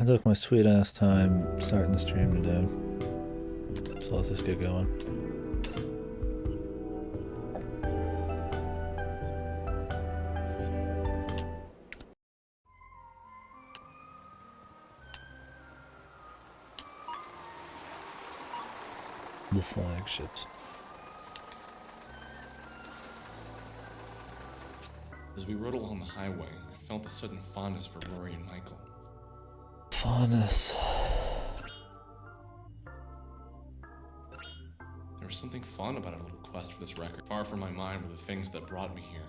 I took my sweet ass time starting the stream today. So let's just get going. The flagships. As we rode along the highway, I felt a sudden fondness for Rory and Michael. Fondness. There was something fun about our little quest for this record. Far from my mind were the things that brought me here.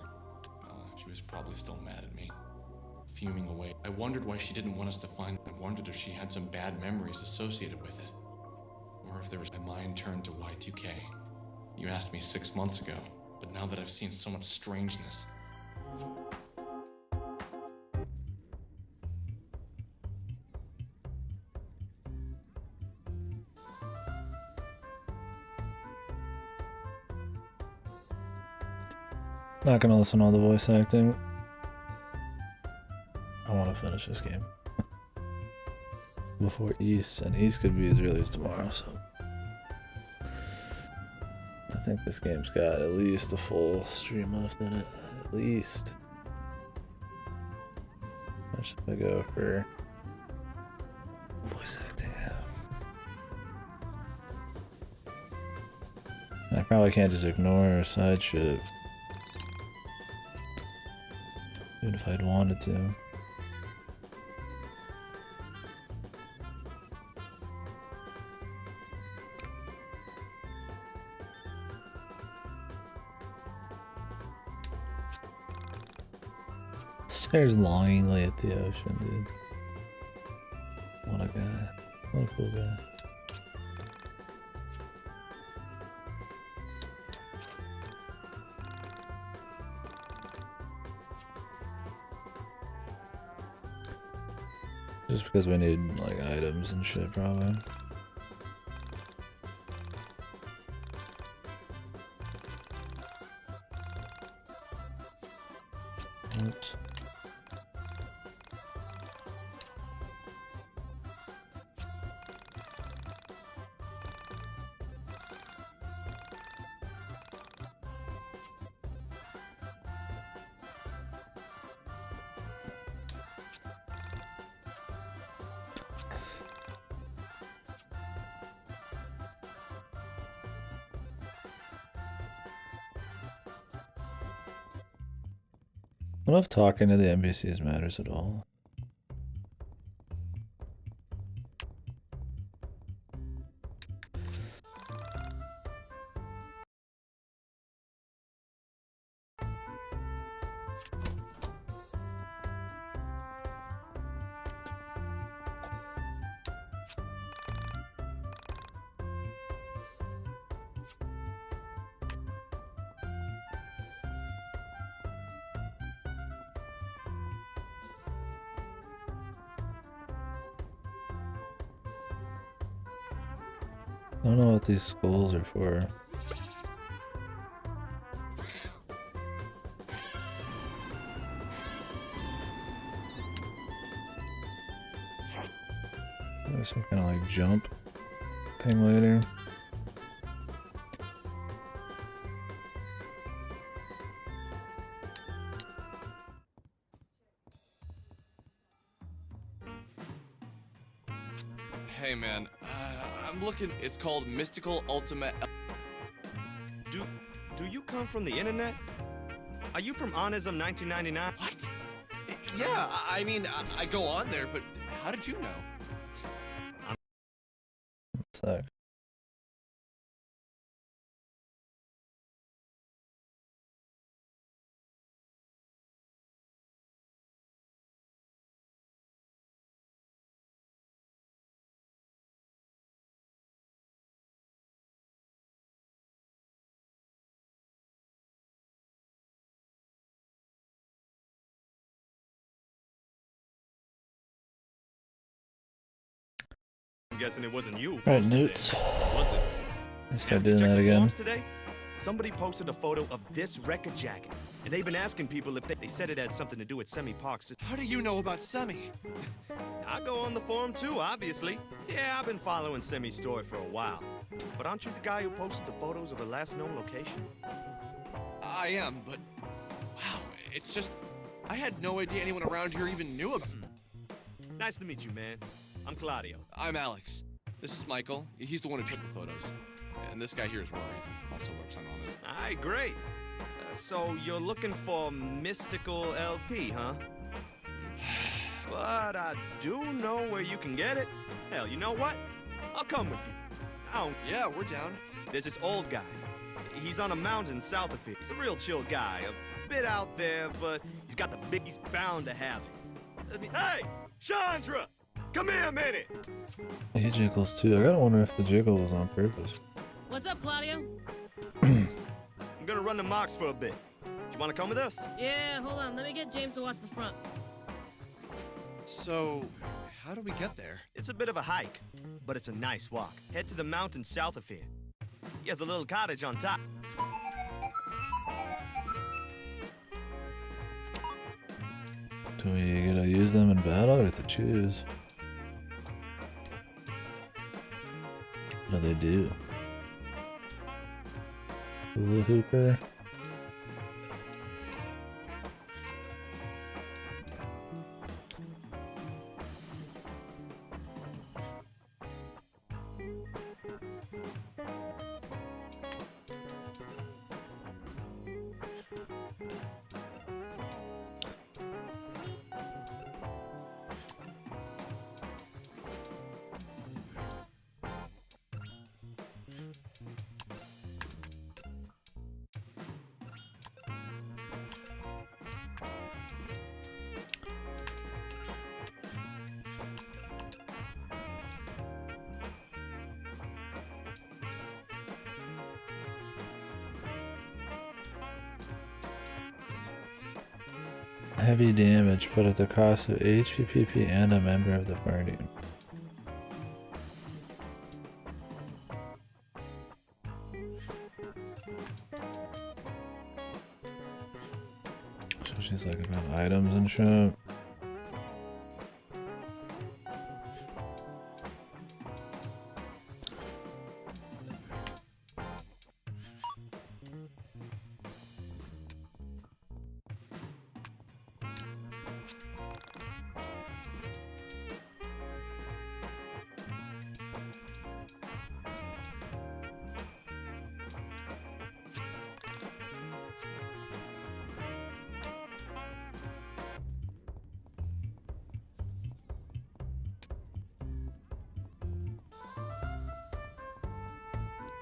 She was probably still mad at me, fuming away. I wondered why she didn't want us to find them. I wondered if she had some bad memories associated with it. Or if there was my mind turned to Y2K. You asked me 6 months ago, but now that I've seen so much strangeness. Not gonna listen to all the voice acting. I want to finish this game before East, and East could be as early as tomorrow, so I think this game's got at least a full stream left in it. At least. How should I go for voice acting? I probably can't just ignore side shit. Even if I'd wanted to. Stares longingly at the ocean, dude. What a guy. What a cool guy. Just because we need, like, items and shit, probably. Oops. I don't know if talking to the NPCs matters at all. I don't know what these skulls are for. There's some kind of like jump thing later. Hey man, I'm looking, it's called Mystical Ultimate. Do you come from the internet? Are you from Onism 1999? What? Yeah, I mean, I go on there, but how did you know? So. I'm guessing it wasn't you. Alright, Newts. Was it? I start doing that again. Today, somebody posted a photo of this record jacket, and they've been asking people if they said it had something to do with Semi Parks. How do you know about Semi? I go on the forum too, obviously. Yeah, I've been following Simi's story for a while. But aren't you the guy who posted the photos of her last known location? I am, but wow, it's just I had no idea anyone around here even knew about it. Nice to meet you, man. I'm Claudio. I'm Alex. This is Michael. He's the one who took the photos. And this guy here is Rory. Also works on Honest. Alright, great. So you're looking for Mystical LP, huh? But I do know where you can get it. Hell, you know what? I'll come with you. Yeah, we're down. There's this old guy. He's on a mountain south of here. He's a real chill guy. A bit out there, but he's got the big... He's bound to have it. Hey! Chandra! Come here a minute! He jiggles too. I gotta wonder if the jiggle was on purpose. What's up, Claudio? I'm gonna run the mocks for a bit. Do you wanna come with us? Yeah, hold on. Let me get James to watch the front. So, how do we get there? It's a bit of a hike, but it's a nice walk. Head to the mountain south of here. He has a little cottage on top. Do we gotta use them in battle or to choose? What do they do? Hula hooper? Heavy damage, but at the cost of HP, PP, and a member of the party. So she's like about items and shit.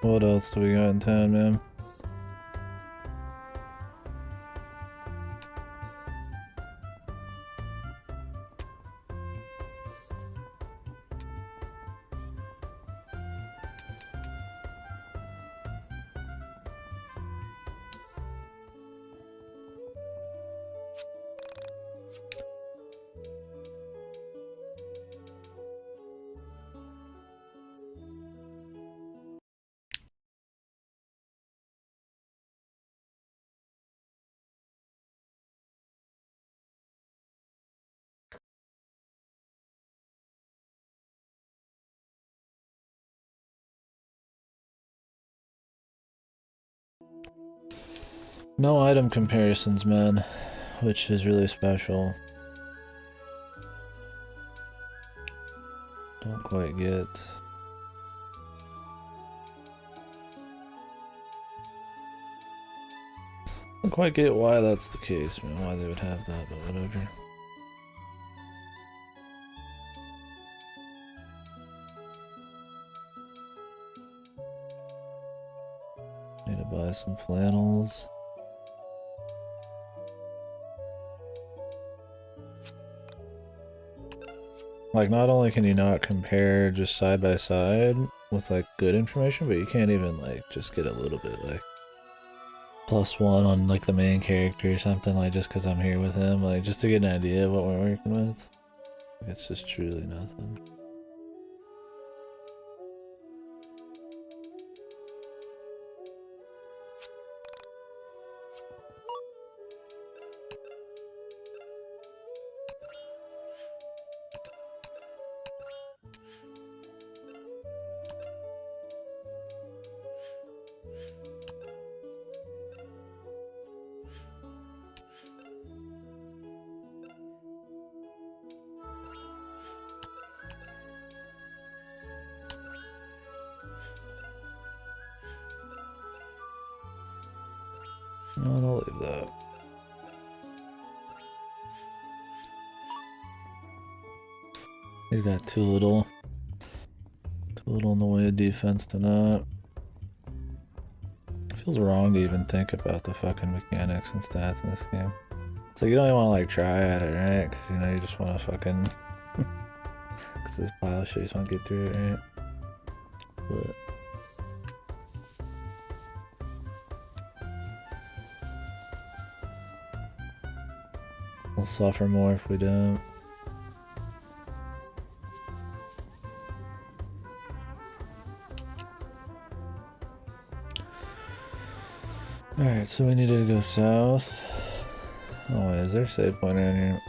What else do we got in town, man? No item comparisons, man, which is really special. Don't quite get... Don't quite get why that's the case, man, why they would have that, but whatever. Need to buy some flannels. Like, not only can you not compare just side by side with like good information, but you can't even like just get a little bit like +1 on like the main character or something, like just because I'm here with him, like just to get an idea of what we're working with. It's just truly nothing. No, I'll leave that. He's got too little in the way of defense to not. It feels wrong to even think about the fucking mechanics and stats in this game. It's like you don't even want to like try at it, right? Because you know you just want to fucking. Because this pile of shit, you just want to get through it, right? But. We'll suffer more if we don't. Alright, so we needed to go south. Oh wait, is there a save point around here?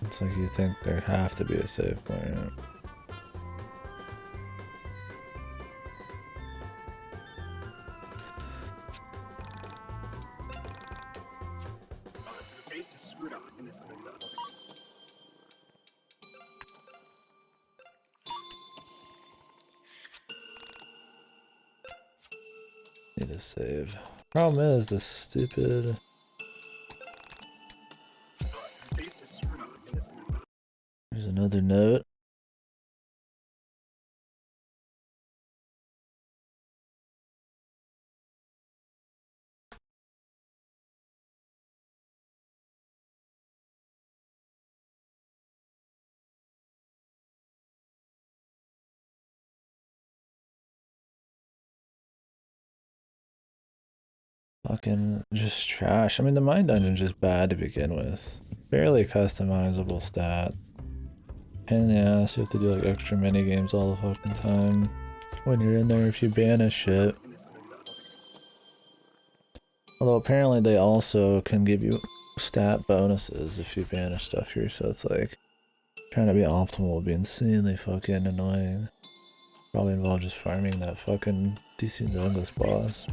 It's like you think there'd have to be a save point, right? Need to save. Problem is this stupid. There's another note. Fucking just trash. I mean, the mine dungeon's just bad to begin with. Barely customizable stat. Pain in the ass, you have to do like extra mini games all the fucking time. When you're in there, if you banish shit. Although apparently they also can give you stat bonuses if you banish stuff here, so it's like trying to be optimal would be insanely fucking annoying. Probably involve just farming that fucking DC Douglas boss.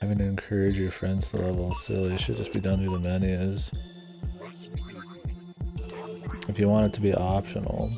Having to encourage your friends to level is silly. It should just be done through the menus. If you want it to be optional.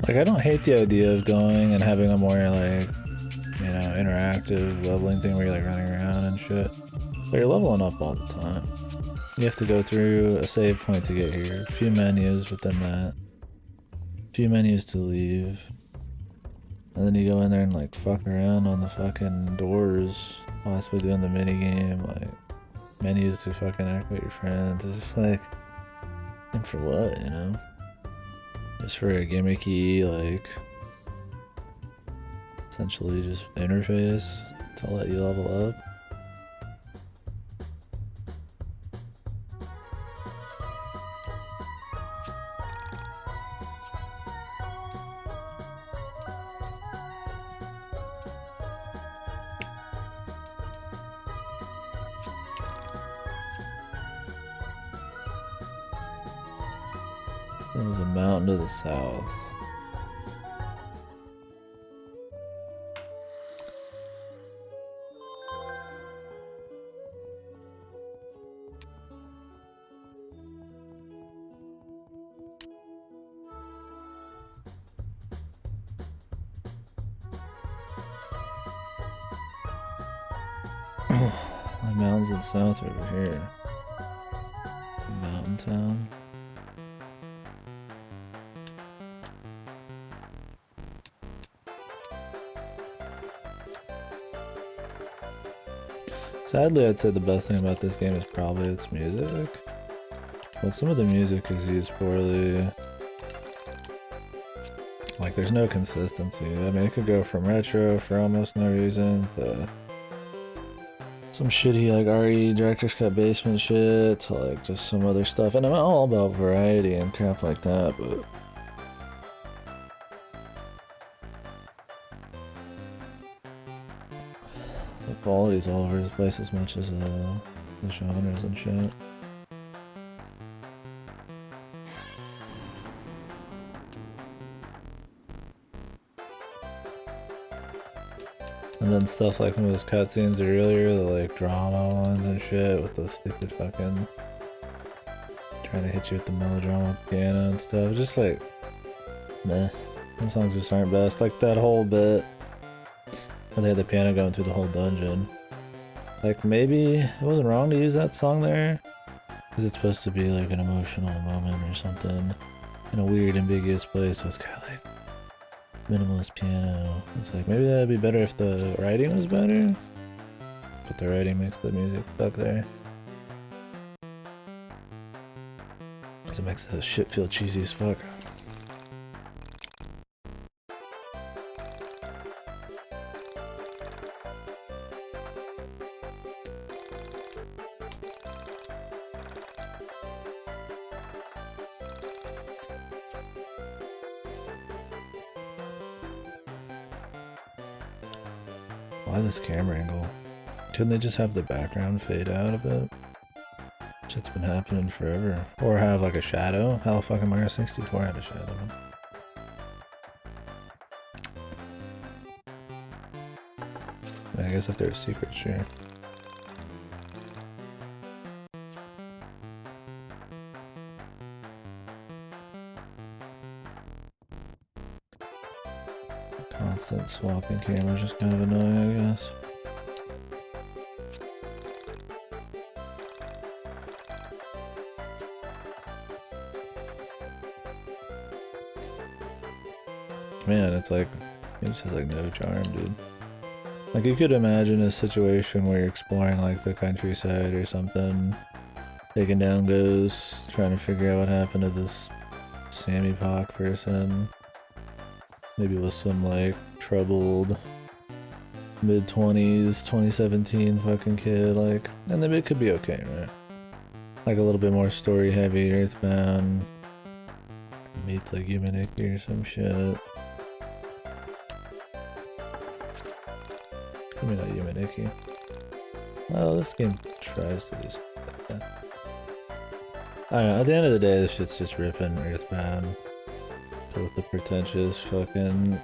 Like, I don't hate the idea of going and having a more, like, you know, interactive leveling thing where you're, like, running around and shit. But you're leveling up all the time. You have to go through a save point to get here. A few menus within that. A few menus to leave. And then you go in there and, like, fuck around on the fucking doors. Possibly doing the minigame, like, menus to fucking activate your friends. It's just like, and for what, you know? Just for a gimmicky, like, essentially just interface to let you level up. There's a mountain to the south. The mountains in the south over here. Mountain town. Sadly, I'd say the best thing about this game is probably its music. But some of the music is used poorly. Like, there's no consistency. I mean, it could go from retro for almost no reason to some shitty, like, RE Director's Cut Basement shit to, like, just some other stuff. And I'm all about variety and crap like that, but the quality's all over the place as much as the genres and shit. And then stuff like some of those cutscenes earlier, the like drama ones and shit with the stupid fucking trying to hit you with the melodrama piano and stuff. Just like, meh. Some songs just aren't best. Like that whole bit where they had the piano going through the whole dungeon. Like maybe it wasn't wrong to use that song there, because it's supposed to be like an emotional moment or something in a weird ambiguous place, so it's kind of like minimalist piano. It's like maybe that'd be better if the writing was better, but the writing makes the music stuck there. Because it makes the shit feel cheesy as fuck. Why this camera angle? Couldn't they just have the background fade out a bit? Shit's been happening forever. Or have like a shadow? How the fucking Mario 64 had a shadow? I mean, I guess if there's secrets, sure. Constant swapping cameras is kind of annoying, I guess. Man, it's like, it just has like no charm, dude. Like you could imagine a situation where you're exploring like the countryside or something, taking down ghosts, trying to figure out what happened to this Sammy Pock person. Maybe with some like troubled mid-20s 2017 fucking kid, like, and then it could be okay, right? Like a little bit more story heavy, Earthbound meets like YIIk or some shit. I mean, not YIIk. Well, this game tries to do something like that. I don't know, at the end of the day, this shit's just ripping Earthbound. With the pretentious fucking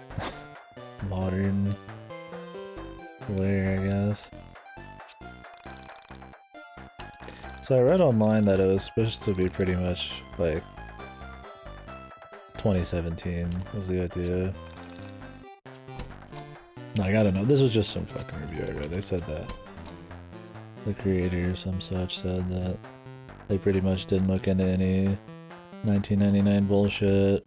modern layer, I guess. So I read online that it was supposed to be pretty much like 2017 was the idea. Like, I don't know, this was just some fucking review I read. They said that the creator or some such said that they pretty much didn't look into any 1999 bullshit.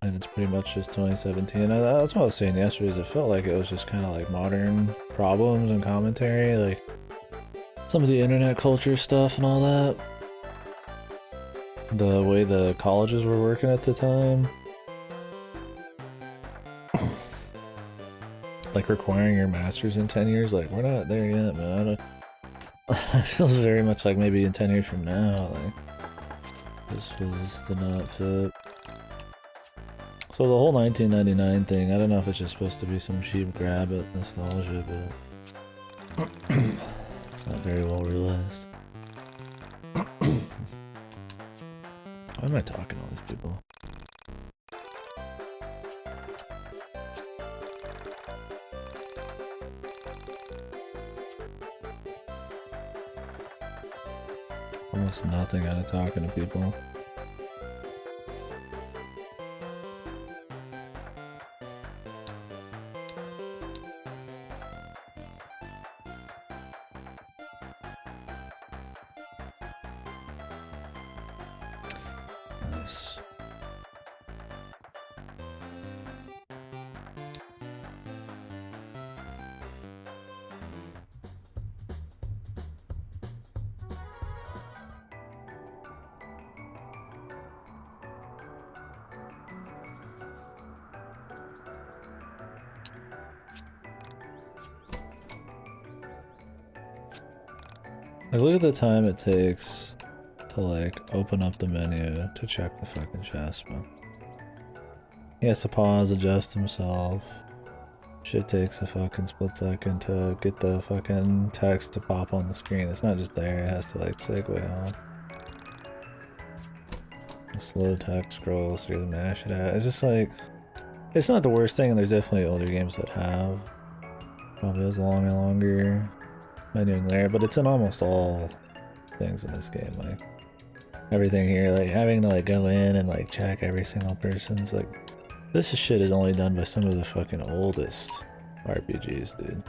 And it's pretty much just 2017. That's what I was saying yesterday, is it felt like it was just kind of like modern problems and commentary, like some of the internet culture stuff and all that. The way the colleges were working at the time. Like requiring your master's in 10 years, like we're not there yet, man. I don't... It feels very much like maybe in 10 years from now, like this was to not fit. So the whole 1999 thing, I don't know if it's just supposed to be some cheap grab at nostalgia, but it's not very well realized. Why am I talking to all these people? Almost nothing out of talking to people. Nice. Like, look at the time it takes to, like, open up the menu to check the fucking chest, man. He has to pause, adjust himself. Shit takes a fucking split second to get the fucking text to pop on the screen. It's not just there, it has to, like, segue on. The slow text scrolls through the mash it out. It's just like, it's not the worst thing, and there's definitely older games that have. Probably has a longer menuing there, but it's in almost all things in this game. Like, everything here, like, having to, like, go in and, like, check every single person's, like, this shit is only done by some of the fucking oldest RPGs, dude.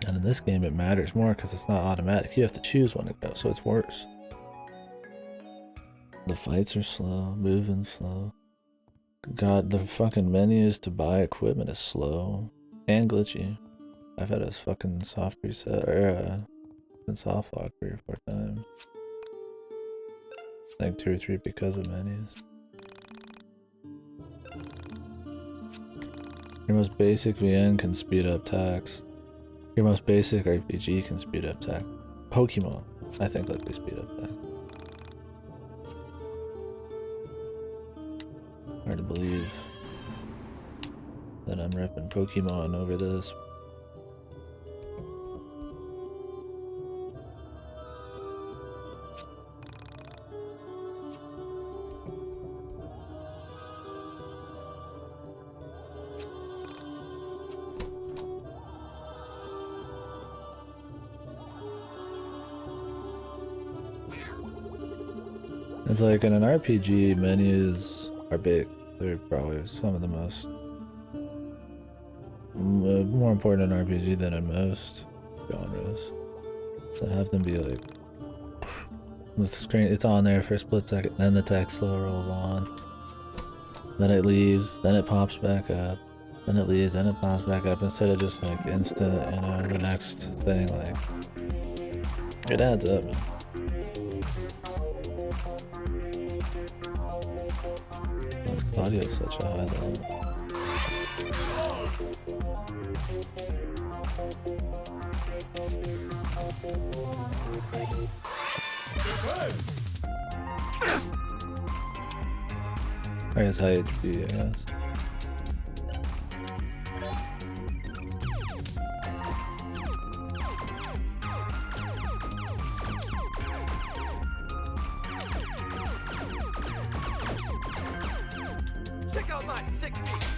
And in this game, it matters more because it's not automatic. You have to choose when to go, so it's worse. The fights are slow, moving slow. God, the fucking menus to buy equipment is slow and glitchy. I've had a fucking soft reset, or soft lock 3 or 4 times. I think 2 or 3 because of menus. Your most basic VN can speed up text. Your most basic RPG can speed up text. Pokemon, I think, let me speed up text. Hard to believe that I'm ripping Pokemon over this. It's like in an RPG, menus are big. They're probably some of the most more important in RPG than in most genres. So have them be like the screen, it's on there for a split second, then the text slow rolls on, then it leaves, then it pops back up, then it leaves, then it pops back up, instead of just like instant, you know, the next thing. Like, it adds up, man. Audio's such a high level. I guess high HP, I guess. Check out my sick beats.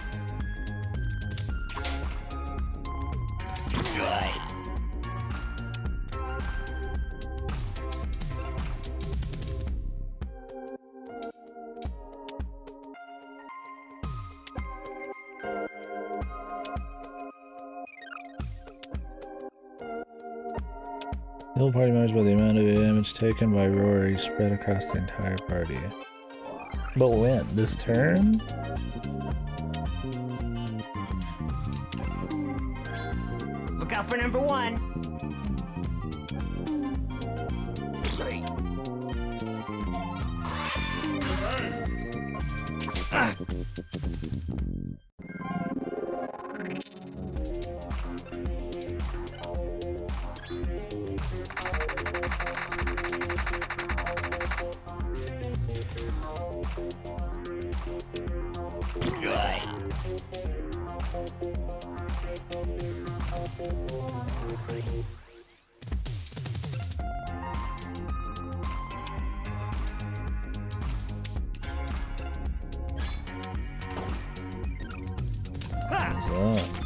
The whole party measures by the amount of damage taken by Rory spread across the entire party. But when? This turn? Look out for number 1. What's up?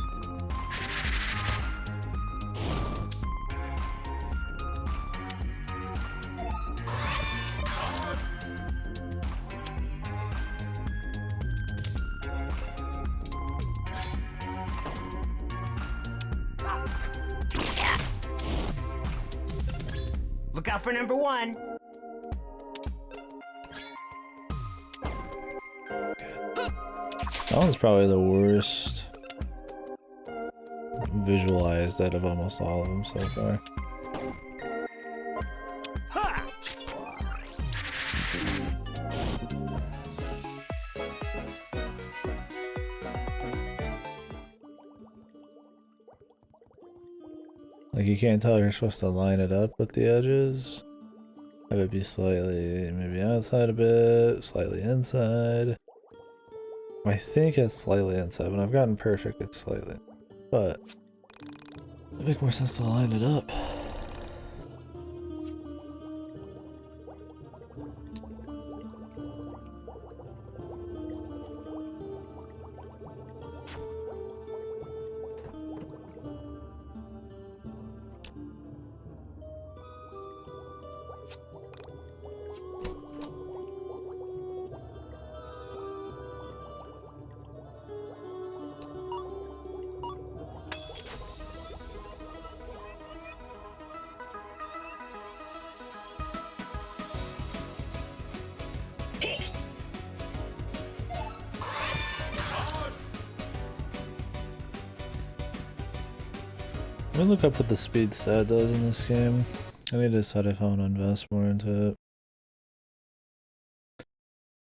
Look out for number 1. That one's probably the worst visualized out of almost all of them so far. Ha! Like, you can't tell you're supposed to line it up with the edges. Have it be slightly, maybe outside a bit, slightly inside. I think it's slightly inside. When I've gotten perfect, it's slightly. But it'd make more sense to line it up. Let me look up what the speed stat does in this game. I need to decide if I want to invest more into it.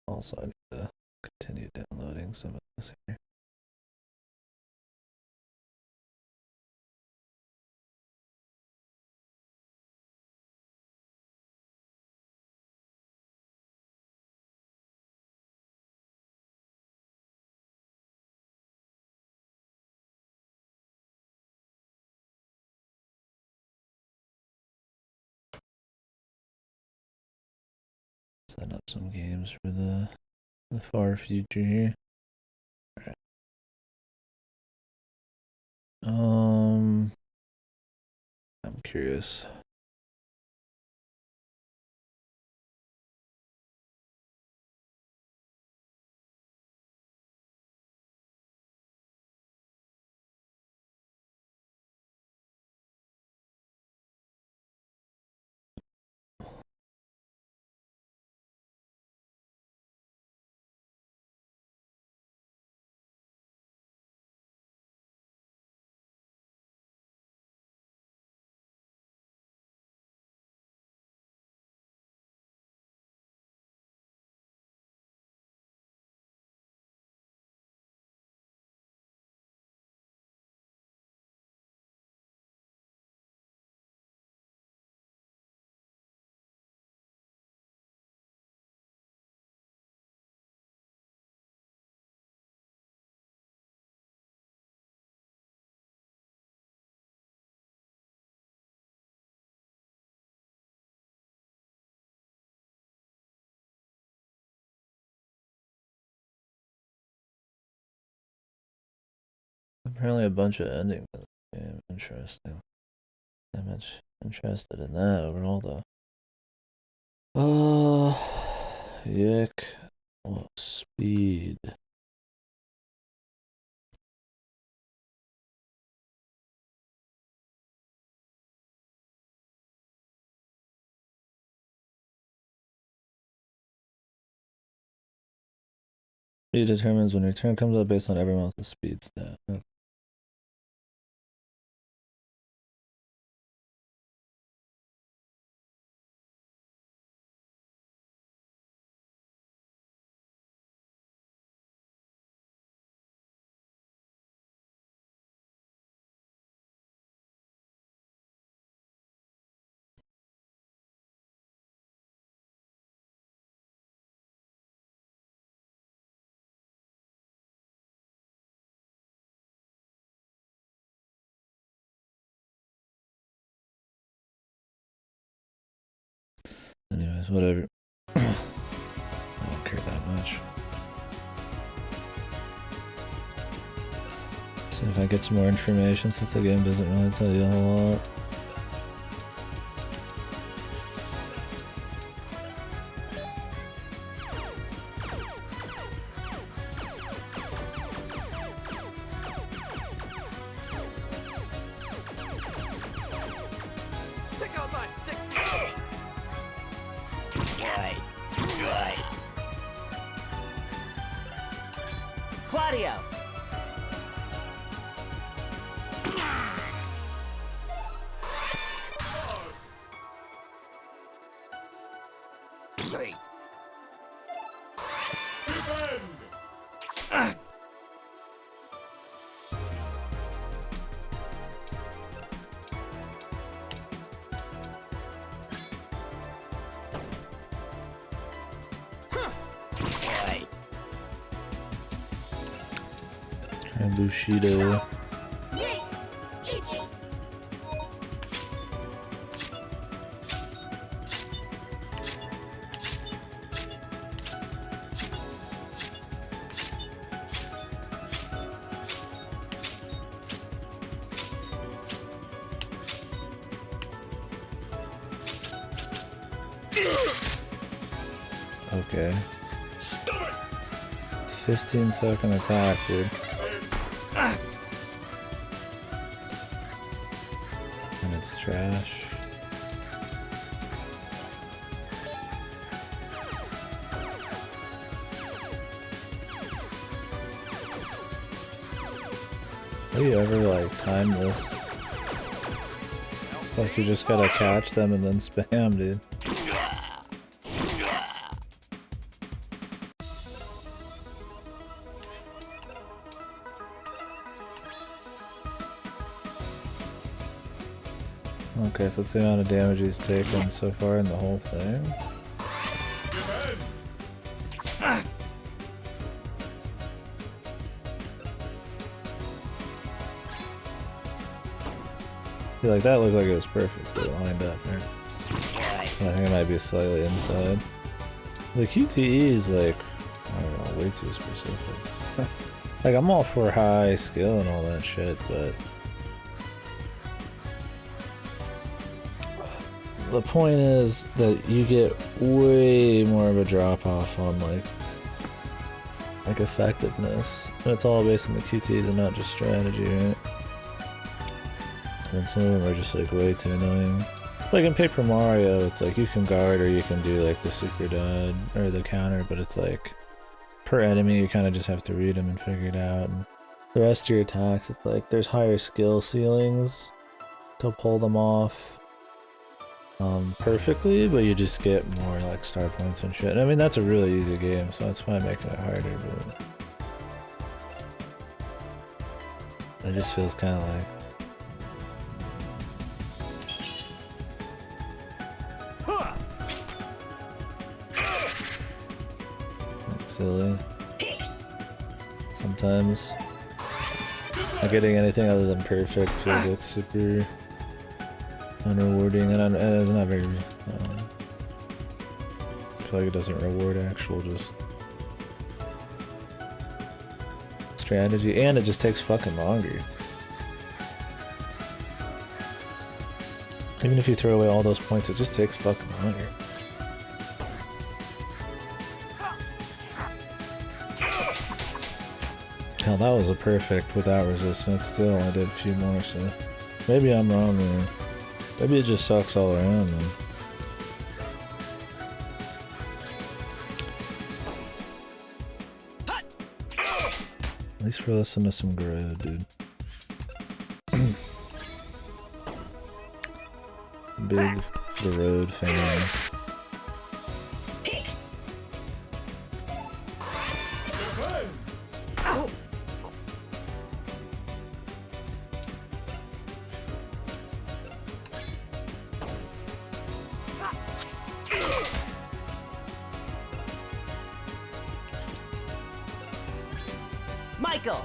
Also, I need to continue downloading some of this here. Set up some games for the far future here. Alright. I'm curious. Apparently a bunch of endings in this game. Interesting. I'm much interested in that overall though. YIIk. Oh, speed. Speed determines when your turn comes up based on everyone else's speed stat. Okay. Anyways, whatever. I don't care that much. See if I get some more information since the game doesn't really tell you a whole lot. Check out my sick. Claudio. Hey. And Bushido. Okay. 15-second attack, dude. And it's trash. How do you ever like time this? Like you just gotta catch them and then spam, dude. Okay, so it's the amount of damage he's taken so far in the whole thing. I feel like that looked like it was perfectly lined up here. I think it might be slightly inside. The QTE is like, I don't know, way too specific. Like, I'm all for high skill and all that shit, but the point is that you get way more of a drop off on like effectiveness. And it's all based on the QTs and not just strategy, right? And some of them are just like way too annoying. Like in Paper Mario, it's like you can guard or you can do like the super dodge or the counter, but it's like per enemy you kind of just have to read them and figure it out. And the rest of your attacks, it's like there's higher skill ceilings to pull them off perfectly, but you just get more like star points and shit. I mean, that's a really easy game, so that's fine making it harder, but it just feels kind of like silly. Sometimes not getting anything other than perfect feels like super unrewarding, and it's not very I feel like it doesn't reward actual just strategy, and it just takes fucking longer. Even if you throw away all those points, it just takes fucking longer. Hell, that was a perfect without resistance. Still, I did a few more, so maybe I'm wrong there. Maybe it just sucks all around, then. At least we're listening to some Garrote, dude. Big Garrote fan. Michael!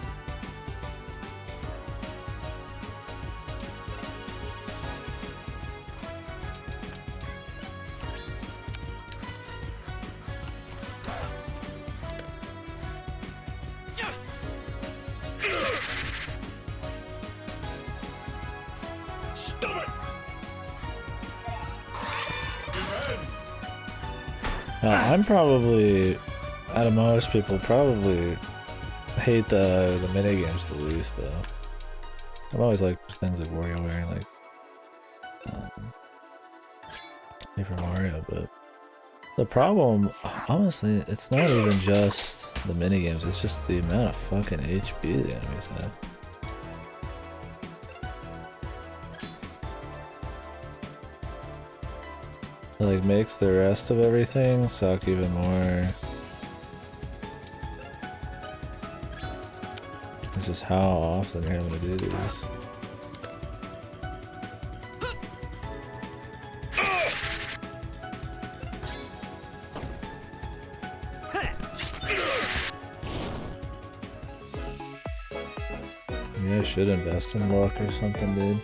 I'm probably, out of most people, probably hate the minigames the least, though. I've always liked things like WarioWare and like Paper Mario, but The problem, honestly, it's not even just the minigames, it's just the amount of fucking HP the enemies have. It like makes the rest of everything suck even more. It's just how often you're having to do these. Yeah, I should invest in luck or something, dude.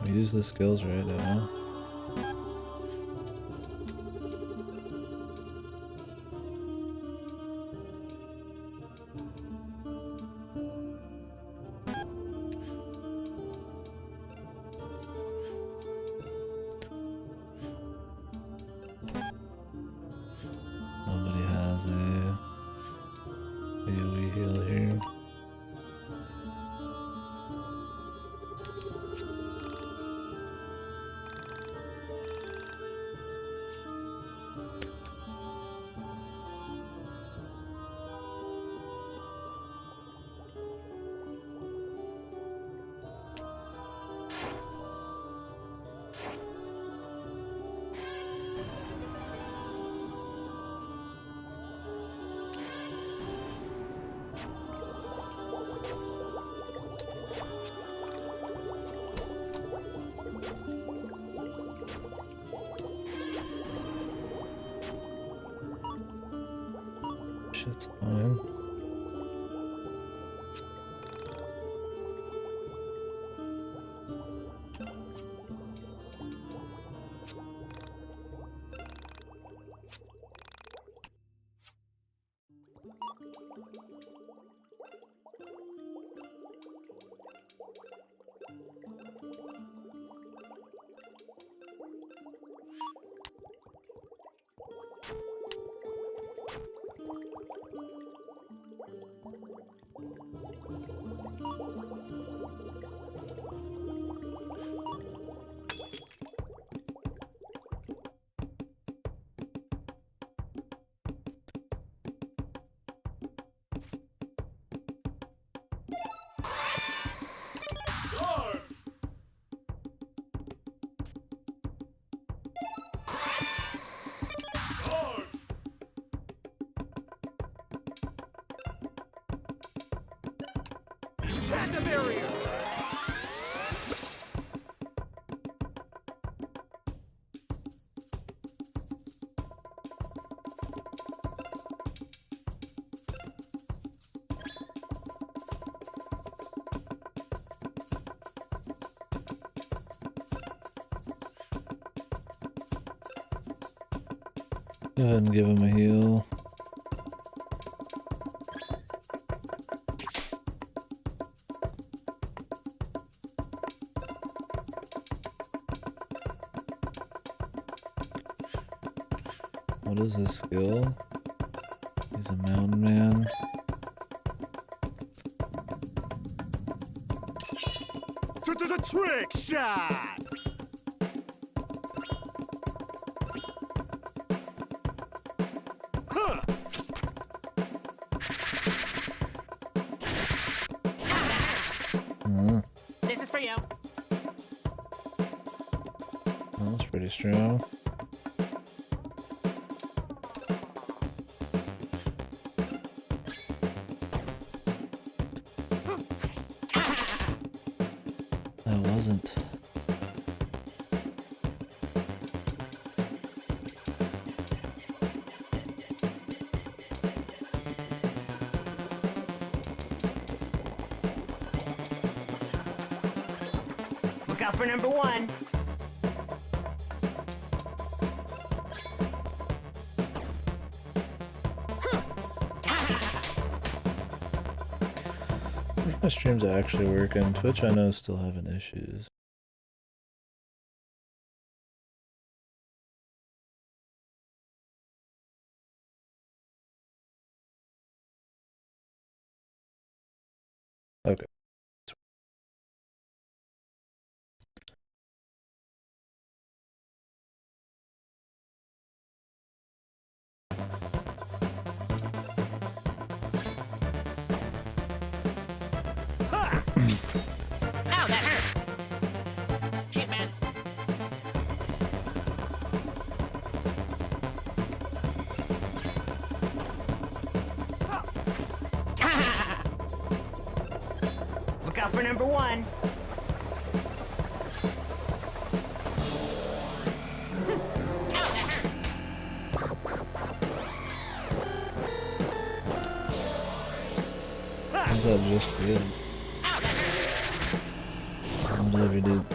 Can we use the skills right now? Nobody has a AoE heal here. Shit's fine. Back the barrier! Go ahead and give him a heal. What is his skill? He's a mountain man. The trick shot! Huh! This is for you. That's pretty strong. doesn't. Look out for number one. My streams actually working. Twitch I know is still having issues. Okay. Ow, that hurt! Shit, man. Look out for number one. Ow, that hurt! Is that just good? Ow, that hurt! Whatever, dude.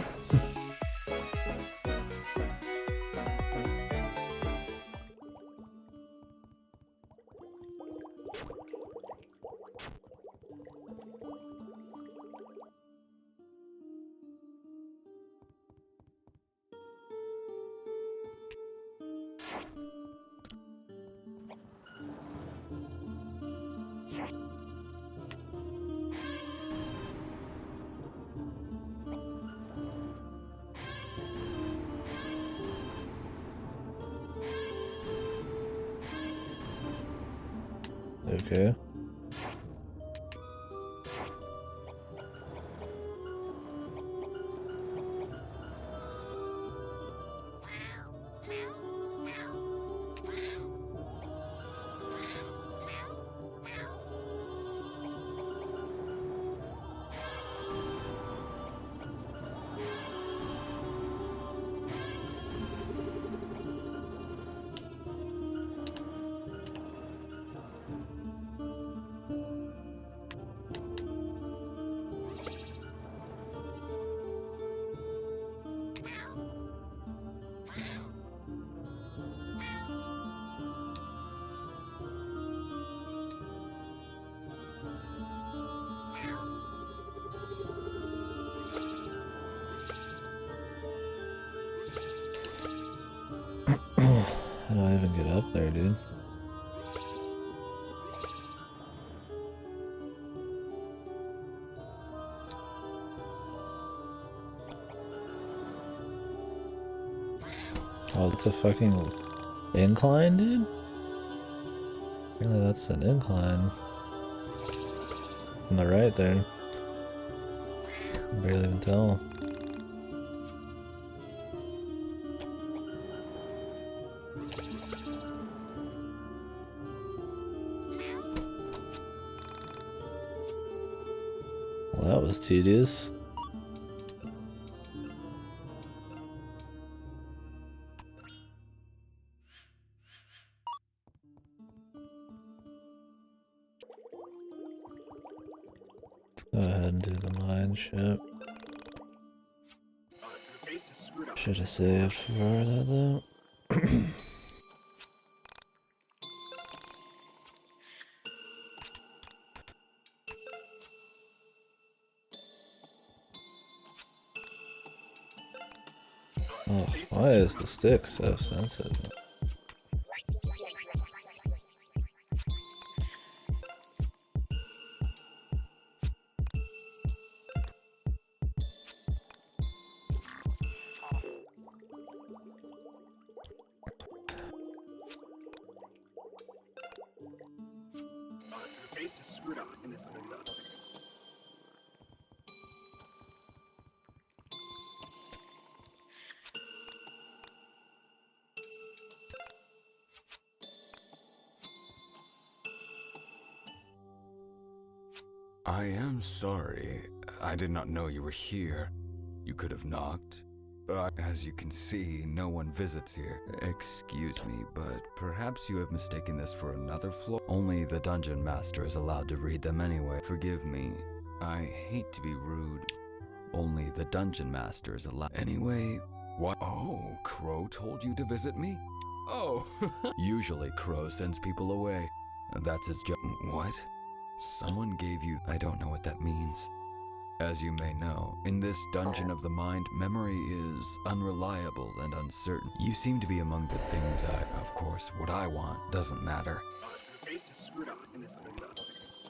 Okay. How do I even get up there, dude? Oh, it's a fucking incline, dude? Apparently that's an incline. On the right there. Can barely even tell. Well, that was tedious. Go ahead and do the mine ship. Should have saved for that though. Oh, why is the stick so sensitive? I am sorry. I did not know you were here. You could have knocked. As you can see, no one visits here. Excuse me, but perhaps you have mistaken this for another floor? Only the dungeon master is allowed to read them anyway. Forgive me. I hate to be rude. Only the dungeon master is allowed. Anyway, what? Oh, Crow told you to visit me? Oh, usually Crow sends people away. That's his job. What? Someone gave you... I don't know what that means. As you may know, in this dungeon of the mind, memory is unreliable and uncertain. You seem to be among the things of course, what I want doesn't matter.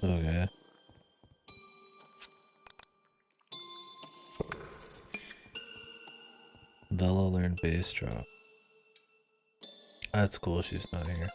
Okay. Bella learned bass drop. That's cool, she's not here.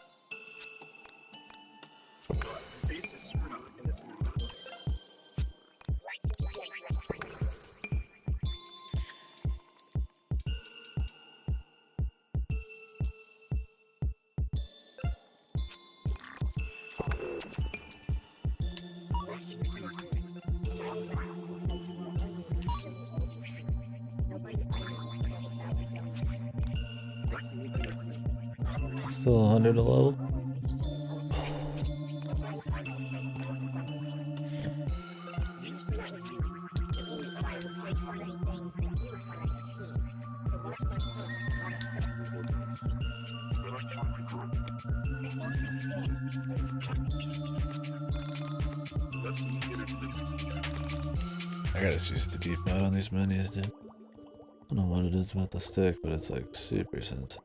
Still 100 a level. I gotta choose the deep out on these menus, dude. I don't know what it is about the stick, but it's like super sensitive.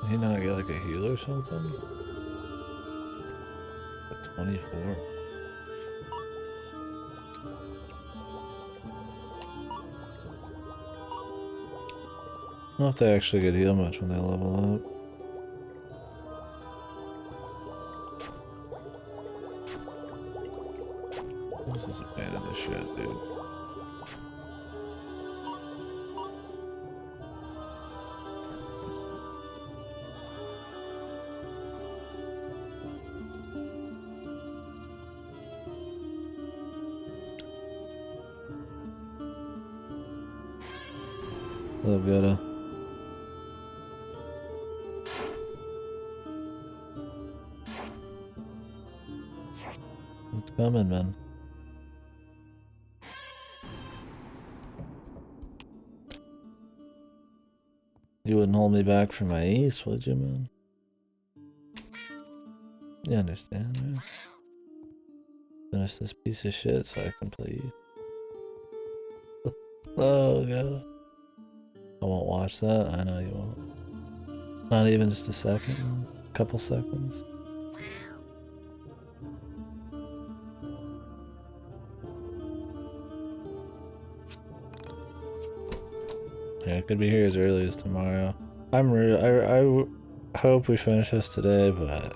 Did he not get like a heal or something? A 24. I don't know if they actually get heal much when they level up. This is a pain in the shit, dude. I've gotta. It's coming, man. You wouldn't hold me back from my ace, would you, man? You understand, right? Finish this piece of shit so I can play you. Oh, God. I won't watch that. I know you won't. Not even just a second. A couple seconds. Yeah, it could be here as early as tomorrow. I hope we finish this today, but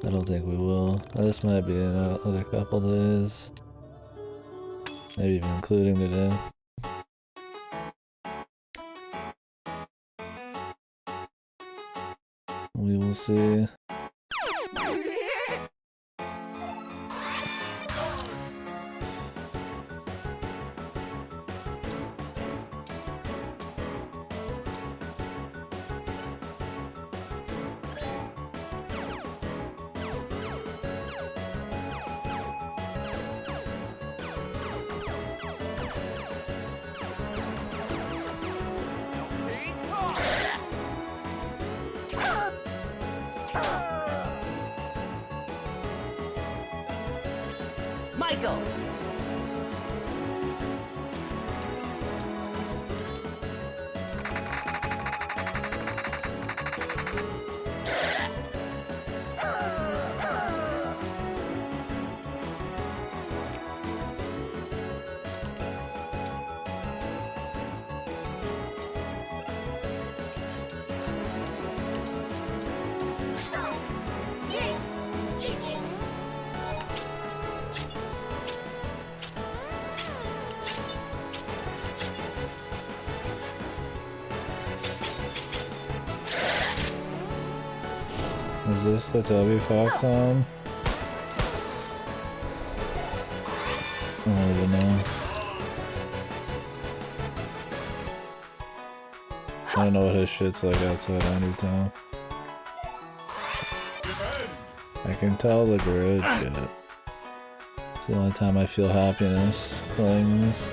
I don't think we will. This might be another couple days. Maybe even including today. We will see. KDkill. Is this the Toby Fox song? I don't even know. I don't know what his shit's like outside Undertown. I can tell the grudge shit. It's the only time I feel happiness playing this.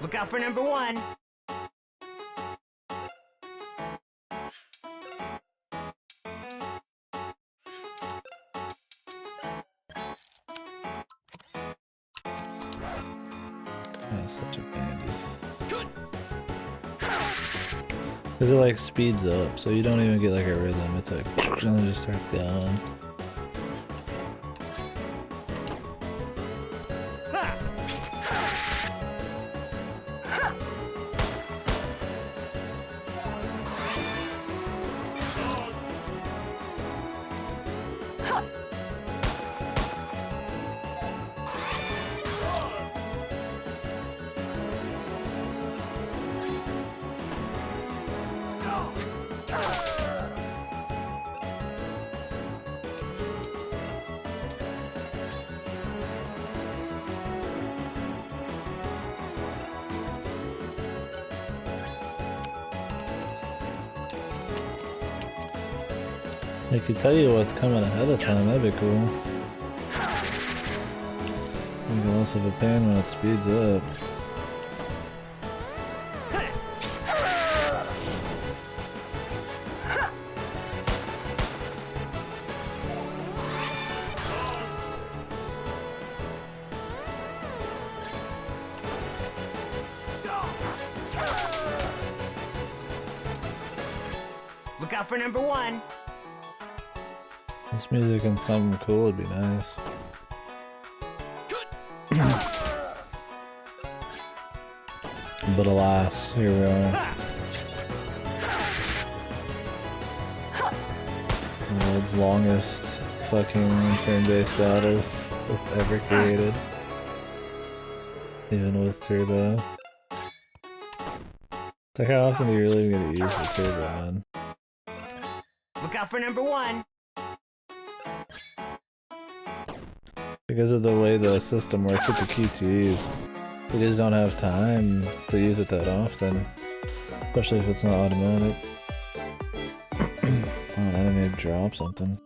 Look out for number 1. That's such a bandit. Cause it like speeds up, so you don't even get like a rhythm. It's like and then it just starts going. They could tell you what's coming ahead of time, that'd be cool. Make it less of a pain when it speeds up. Look out for number 1. This music and something cool would be nice. But alas, here we are. The world's longest fucking turn-based battles ever created. Even with turbo. It's like how often are you really gonna use the turbo, man? Look out for number 1. Because of the way the system works with the QTEs, we just don't have time to use it that often. Especially if it's not automatic. Oh, I need to drop something.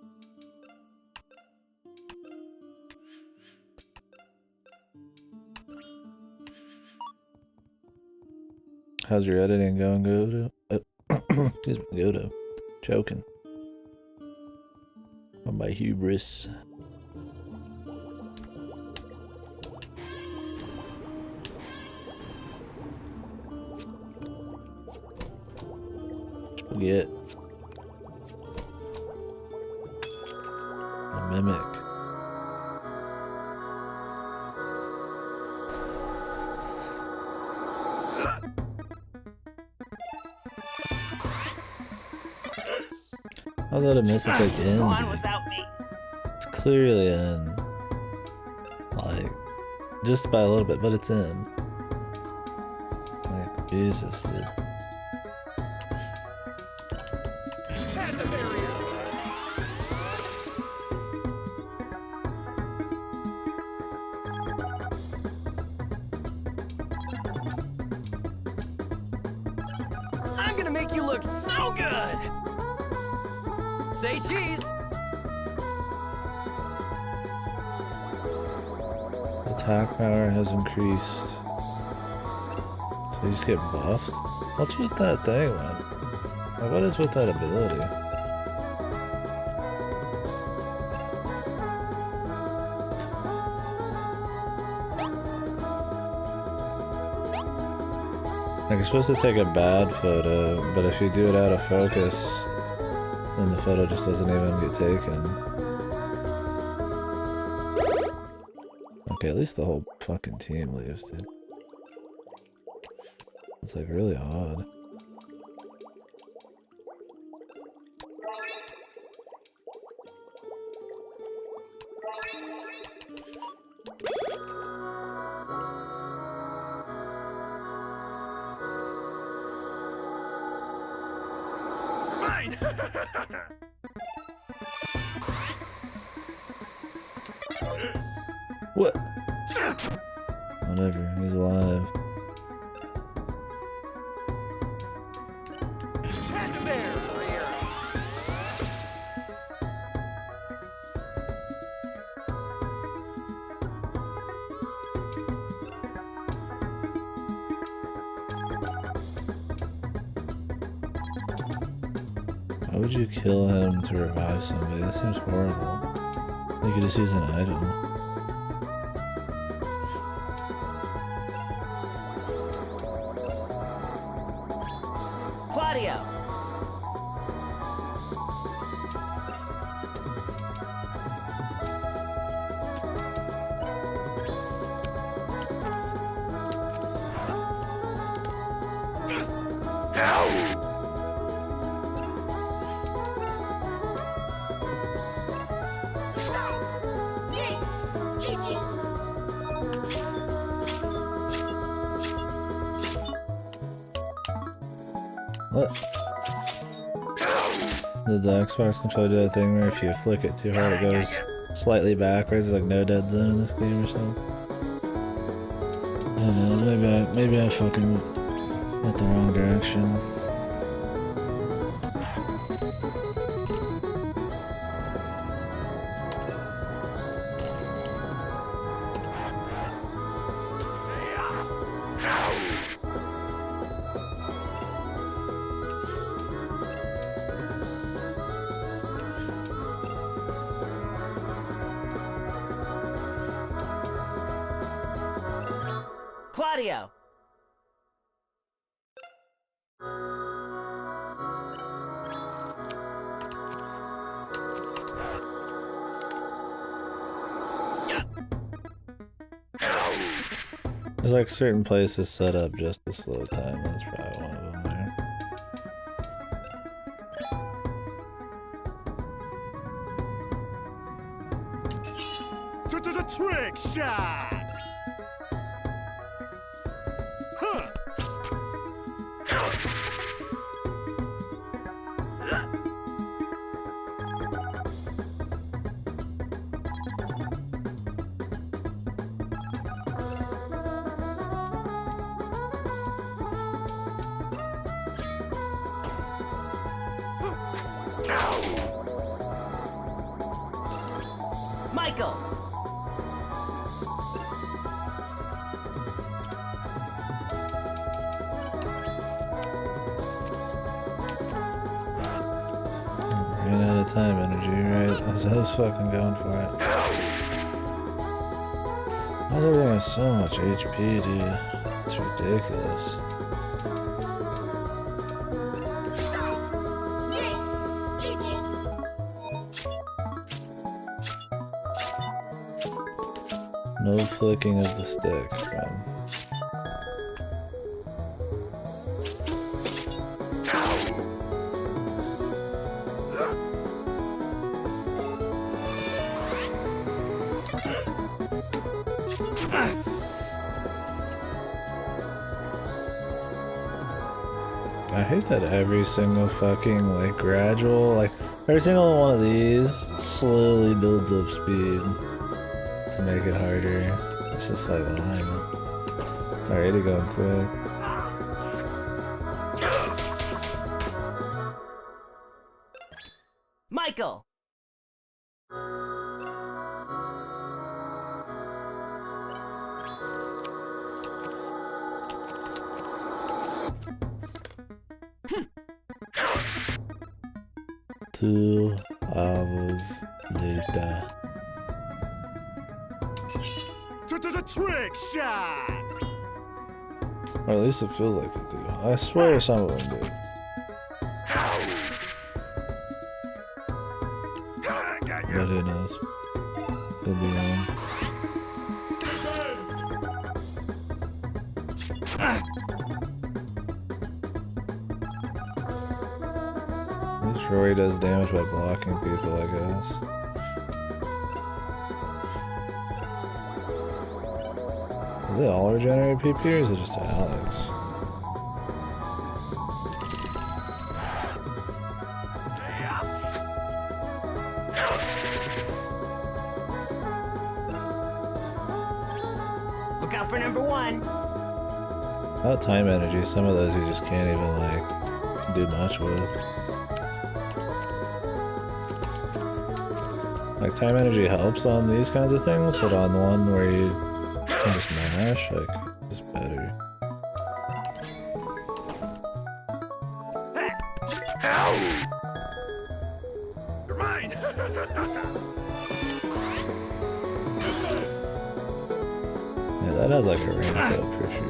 How's your editing going, Godo? Excuse me, Godo. Choking. On my hubris. Get a mimic. How's that a miss? It's like end. Go on without me. It's clearly in. Like, just by a little bit, but it's in. Like, Jesus, dude. I'm gonna make you look so good! Say cheese! Attack power has increased to They just get buffed? What's with that thing, man? Like, what is with that ability? Like, you're supposed to take a bad photo, but if you do it out of focus, then the photo just doesn't even get taken. Okay, at least the whole fucking team leaves, dude. It's like really odd. Fine! What? Whatever, he's alive. Panda bear over here. Why would you kill him to revive somebody? That seems horrible. You could just use an item. Claudio! What? Did the Xbox controller do that thing where if you flick it too hard it goes slightly backwards, like no dead zone in this game or something? I don't know, maybe I fucking went the wrong direction. Claudio! There's like certain places set up just to slow time, that's probably one of them there. The trick shot! Huh! Michael! Ran out of time energy, right? I was fucking going for it. Why is everything have so much HP, dude? It's ridiculous. No flicking of the stick, man. I hate that every single fucking, like, gradual, like, every single one of these slowly builds up speed to make it harder. It's just like, why? It's already going quick. Michael! 2 hours later. The trick shot! Or at least it feels like they do. I swear some of them do. But who knows? Could be wrong. At least Rory does damage by blocking people, I guess. Do they all regenerate PP or is it just Alex? Look out for number 1. Without time energy, some of those you just can't even like do much with. Like time energy helps on these kinds of things, but on the one where you can just mash, like, it's better. You're mine! Yeah, that has like a range up for sure.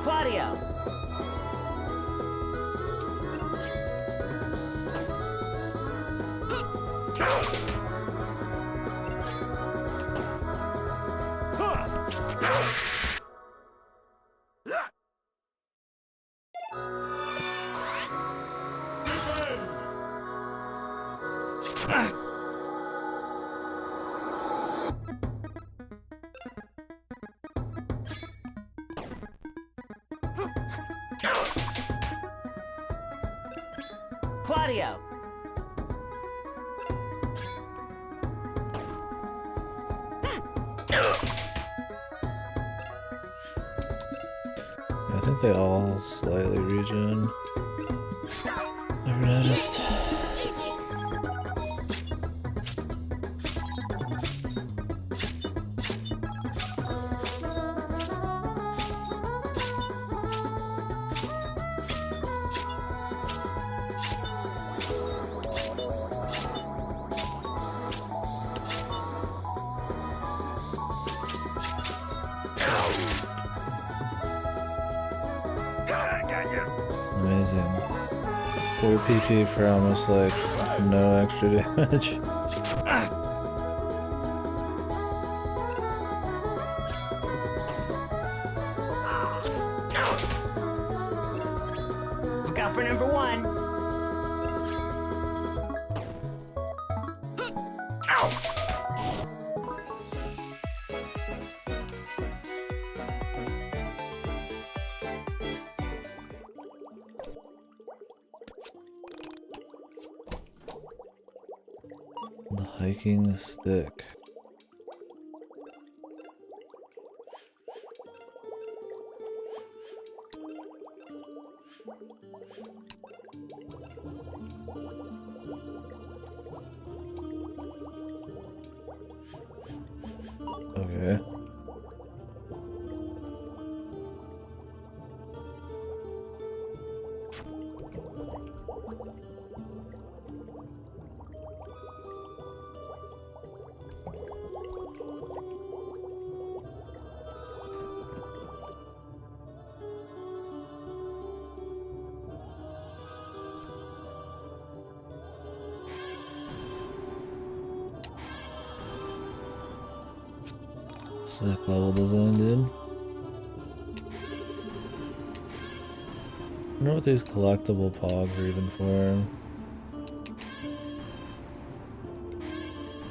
Claudio. Claudio. I think they all slightly regen. Never noticed. Amazing. 4 PP for almost like no extra damage. Look out for number 1. The hiking stick. Okay. Sick level design, dude. I wonder what these collectible pogs are even for.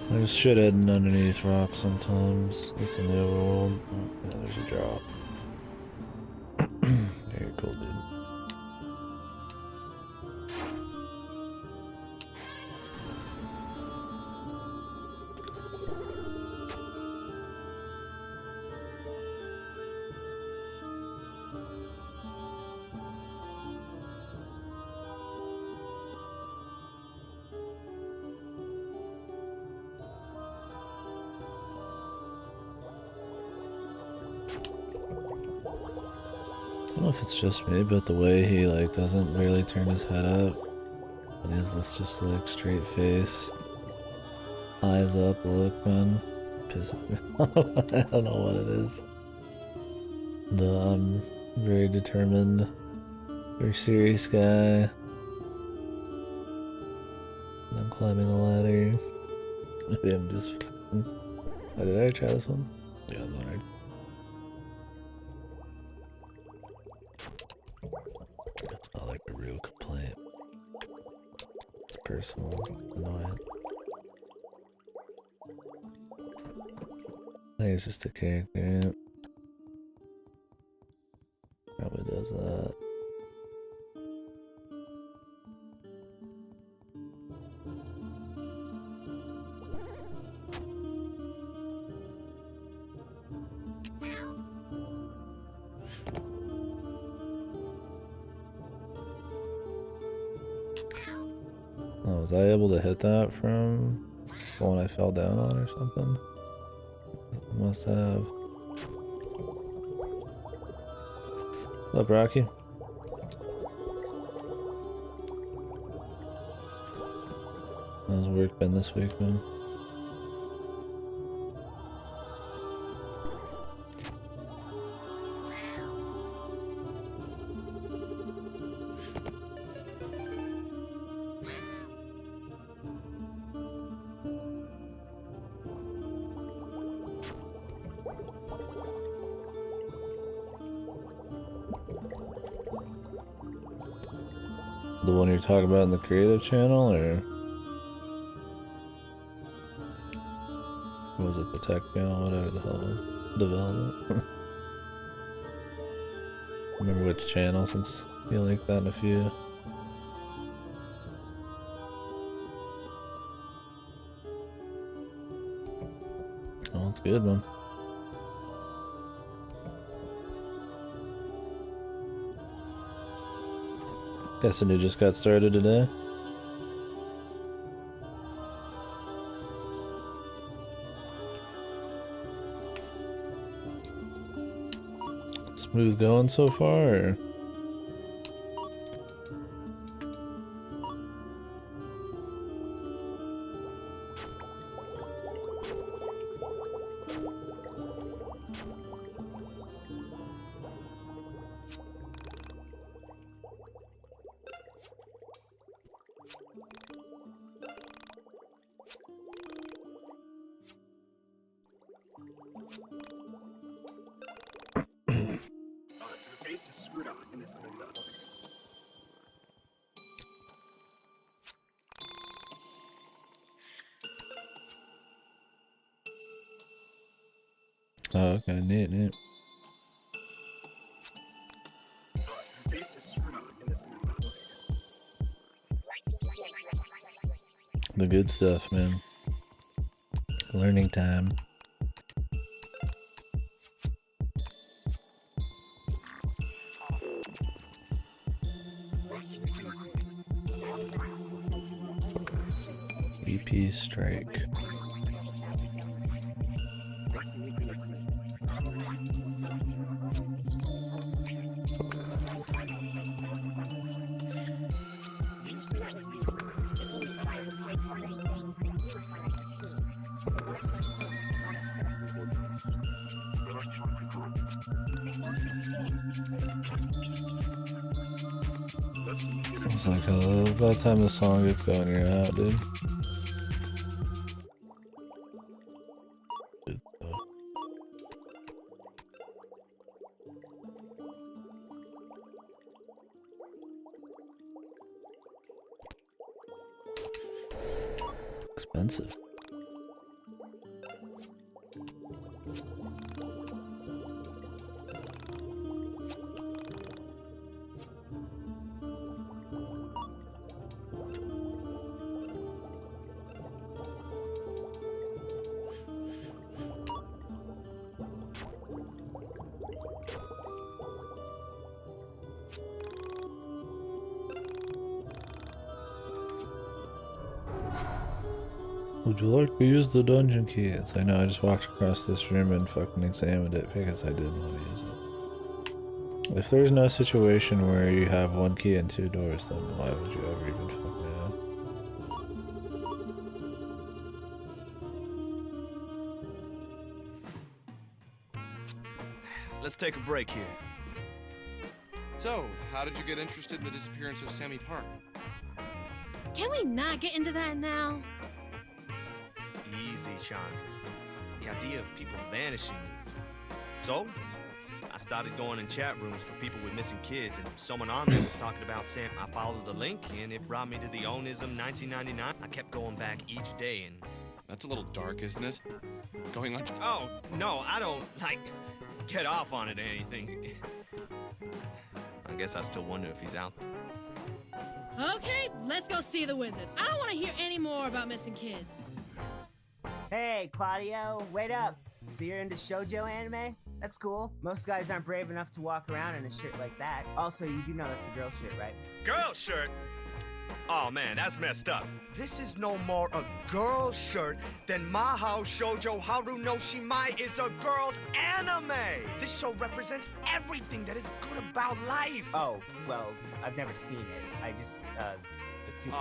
There's shit hidden underneath rocks sometimes, at least in the overworld. Oh, yeah, there's a drop. Very cool, dude. don't know if it's just me, but the way he like doesn't really turn his head up. It is this just like straight face, eyes up look, man. Pisses me off. I don't know what it is. The very determined, very serious guy. I'm climbing a ladder. Maybe I'm just. Oh, did I try this one? Yeah, this one I It's not like a real complaint. It's personal, annoyance. I think it's just a character. Probably does that. Oh, was I able to hit that from the one I fell down on or something? Must have. What's up, Rocky? How's work been this week, man? The one you're talking about in the creative channel, or was it the tech channel, whatever the hell it was? Development? Remember which channel, since you linked that in a few. Oh, it's good, man. Guessing you just got started today? Smooth going so far, or? Oh, okay, neat. The good stuff, man. Learning time. EP strike. It's like, by the time the song gets going, you're out, dude. Good stuff. Expensive. Would you like to use the dungeon key? It's like, no, I just walked across this room and fucking examined it because I didn't want to use it. If there's no situation where you have one key and two doors, then why would you ever even fucking Let's take a break here. So, how did you get interested in the disappearance of Sammy Park? Can we not get into that now? Easy, Chandra. The idea of people vanishing is... So, I started going in chat rooms for people with missing kids, and someone on there was talking about Sam. I followed the link, and it brought me to the Onism 1999. I kept going back each day, and... That's a little dark, isn't it? Going on... Oh, no, I don't, like, get off on it or anything. I guess I still wonder if he's out there. Okay, let's go see the wizard. I don't want to hear any more about missing kid. Hey, Claudio, wait up. So you're into shoujo anime? That's cool. Most guys aren't brave enough to walk around in a shirt like that. Also, you do know that's a girl shirt, right? Girl shirt? Oh man, that's messed up. This is no more a girl shirt than Mahou Shoujo Haru no Shimai is a girl's anime. This show represents everything that is good about life. Oh, well, I've never seen it. I just, assume...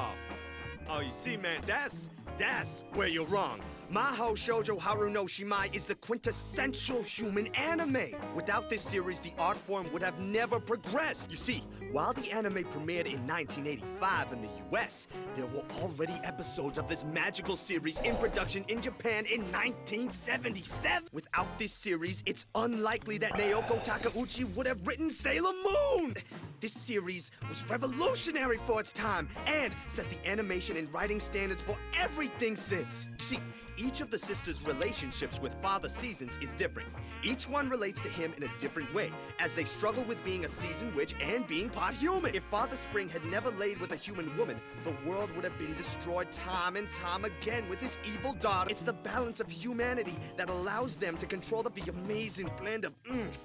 Oh, you see, man, that's where you're wrong. Mahou Shoujo Haru no Shimai is the quintessential human anime. Without this series, the art form would have never progressed. You see, while the anime premiered in 1985 in the US, there were already episodes of this magical series in production in Japan in 1977. Without this series, it's unlikely that Naoko Takeuchi would have written Sailor Moon. This series was revolutionary for its time and set the animation and writing standards for everything since. You see, each of the sisters' relationships with Father Seasons is different. Each one relates to him in a different way, as they struggle with being a seasoned witch and being part human. If Father Spring had never laid with a human woman, the world would have been destroyed time and time again with his evil daughter. It's the balance of humanity that allows them to control the amazing blend of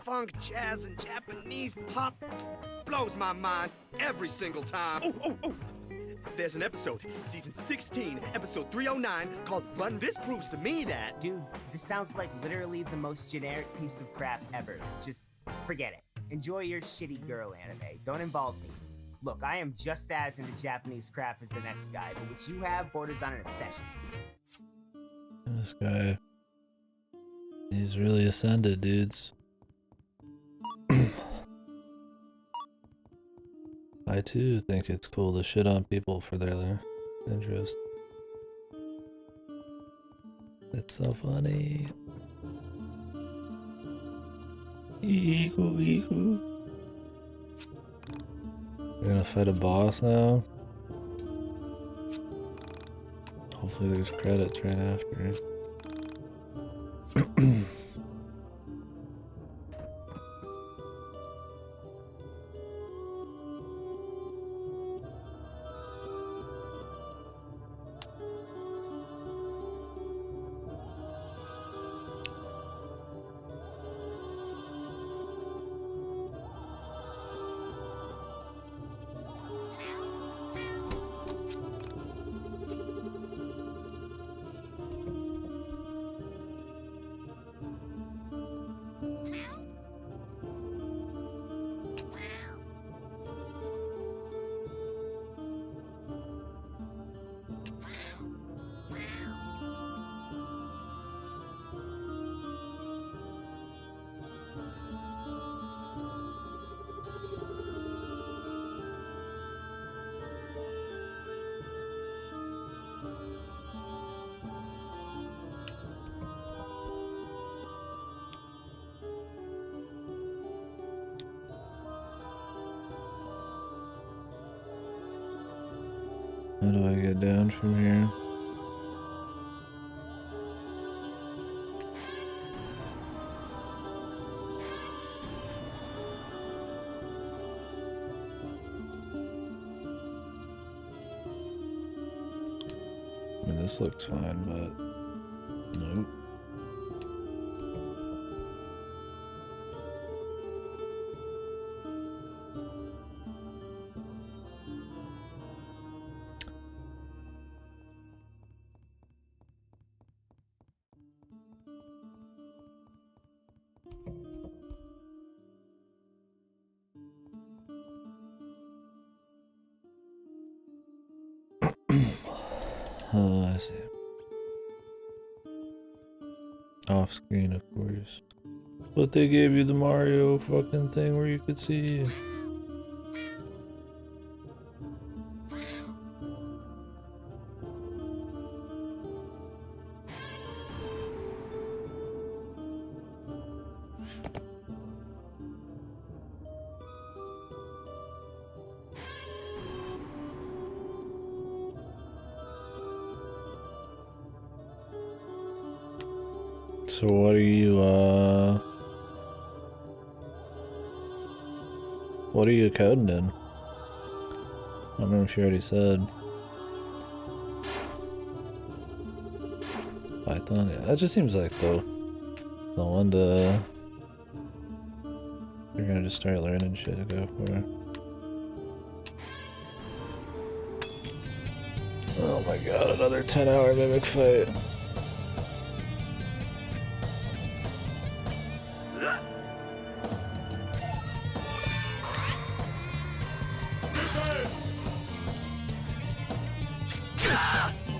funk, jazz, and Japanese pop. Blows my mind every single time. Oh! There's an episode, season 16, episode 309, called Run. This proves to me that... Dude, this sounds like literally the most generic piece of crap ever. Just forget it. Enjoy your shitty girl anime. Don't involve me. Look, I am just as into Japanese crap as the next guy, but what you have borders on an obsession. This guy, he's really ascended, dudes. I too think it's cool to shit on people for their interest. It's so funny. We're gonna fight a boss now. Hopefully there's credits right after. How do I get down from here? I mean, this looks fine, but nope. Oh, I see. Off screen, of course. But they gave you the Mario fucking thing where you could see. So what are you coding in? I don't know if you already said. Python, yeah, that just seems like the one to you're gonna just start learning shit to go for. Oh my god, another 10-hour mimic fight.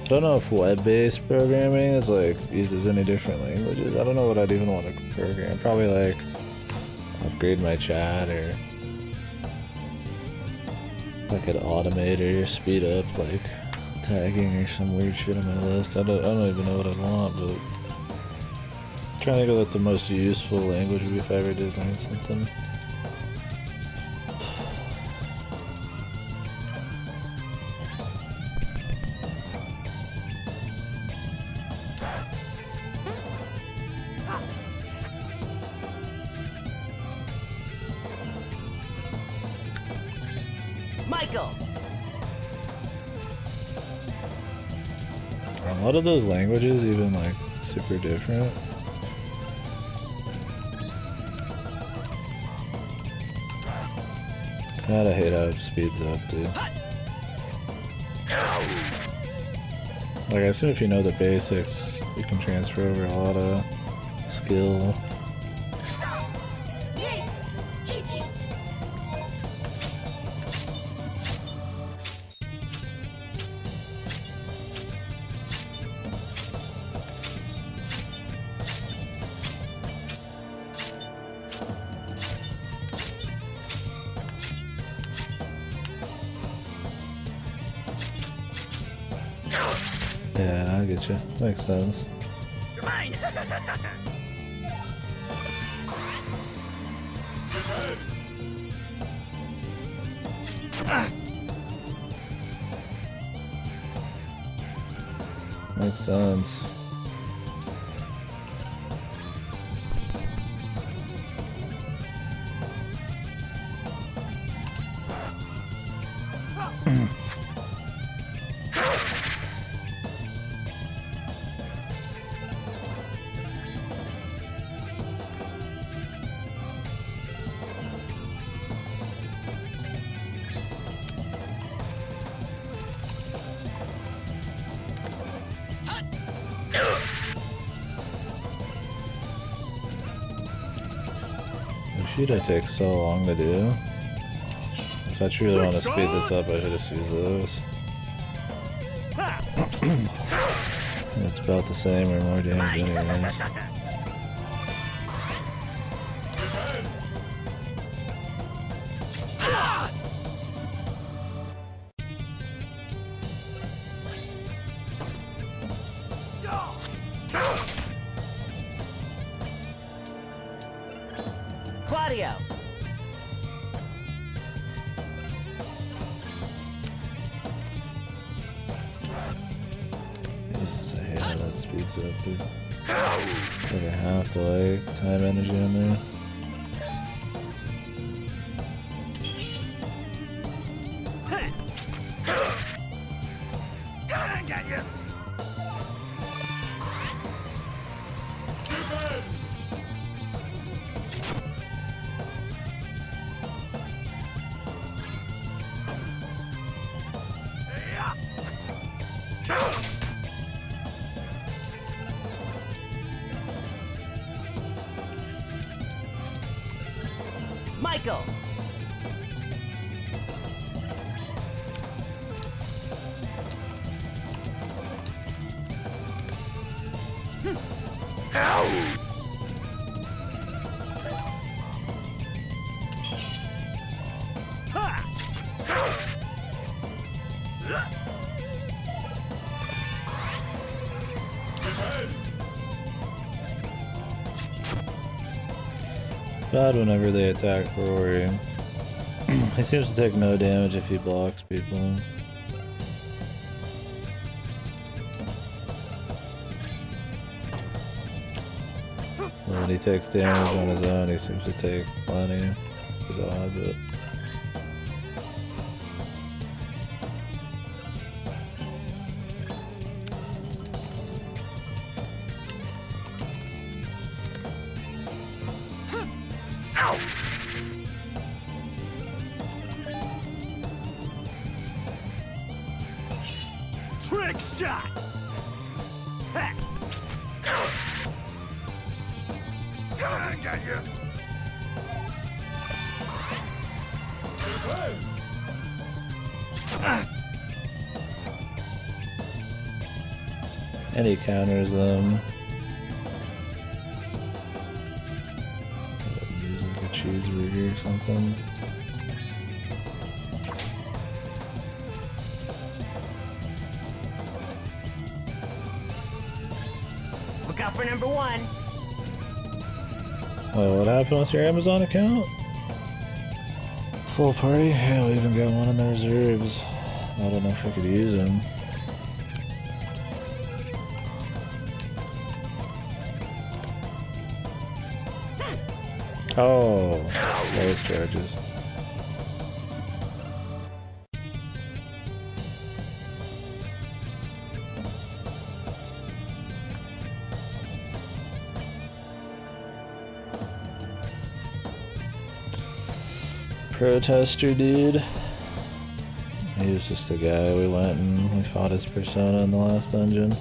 I don't know if web-based programming is like uses any different languages. I don't know what I'd even want to program. Probably like upgrade my chat, or if I could automate or speed up like tagging or some weird shit on my list. I don't even know what I'd want, but I'm trying to think of what the most useful language would be if I ever did learn something. Michael! Are a lot of those languages even like super different? God, I hate how it speeds up, dude. Like, I assume if you know the basics, you can transfer over a lot of skill. Yeah, I get you. Makes sense. You're mine. Makes sense. It takes so long to do. If I truly want to speed this up, I should just use those. It's about the same or more damage anyways. Claudio! Jesus, I hate how that speeds up, dude. Like I have to like time energy in there. Got you. Michael! Bad whenever they attack Rory. He seems to take no damage if he blocks people. When he takes damage on his own, he seems to take plenty. It's odd, but... Trick shot! Ha! I got you! And he counters them. Use like a cheeseburger or something. Look out for number 1. Oh, what happened with your Amazon account? Full party? Yeah, we even got one in the reserves. I don't know if I could use him. Oh, those charges. Protester dude. He was just a guy. We went and we fought his persona in the last dungeon.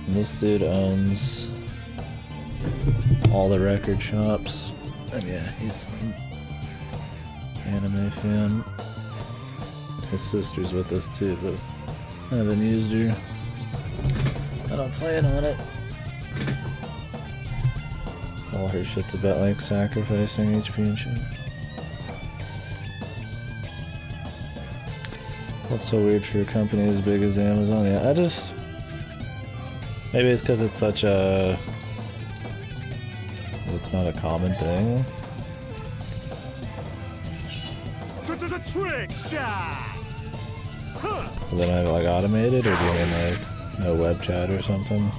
And this dude owns all the record shops. And yeah, he's an anime fan. His sister's with us too, but I haven't used her. I don't plan on it. All her shit's about like sacrificing HP and shit. That's so weird for a company as big as Amazon. Yeah, I just... Maybe it's because it's such a... It's not a common thing. Trick shot! Huh. So then I have like automated, or do you mean like no web chat or something?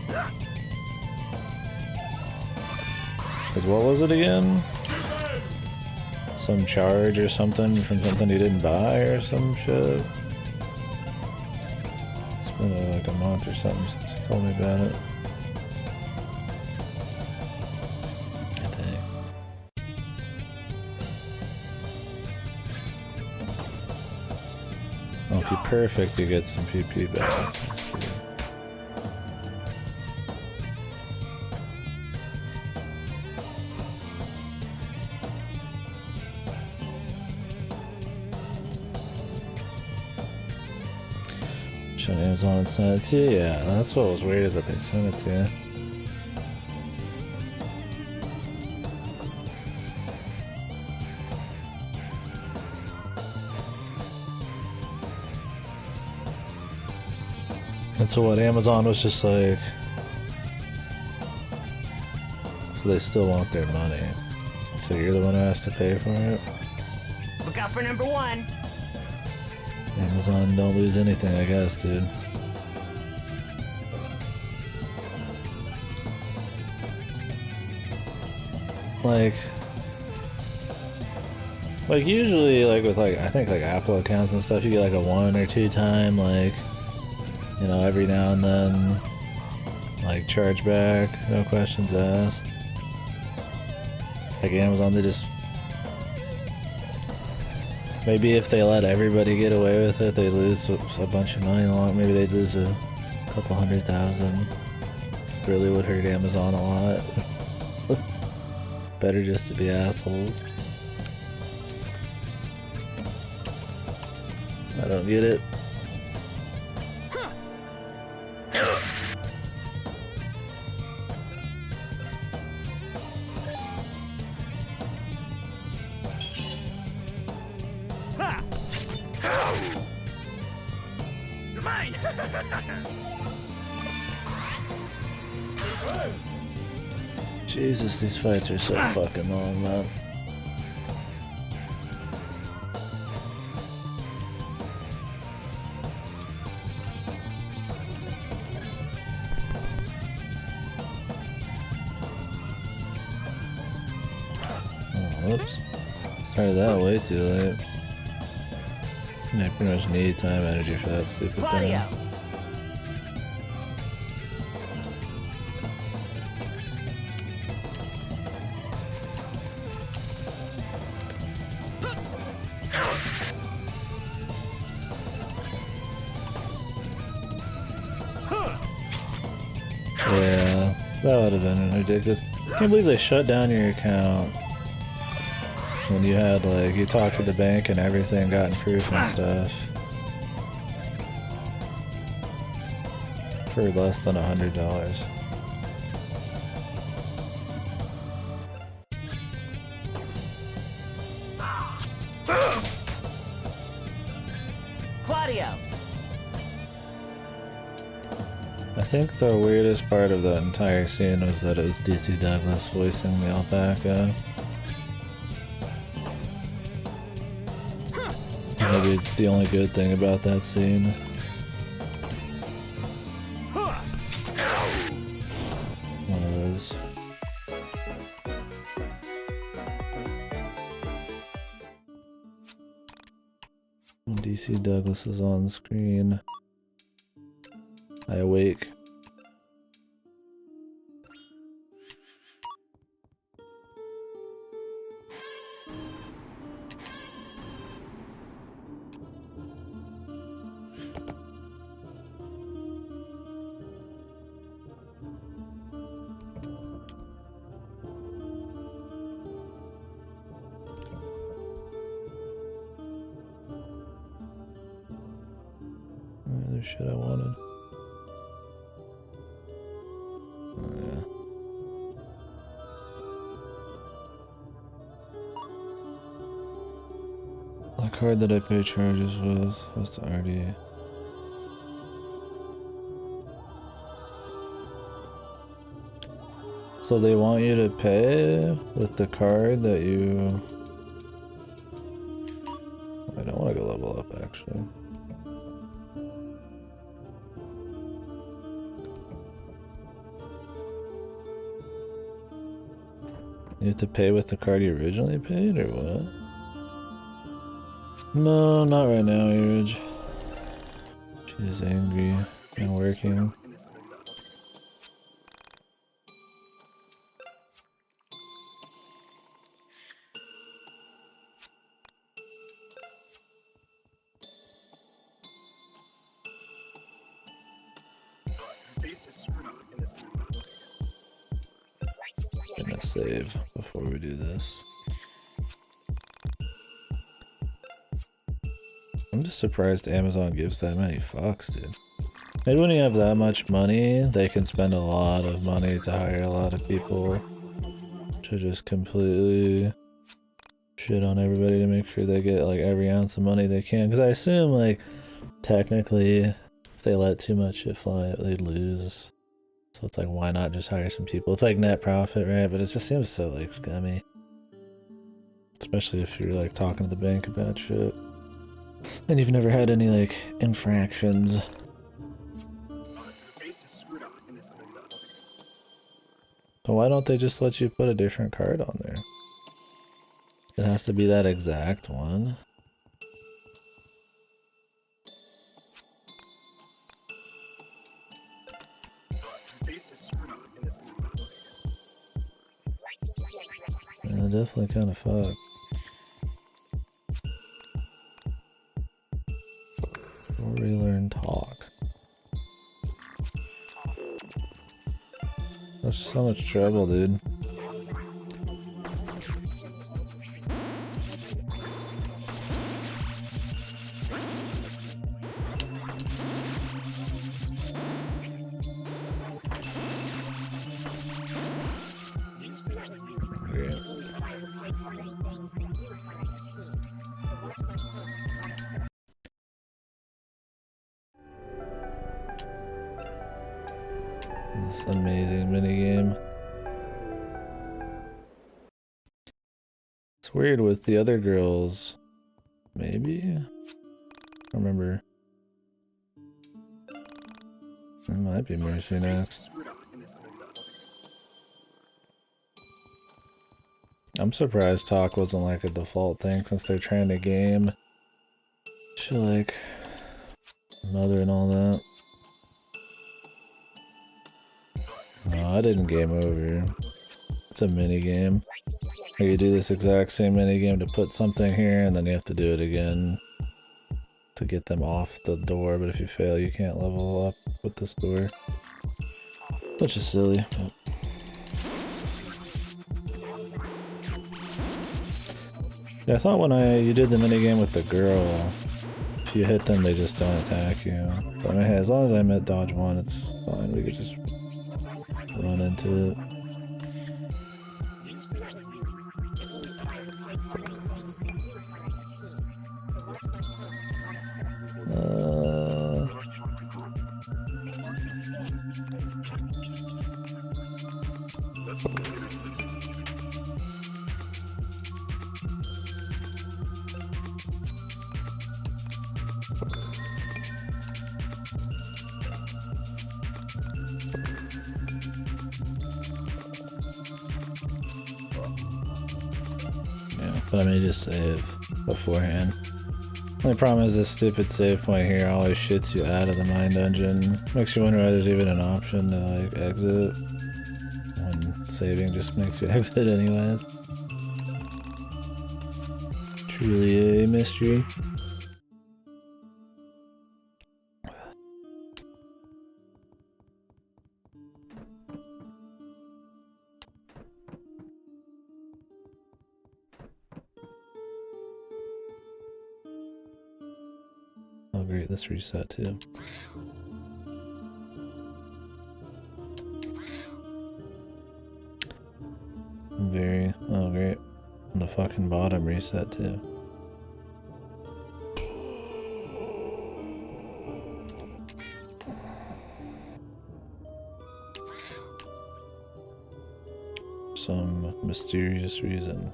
Because what was it again? Some charge or something from something you didn't buy or some shit? It's been like a month or something since you told me about it. I think. Well, if you're perfect, you get some PP back. Amazon and sent it to you? Yeah, that's what was weird, is that they sent it to you. And so what, Amazon was just like... So they still want their money. So you're the one who has to pay for it? Look out for number 1. Amazon don't lose anything, I guess, dude. Like usually, like with like, I think like Apple accounts and stuff, you get like a 1 or 2 time, like, you know, every now and then, like charge back, no questions asked. Like Amazon, they just, maybe if they let everybody get away with it, they lose a bunch of money along. Maybe they'd lose a couple 100,000. Really would hurt Amazon a lot. Better just to be assholes. I don't get it. Jesus, these fights are so fucking long, man. Oh, whoops. Started that way too late. I pretty much need time energy for that stupid thing. Yeah, that would have been ridiculous. I can't believe they shut down your account when you had, like, you talked to the bank and everything, gotten proof and stuff. For less than $100. Claudio! I think the weirdest part of that entire scene was that it was DC Douglas voicing the alpaca. Maybe the only good thing about that scene. One of those. When DC Douglas is on screen. YIIk. Other shit I wanted. The card that I pay charges with was to already. So they want you to pay with the card that you. I don't want to go level up actually. You have to pay with the card you originally paid, or what? No, not right now, Irage. She's angry and working. Gonna save before we do this. I'm just surprised Amazon gives that many fucks, dude. Maybe when you have that much money, they can spend a lot of money to hire a lot of people to just completely shit on everybody to make sure they get like every ounce of money they can. Because I assume, like, technically, if they let too much shit fly, they'd lose. So it's like, why not just hire some people? It's like net profit, right? But it just seems so, like, scummy. Especially if you're, like, talking to the bank about shit. And you've never had any, like, infractions. So why don't they just let you put a different card on there? It has to be that exact one. Yeah, definitely kind of fucked. Relearn talk. That's so much trouble, dude. This amazing minigame. It's weird with the other girls. Maybe? I don't remember. It might be Mercy next. I'm surprised talk wasn't like a default thing since they're trying to game. She like mother and all that. No, I didn't game over. It's a mini game. Or you do this exact same mini game to put something here, and then you have to do it again to get them off the door. But if you fail, you can't level up with this door, which is silly. But... yeah, I thought when you did the mini game with the girl, if you hit them, they just don't attack you. But I mean, hey, as long as I met dodge one, it's fine. We could just run into it. Yeah, but I mean, just save beforehand. Only problem is this stupid save point here always shits you out of the mine dungeon. Makes you wonder why there's even an option to like exit when saving just makes you exit anyways. Truly a mystery. Oh great, this reset too. Oh great. The fucking bottom reset too. Some mysterious reason.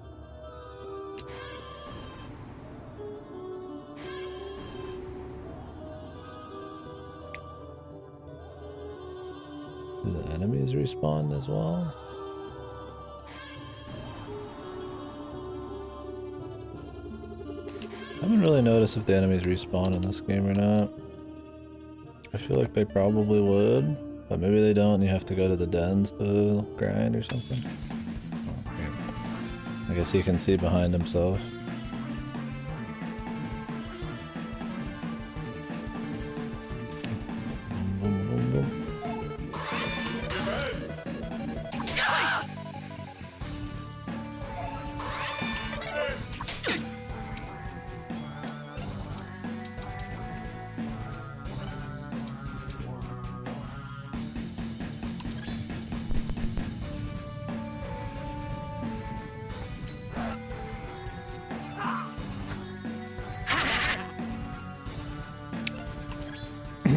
Do the enemies respawn as well? I haven't really noticed if the enemies respawn in this game or not. I feel like they probably would, but maybe they don't and you have to go to the dens to grind or something. Okay. I guess he can see behind himself.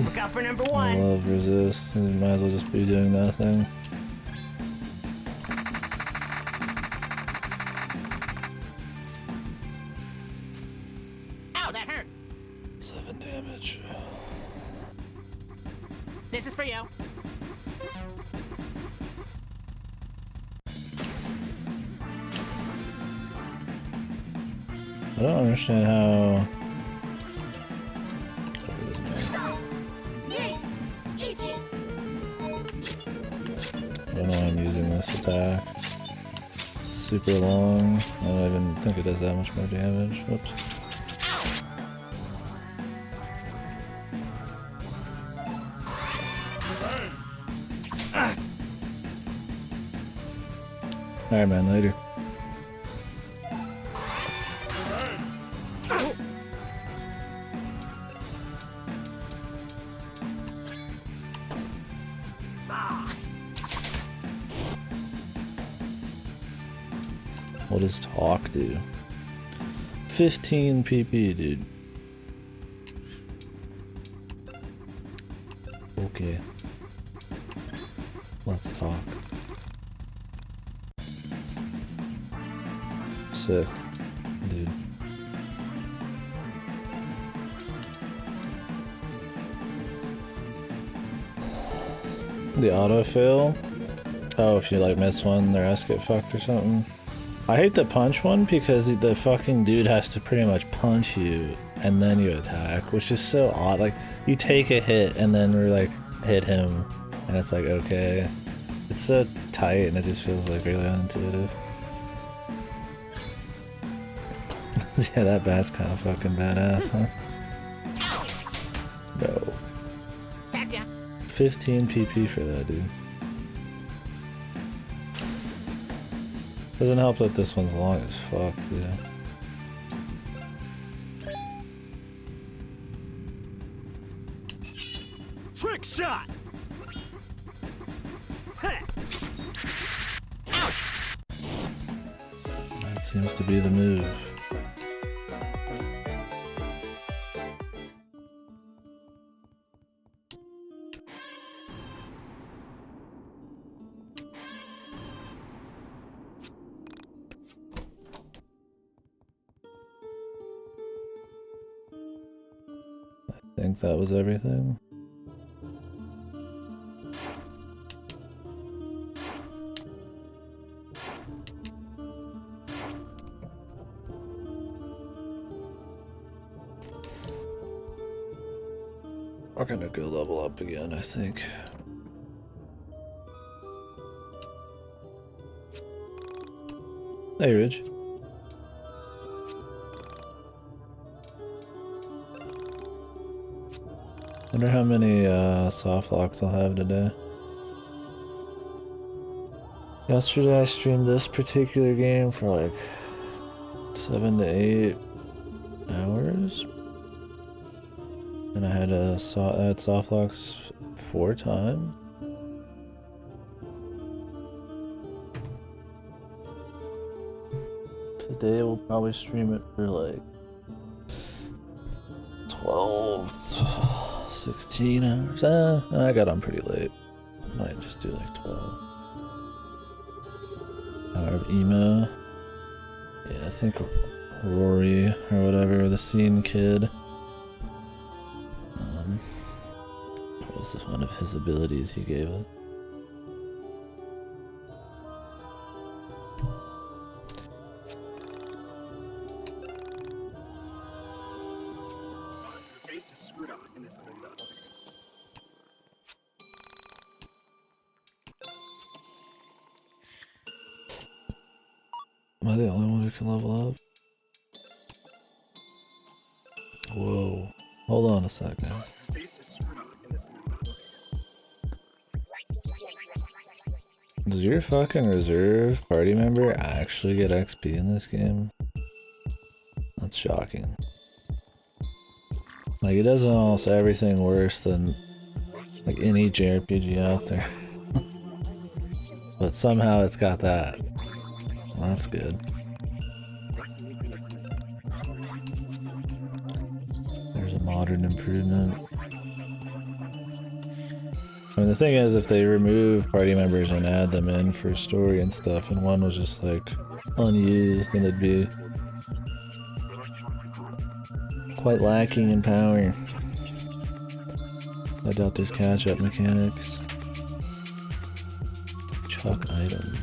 Look out for number I one. love resist. You might as well just be doing nothing. Ow, that hurt. 7 damage. This is for you. I don't understand how... I don't know why I'm using this attack. It's super long. I don't even think it does that much more damage. Whoops. Alright man, later. What does talk do? 15 PP, dude. Okay. Let's talk. Sick, dude. The autofill? Oh, if you like miss one, their ass get fucked or something. I hate the punch one because the fucking dude has to pretty much punch you and then you attack, which is so odd. Like, you take a hit and then we're like, hit him, and it's like, okay. It's so tight and it just feels like really unintuitive. Yeah, that bat's kind of fucking badass, huh? No. 15 PP for that, dude. Doesn't help that this one's long as fuck, yeah. Trick shot! That seems to be the move. I think that was everything. We're gonna go level up again, I think. Hey, Ridge. Wonder how many soft locks I'll have today. Yesterday I streamed this particular game for like 7 to 8 hours. And I had soft locks 4 times. Today we'll probably stream it for like 12, 16 hours. I got on pretty late. Might just do like 12. Hour of emo. Yeah, I think Rory or whatever, the scene kid. What was one of his abilities he gave it? Am I the only one who can level up? Whoa. Hold on a sec, guys. Does your fucking reserve party member actually get XP in this game? That's shocking. Like, it does almost everything worse than like any JRPG out there. But somehow it's got that. Well, that's good. There's a modern improvement. I mean, the thing is, if they remove party members and add them in for story and stuff, and one was just like unused, then it'd be quite lacking in power. I doubt there's catch-up mechanics. Chuck item.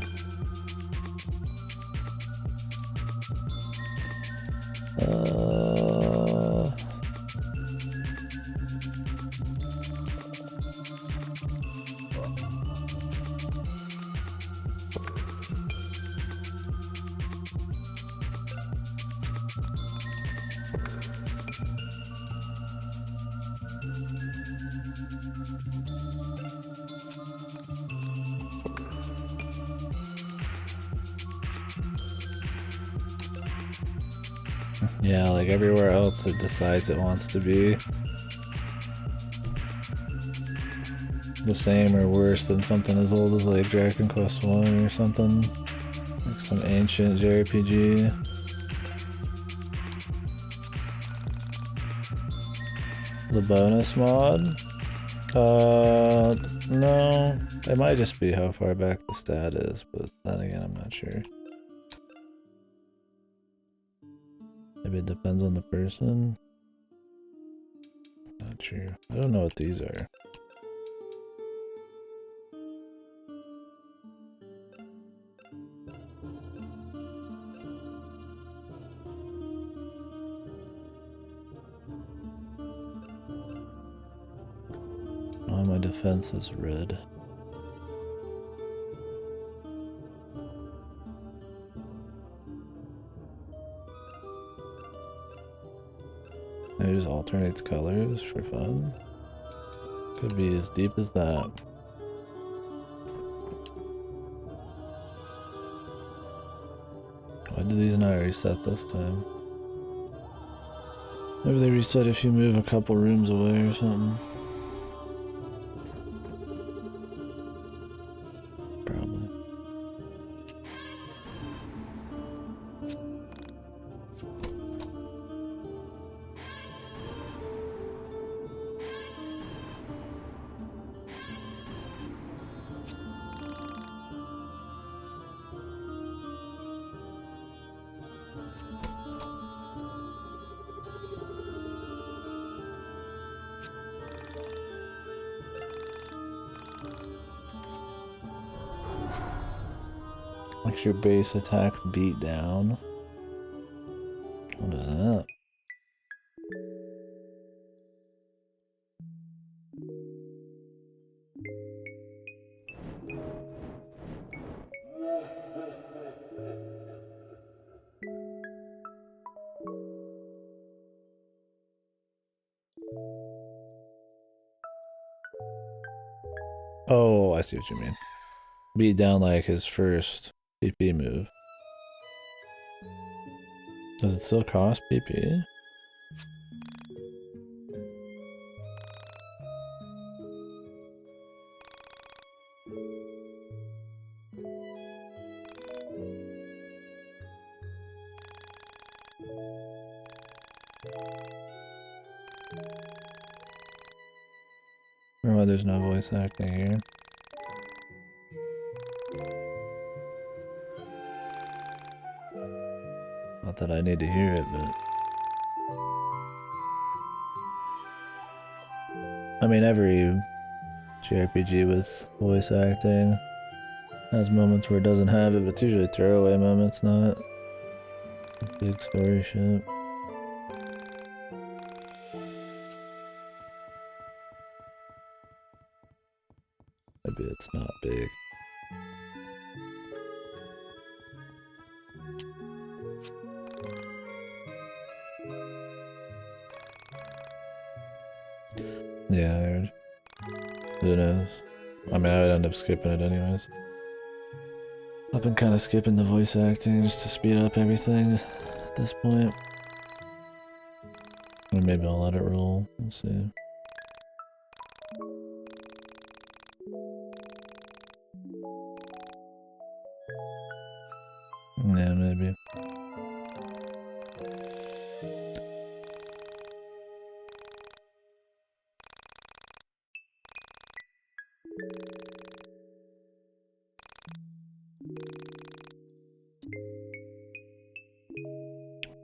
Yeah, like everywhere else it decides it wants to be the same or worse than something as old as like Dragon Quest 1 or something. Like some ancient JRPG. The bonus mod? No. It might just be how far back the stat is, but then again, I'm not sure. Maybe it depends on the person. Not sure. I don't know what these are. Oh, my defense is red. It just alternates colors for fun. Could be as deep as that. Why did these not reset this time? Maybe they reset if you move a couple rooms away or something. Probably. Makes your base attack beat down. What is that? Oh, I see what you mean. Beat down like his first PP move. Does it still cost PP? Remember why there's no voice acting here? Not that I need to hear it, but... I mean, every JRPG with voice acting has moments where it doesn't have it, but it's usually throwaway moments, not big story shit. Maybe it's not big. Yeah, I heard. Who knows? I mean, I would end up skipping it anyways. I've been kind of skipping the voice acting just to speed up everything at this point. Or maybe I'll let it roll. We'll see. Yeah, maybe.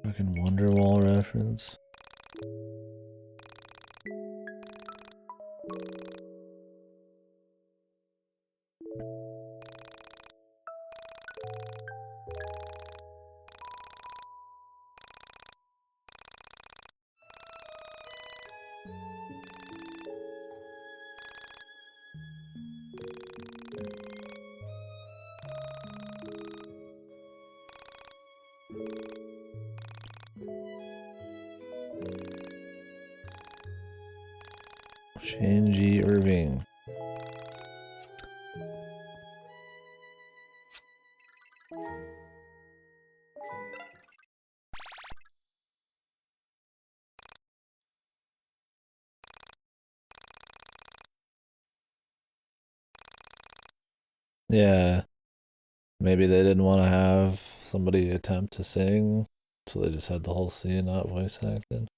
Fucking Wonderwall reference. Shinji Irving. Yeah, maybe they didn't want to have somebody attempt to sing, so they just had the whole scene not voice acted.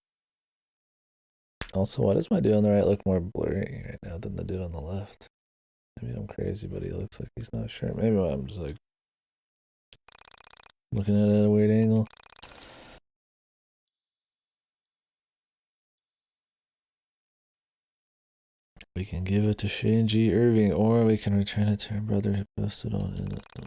Also, why does my dude on the right look more blurry right now than the dude on the left? Maybe I'm crazy, but he looks like he's not sure. Maybe I'm just like looking at it at a weird angle. We can give it to Shinji Irving, or we can return it to our brother who posted on it.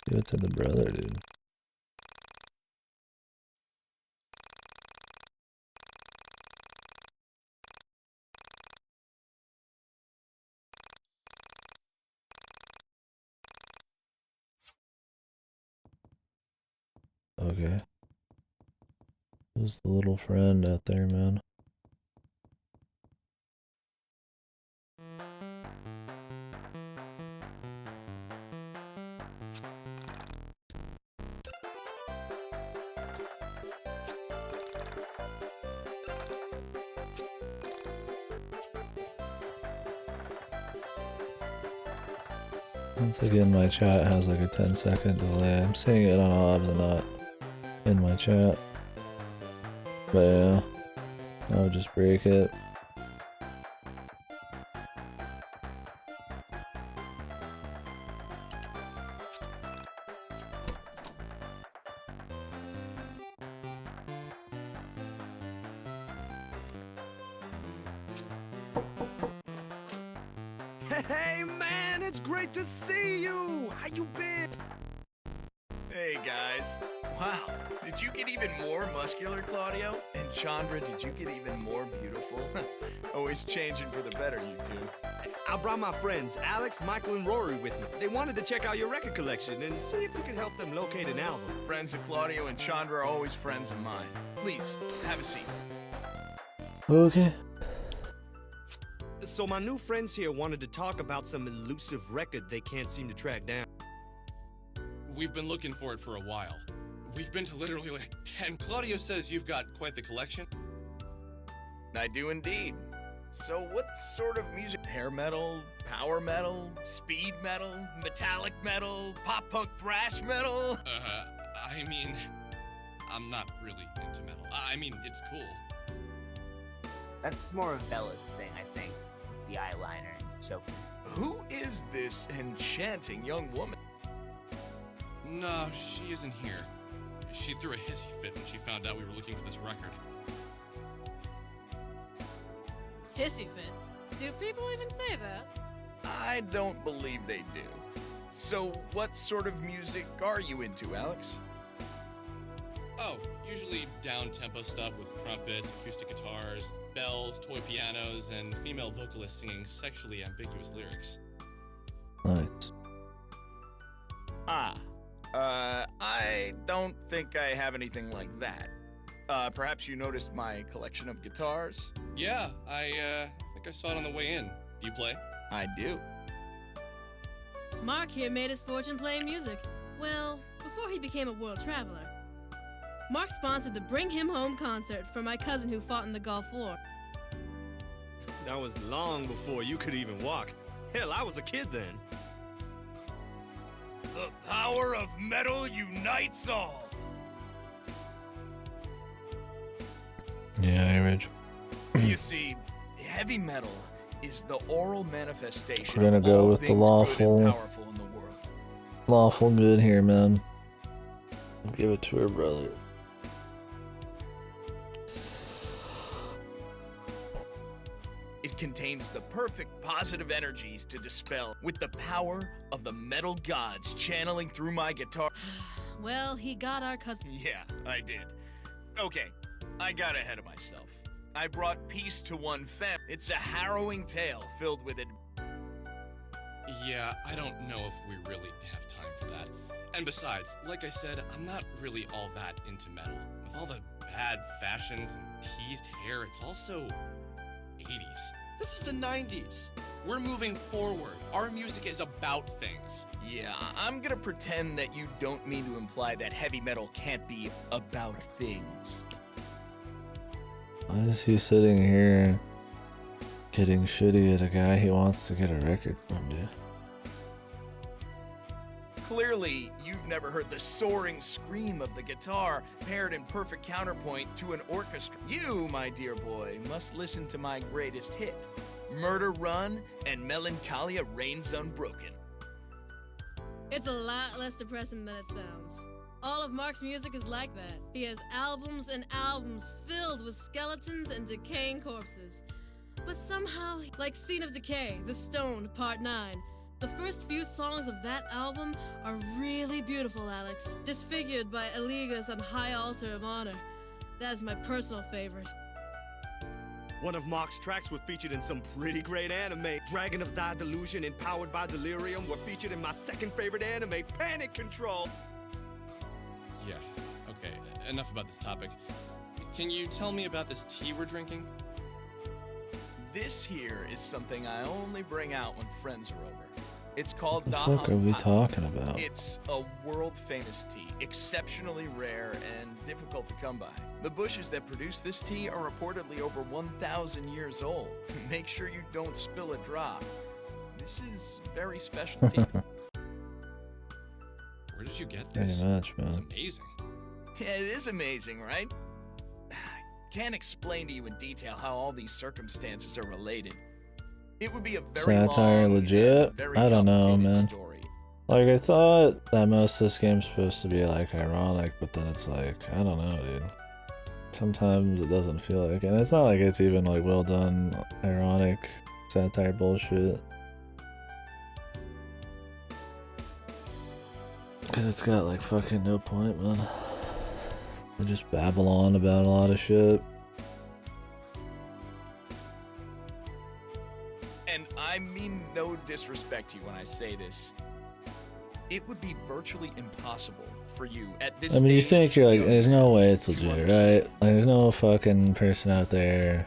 Give it to the brother, dude. Okay. Who's the little friend out there, man? Once again, my chat has like a 10-second delay. I'm seeing it on OBS and not in my chat. But yeah, I'll just break it. Hey man, it's great to see you! How you been? Hey guys. Wow, did you get even more muscular, Claudio? And Chandra, did you get even more beautiful? Always changing for the better, you two. I brought my friends, Alex, Michael, and Rory with me. They wanted to check out your record collection and see if we could help them locate an album. Friends of Claudio and Chandra are always friends of mine. Please, have a seat. Okay. So my new friends here wanted to talk about some elusive record they can't seem to track down. We've been looking for it for a while. We've been to literally like 10. Claudio says you've got quite the collection. I do indeed. So what sort of music? Hair metal, power metal, speed metal, metallic metal, pop punk thrash metal? I mean, I'm not really into metal. I mean, it's cool. That's more of Bella's thing, I think, with the eyeliner and choking. Who is this enchanting young woman? No, she isn't here. She threw a hissy fit when she found out we were looking for this record. Hissy fit? Do people even say that? I don't believe they do. So what sort of music are you into, Alex? Oh, usually down-tempo stuff with trumpets, acoustic guitars, bells, toy pianos, and female vocalists singing sexually ambiguous lyrics. Nice. I don't think I have anything like that. Perhaps you noticed my collection of guitars? Yeah, I think I saw it on the way in. Do you play? I do. Mark here made his fortune playing music. Well, before he became a world traveler. Mark sponsored the Bring Him Home concert for my cousin who fought in the Gulf War. That was long before you could even walk. Hell, I was a kid then. The power of metal unites all. Yeah, I read. You see, heavy metal is the oral manifestation We're gonna of go all with the things lawful. good and powerful in the world. Lawful good here, man. Give it to her brother. It contains the perfect positive energies to dispel with the power of the metal gods channeling through my guitar. Well, he got our cousin. Yeah, I did. Okay, I got ahead of myself. I brought peace to one fam. It's a harrowing tale filled with it. Yeah, I don't know if we really have time for that. And besides, like I said, I'm not really all that into metal. With all the bad fashions and teased hair, it's also 80s. This is the 90s. We're moving forward. Our music is about things. Yeah, I'm gonna pretend that you don't mean to imply that heavy metal can't be about things. Why is he sitting here getting shitty at a guy he wants to get a record from, dude. Clearly, you've never heard the soaring scream of the guitar paired in perfect counterpoint to an orchestra. You, my dear boy, must listen to my greatest hit, Murder Run and Melancholia Reigns Unbroken. It's a lot less depressing than it sounds. All of Mark's music is like that. He has albums and albums filled with skeletons and decaying corpses. But somehow, like Scene of Decay, The Stoned, Part 9, the first few songs of that album are really beautiful, Alex. Disfigured by Eliga's on High Altar of Honor. That is my personal favorite. One of Mark's tracks were featured in some pretty great anime. Dragon of Thy Delusion and Powered by Delirium were featured in my second favorite anime, Panic Control. Yeah, okay, enough about this topic. Can you tell me about this tea we're drinking? This here is something I only bring out when friends are over. It's called What the fuck are we Daham. talking about? It's a world-famous tea, exceptionally rare and difficult to come by. The bushes that produce this tea are reportedly over 1,000 years old. Make sure you don't spill a drop. This is very special tea. Where did you get this? Pretty much, It's man. amazing. Yeah, it is amazing, right? Can't explain to you in detail how all these circumstances are related. It would be a very Satire long legit? and very I don't know, complicated man. story. Like, I thought that most of this game's supposed to be, like, ironic, but then it's like, I don't know, dude. Sometimes it doesn't feel like it. And it's not like it's even, like, well done, ironic, satire bullshit. Because it's got, like, fucking no point, man. They just babble on about a lot of shit. And I mean no disrespect to you when I say this. It would be virtually impossible for you at this I mean, you stage think you're like, of there's your no way life it's to legit, understand. right? Like, there's no fucking person out there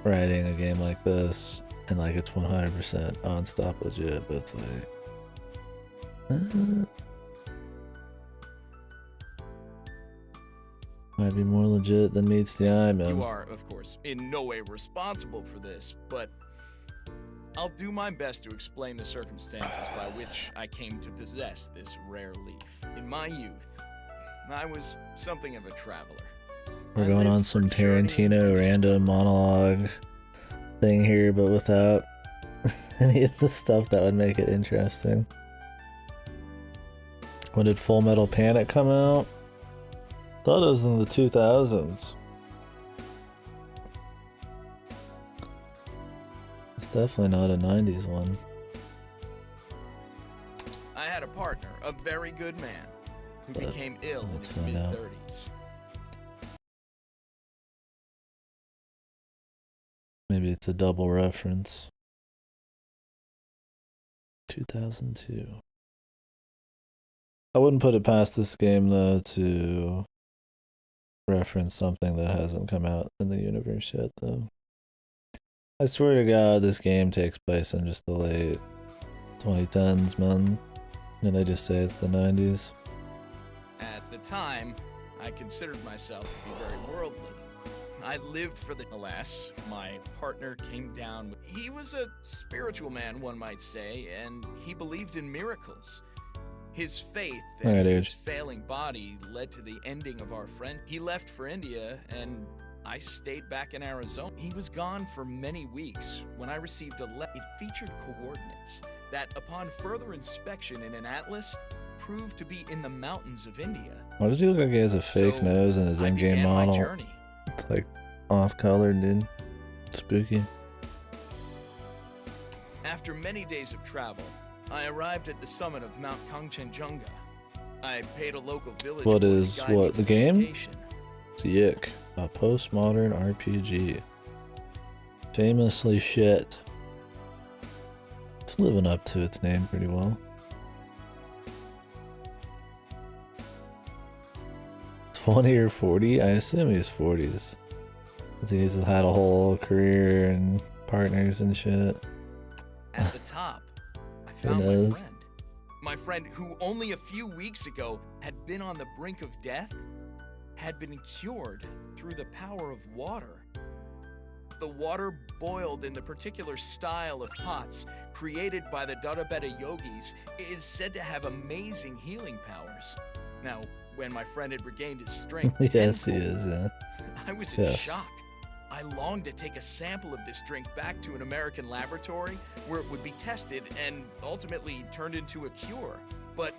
writing a game like this and like it's 100% non-stop legit, but it's like, might be more legit than meets the eye, man. You are, of course, in no way responsible for this, but I'll do my best to explain the circumstances by which I came to possess this rare leaf. In my youth, I was something of a traveler. We're I going lived on for some journey Tarantino and random monologue thing here, but without any of the stuff that would make it interesting. When did Full Metal Panic come out? Thought it was in the 2000s. It's definitely not a 90s one. I had a partner, a very good man, who But became ill in let's his find out. mid-30s. Maybe it's a double reference. 2002. I wouldn't put it past this game though to reference something that hasn't come out in the universe yet though. I swear to God this game takes place in just the late 2010s, man. And they just say it's the 90s. At the time, I considered myself to be very worldly. I lived for the... Alas, my partner came down with... He was a spiritual man, one might say, and he believed in miracles. His faith and Alright, his dude. failing body led to the ending of our friend. He left for India, and I stayed back in Arizona. He was gone for many weeks when I received a letter. It featured coordinates that, upon further inspection in an atlas, proved to be in the mountains of India. Why does he look like he has a fake So, nose in his I in-game began my model? journey. It's like off-colored, dude. Spooky. After many days of travel, I arrived at the summit of Mount Kangchenjunga. I paid a local village What boy to is- guide me what, to the game? location. It's YIIk, a postmodern RPG. Famously shit. It's living up to its name pretty well. 20 or 40? I assume he's 40s. He's had a whole career and partners and shit. At the top, I Who found my knows? friend. My friend, who only a few weeks ago had been on the brink of death, had been cured through the power of water. The water boiled in the particular style of pots created by the Dharabeta yogis is said to have amazing healing powers. Now, when my friend had regained his strength, Yes, he tenfold, is, yeah. I was in Yes. shock. I longed to take a sample of this drink back to an American laboratory where it would be tested and ultimately turned into a cure. But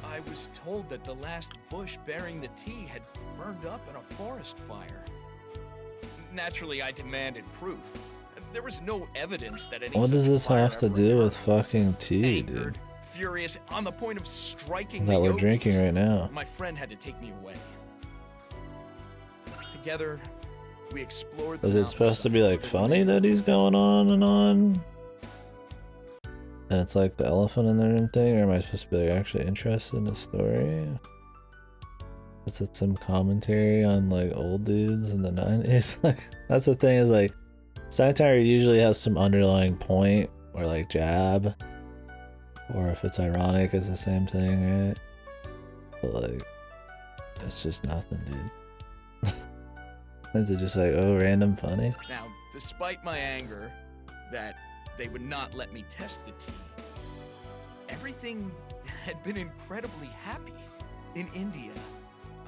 I was told that the last bush bearing the tea had burned up in a forest fire. Naturally, I demanded proof. There was no evidence that any What does such this fire have to ever do with occurred. fucking tea, Angered, dude? furious, on the point of striking That the we're yogis, drinking right now. my friend had to take me away. Together, we explored the Was it supposed to be like mountainside funny that he's going on and on? And it's like the elephant in the room thing, or am I supposed to be like actually interested in the story? Is it some commentary on like old dudes in the 90s? Like that's the thing, is like satire usually has some underlying point or like jab, or if it's ironic it's the same thing, right? But like it's just nothing, dude. Is it just like, oh, random funny? Now, despite my anger that they would not let me test the tea, everything had been incredibly happy. In India,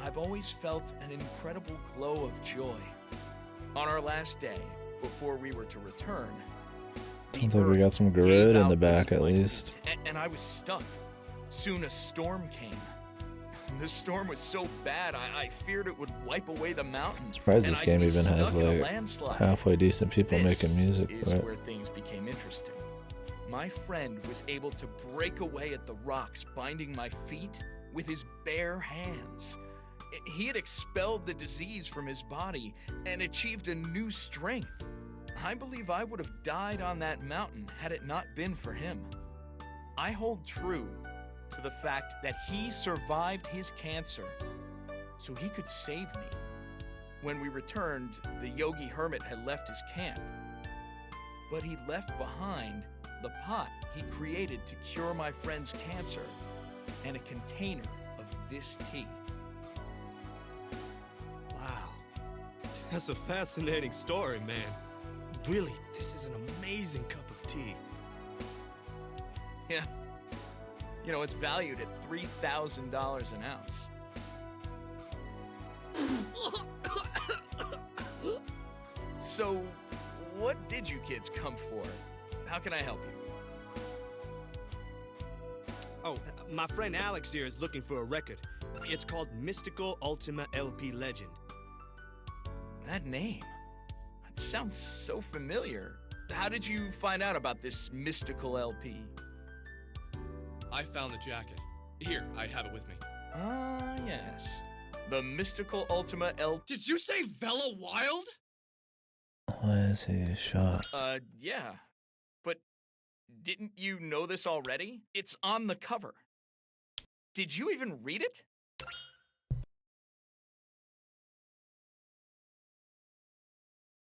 I've always felt an incredible glow of joy. On our last day, before we were to return, the Sounds like we earth got some gave Garud in out the back beneath at my least. feet, and I was stuck. Soon a storm came. The storm was so bad, I feared it would wipe away the mountains. Surprised and this I'd game be even has stuck in a like landslide. halfway decent people making music This for is it. where things became interesting. My friend was able to break away at the rocks, binding my feet with his bare hands. He had expelled the disease from his body and achieved a new strength. I believe I would have died on that mountain had it not been for him. I hold true to the fact that he survived his cancer so he could save me. When we returned, the yogi hermit had left his camp, but he left behind the pot he created to cure my friend's cancer and a container of this tea. Wow. That's a fascinating story, man. Really, this is an amazing cup of tea. Yeah. You know, it's valued at $3,000 an ounce. So, what did you kids come for? How can I help you? Oh, my friend Alex here is looking for a record. It's called Mystical Ultima LP Legend. That name. That sounds so familiar. How did you find out about this mystical LP? I found the jacket. Here, I have it with me. Ah, yes. The Mystical Ultima LP. Did you say Vela Wild? Why is he shot? Yeah. But didn't you know this already? It's on the cover. Did you even read it?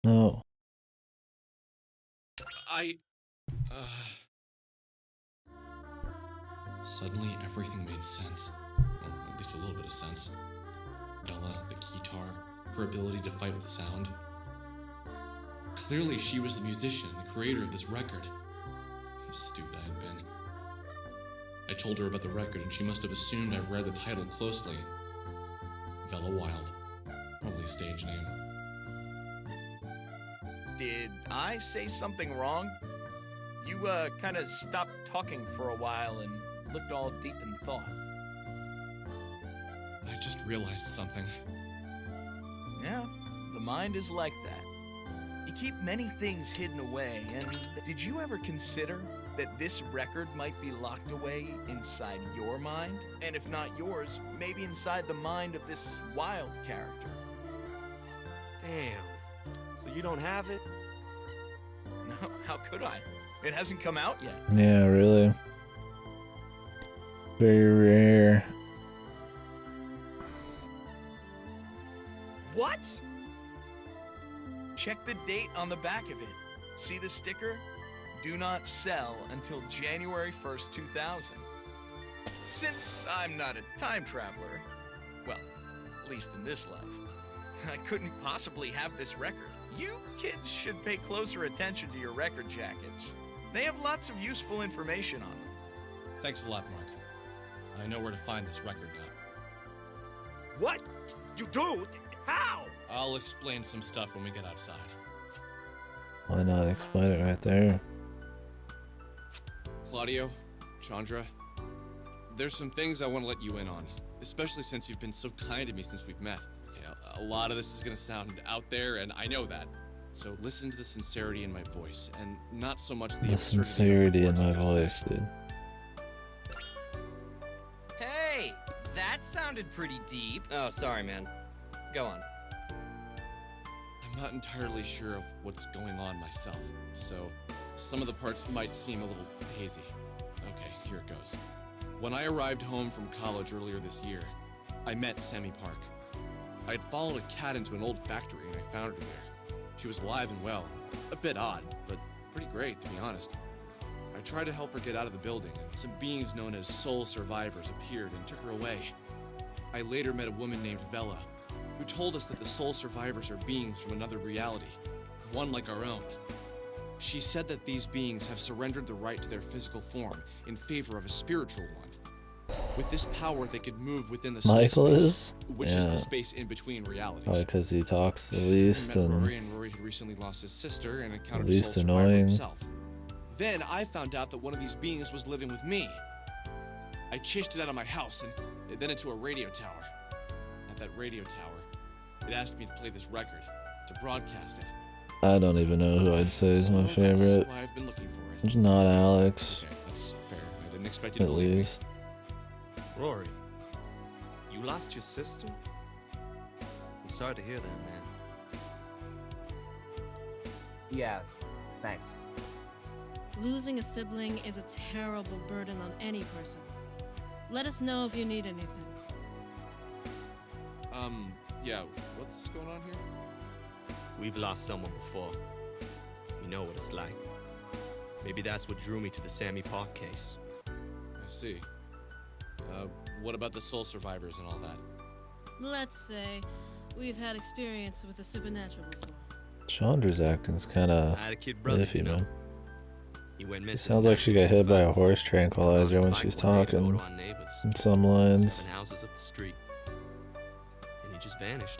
No. Suddenly, everything made sense. Well, at least a little bit of sense. Bella, the guitar, her ability to fight with sound. Clearly, she was the musician, the creator of this record. How stupid I had been. I told her about the record, and she must have assumed I read the title closely. Vela Wild. Probably a stage name. Did I say something wrong? You, kind of stopped talking for a while and looked all deep in thought. I just realized something. Yeah, the mind is like that. You keep many things hidden away, and did you ever consider that this record might be locked away inside your mind? And if not yours, maybe inside the mind of this Wild character. Damn. So you don't have it? No, how could I? It hasn't come out yet. Yeah, really. Very rare. What? Check the date on the back of it. See the sticker? Do not sell until January 1st, 2000. Since I'm not a time traveler, well, at least in this life, I couldn't possibly have this record. You kids should pay closer attention to your record jackets. They have lots of useful information on them. Thanks a lot, Mark. I know where to find this record now. What? You do? How? I'll explain some stuff when we get outside. Why not explain it right there? Claudio, Chandra, there's some things I want to let you in on, especially since you've been so kind to me since we've met. Okay, a lot of this is going to sound out there, and I know that. So listen to the sincerity in my voice, and not so much the sincerity in my I'm gonna voice, say. dude. Hey, that sounded pretty deep. Oh, sorry, man. Go on. I'm not entirely sure of what's going on myself, so some of the parts might seem a little hazy. Okay, here it goes. When I arrived home from college earlier this year, I met Sammy Park. I had followed a cat into an old factory and I found her there. She was alive and well, a bit odd, but pretty great, to be honest. I tried to help her get out of the building, and some beings known as soul survivors appeared and took her away. I later met a woman named Vela, who told us that the soul survivors are beings from another reality, one like our own. She said that these beings have surrendered the right to their physical form in favor of a spiritual one. With this power, they could move within the soul Michael space, is? which is the space in between realities. Probably because he talks the I least met and Rory had recently lost his sister and encountered a least soul survivor annoying. himself. Then I found out that one of these beings was living with me. I chased it out of my house and then into a radio tower. At that radio tower, it asked me to play this record, to broadcast it. I don't even know who I'd say is my So favorite. That's why I've been looking for it. It's not Alex, Okay, that's fair. I didn't expect you to at believe me. least. Rory, you lost your sister? I'm sorry to hear that, man. Yeah, thanks. Losing a sibling is a terrible burden on any person. Let us know if you need anything. Yeah, what's going on here? We've lost someone before. We know what it's like. Maybe that's what drew me to the Sammy Park case. I see. What about the soul survivors and all that? Let's say we've had experience with the supernatural before. Chandra's acting's kind of I had a kid brother, iffy, you know. man. He went It missing. sounds like she got hit by a horse Found tranquilizer his when bike she's one day to go talking to our neighbors, in some lines. 7 houses up the street. And he just vanished.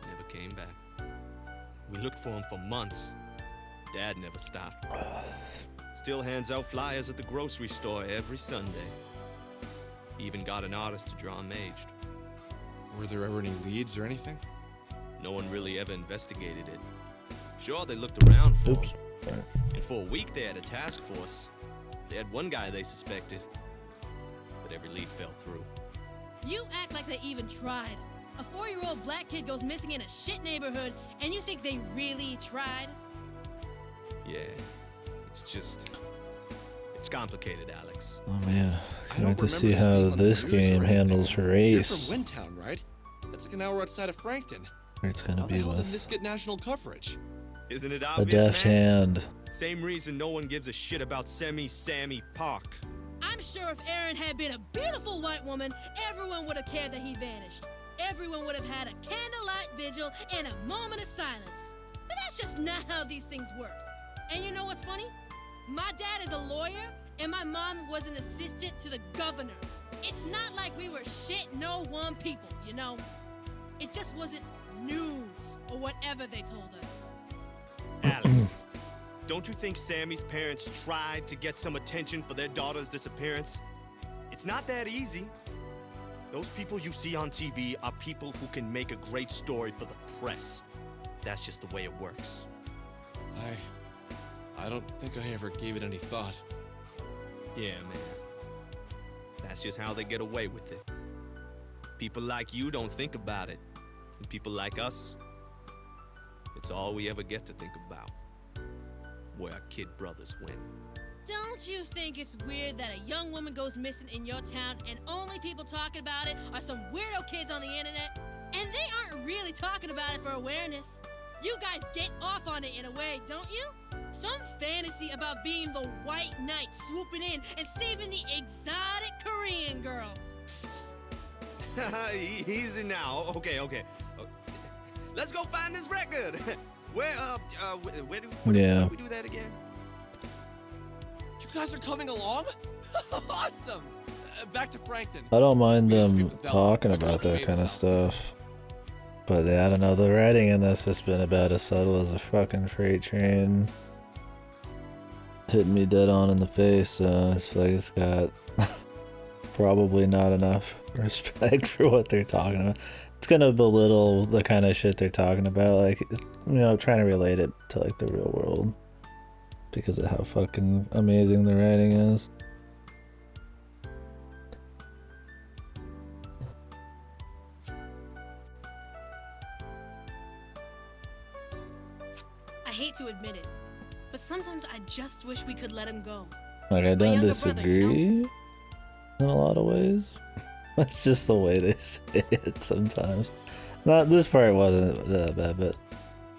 Never came back. We looked for him for months. Dad never stopped. Still hands out flyers at the grocery store every Sunday. He even got an artist to draw him aged. Were there ever any leads or anything? No one really ever investigated it. Sure, they looked around for Oops. him. Sorry. And for a week they had a task force. They had one guy they suspected, but every lead fell through. You act like they even tried. A 4-year-old black kid goes missing in a shit neighborhood, and you think they really tried? Yeah, it's complicated, Alex. Oh man, I can't don't wait to remember see this how being on the this news or game anything. handles her You're race. from Windtown, right? That's like an hour outside of Frankton. It's gonna How the be hell did this with get national coverage? Isn't it a obvious, deft man? hand. Same reason no one gives a shit about Sammy Park. I'm sure if Aaron had been a beautiful white woman, everyone would have cared that he vanished. Everyone would have had a candlelight vigil and a moment of silence. But that's just not how these things work. And you know what's funny? My dad is a lawyer, and my mom was an assistant to the governor. It's not like we were shit no one people, you know? It just wasn't news or whatever they told us. Alex, don't you think Sammy's parents tried to get some attention for their daughter's disappearance? It's not that easy. Those people you see on TV are people who can make a great story for the press. That's just the way it works. I don't think I ever gave it any thought. Yeah, man. That's just how they get away with it. People like you don't think about it. And people like us, it's all we ever get to think about. Where our kid brothers went. Don't you think it's weird that a young woman goes missing in your town and only people talking about it are some weirdo kids on the internet? And they aren't really talking about it for awareness. You guys get off on it in a way, don't you? Some fantasy about being the white knight swooping in and saving the exotic Korean girl. Easy now. Okay. Let's go find this record. Where do Yeah. we do that again? You guys are coming along? Awesome! Back to Frankton. I don't mind We just them scooped the dog. talking The about girl that gave kind of us out. stuff. But yeah, I don't know, the writing in this has been about as subtle as a fucking freight train hitting me dead on in the face, so it's like it's got probably not enough respect for what they're talking about. It's gonna belittle the kind of shit they're talking about, like, you know, trying to relate it to like the real world because of how fucking amazing the writing is. I hate to admit it, but sometimes I just wish we could let him go. Like, I My don't younger brother, disagree you in a lot of ways. It's just the way they say it sometimes. Not this part wasn't that bad, but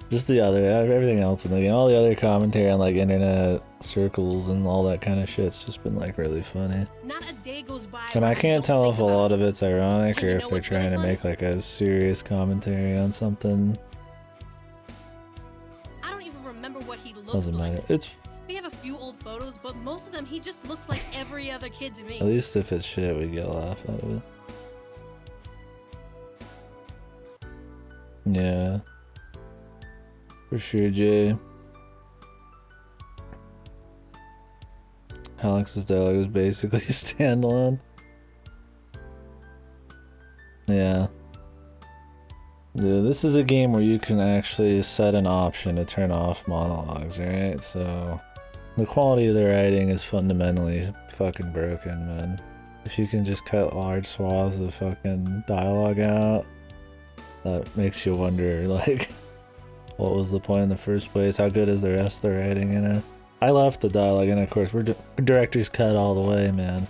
just the other, everything else in the game, all the other commentary on like internet circles and all that kind of shit's just been like really funny. Not a day goes by. And where I can't don't tell think if a about lot it. of it's ironic And or you if know they're what's really trying to funny? make like a serious commentary on something. I don't even remember what he looks Doesn't like. matter. It's We have a few old photos, but most of them he just looks like every other kid to me. at least if it's shit, we get a laugh out of it. Yeah. For sure, Jay. Alex's dialogue is basically standalone. Yeah. Yeah, this is a game where you can actually set an option to turn off monologues, right? So the quality of the writing is fundamentally fucking broken, man. If you can just cut large swaths of fucking dialogue out, that makes you wonder, like, what was the point in the first place? How good is the rest of the writing in it? I left the dialogue in, of course. We're director's cut all the way, man.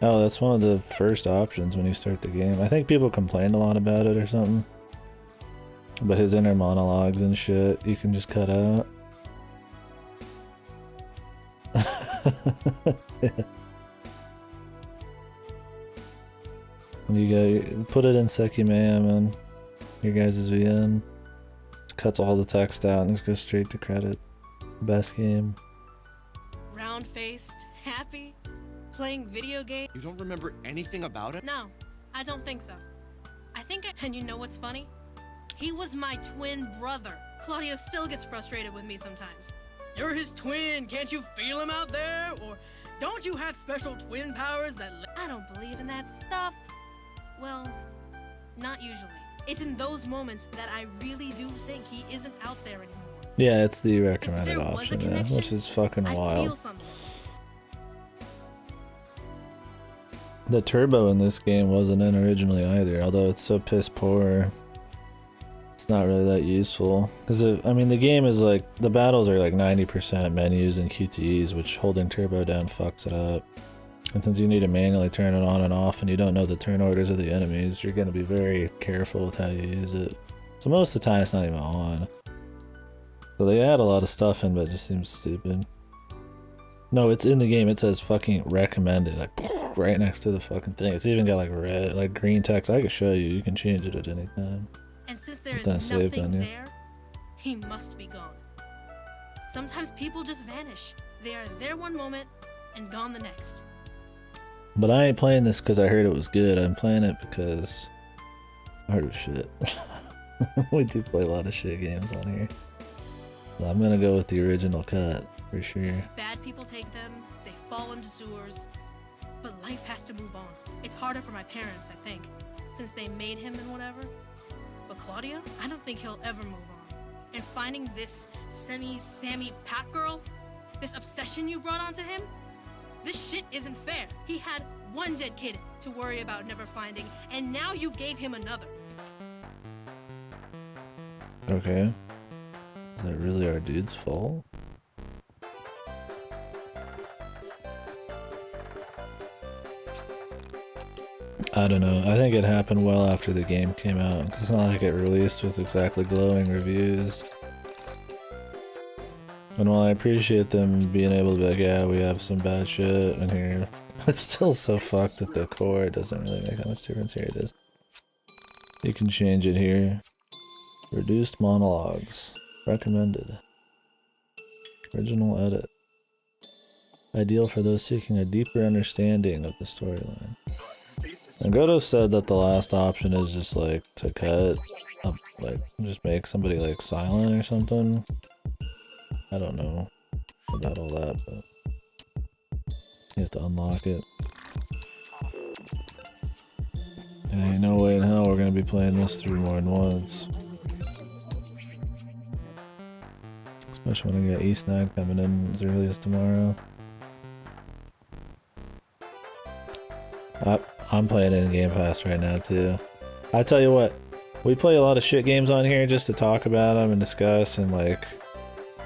Oh, that's one of the first options when you start the game. I think people complained a lot about it or something. But his inner monologues and shit, you can just cut out. Yeah. You put it in Sekimea, man. Your guys' VN. Cuts all the text out and just goes straight to credit. Best game. Round-faced, happy, playing video games. You don't remember anything about it? No, I don't think so. And you know what's funny? He was my twin brother. Claudio still gets frustrated with me sometimes. You're his twin, can't you feel him out there? Or don't you have special twin powers that I don't believe in that stuff. Well, not usually. It's in those moments that I really do think he isn't out there anymore. Yeah, it's the recommended there was a option, yeah, connection, which is fucking I feel wild. something. The turbo in this game wasn't in originally either, although it's so piss poor. It's not really that useful. Because, I mean, the game is like, the battles are like 90% menus and QTEs, which holding turbo down fucks it up. And since you need to manually turn it on and off and you don't know the turn orders of the enemies, you're going to be very careful with how you use it. So most of the time it's not even on. So they add a lot of stuff in, but it just seems stupid. No, it's in the game. It says fucking recommended, like right next to the fucking thing. It's even got like red, like green text. I can show you. You can change it at any time. And since there is Then save nothing menu. there, he must be gone. Sometimes people just vanish. They are there one moment and gone the next. But I ain't playing this because I heard it was good. I'm playing it because I heard it was shit. We do play a lot of shit games on here. So I'm gonna go with the original cut for sure. Bad people take them, they fall into sewers, but life has to move on. It's harder for my parents, I think, since they made him and whatever. But Claudio, I don't think he'll ever move on. And finding this Sammy Pat girl, this obsession you brought onto him, this shit isn't fair. He had one dead kid to worry about never finding, and now you gave him another. Okay. Is that really our dude's fault? I don't know. I think it happened well after the game came out. 'Cause it's not like it released with exactly glowing reviews. And while I appreciate them being able to be like, yeah, we have some bad shit in here, it's still so fucked at the core, it doesn't really make that much difference. Here it is. You can change it here. Reduced monologues. Recommended. Original edit. Ideal for those seeking a deeper understanding of the storyline. And Goto said that the last option is just like to cut, like just make somebody like silent or something. I don't know about all that, but you have to unlock it. There ain't no way in hell we're gonna be playing this through more than once. Especially when I get YIIk coming in as early as tomorrow. I'm playing it in Game Pass right now too. I tell you what, we play a lot of shit games on here just to talk about them and discuss and like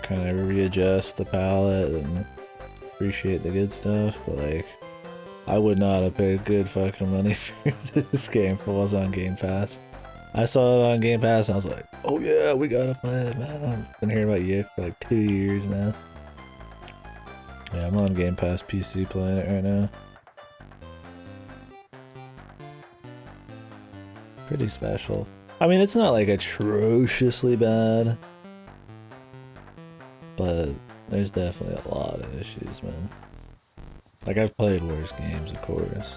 kind of readjust the palette and appreciate the good stuff, but like I would not have paid good fucking money for this game if it was on Game Pass. I saw it on Game Pass and I was like, oh yeah, we gotta play it, man. I've been hearing about YIIk for like 2 years now. Yeah, I'm on Game Pass PC playing it right now. Pretty special. I mean, it's not like atrociously bad, but there's definitely a lot of issues, man. Like, I've played worse games, of course.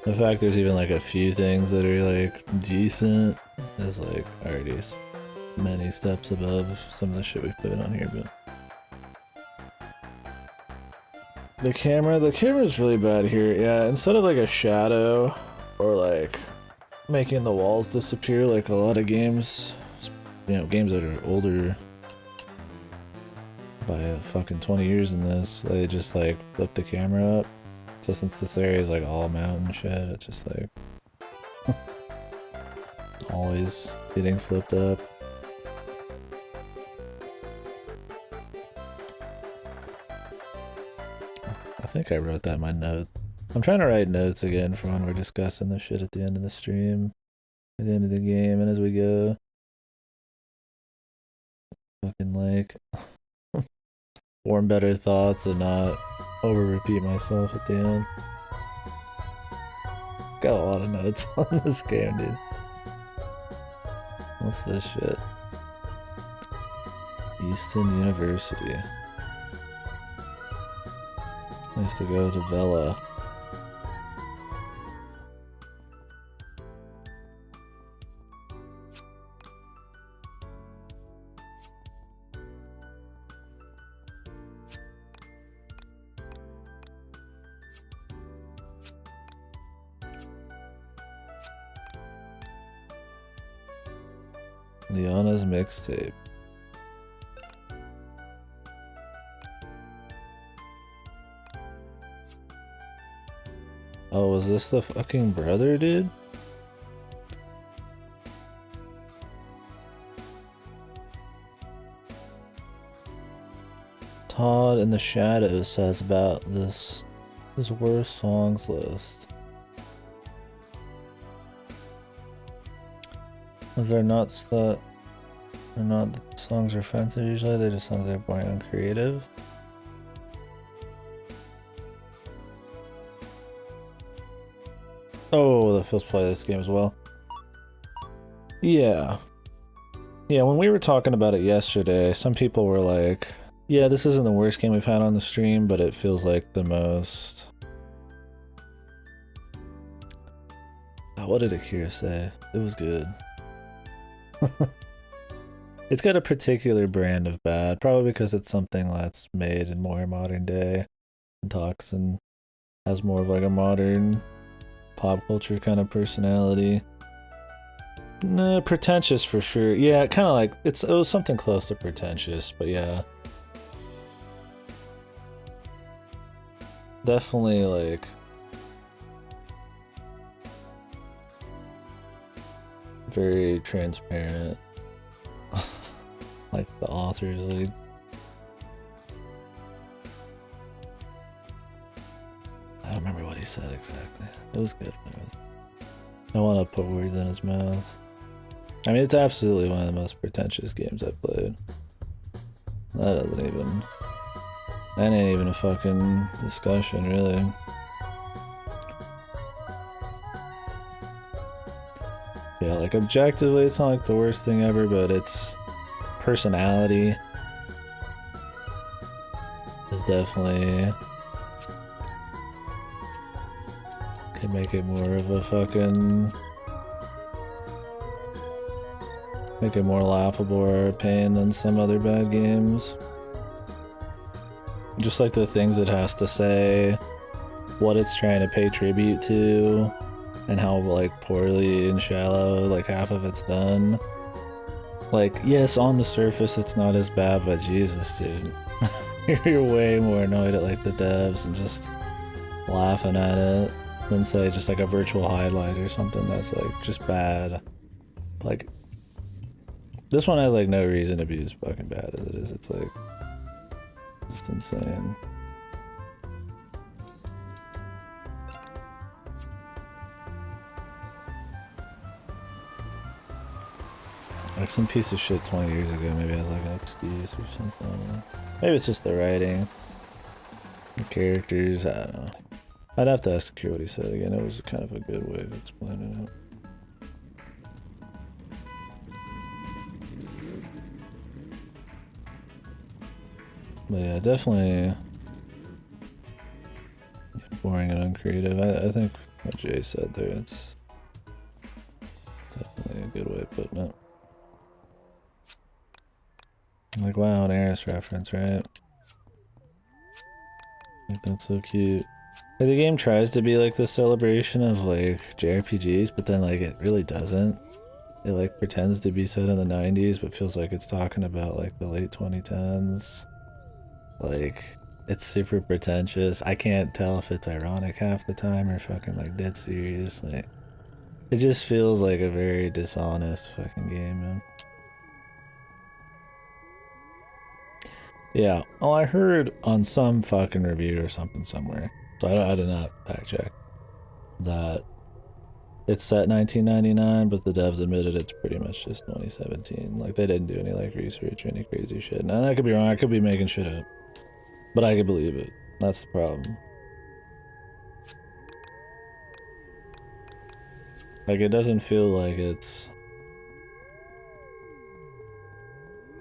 The fact there's even like a few things that are like decent is like already many steps above some of the shit we've put on here, but the camera's really bad here. Yeah, instead of like a shadow or like making the walls disappear like a lot of games, you know, games that are older by a fucking 20 years in this, they just like flip the camera up. So since this area is like all mountain shit, it's just like always getting flipped up. I think I wrote that in my note. I'm trying to write notes again for when we're discussing this shit at the end of the stream, at the end of the game, and as we go. Fucking like form better thoughts and not over repeat myself at the end. Got a lot of notes on this game, dude. What's this shit? Easton University. I have to go to Vela. Liana's mixtape. Oh, was this the fucking brother, dude? Todd in the Shadows says about this worst songs list. Is there nuts that are not the songs are offensive usually? They're just songs that are boring and creative. Oh, the Phil's play this game as well. Yeah. Yeah, when we were talking about it yesterday, some people were like, yeah, this isn't the worst game we've had on the stream, but it feels like the most... Oh, what did Akira say? It was good. It's got a particular brand of bad, probably because it's something that's made in more modern day and talks and has more of like a modern pop culture kind of personality. No, pretentious for sure. Yeah, kind of like it was something close to pretentious, but yeah, definitely like very transparent. Like the author's like I don't remember what he said exactly. It was good. I don't want to put words in his mouth. I mean, it's absolutely one of the most pretentious games I've played. That doesn't even That ain't even a fucking discussion, really. Yeah, like objectively, it's not like the worst thing ever, but its personality is definitely could make it more of a fucking make it more laughable or a pain than some other bad games. Just like the things it has to say, what it's trying to pay tribute to, and how like poorly and shallow like half of it's done. Like, yes, on the surface it's not as bad, but Jesus, dude. You're way more annoyed at like the devs and just laughing at it than say just like a virtual highlight or something that's like just bad. Like, this one has like no reason to be as fucking bad as it is. It's like just insane. Like some piece of shit 20 years ago maybe has like an excuse or something. Maybe it's just the writing, the characters, I don't know. I'd have to ask Akira what he said again. It was kind of a good way of explaining it. But yeah, definitely boring and uncreative. I think what Jay said there, it's definitely a good way of putting it. Like, wow, an Eris reference, right? Like, that's so cute. Like, the game tries to be like the celebration of like JRPGs, but then like it really doesn't. It like pretends to be set in the 90s, but feels like it's talking about like the late 2010s. Like, it's super pretentious. I can't tell if it's ironic half the time or fucking like dead serious. Like, it just feels like a very dishonest fucking game, man. Yeah. Oh, I heard on some fucking review or something somewhere, so I did not fact check, that it's set 1999, but the devs admitted it's pretty much just 2017. Like, they didn't do any like research or any crazy shit. Now, I could be wrong. I could be making shit up, but I could believe it. That's the problem. Like, it doesn't feel like it's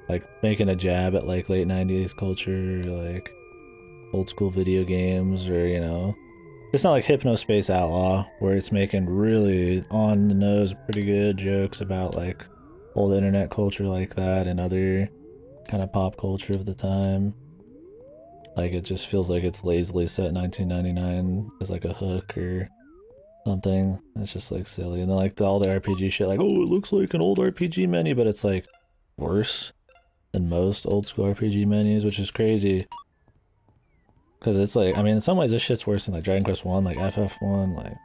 like making a jab at like late 90s culture, like old school video games, or, you know, it's not like Hypnospace Outlaw where it's making really on the nose pretty good jokes about like old internet culture like that and other kind of pop culture of the time. Like, it just feels like it's lazily set 1999 as like a hook or something. It's just like silly. And then like all the RPG shit, like, oh, it looks like an old RPG menu, but it's like worse than most old school RPG menus, which is crazy. Because it's like, I mean, in some ways this shit's worse than like Dragon Quest 1, like FF1, like,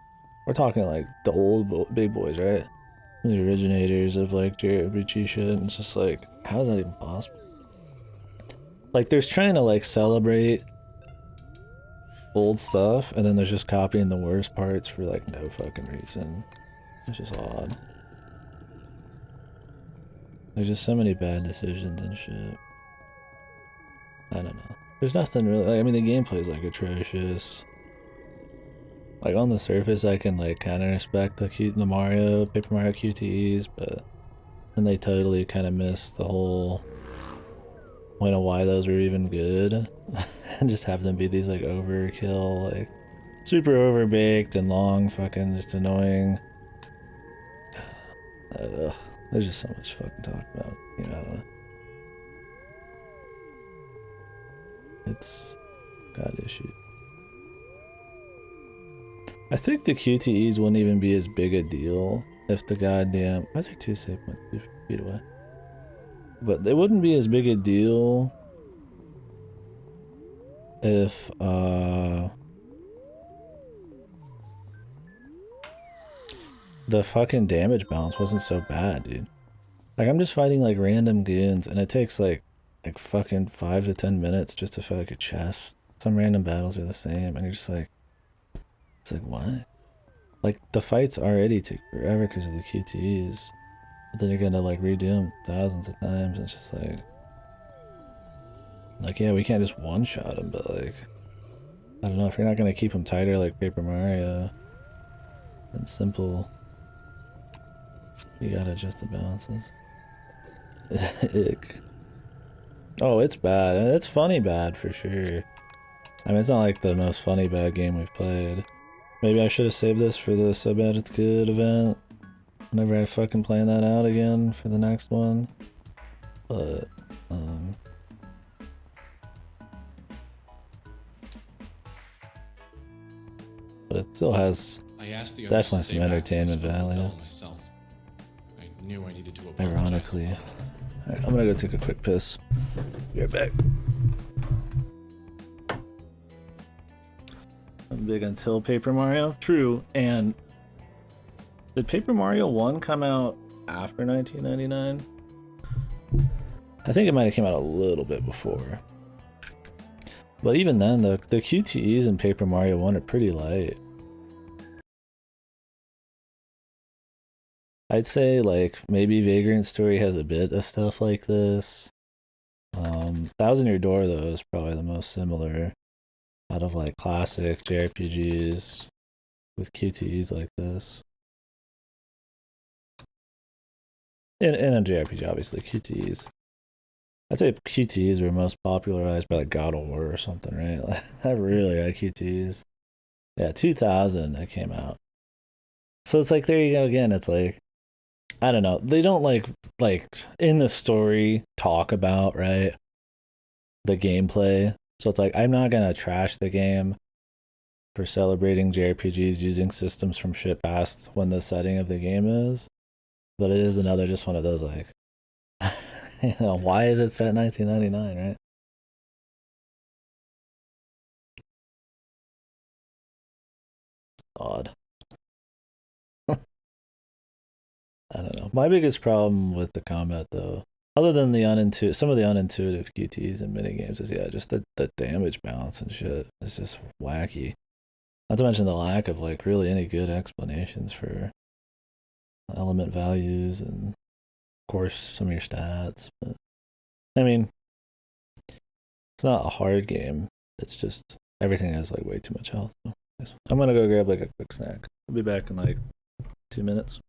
we're talking like the old big boys, right? The originators of like JRPG shit, and it's just like, how is that even possible? Like, there's trying to like celebrate old stuff, and then there's just copying the worst parts for like no fucking reason. It's just odd. There's just so many bad decisions and shit. I don't know. There's nothing really, like, I mean, the gameplay is like atrocious. Like, on the surface I can like kind of respect the Paper Mario QTEs, but then they totally kind of missed the whole point of why those were even good. And just have them be these like overkill, like super overbaked and long, fucking just annoying. Ugh. There's just so much fucking talk about, you know, I don't know. It's got issues. I think the QTEs wouldn't even be as big a deal if the goddamn... Why is there 2 save points 2 feet away? But they wouldn't be as big a deal if, the fucking damage balance wasn't so bad, dude. Like, I'm just fighting like random goons, and it takes like fucking 5 to 10 minutes just to fight like a chest. Some random battles are the same, and you're just like, it's like, what? Like, the fights already take forever because of the QTEs, but then you're gonna like redo them thousands of times, and it's just like, Like, yeah, we can't just one-shot him, but like, I don't know, if you're not gonna keep him tighter like Paper Mario and simple, you gotta adjust the balances. Ick. Oh, it's bad. It's funny bad for sure. I mean, it's not like the most funny bad game we've played. Maybe I should have saved this for the So Bad It's Good event. Whenever I fucking plan that out again for the next one. But, it still has definitely some entertainment value. Myself. I knew I needed to Ironically. Alright, I'm gonna go take a quick piss. Be right back. I'm big until Paper Mario. True, and did Paper Mario 1 come out after 1999? I think it might have came out a little bit before. But even then, the QTEs in Paper Mario 1 are pretty light. I'd say, like, maybe Vagrant Story has a bit of stuff like this. Thousand Year Door, though, is probably the most similar out of, like, classic JRPGs with QTEs like this. In a JRPG, obviously, QTEs. I'd say QTEs were most popularized by, like, God of War or something, right? Like, I really had QTEs. Yeah, 2000 it came out. So it's like, there you go again. It's like, I don't know. They don't like in the story talk about, right, the gameplay. So it's like, I'm not gonna trash the game for celebrating JRPGs using systems from shit past when the setting of the game is. But it is another just one of those like, you know, why is it set in 1999, right? Odd. I don't know. My biggest problem with the combat, though, other than some of the unintuitive QTs and minigames, is just the damage balance and shit. It's just wacky. Not to mention the lack of like really any good explanations for element values and of course some of your stats. But I mean, it's not a hard game. It's just everything has like way too much health. So I'm gonna go grab like a quick snack. I'll be back in like 2 minutes.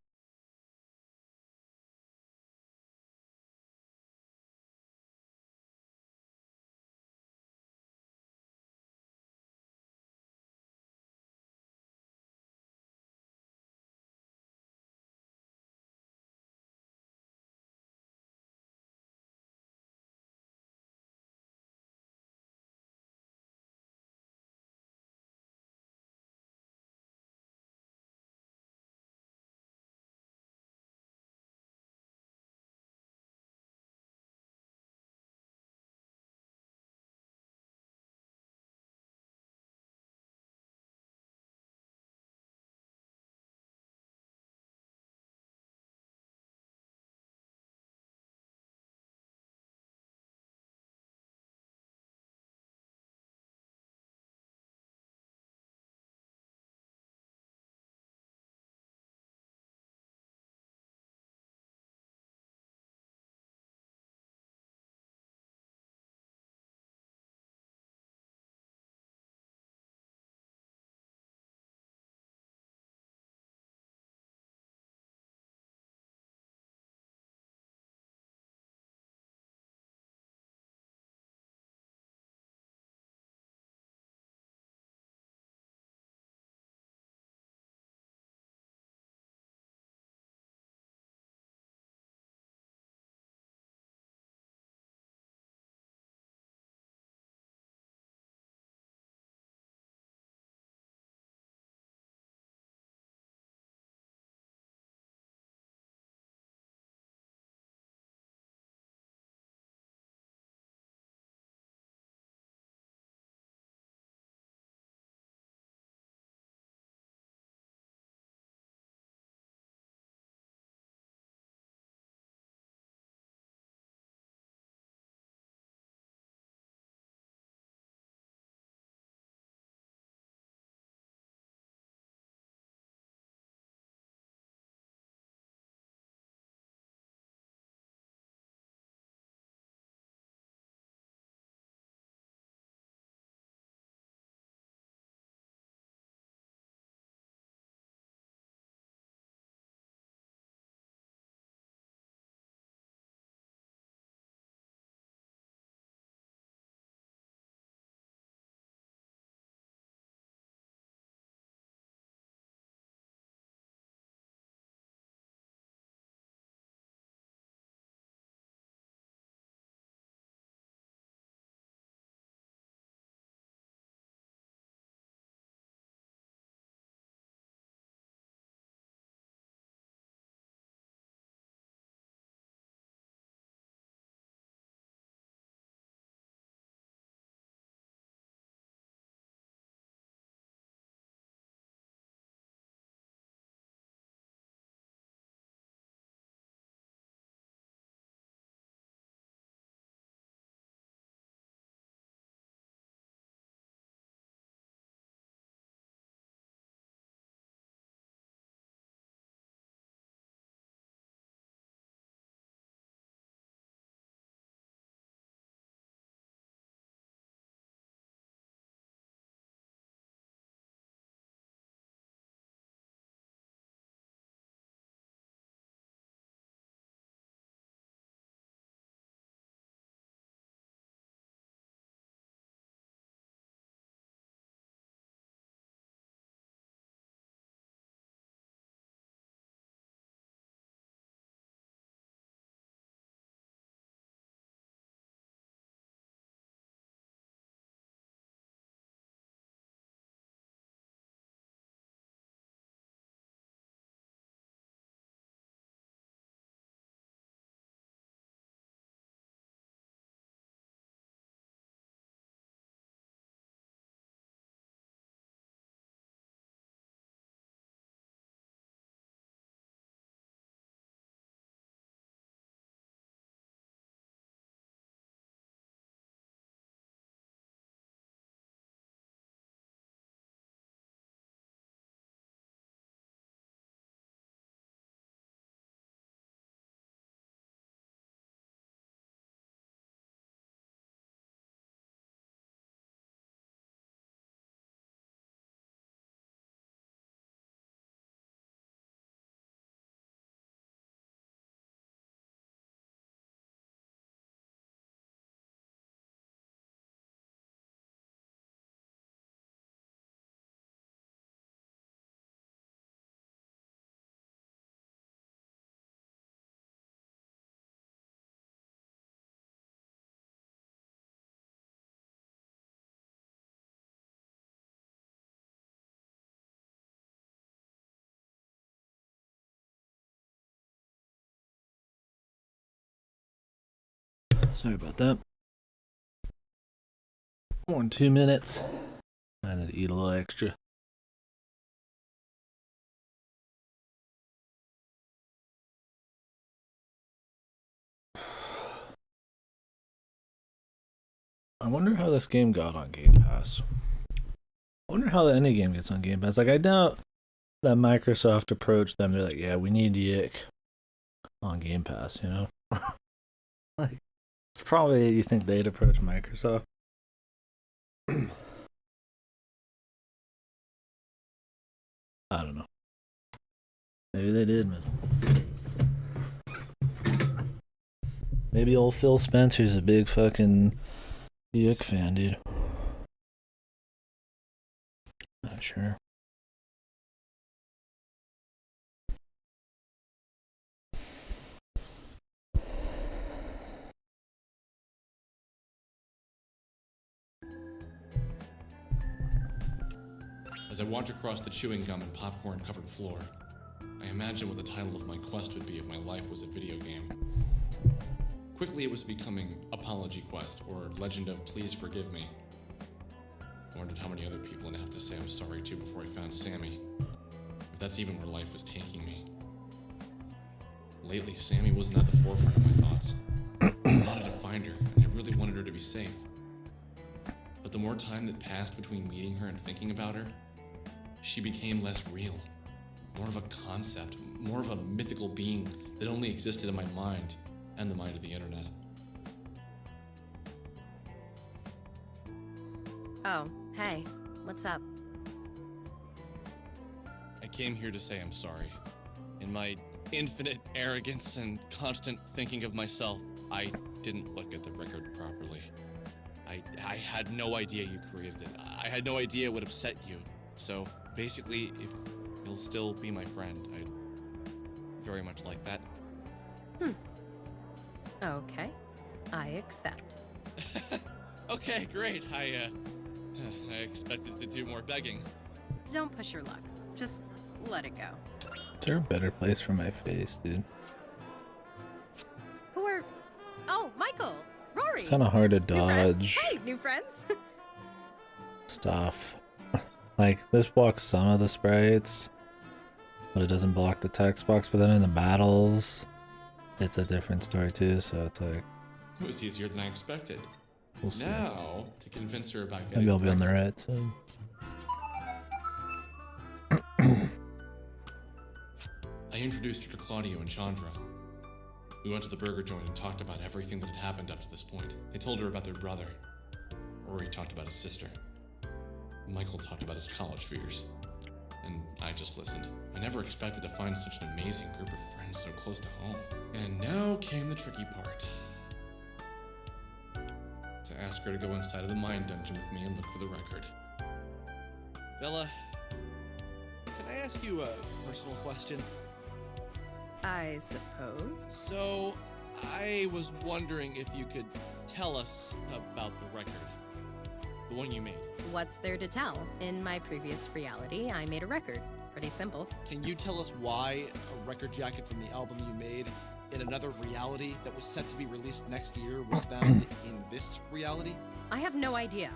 Sorry about that. More than 2 minutes. I need to eat a little extra. I wonder how this game got on Game Pass. I wonder how any game gets on Game Pass. Like, I doubt that Microsoft approached them. They're like, yeah, we need YIIk on Game Pass, you know? Like, it's probably, you think they'd approach Microsoft? I don't know. Maybe they did, man. Maybe old Phil Spencer's a big fucking YIIk fan, dude. Not sure. As I walked across the chewing gum and popcorn covered floor, I imagined what the title of my quest would be if my life was a video game. Quickly it was becoming Apology Quest or Legend of Please Forgive Me. I wondered how many other people I'd have to say I'm sorry to before I found Sammy. If that's even where life was taking me. Lately, Sammy wasn't at the forefront of my thoughts. I wanted to find her, and I really wanted her to be safe. But the more time that passed between meeting her and thinking about her, she became less real. More of a concept, more of a mythical being that only existed in my mind and the mind of the internet. Oh, hey, what's up? I came here to say I'm sorry. In my infinite arrogance and constant thinking of myself, I didn't look at the record properly. I had no idea you created it. I had no idea it would upset you. So basically, if you'll still be my friend, I'd very much like that. Okay, I accept. Okay, great. I expected to do more begging. Don't push your luck. Just let it go. Is there a better place for my face, dude? Who are... Oh, Michael! Rory! It's kind of hard to New friends? dodge Hey, new friends! stuff. Like, this blocks some of the sprites, but it doesn't block the text box. But then in the battles, it's a different story too, so it's like... It was easier than I expected. We'll see. Now, to convince her about getting Maybe I'll be on the pregnant. right side. I introduced her to Claudio and Chandra. We went to the burger joint and talked about everything that had happened up to this point. They told her about their brother. Rory talked about his sister. Michael talked about his college fears. And I just listened. I never expected to find such an amazing group of friends so close to home. And now came the tricky part. To ask her to go inside of the mine dungeon with me and look for the record. Bella, can I ask you a personal question? I suppose. So, I was wondering if you could tell us about the record. The one you made. What's there to tell? In my previous reality, I made a record. Pretty simple. Can you tell us why a record jacket from the album you made in another reality that was set to be released next year was found in this reality? I have no idea.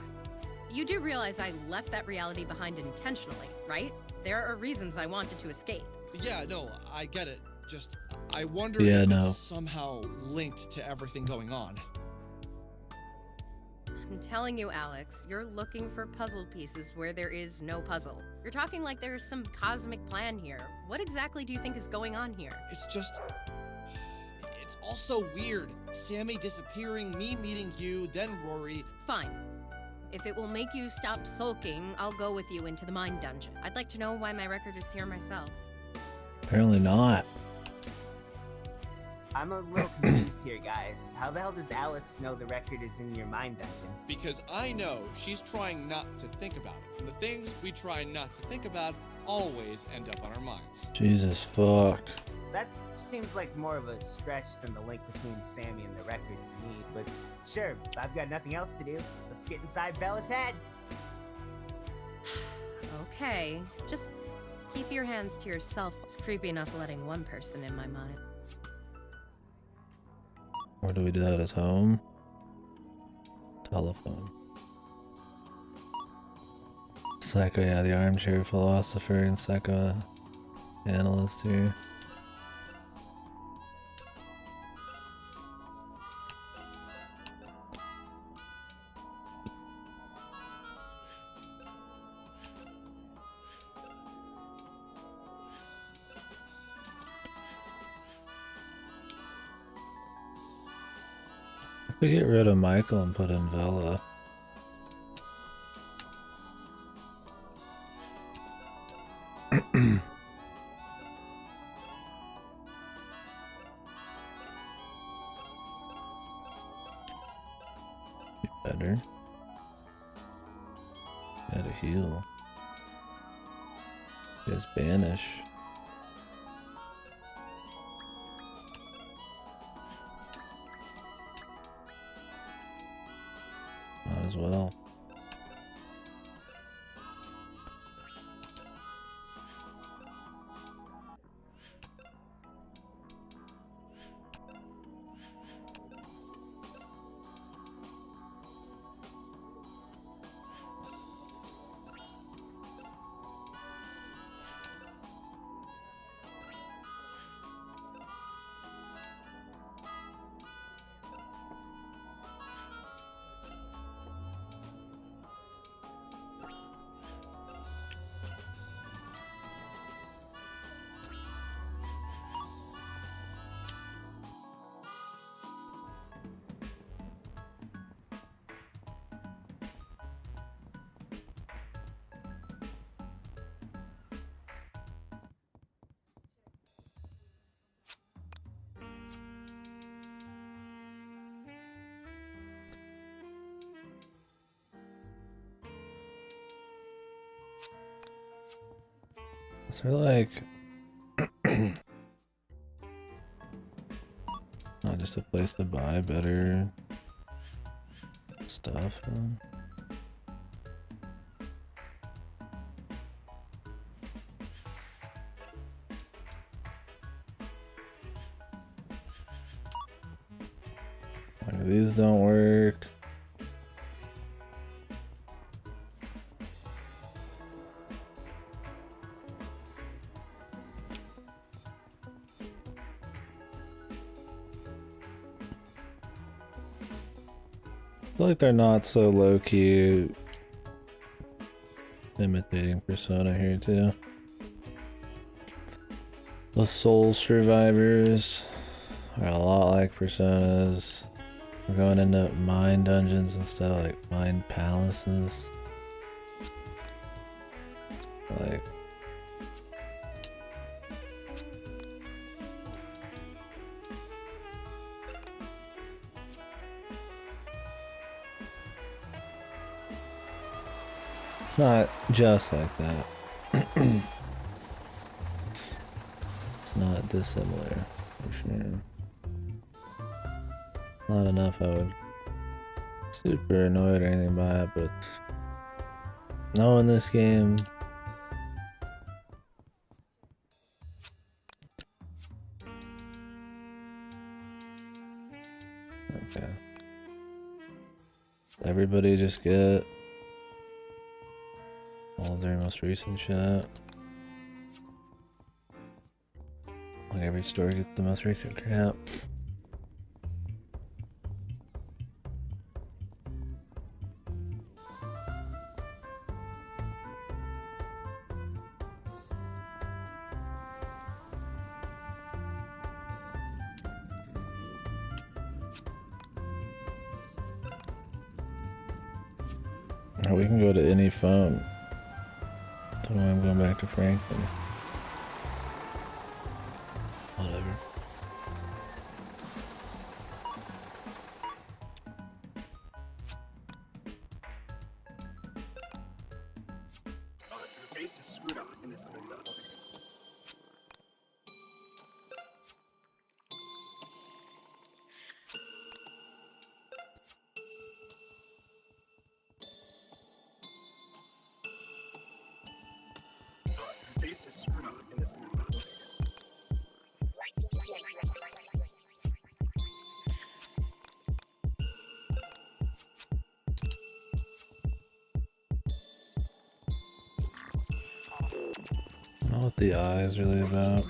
You do realize I left that reality behind intentionally, right? There are reasons I wanted to escape. Yeah, no, I get it. Just, I wonder Yeah, if no. it's somehow linked to everything going on. I'm telling you, Alex, you're looking for puzzle pieces where there is no puzzle. You're talking like there's some cosmic plan here. What exactly do you think is going on here? It's just... It's all so weird. Sammy disappearing, me meeting you, then Rory. Fine. If it will make you stop sulking, I'll go with you into the mine dungeon. I'd like to know why my record is here myself. Apparently not. I'm a little confused here, guys. How the hell does Alex know the record is in your mind dungeon? Because I know she's trying not to think about it. And the things we try not to think about always end up on our minds. Jesus fuck. That seems like more of a stretch than the link between Sammy and the record to me, but sure, if I've got nothing else to do, let's get inside Bella's head. Okay, just keep your hands to yourself. It's creepy enough letting one person in my mind. Or do we do that at home? Telephone. Psycho, yeah, the armchair philosopher and psychoanalyst here. I could get rid of Michael and put in Vela. Better. Gotta heal. Just banish. Might as well. Is there like not just a place to buy better stuff? Like these don't work. I feel like they're not so low-key imitating Persona here too. The Soul Survivors are a lot like Personas. We're going into mine dungeons instead of like mine palaces. Like it's not just like that. It's not dissimilar, for sure. Not enough I would super annoyed or anything by it, but knowing this game, okay. Everybody just get all of their most recent shit. Like every store gets the most recent crap. Or we can go to any phone. That's why I'm going back to Franklin. Whatever. know what the eye is really about.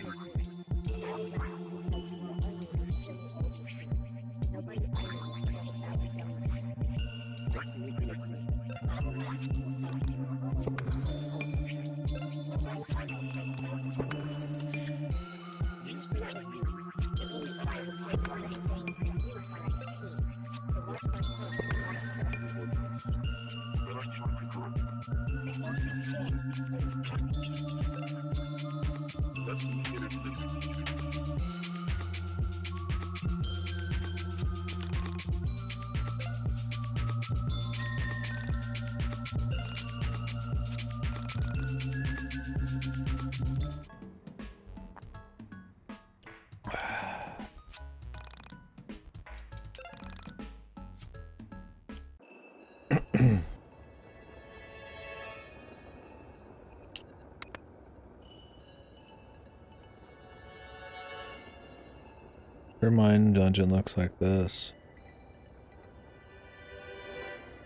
Her mine dungeon looks like this.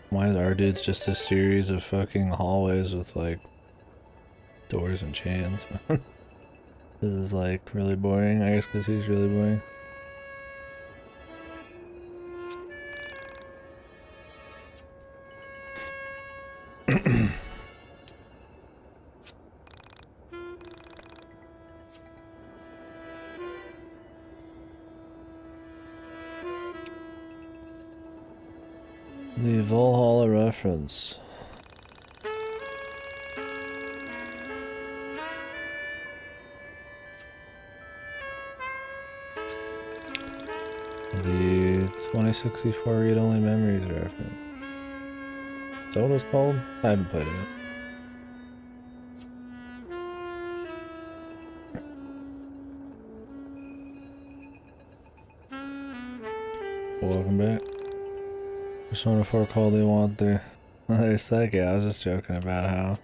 Why is our dude's just a series of fucking hallways with like doors and chains? This is like really boring, I guess because he's really boring. The Valhalla reference. The 2064 read-only memories reference. Is that what it was called? I haven't played it yet. Welcome back. Persona 4 call they want their psyche. I was just joking about how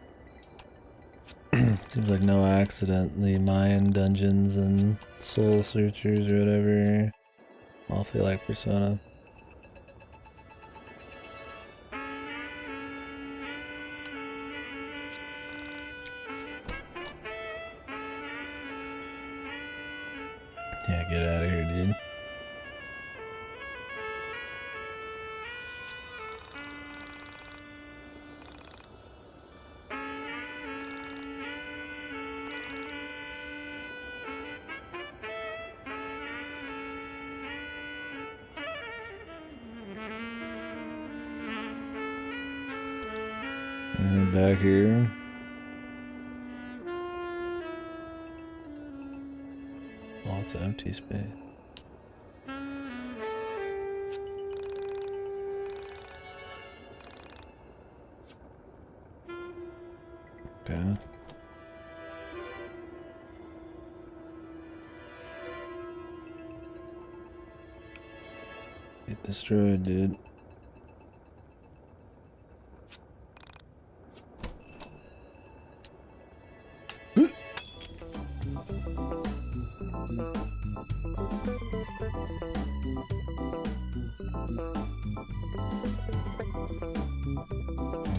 seems like no accident the Mayan dungeons and soul searchers or whatever all feel like Persona. Yeah, get out of here, dude. And then back here. Lots of empty space. Okay. Get destroyed, dude.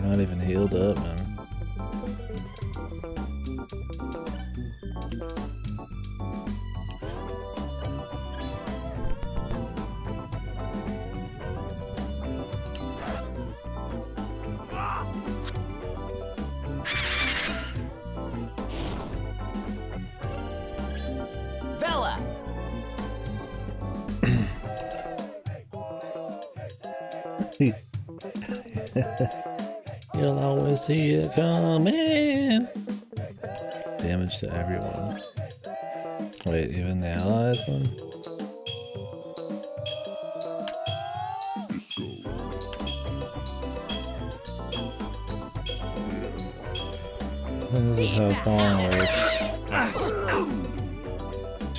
I'm not even healed up, man. Bella! You'll always see it coming. Damage to everyone. Wait, even the allies one? I think this is how Pong works.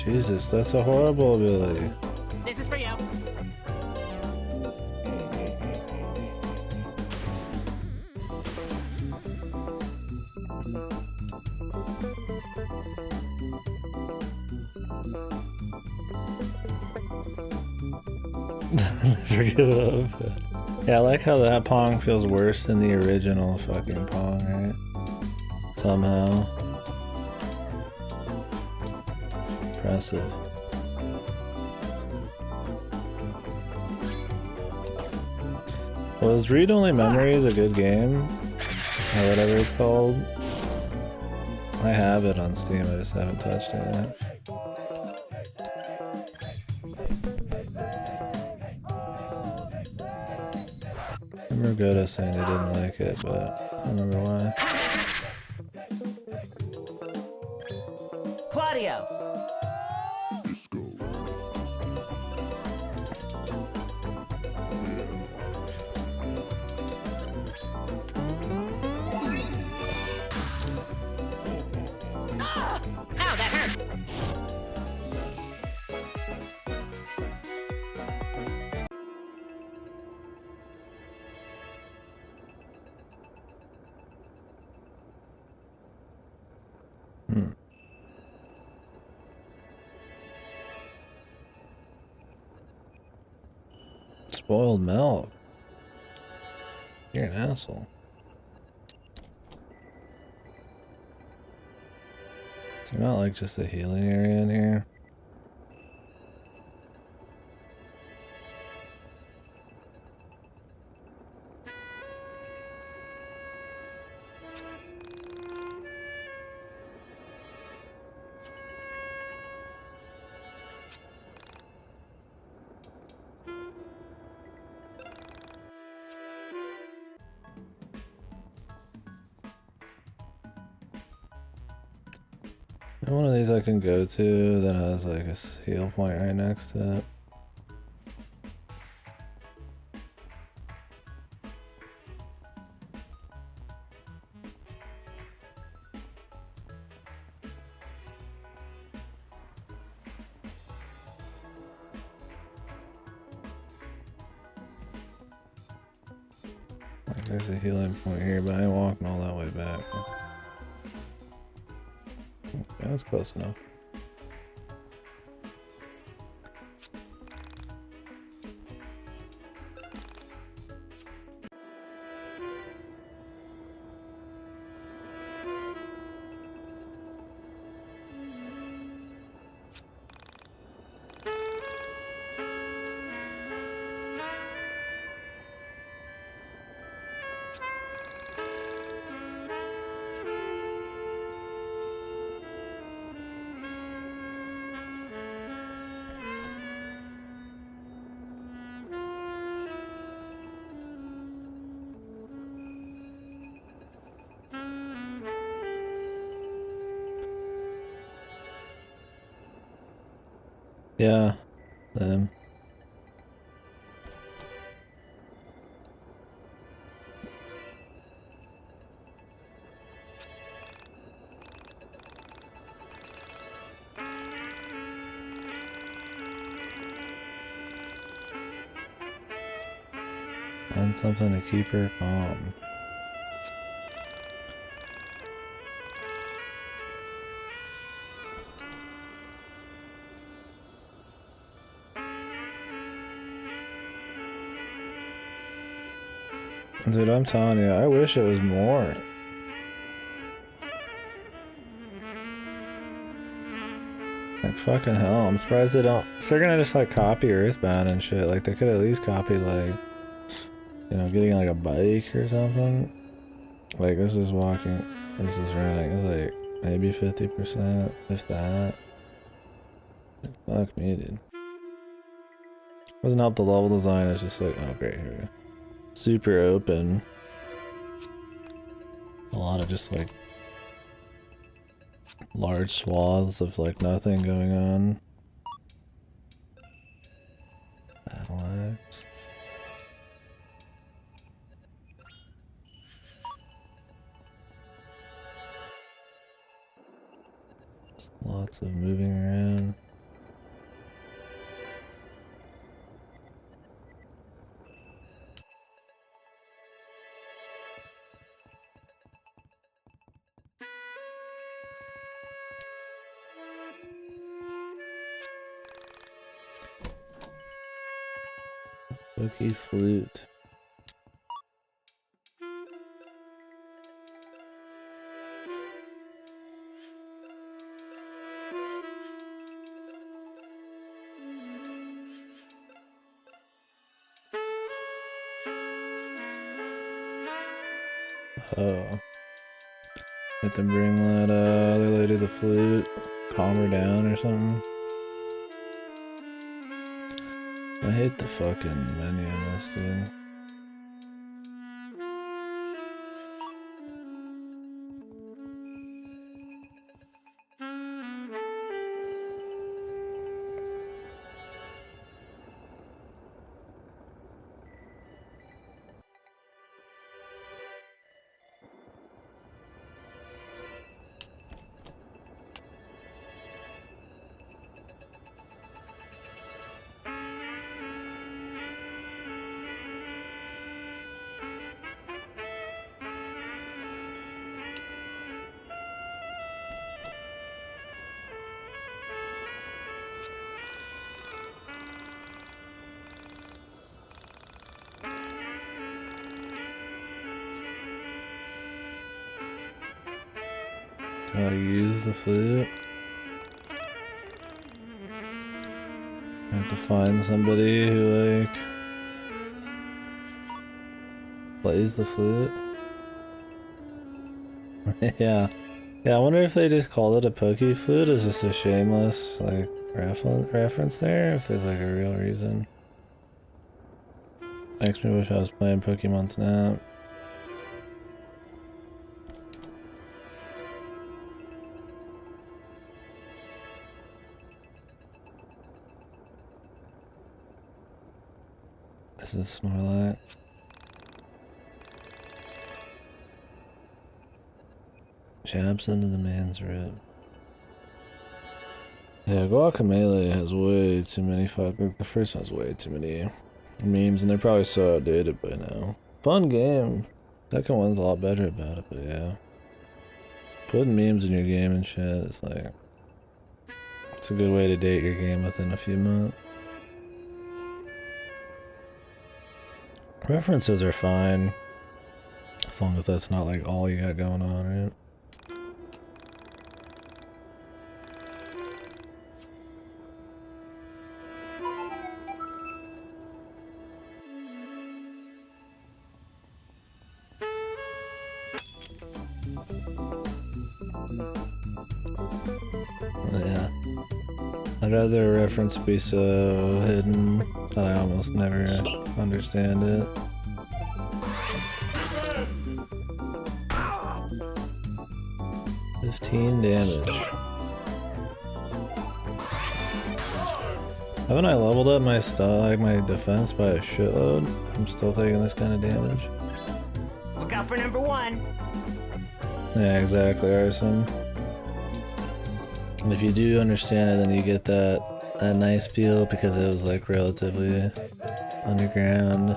Jesus, that's a horrible ability. This is for you. Yeah, I like how that Pong feels worse than the original fucking Pong, right? Somehow. impressive. Was Read Only Memories a good game? Or whatever it's called? I have it on Steam, I just haven't touched it yet. I remember Goda saying they didn't like it, but I don't remember why. Claudio! Ow, that hurt! Spoiled milk. You're an asshole. Is there not like just a healing area in here? One of these I can go to that has like a heal point right next to it. Like, there's a healing point here, but I ain't walking all that way back. Yeah, that's close enough. Yeah, them. Find something to keep her calm. Dude, I'm telling you, I wish it was more. Like, fucking hell, I'm surprised they don't. If they're gonna just, like, copy Earthbound and shit, like, they could at least copy, like, you know, getting, like, a bike or something. Like, this is walking, this is running, it's, like, maybe 50%, if that. Fuck me, dude. Doesn't help the level design, it's just like, oh, great, here we go. Super open. A lot of just like large swaths of like nothing going on. Battle axe. Lots of moving around. Spooky flute. Oh. Have to bring that other lady the flute, calm her down or something. I hate the fucking menu in this, dude. How to use the flute. I have to find somebody who, like, plays the flute. Yeah. Yeah, I wonder if they just called it a pokey flute as just a shameless, like, reference there, if there's, like, a real reason. Makes me wish I was playing Pokemon Snap. This is Snorlax. Jabs into the man's rib. Yeah, Guacamelee has way too many the first one has way too many memes, and they're probably so outdated by now. Fun game. Second one's a lot better about it, but yeah. Putting memes in your game and shit is like... It's a good way to date your game within a few months. References are fine, as long as that's not like all you got going on, right? Yeah. I'd rather a reference be so hidden that I almost never understand it. $15 damage. Haven't I leveled up my my defense by a shitload? I'm still taking this kind of damage. Look out for number 1. Yeah, exactly, Arson. And if you do understand it, then you get that nice feel because it was like relatively underground.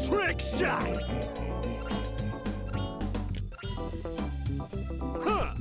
Trick shot! Huh.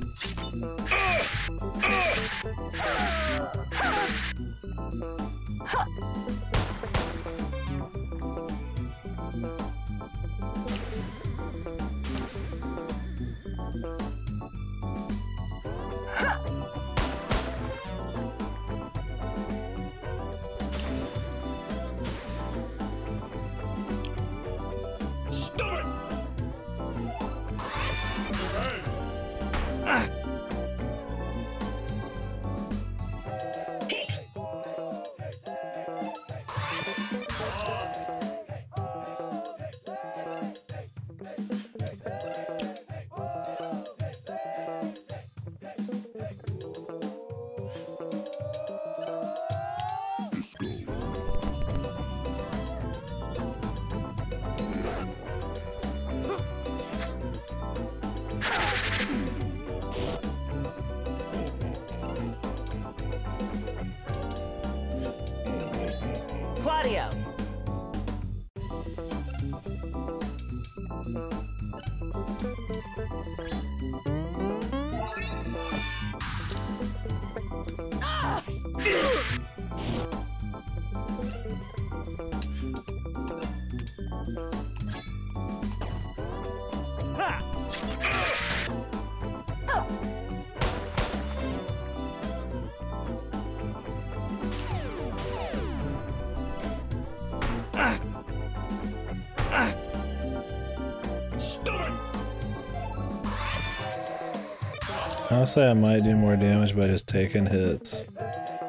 Honestly, I might do more damage by just taking hits.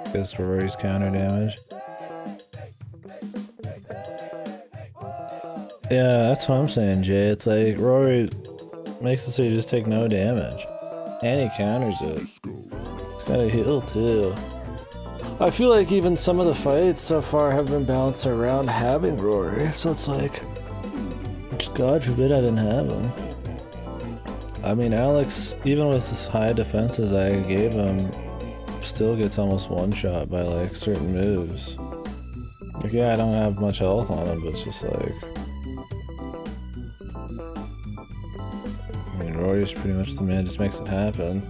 Because Rory's counter damage. Yeah, that's what I'm saying, Jay. It's like Rory makes it so you just take no damage. And he counters it. He's got a heal too. I feel like even some of the fights so far have been balanced around having Rory. So it's like, just God forbid I didn't have him. I mean, Alex, even with his high defenses I gave him, still gets almost one shot by like certain moves. Like, yeah, I don't have much health on him, but it's just like, I mean, Rory's pretty much the man, just makes it happen.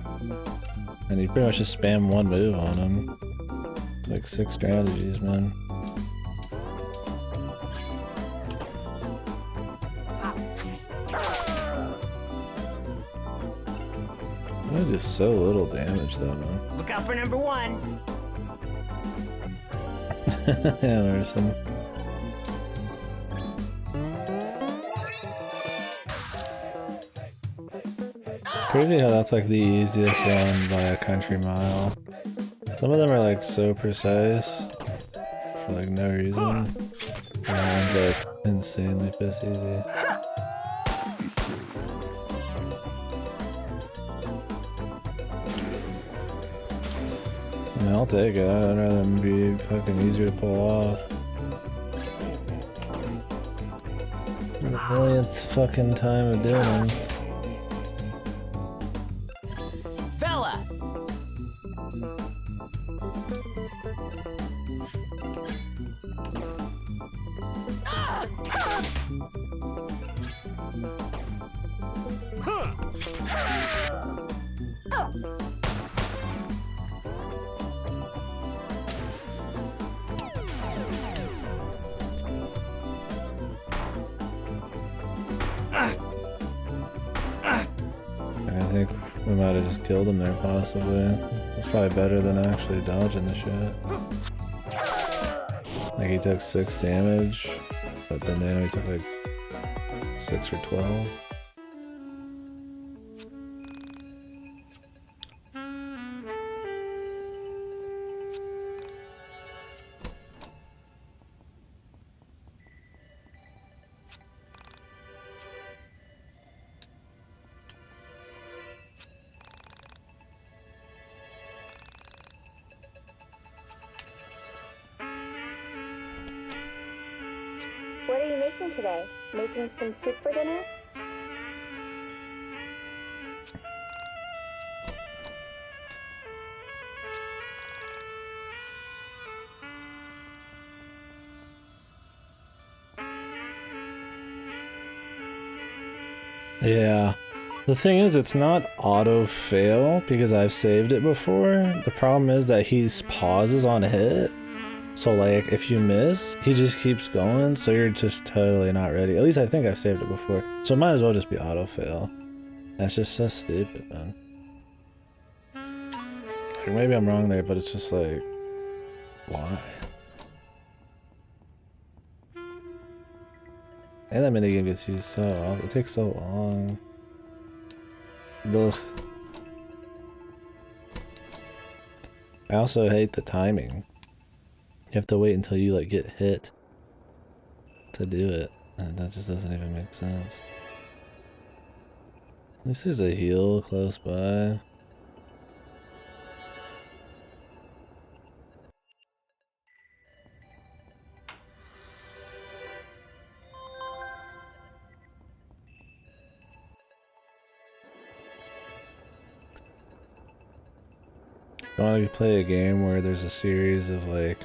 And you pretty much just spam one move on him. It's like 6 strategies, man. I do so little damage though, man. Look out for number 1. Yeah, there's some. Crazy how that's like the easiest one by a country mile. Some of them are like so precise for like no reason. And that one's like insanely piss easy. I mean, I'll take it. I'd rather them be fucking easier to pull off. The millionth fucking time of doing them. Bella! I think we might have just killed him there, possibly. It's probably better than actually dodging the shit. Like, he took 6 damage, but then they only took like 6 or 12. What are you making today? Making some soup for dinner? Yeah. The thing is, it's not auto-fail because I've saved it before. The problem is that he pauses on hit. So like, if you miss, he just keeps going, so you're just totally not ready. At least I think I've saved it before. So it might as well just be auto-fail. That's just so stupid, man. Like, maybe I'm wrong there, but it's just like, why? And that minigame gets used so often. It takes so long. Ugh. I also hate the timing. You have to wait until you like get hit to do it, and that just doesn't even make sense. At least there's a heal close by. I want to play a game where there's a series of like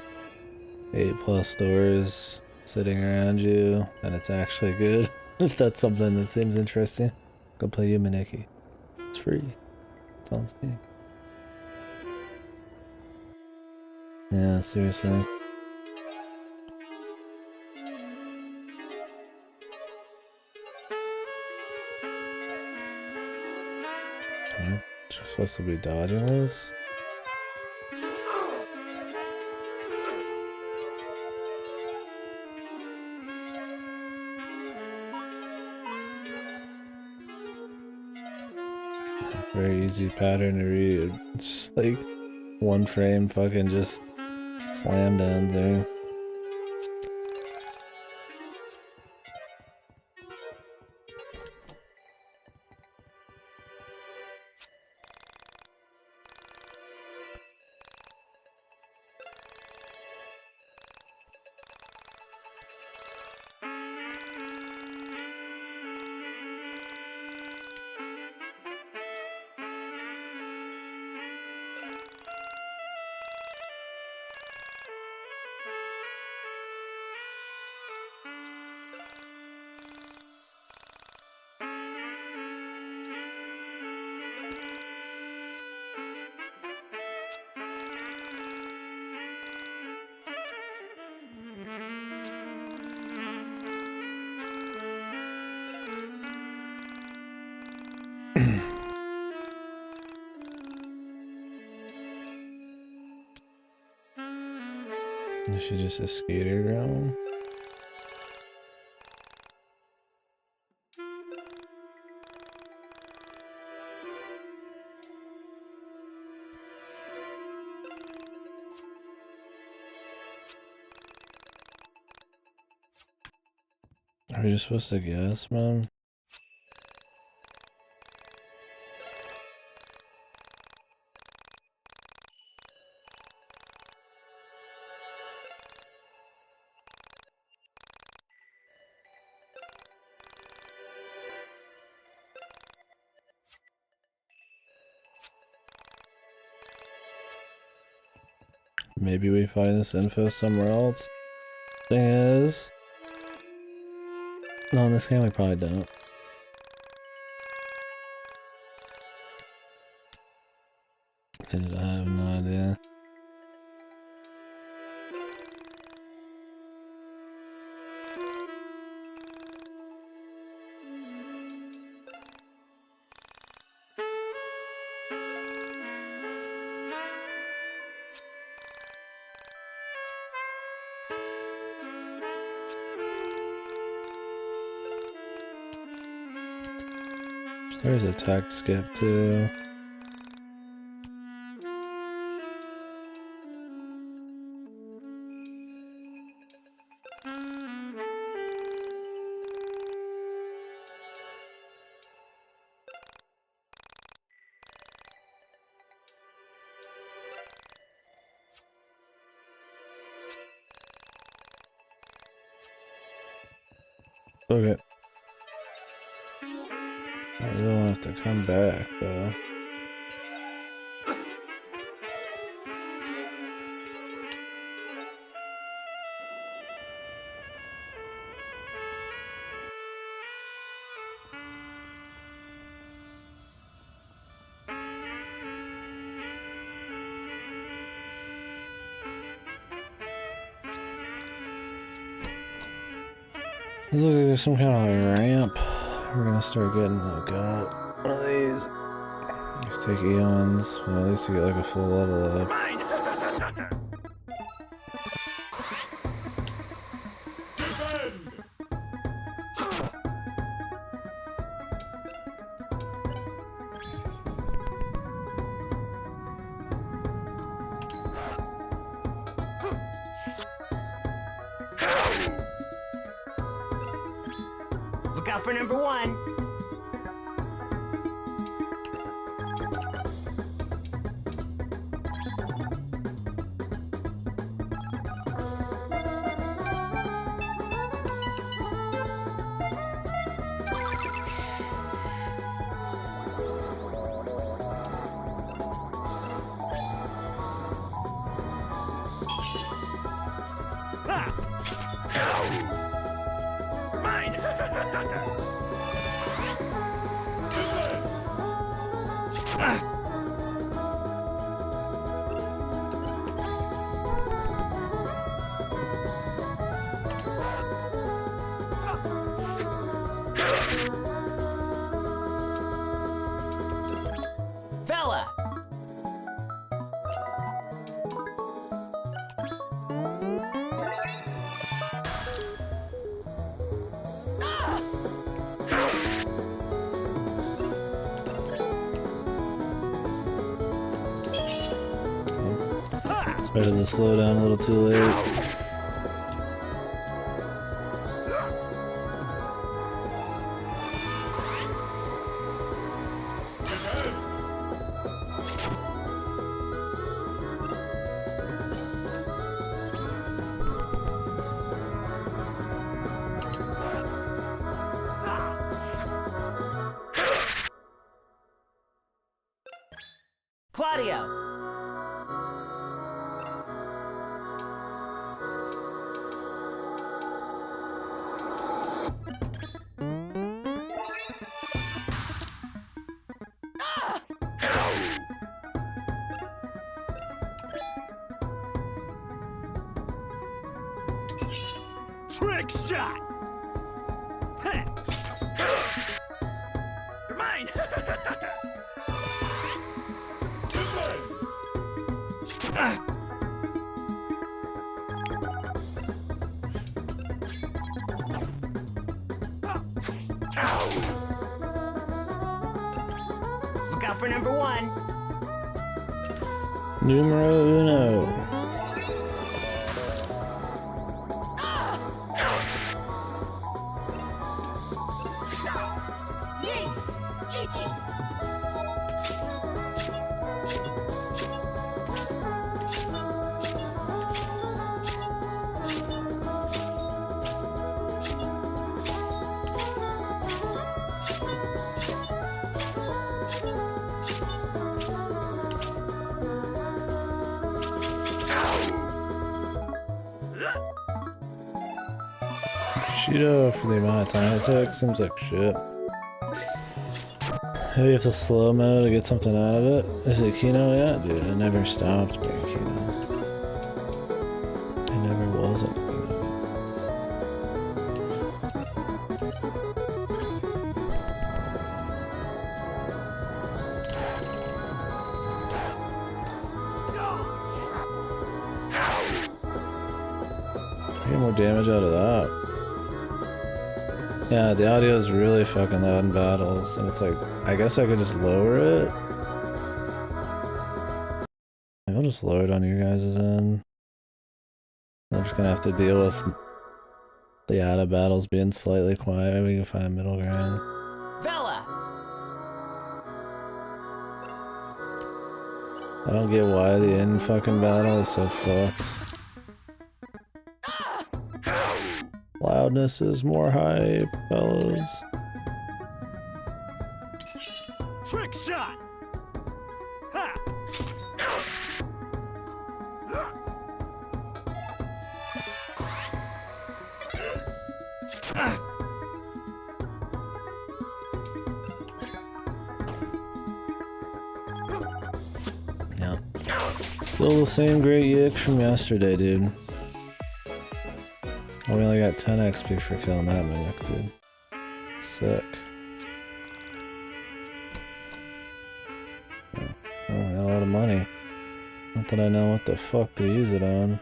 8+ doors sitting around you, and it's actually good. If that's something that seems interesting, go play YIIk. It's free. It's on Steam. Yeah, seriously. Am I supposed to be dodging this? Very easy pattern to read. It's just like one frame fucking just slam down there. Is she just a skater girl? Are we just supposed to guess, man? Maybe we find this info somewhere else. Thing is... No, in this game we probably don't. Dude, I have no idea. There's a text skip too. Okay. I really want to come back though. This looks like there's some kind of like ramp. We're gonna start getting, oh god, one of these. These take eons. Well, at least you get like a full level up. Look out for number one. Tried to slow down a little too late. Claudio! Trick shot! You're mine! Look out for number one! Numero uno. Cheeto for the amount of time it took seems like shit. Maybe you have to slow mo to get something out of it. Is it Kino? Yeah, dude, it never stopped being Kino. It never wasn't Kino. Get more damage out of that. Yeah, the audio is really fucking loud in battles, and it's like, I guess I could just lower it. I'll just lower it on your guys' end. We're just gonna have to deal with the out of battles being slightly quiet. Maybe we can find a middle ground. Bella! I don't get why the end fucking battle is so fucked. Loudness is more hype, fellas. Trick shot! Ha! Yeah. Still the same great YIIk from yesterday, dude. I only got 10 XP for killing that mimic, dude. Sick. Oh, I got a lot of money. Not that I know what the fuck to use it on.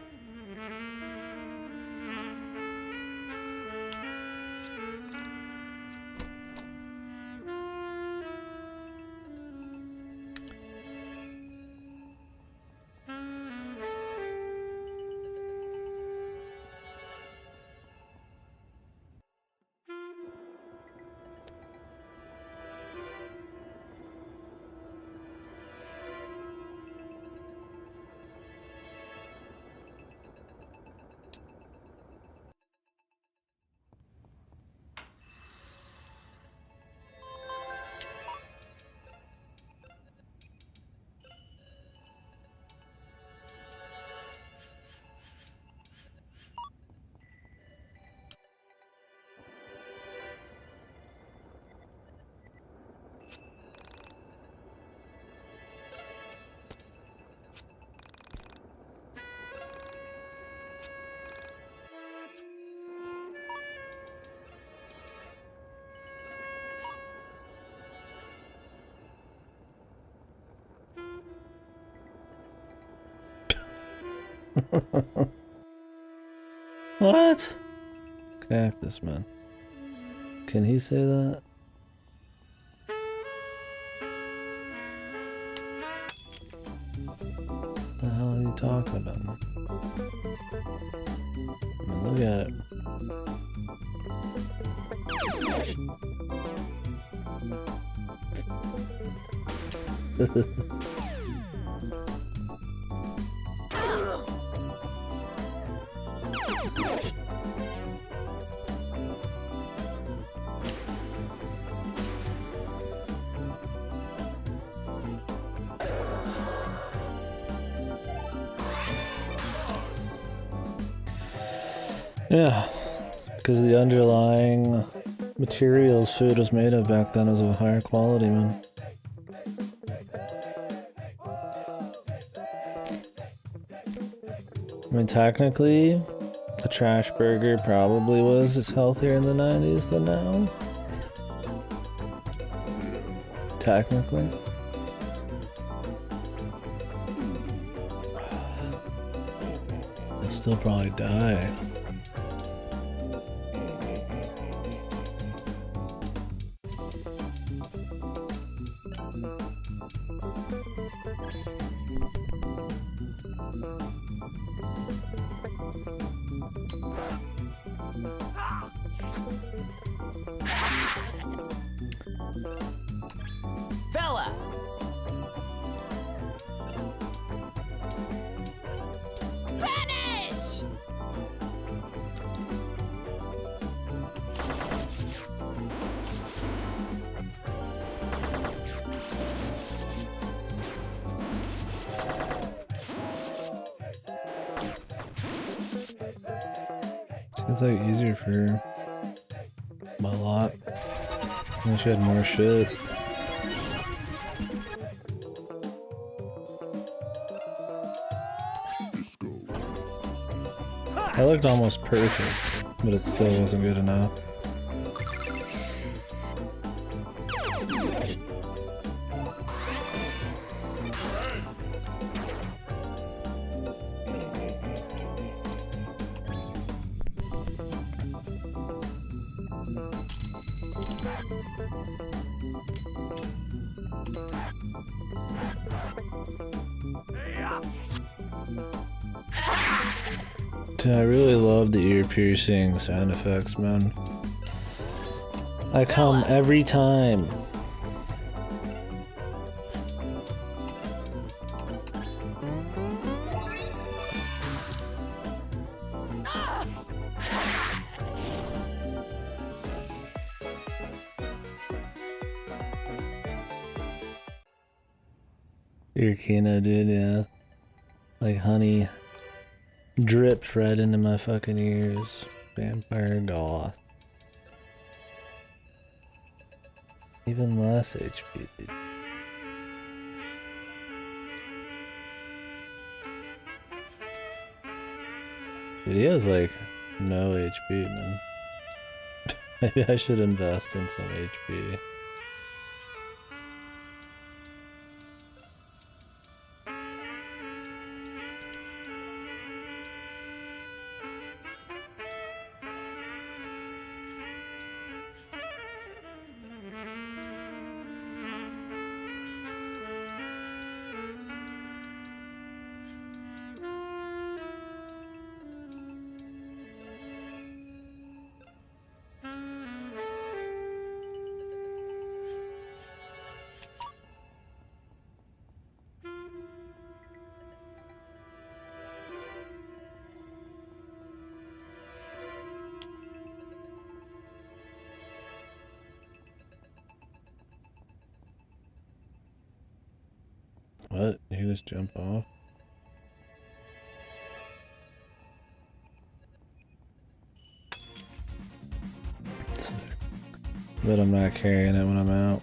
What? Cactus man. Can he say that? The hell are you talking about? I mean, look at it. Yeah, because the underlying materials food was made of back then was of a higher quality, man. I mean, technically, a trash burger probably was healthier in the 90s than now. Technically. They'll still probably die. Bella! Vanish! It's like easier for her. By a lot. And she had more shit. I looked almost perfect, but it still wasn't good enough. Dude, I really love the ear-piercing sound effects, man. I come every time. Earkina, dude, yeah. Like honey dripped right into my fucking ears. Vampire goth. Even less HP, dude. Dude, he has like no HP, man. Maybe I should invest in some HP. What? Did he just jump off? Sick. But I'm not carrying it when I'm out.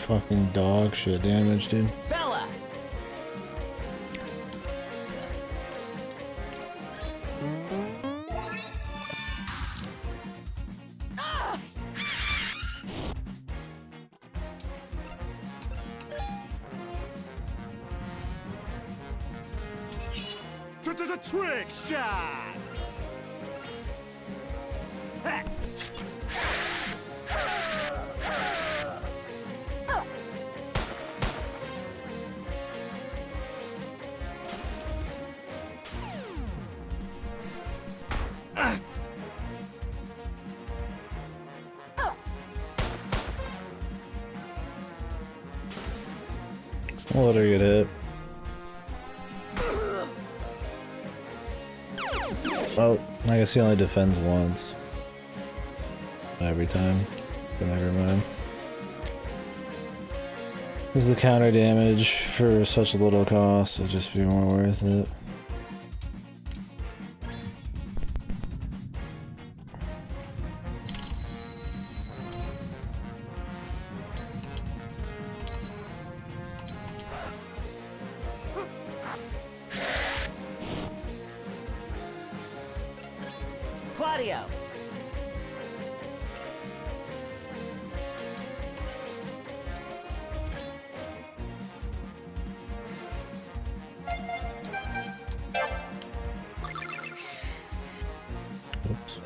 fucking dog shit damage, dude. Bella! Trick shot! I'll let her get hit. Oh, I guess he only defends once. Every time. But never mind. Because the counter damage for such little cost would just be more worth it. Claudio! Oops.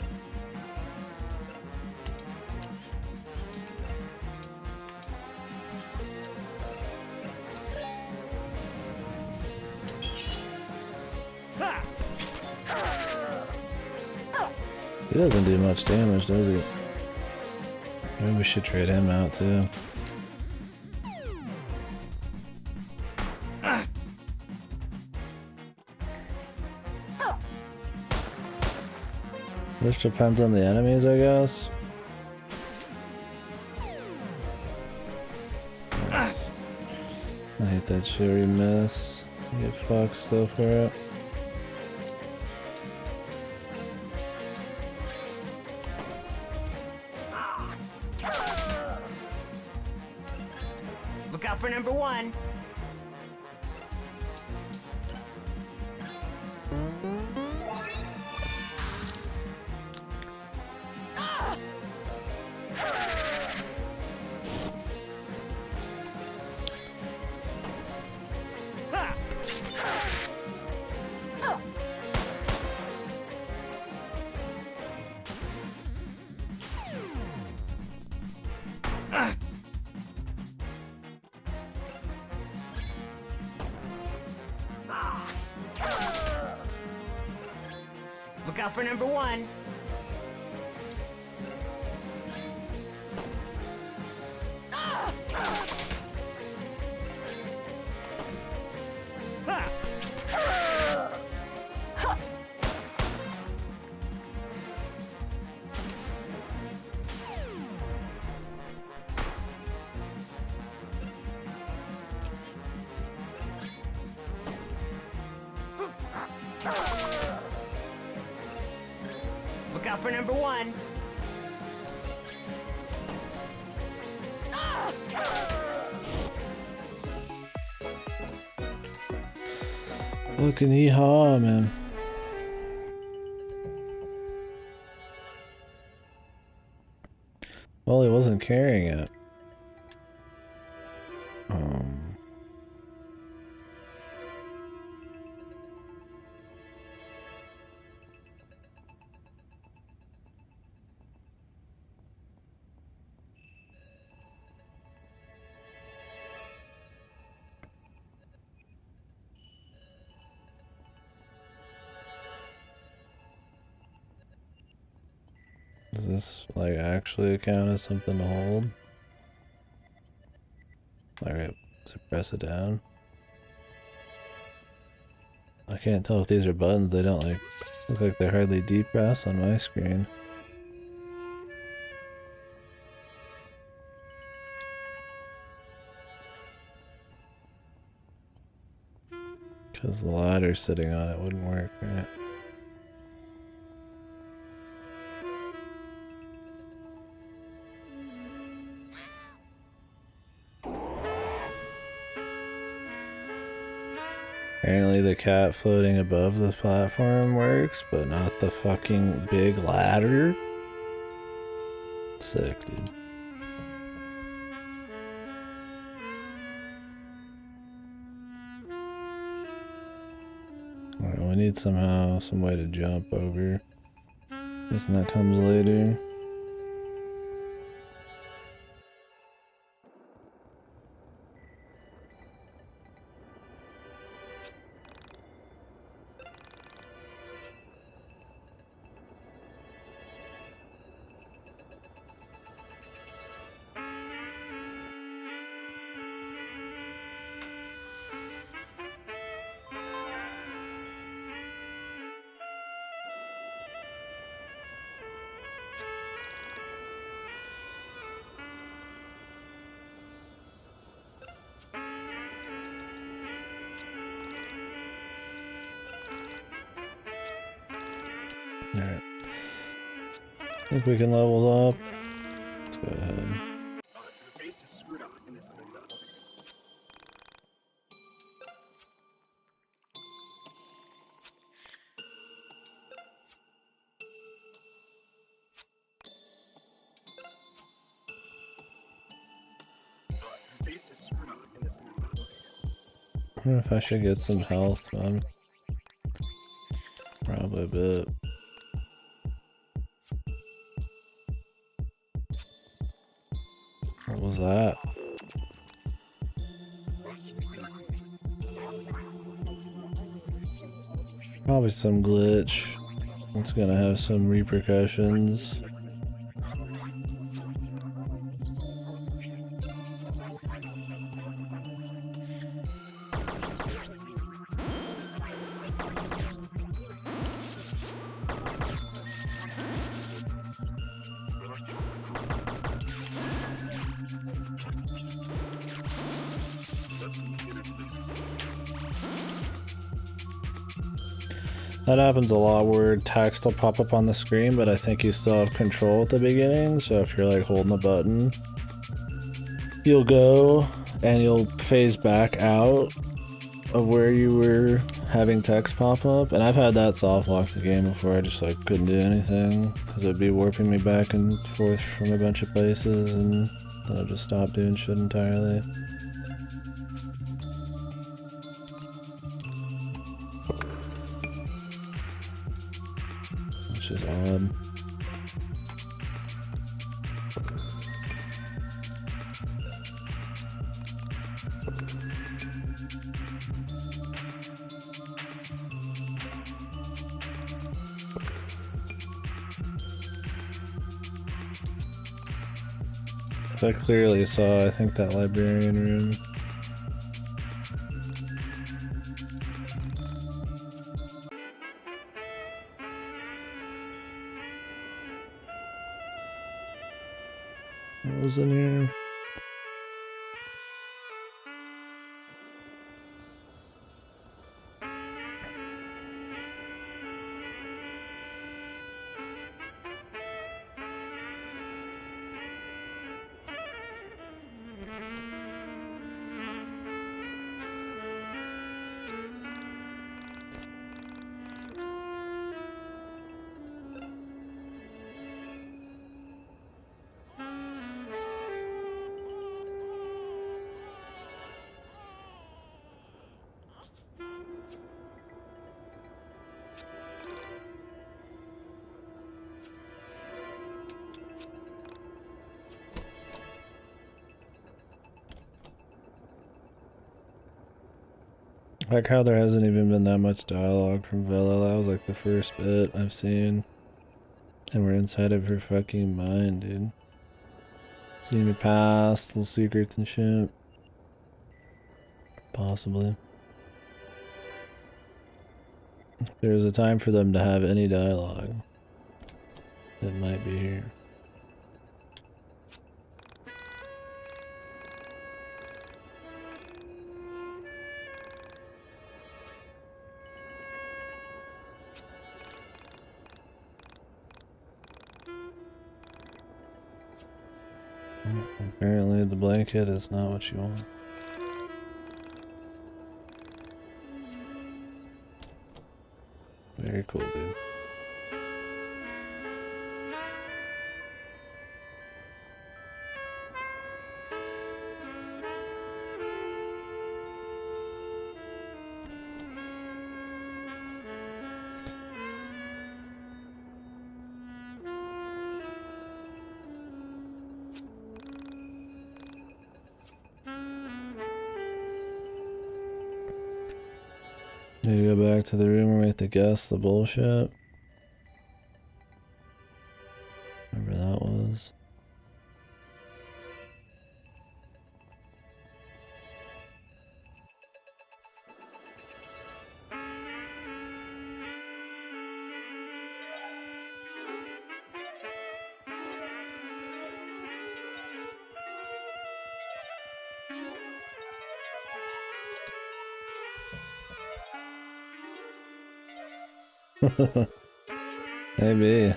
He doesn't do much damage, does he? Maybe we should trade him out too. This depends on the enemies, I guess. Nice. I hate that shit where you miss. You get fucked still for it. Look out for number one! Look out for number one! Look out for number one! Fucking yeehaw, man. Well, he wasn't carrying it. Does this like actually count as something to hold? Alright, to press it down. I can't tell if these are buttons. They don't like look like they're hardly depressed on my screen. Because the ladder sitting on it wouldn't work, right? Apparently the cat floating above the platform works, but not the fucking big ladder. Sick, dude. Alright, we need somehow some way to jump over. Guessing that comes later. Alright. I think we can level up. Let's go ahead. I wonder if I should get some health, man. Probably a bit. What was that? Probably some glitch. It's gonna have some repercussions. That happens a lot where text will pop up on the screen, but I think you still have control at the beginning, so if you're like holding a button, you'll go and you'll phase back out of where you were having text pop up. And I've had that soft lock the game before. I just like couldn't do anything because it'd be warping me back and forth from a bunch of places, and then I'd just stop doing shit entirely. Which is odd. So I clearly saw, I think, that librarian room. What was in here? Like how there hasn't even been that much dialogue from Vela. That was like the first bit I've seen. And we're inside of her fucking mind, dude. Seeing her past, little secrets and shit. Possibly. If there's a time for them to have any dialogue, it might be here. Apparently the blanket is not what you want. Very cool, dude. Need to go back to the room where we have to guess the bullshit. Whatever that was. Maybe.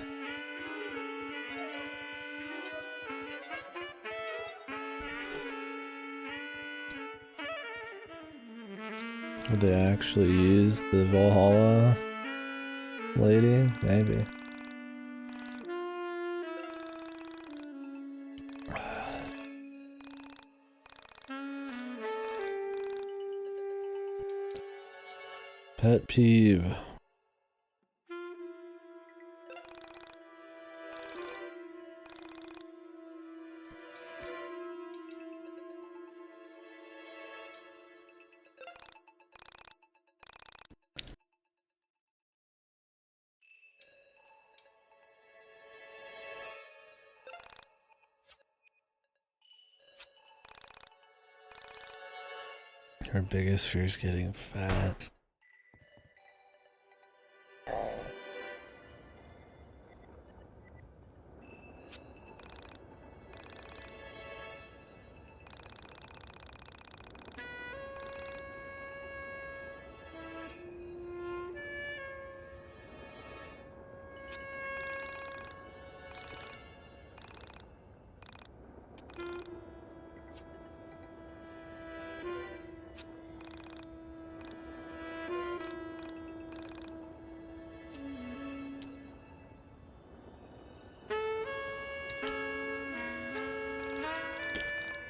Would they actually use the Valhalla lady? Maybe. Pet peeve. Her biggest fear is getting fat.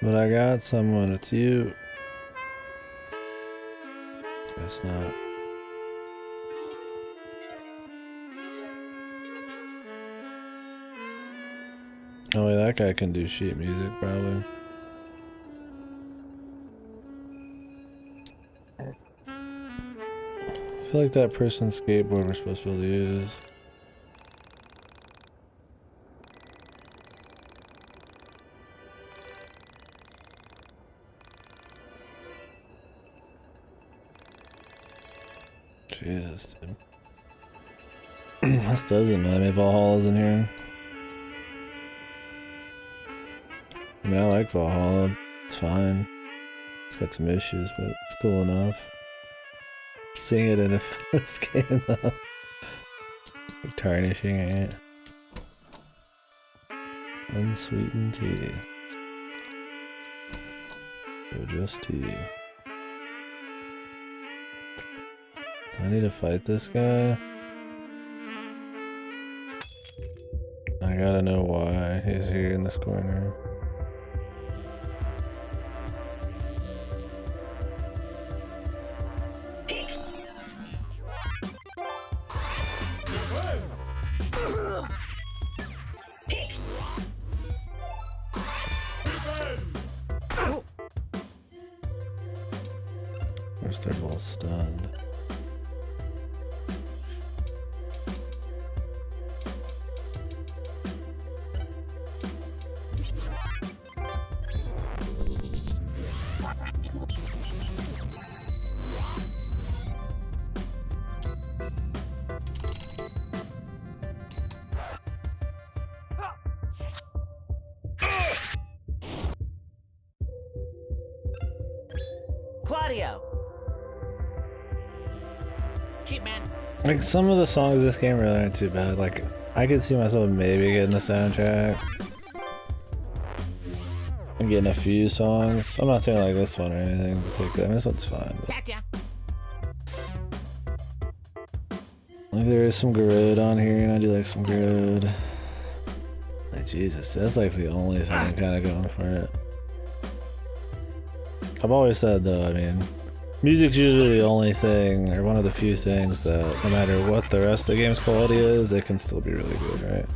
But I got someone, it's you. Guess not. Oh wait, that guy can do sheet music probably. I feel like that person's skateboard we're supposed to be able to use. Jesus, dude. This doesn't matter. Maybe Valhalla's in here. I mean, I like Valhalla. It's fine. It's got some issues, but it's cool enough. Sing it in a this game though. Like tarnishing it. Unsweetened tea. So just tea. I need to fight this guy. I gotta know why he's here in this corner. Where's they're both stunned? Claudio! Cheap man. Like, some of the songs in this game really aren't too bad. Like, I could see myself maybe getting the soundtrack. I'm getting a few songs. I'm not saying like this one or anything in particular. I mean, this one's fine. But... Like there is some Garud on here, and I do like some Garud. Like Jesus, that's like the only thing I'm kind of going for it. I've always said though, I mean, music's usually the only thing, or one of the few things that no matter what the rest of the game's quality is, it can still be really good, right?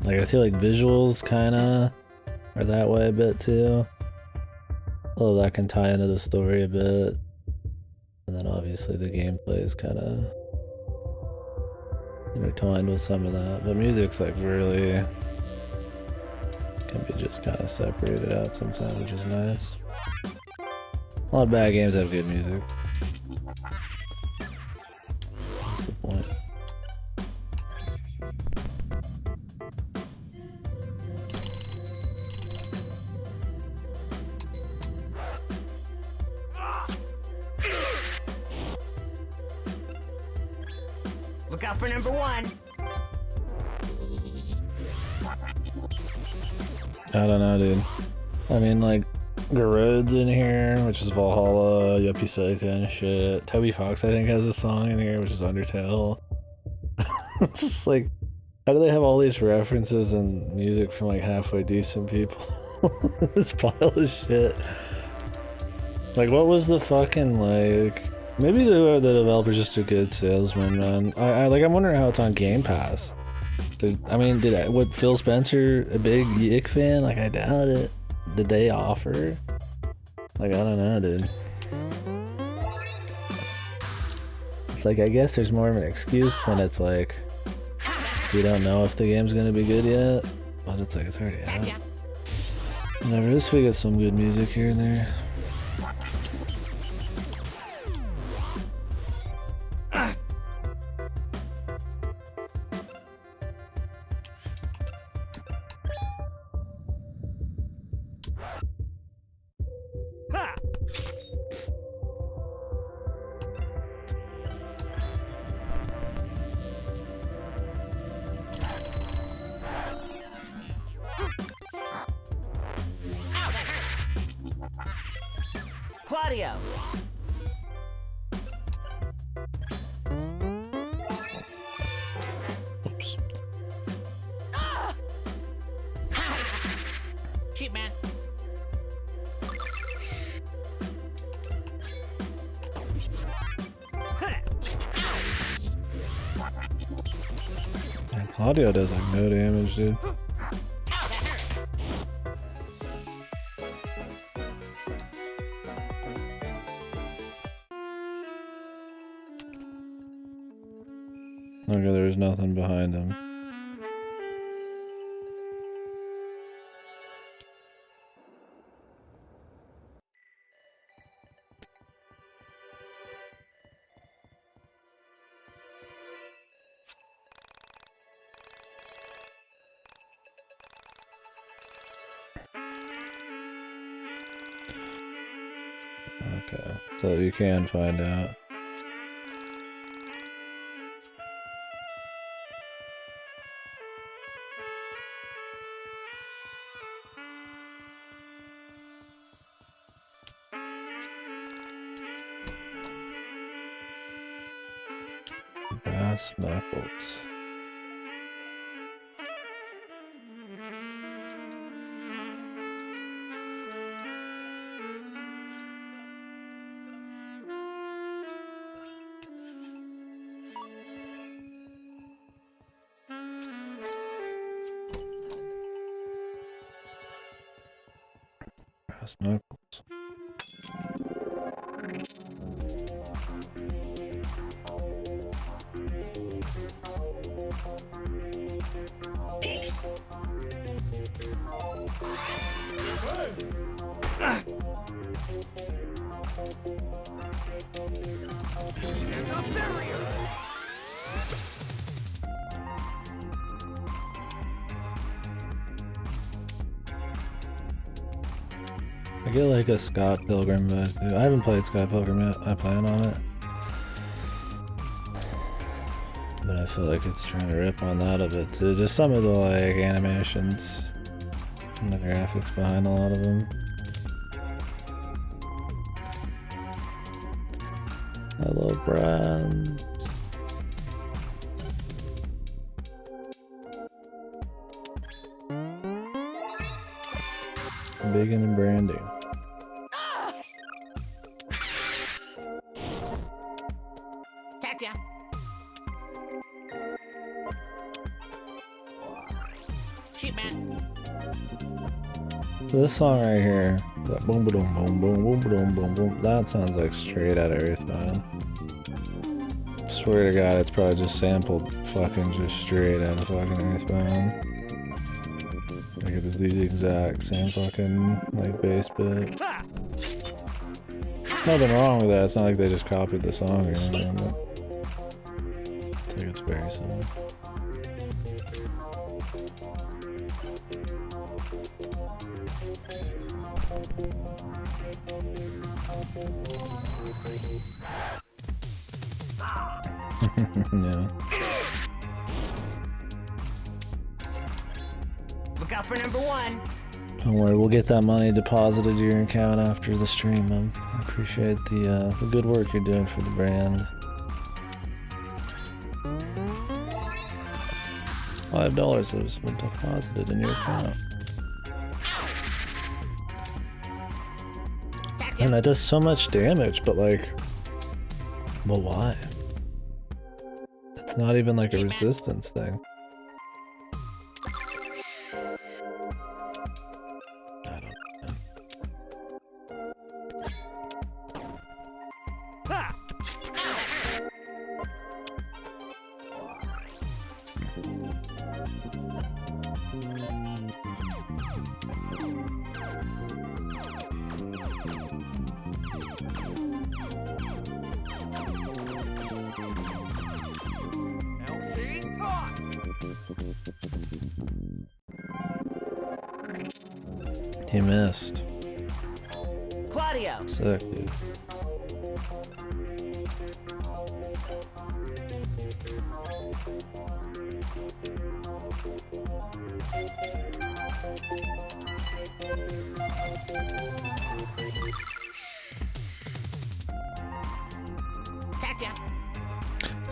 Like I feel like visuals kinda are that way a bit too. Although that can tie into the story a bit. And then obviously the gameplay is kinda intertwined with some of that. But music's like really can be just kinda separated out sometimes, which is nice. A lot of bad games have good music. That's the point. Look out for number 1. I don't know, dude. I mean, like, Garud's in here, which is Valhalla, YIIk and shit. Toby Fox, I think, has a song in here, which is Undertale. It's just like, how do they have all these references and music from like halfway decent people? This pile of shit. Like, what was the fucking, like... Maybe the developer's just a good salesman, man. I'm wondering how it's on Game Pass. What Phil Spencer a big YIIk fan? Like, I doubt it. Did they offer? Like, I don't know, dude. It's like, I guess there's more of an excuse when it's like, you don't know if the game's gonna be good yet, but it's like, it's already out. Whenever this we get some good music here and there. Claudio! Oops. Cheap man. Man, Claudio does like no damage, dude. Okay, there's nothing behind him. Okay, so you can find out. Brass knuckles. Brass knuckles. I get like a Scott Pilgrim vibe. I haven't played Scott Pilgrim yet. I plan on it. But I feel like it's trying to rip on that a bit too. Just some of the like animations and the graphics behind a lot of them. Hello, Brand. Bacon and brandy. Attack ya. Shoot, man. This song right here, that boom boom boom boom boom boom boom boom, that sounds like straight out of Earthbound. Swear to God, it's probably just sampled fucking just straight out of fucking Earthbound. Like it is the exact same fucking like bass bit. Nothing wrong with that. It's not like they just copied the song or anything, but I think it's very similar. Yeah. Look out for number one. Don't worry, we'll get that money deposited to your account after the stream, man. I appreciate the good work you're doing for the brand. $5 has been deposited in your account. And that does so much damage, but like, well, why? It's not even like a resistance thing. I don't know. He missed. Claudio. Sick, dude.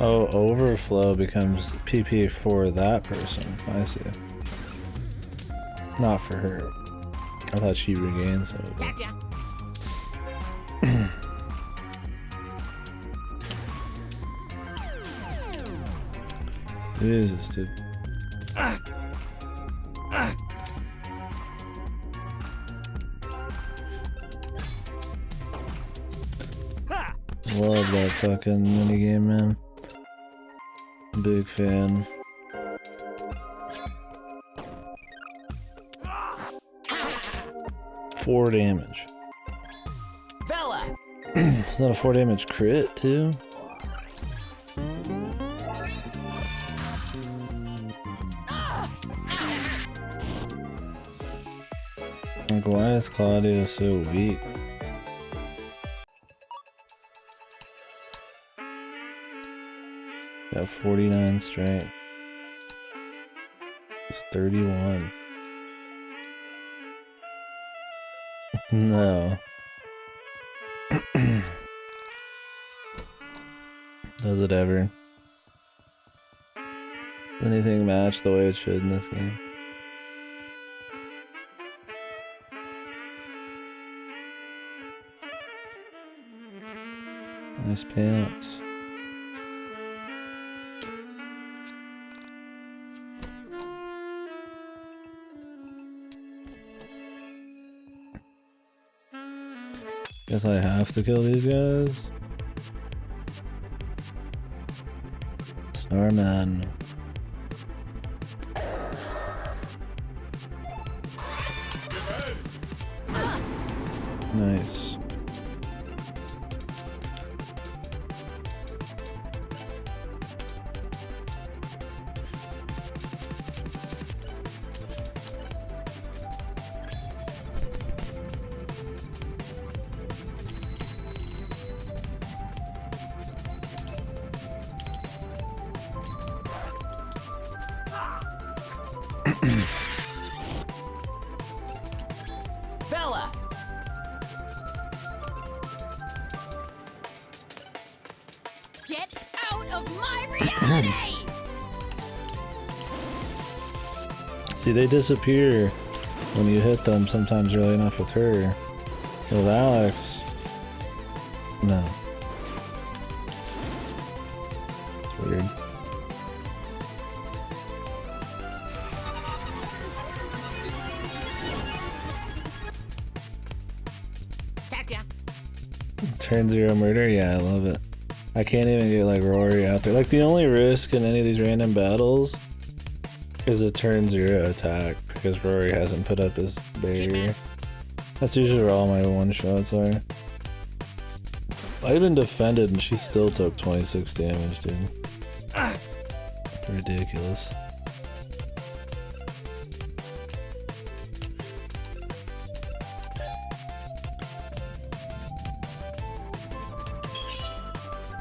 Oh, overflow becomes PP for that person. I see. Not for her. I thought she regained some of it. Jesus, dude. Love that fucking minigame, man. Big fan. Four damage. Bella. Is that a 4 damage crit too? Like, why is Claudio so weak? Got 49 strength. He's 31. No. Does it ever? Does anything match the way it should in this game? Nice pants. Guess I have to kill these guys. Starman. Nice. Bella. Get out of my reality! See, they disappear when you hit them, sometimes early enough with her. With Alex, no. It's weird. Turn 0 murder? Yeah, I love it. I can't even get like Rory out there. Like the only risk in any of these random battles is a turn 0 attack because Rory hasn't put up his barrier. That's usually where all my one shots are. I even defended and she still took 26 damage, dude. Ridiculous.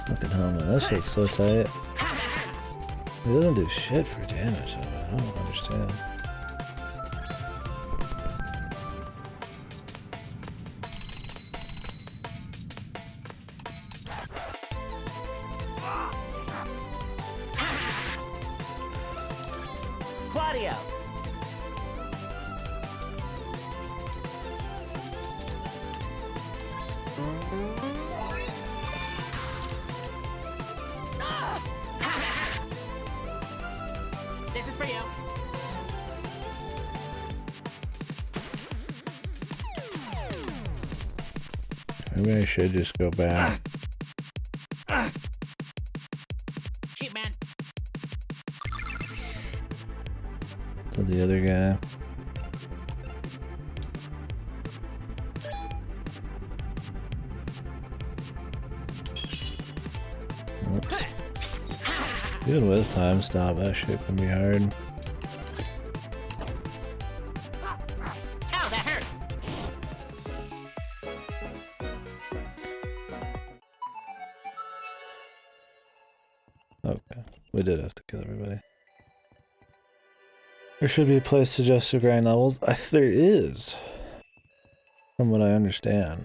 Fucking hell, man, that shit's so tight. It doesn't do shit for damage, though. I don't understand. Claudio! This is for you. Maybe I should just go back. Shoot, man. To the other guy. Even with time stop, that shit can be hard. Ow, that hurt. Okay, we did have to kill everybody. There should be a place to just to grind levels. There is, from what I understand.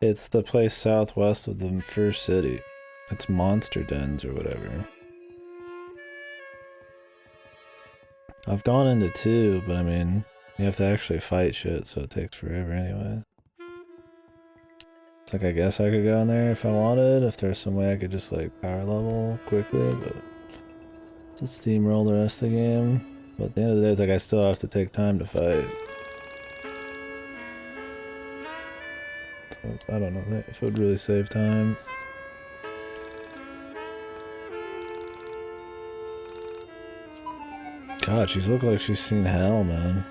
It's the place southwest of the first city. It's Monster Dens or whatever. I've gone into 2, but I mean, you have to actually fight shit, so it takes forever anyway. It's like, I guess I could go in there if I wanted, if there's some way I could just like power level quickly, but just steamroll the rest of the game. But at the end of the day, it's like I still have to take time to fight. So, I don't know, if it would really save time. God, she's looking like she's seen hell, man.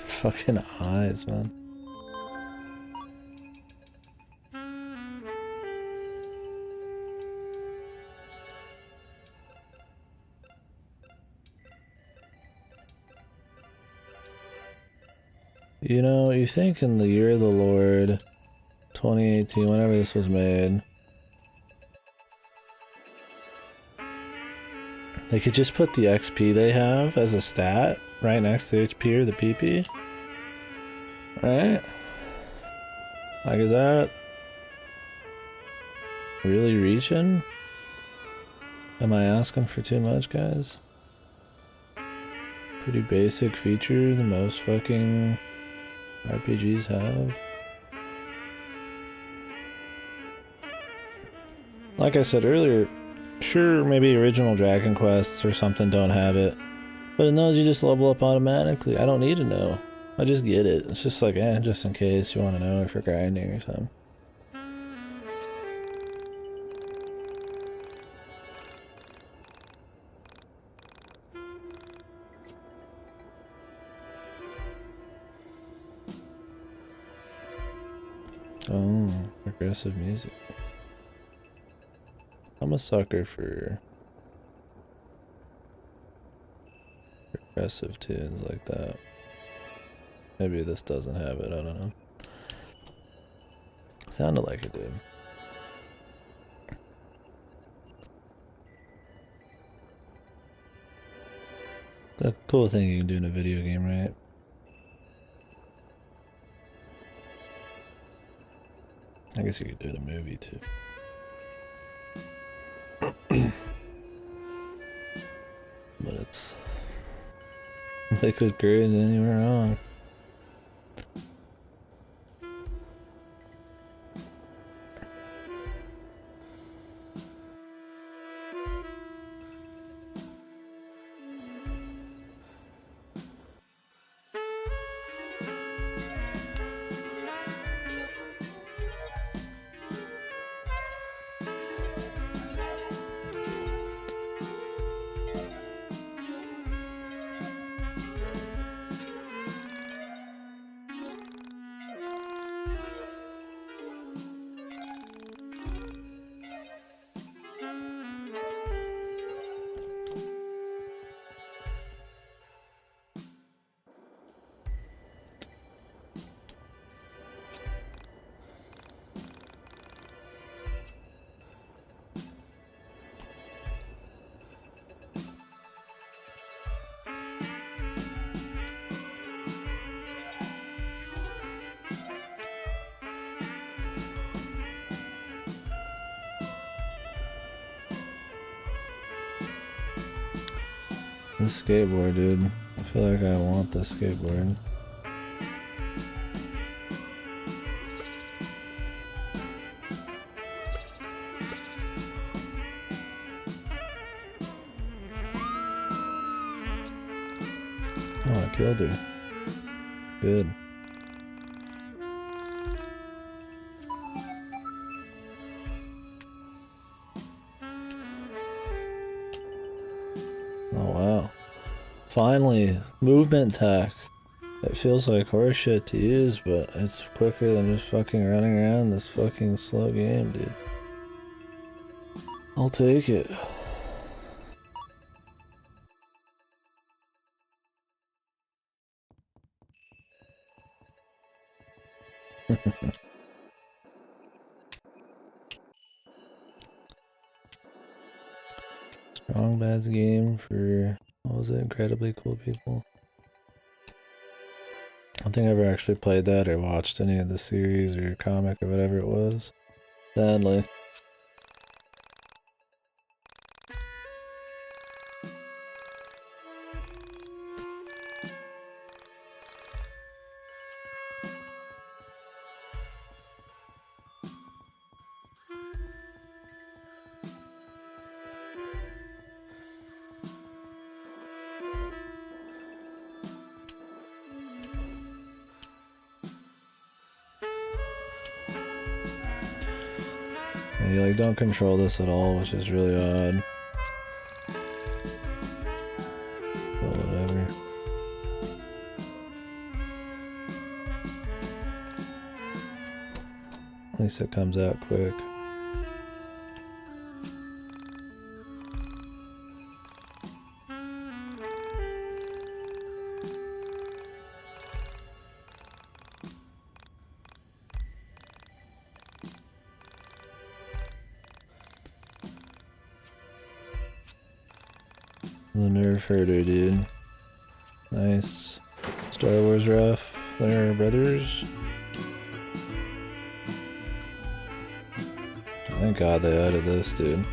Fucking eyes, man. You know, you think in the year of the Lord, 2018, whenever this was made, they could just put the XP they have as a stat right next to HP or the PP. Right? Like, is that really reaching? Am I asking for too much, guys? Pretty basic feature, the most fucking RPGs have. Like I said earlier, sure, maybe original Dragon Quests or something don't have it, but it knows you just level up automatically. I don't need to know. I just get it. It's just like, just in case you want to know if you're grinding or something. Oh, aggressive music. I'm a sucker for aggressive tunes like that. Maybe this doesn't have it, I don't know. Sounded like it did. It's a cool thing you can do in a video game, right? I guess you could do it in a movie too. Liquid grade, then you were wrong. This skateboard, dude. I feel like I want this skateboard. Oh, I killed her. Good. Oh wow. Finally, movement tech. It feels like horseshit to use, but it's quicker than just fucking running around this fucking slow game, dude. I'll take it. Strong Bad's game for, what was it, incredibly cool people? I don't think I ever actually played that or watched any of the series or comic or whatever it was. Sadly. You like don't control this at all, which is really odd. But whatever. At least it comes out quick. The nerf herder, dude. Nice. Star Wars ref there, brothers. Thank God they added this, dude.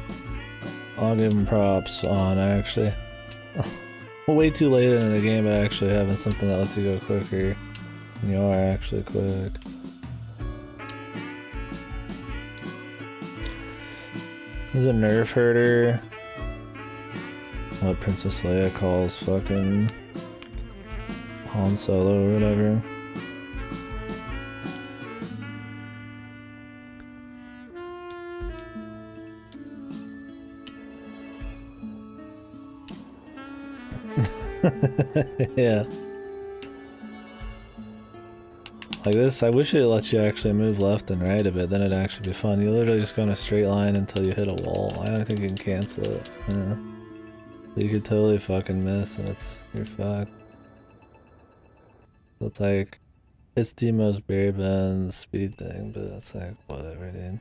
I'll give them props on actually. Way too late in the game, but actually having something that lets you go quicker. And you are actually quick. There's a nerf herder. What Princess Leia calls fucking Han Solo or whatever. Yeah. Like this, I wish it lets you actually move left and right a bit, then it'd actually be fun. You literally just go in a straight line until you hit a wall. I don't think you can cancel it. Yeah. You could totally fucking miss and you're fucked. So it's like, it's the most bare bones speed thing, but it's like, whatever, dude.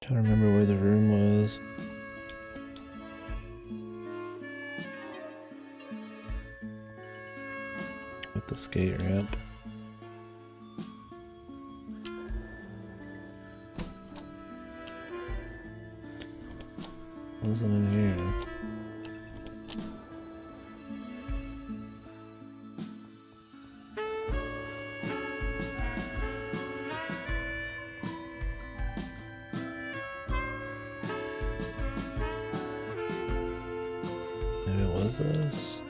Trying to remember where the room was. the skate ramp. Wasn't in here. Maybe it was this?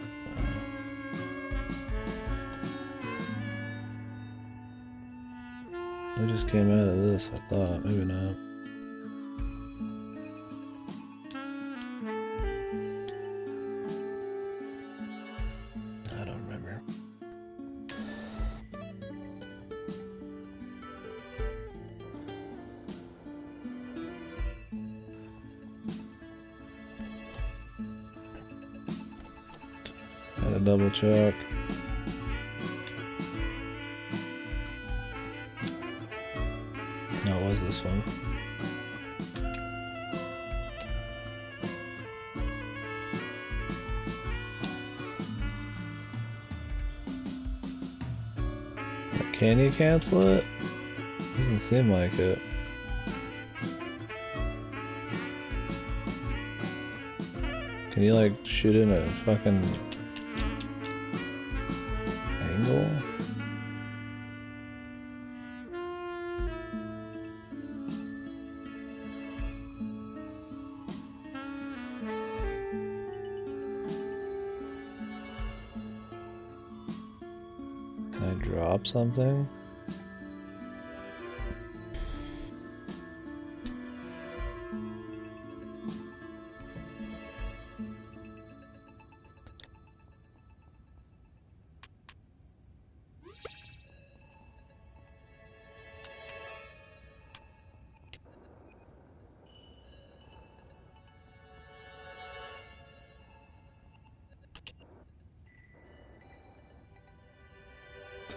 We just came out of this, I thought. Maybe not. I don't remember. Gotta double check. No, it was this one. Can you cancel it? Doesn't seem like it. Can you like shoot in a fucking angle? Can I drop something?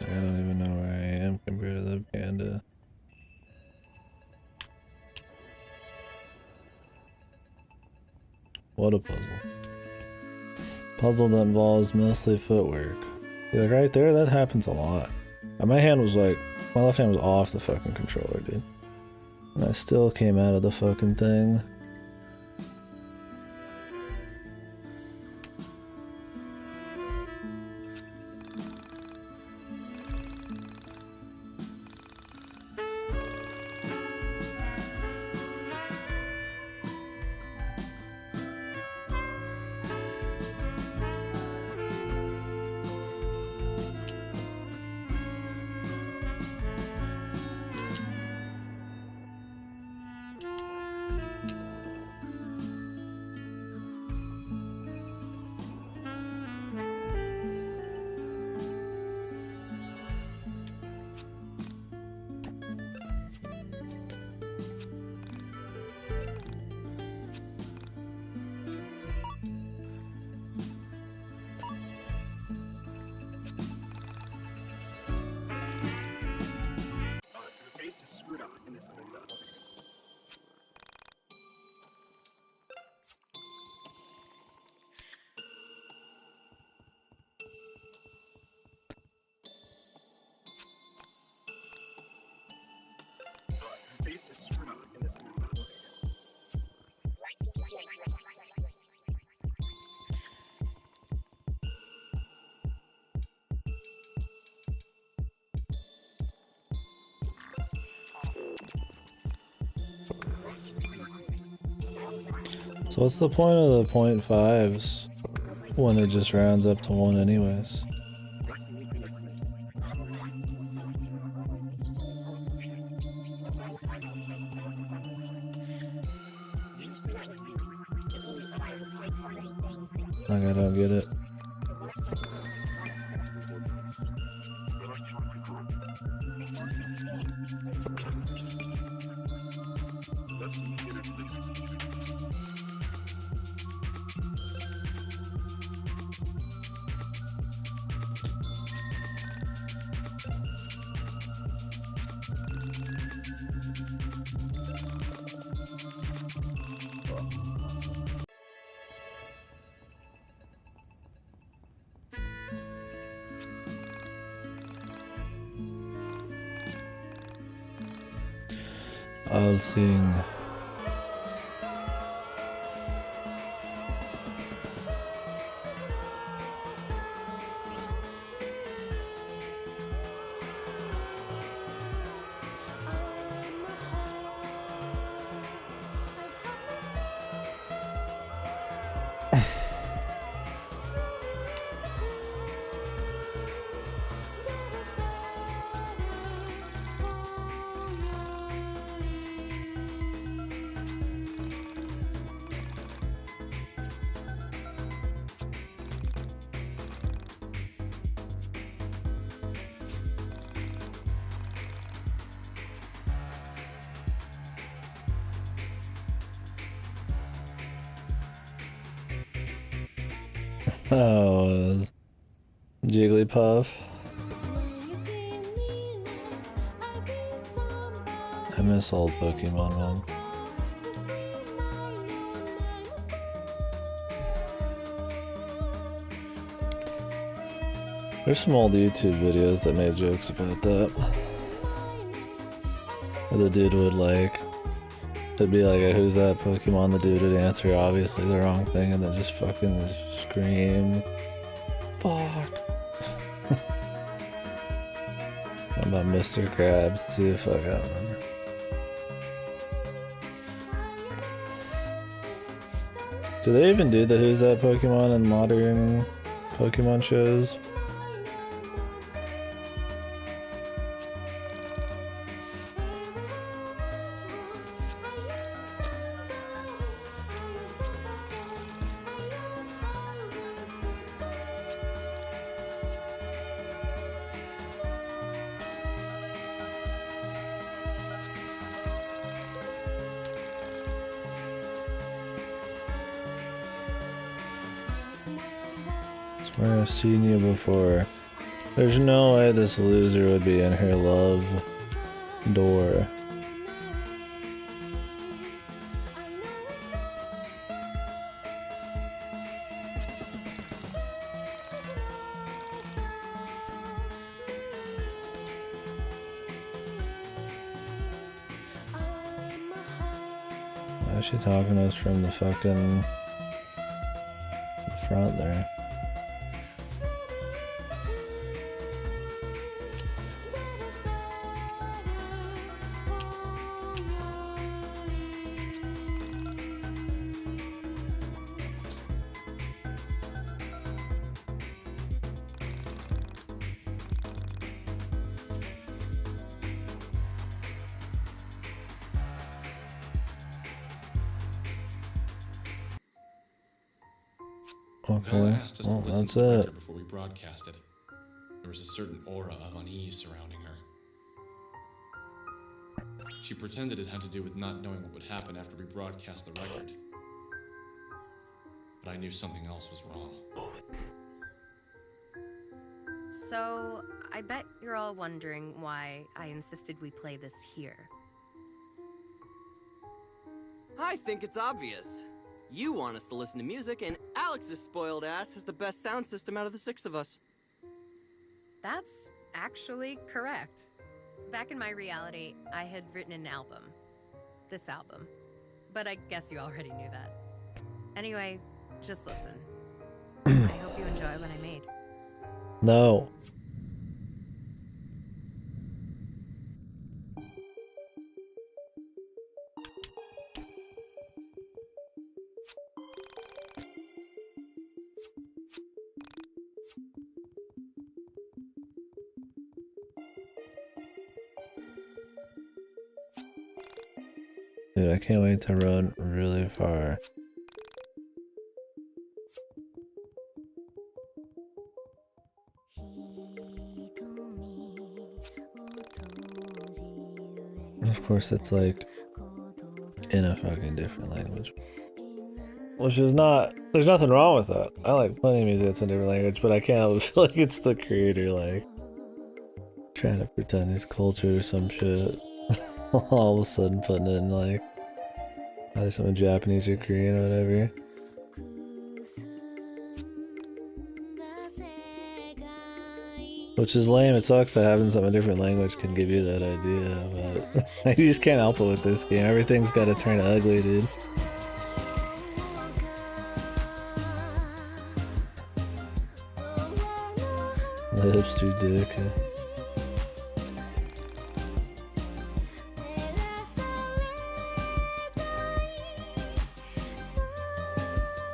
I don't even know where I am compared to the panda. What a puzzle. Puzzle that involves mostly footwork. See, like right there, that happens a lot. And my hand was like, my left hand was off the fucking controller, dude. And I still came out of the fucking thing. So what's the point of the 0.5s when it just rounds up to 1 anyways? Like, I don't get it. I'll sing. Oh, Jigglypuff. I miss old Pokemon, man. There's some old YouTube videos that made jokes about that. Where the dude would like, it'd be like, who's that Pokemon? The dude would answer obviously the wrong thing and then just fucking scream. Fuck. What about Mr. Krabs too? Fuck, I don't remember. Do they even do the Who's That Pokemon in modern Pokemon shows? Swear I've seen you before. There's no way this loser would be in her love door. Why is she talking to us from the fucking front there? Bella Okay, asked us well, to listen that's to the it. record before we broadcasted. There was a certain aura of unease surrounding her. She pretended it had to do with not knowing what would happen after we broadcast the record. But I knew something else was wrong. So, I bet you're all wondering why I insisted we play this here. I think it's obvious. You want us to listen to music, and Alex's spoiled ass has the best sound system out of the six of us. That's actually correct. Back in my reality, I had written an album. This album. But I guess you already knew that. Anyway, just listen. I hope you enjoy what I made. No. Dude, I can't wait to run really far. Of course, it's like in a fucking different language. Which is not, there's nothing wrong with that. I like plenty of music that's in a different language, but I can't help but feel like it's the creator, like, trying to pretend it's culture or some shit. All of a sudden putting it in, like, either something Japanese or Korean or whatever. Which is lame. It sucks that having some a different language can give you that idea, but you just can't help it with this game. Everything's got to turn ugly, dude. The hipster dick.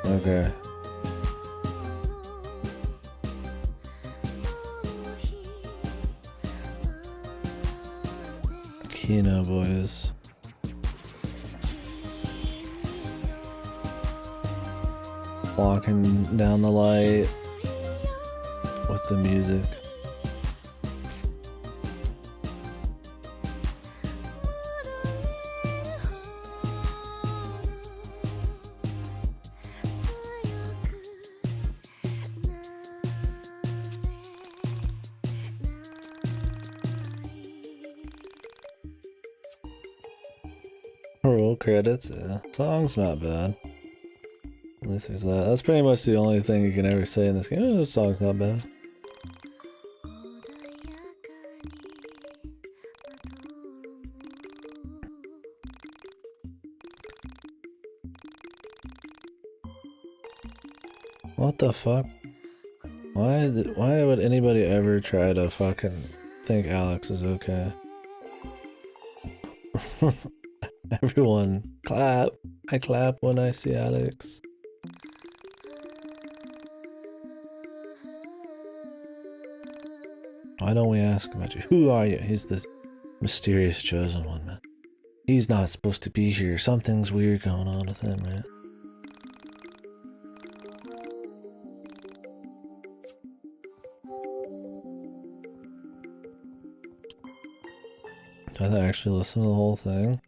Okay. Kino boys. Walking down the light with the music. Roll credits, yeah. Song's not bad. At least there's that. That's pretty much the only thing you can ever say in this game. Oh, this song's not bad. What the fuck? Why would anybody ever try to fucking think Alex is okay? Everyone clap. I clap when I see Alex. Why don't we ask about you? Who are you? He's the mysterious chosen one, man. He's not supposed to be here. Something's weird going on with him, man. Do I actually listen to the whole thing?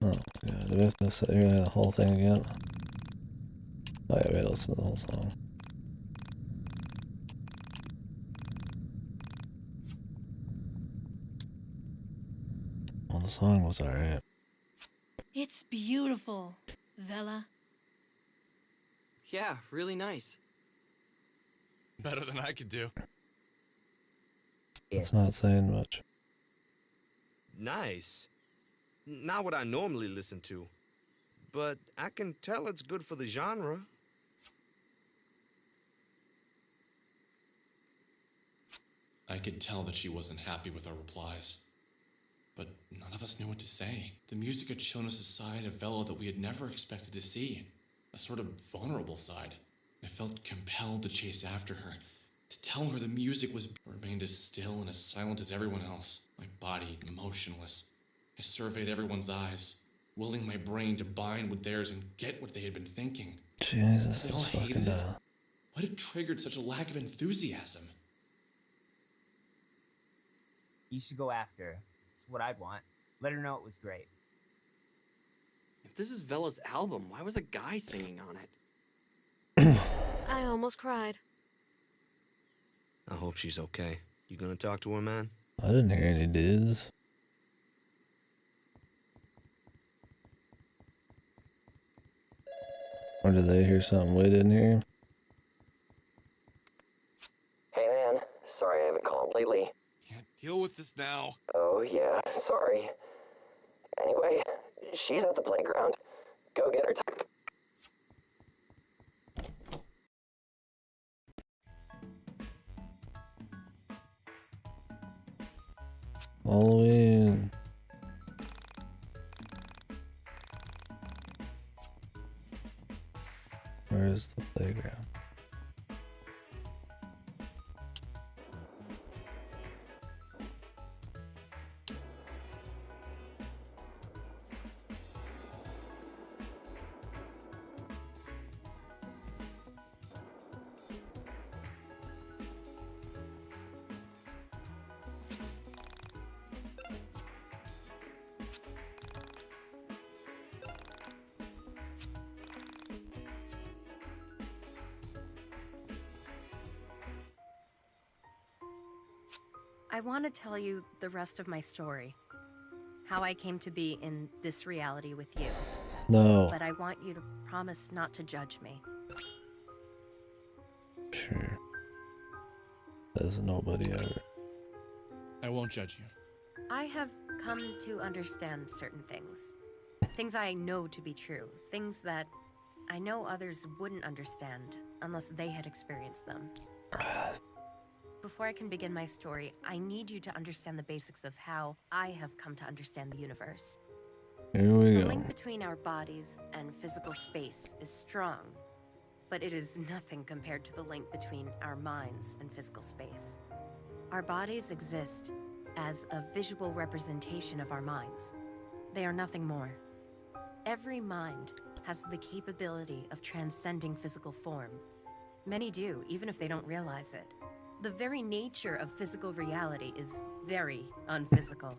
Oh, yeah. Do we have to sit here the whole thing again? Oh, yeah, we had to listen to the whole song. Well, the song was alright. It's beautiful, Vela. Yeah, really nice. Better than I could do. It's not saying much. Nice. Not what I normally listen to, but I can tell it's good for the genre. I could tell that she wasn't happy with our replies. But none of us knew what to say. The music had shown us a side of Vela that we had never expected to see. A sort of vulnerable side. I felt compelled to chase after her, to tell her the music was remained as still and as silent as everyone else. My body motionless. I surveyed everyone's eyes, willing my brain to bind with theirs and get what they had been thinking. Jesus, They all that's hated fucking it. dumb. What had triggered such a lack of enthusiasm? You should go after her. It's what I'd want. Let her know it was great. If this is Vela's album, why was a guy singing on it? I almost cried. I hope she's okay. You gonna talk to her, man? I didn't hear any dudes. Or did they hear something we didn't hear? Hey man, sorry I haven't called lately. Can't deal with this now. Oh yeah, sorry. Anyway, she's at the playground. Go get her. Halloween. Where's the playground? I want to tell you the rest of my story. How I came to be in this reality with you. No. But I want you to promise not to judge me. Sure. Says nobody ever. I won't judge you. I have come to understand certain things. Things I know to be true. Things that I know others wouldn't understand unless they had experienced them. Before I can begin my story, I need you to understand the basics of how I have come to understand the universe. Here we The go. link between our bodies and physical space is strong, but it is nothing compared to the link between our minds and physical space. Our bodies exist as a visual representation of our minds. They are nothing more. Every mind has the capability of transcending physical form. Many do, even if they don't realize it. The very nature of physical reality is very unphysical.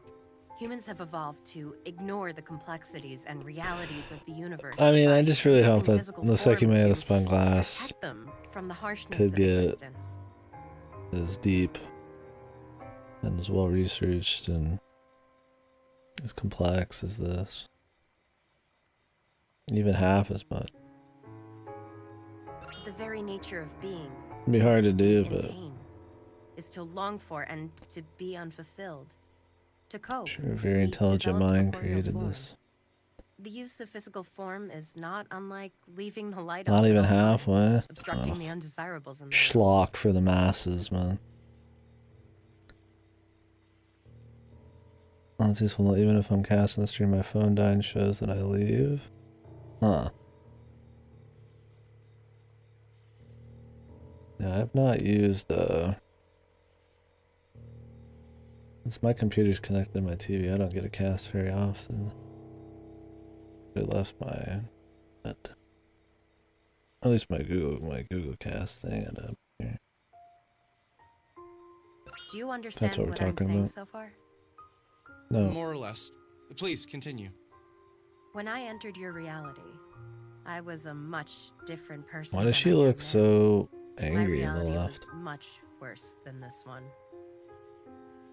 Humans have evolved to ignore the complexities and realities of the universe. I mean, I by just really hope using that physical the second form man to of spun glass protect them from the harshness could of get existence. as deep and as well researched and as complex as this. Even half as much. The very nature of being It'd be hard to do, in but pain, is to long for and to be unfulfilled. To cope. sure, a very we intelligent develop mind corporeal created form. this. The use of physical form is not unlike leaving the light Not on at even all times, halfway. obstructing Oh. the undesirables in the Schlock for the masses, man. That's useful. Even if I'm casting the stream, my phone dying shows that I leave. Huh. Yeah, I've not used, since my computer's connected to my TV, I don't get a cast very often. I left my, at least my Google Cast thing up here. Do you understand what we're what I'm talking saying about. so far? No. More or less. Please continue. When I entered your reality, I was a much different person. Why does than she I am look now. so My angry on the reality left? was much worse than this one.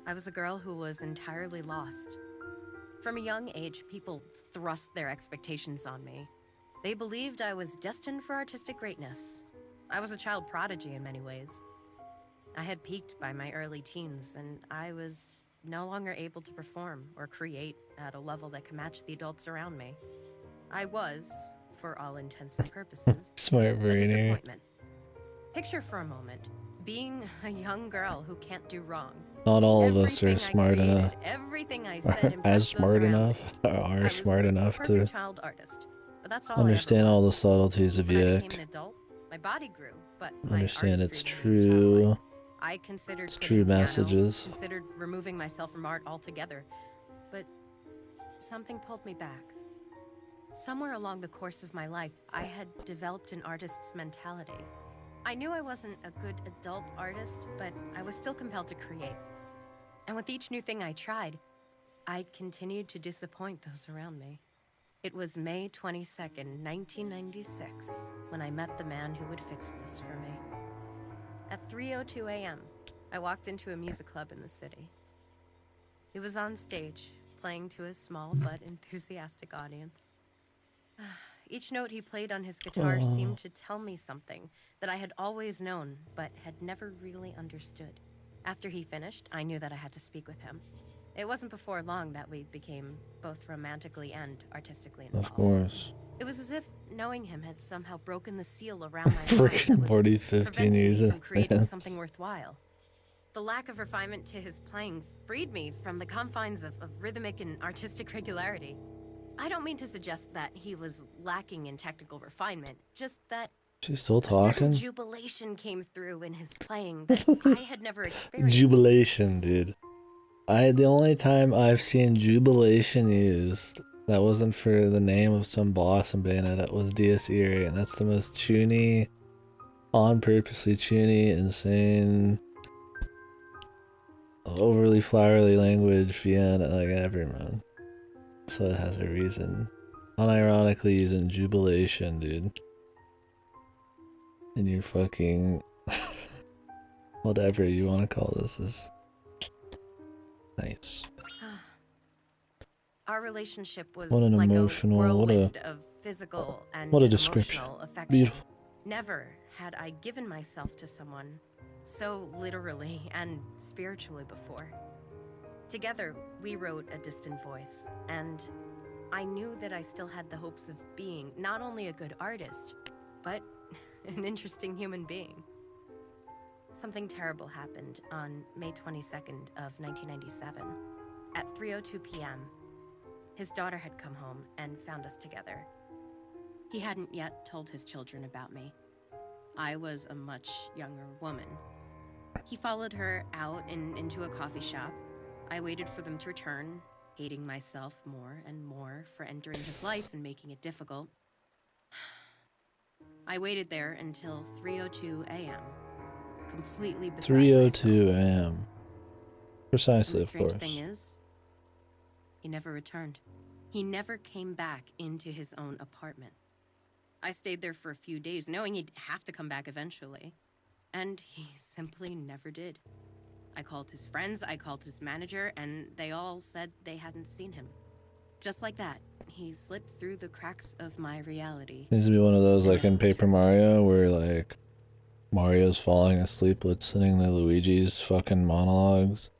I was a girl who was entirely lost. From a young age, people thrust their expectations on me. They believed I was destined for artistic greatness. I was a child prodigy in many ways. I had peaked by my early teens, and I was no longer able to perform or create at a level that could match the adults around me. I was, for all intents and purposes, Smart a brain here. disappointment. Picture for a moment being a young girl who can't do wrong. Not all of us are Everything I smart created, enough. everything I Or said as impressed those smart around enough, me. or I are was smart the enough perfect to child artist, but that's all understand I ever all the was. subtleties of When I became YIIk. an adult, my body grew, but my Understand artistry its remained true, childlike. I considered its quitting true piano, messages. considered removing myself from art altogether, but something pulled me back. Somewhere along the course of my life, I had developed an artist's mentality. I knew I wasn't a good adult artist, but I was still compelled to create. And with each new thing I tried, I continued to disappoint those around me. It was May 22nd, 1996, when I met the man who would fix this for me. At 3:02 a.m., I walked into a music club in the city. He was on stage, playing to a small but enthusiastic audience. Each note he played on his guitar seemed to tell me something that I had always known, but had never really understood. After he finished, I knew that I had to speak with him. It wasn't before long that we became both romantically and artistically involved. Of course. It was as if knowing him had somehow broken the seal around my mind Freaking that was 40, 15 preventing years me in from creating advance. something worthwhile. The lack of refinement to his playing freed me from the confines of rhythmic and artistic regularity. I don't mean to suggest that he was lacking in technical refinement, just that She's still a certain talking? jubilation came through in his playing that I had never experienced. Jubilation, dude. The only time I've seen jubilation used that wasn't for the name of some boss in Bayonetta was Dies Irae, and that's the most chuny, on purposely chuny, insane, overly flowery language Vienna like ever, man. So it has a reason. Unironically using jubilation, dude. And your fucking whatever you want to call this is nice. Our relationship was What an like emotional, a what a- whirlwind of physical and what a description. emotional affection. Beautiful. Never had I given myself to someone so literally and spiritually before. Together, we wrote A Distant Voice, and I knew that I still had the hopes of being not only a good artist, but an interesting human being. Something terrible happened on May 22nd of 1997. At 3:02 p.m., his daughter had come home and found us together. He hadn't yet told his children about me. I was a much younger woman. He followed her out and into a coffee shop. I waited for them to return, hating myself more and more for entering his life and making it difficult. I waited there until 3:02 a.m., completely beside 3:02 a.m. Precisely, and the of course. strange thing is, he never returned. He never came back into his own apartment. I stayed there for a few days, knowing he'd have to come back eventually. And he simply never did. I called his friends, I called his manager, and they all said they hadn't seen him. Just like that, he slipped through the cracks of my reality. Needs to be one of those like in Paper Mario where like Mario's falling asleep listening to Luigi's fucking monologues.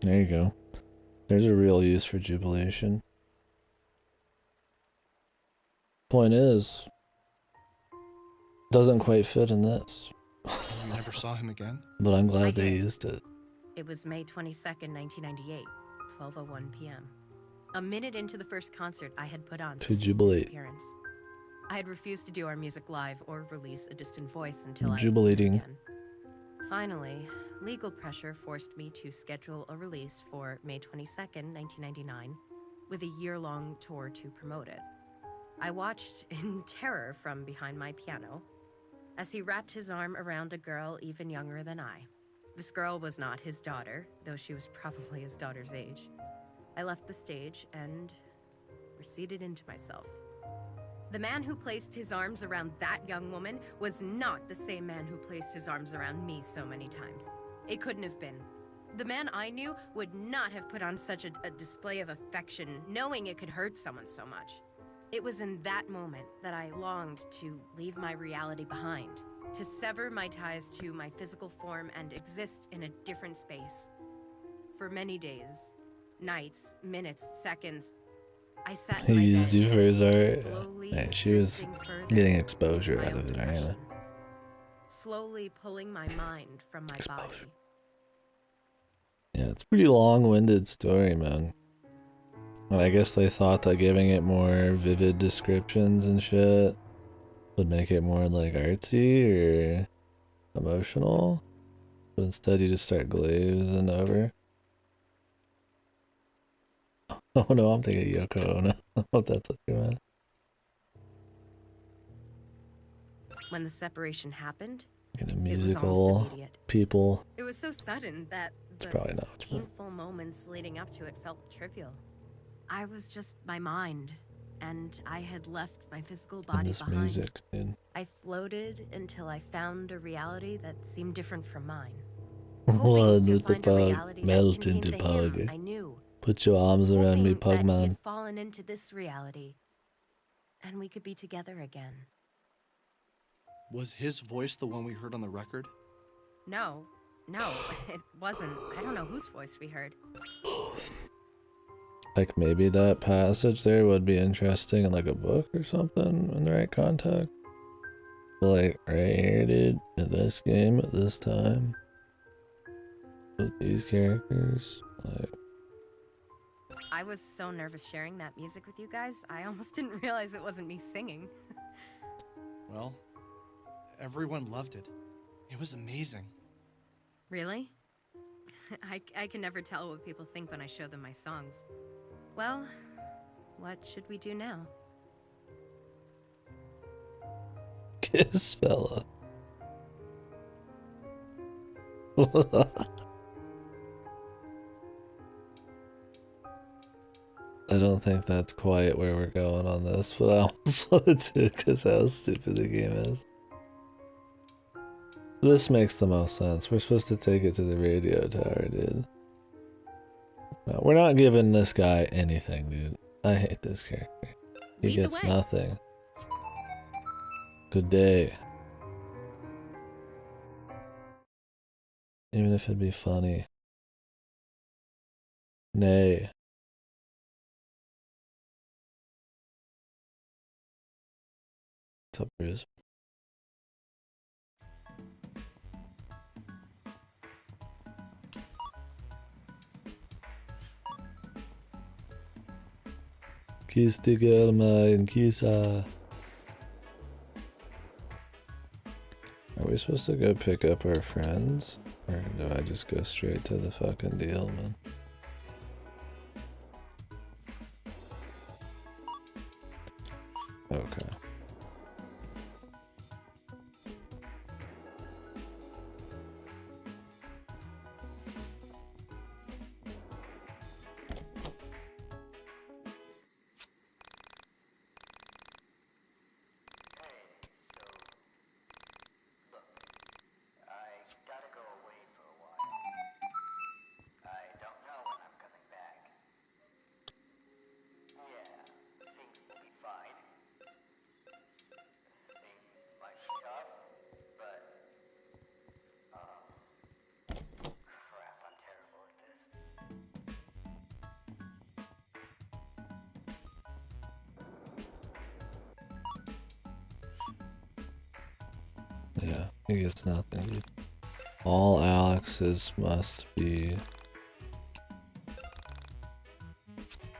There you go. There's a real use for jubilation. Point is, doesn't quite fit in this. You never saw him again? But I'm glad they used it. It was May 22nd, 1998, 12:01 p.m. A minute into the first concert I had put on To since his jubilate. disappearance. I had refused to do our music live or release A Distant Voice until I Jubilating. had seen him again. Finally, legal pressure forced me to schedule a release for May 22nd, 1999, with a year-long tour to promote it. I watched in terror from behind my piano as he wrapped his arm around a girl even younger than I. This girl was not his daughter, though she was probably his daughter's age. I left the stage and receded into myself. The man who placed his arms around that young woman was not the same man who placed his arms around me so many times. It couldn't have been. The man I knew would not have put on such a display of affection, knowing it could hurt someone so much. It was in that moment that I longed to leave my reality behind, to sever my ties to my physical form and exist in a different space. For many days, nights, minutes, seconds, I sat in He my used bed, you for his art. slowly Yeah, she was drifting further getting exposure into my out of own it, Ariana. depression, slowly pulling my mind from my body. Yeah, it's a pretty long-winded story, man. And I guess they thought that giving it more vivid descriptions and shit would make it more like artsy or emotional. But instead you just start glazing over. Oh no, I'm thinking Yoko Ono. I hope that's what you meant. When the separation happened, Get a it was musical almost immediate. people. It was so sudden that the probably not what you meant. painful moments leading up to it felt trivial. I was just my mind, and I had left my physical And body this behind. music, dude. I floated until I found a reality that seemed different from mine. One to with the find a pug, reality that melt contained into the him pug. I knew. Put your arms around me, Hoping that he Pugman. had fallen into this reality, and we could be together again. Was his voice the one we heard on the record? No, it wasn't. I don't know whose voice we heard. Like maybe that passage there would be interesting in like a book or something in the right context. But like right here, dude, in this game at this time, with these characters, like I was so nervous sharing that music with you guys, I almost didn't realize it wasn't me singing. Well, everyone loved it. It was amazing. Really? I can never tell what people think when I show them my songs. Well, what should we do now? kiss fella. I don't think that's quite where we're going on this, but I almost wanted to because how stupid the game is. This makes the most sense. We're supposed to take it to the radio tower, dude. No, we're not giving this guy anything, dude. I hate this character. He Lead the gets way. nothing. Good day. Even if it'd be funny. Nay. What's up, Bruce? Kiss the girl, mine, kiss her. Are we supposed to go pick up our friends? Or do I just go straight to the fucking deal, man? Okay. Yeah, he gets nothing, dude. All Alexes must be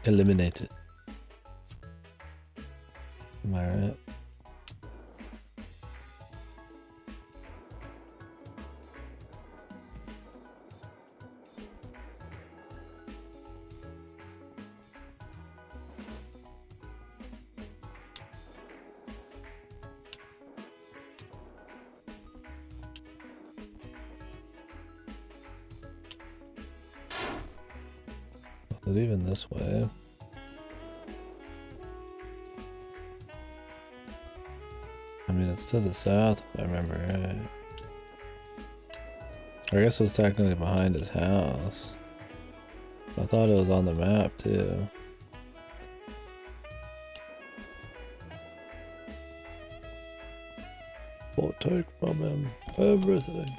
eliminated. Am I right? Is it even this way? I mean, it's to the south, if I remember right. I guess it was technically behind his house. I thought it was on the map, too. We'll take from him everything.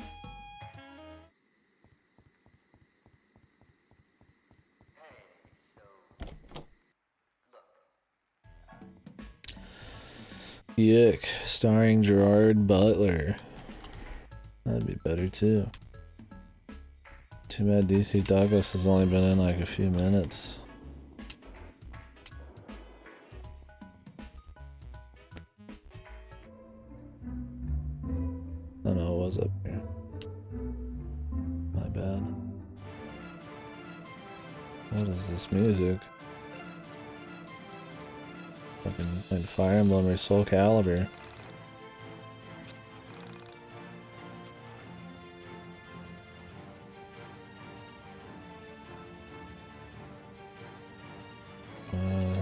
YIIk, starring Gerard Butler. That'd be better too. Too bad DC Douglas has only been in like a few minutes. Oh no, it was up here. My bad. What is this music? Fucking playing Fire Emblem or Soul Calibur.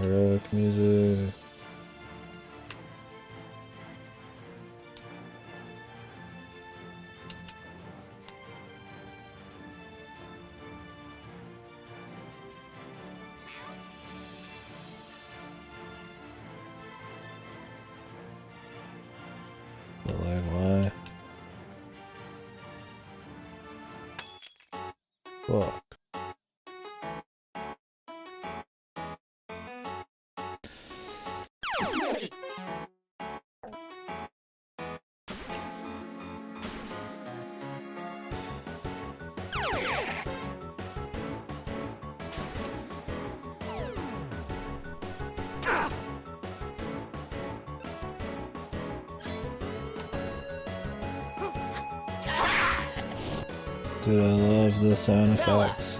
Heroic music. But like, why? Fuck. Dude, I love the sound effects.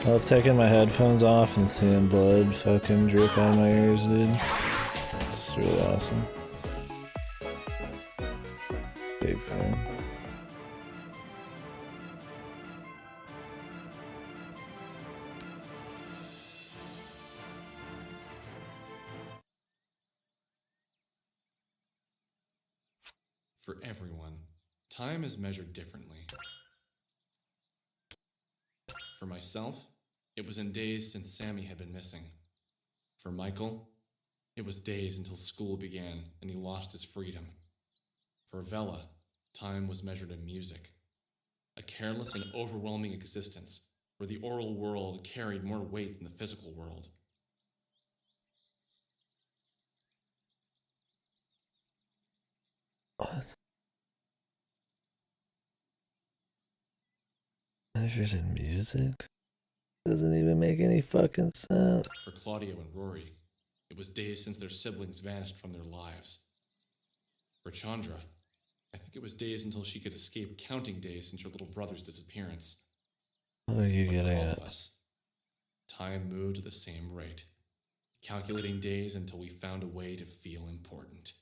I love taking my headphones off and seeing blood fucking drip out of my ears, dude. It's really awesome. Big fan. For everyone, time is measured differently. For myself, It was in days since Sammy had been missing. For Michael, it was days until school began and he lost his freedom. For Vela, time was measured in music. A careless and overwhelming existence where the oral world carried more weight than the physical world. What? Measured in music? Doesn't even make any fucking sense. For Claudio and Rory, it was days since their siblings vanished from their lives. For Chandra, I think it was days until she could escape counting days since her little brother's disappearance. What are you But getting for all at? of us, time moved at the same rate, calculating days until we found a way to feel important.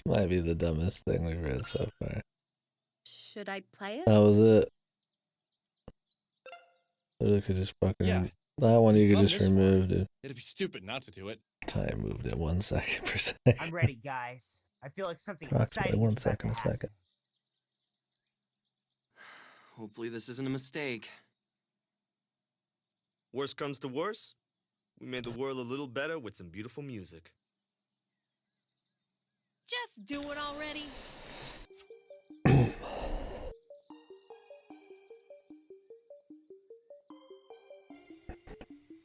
Might be the dumbest thing we've read so far. Should I play it? That was it. You could just fucking... Yeah. That one you We've could come just this far. remove, dude. It'd be stupid not to do it. Time moved in 1 second per second. I'm ready, guys. I feel like something Approximately exciting 1 is about second to a happen. second. Hopefully this isn't a mistake. Worst comes to worst, we made the world a little better with some beautiful music. Just do it already.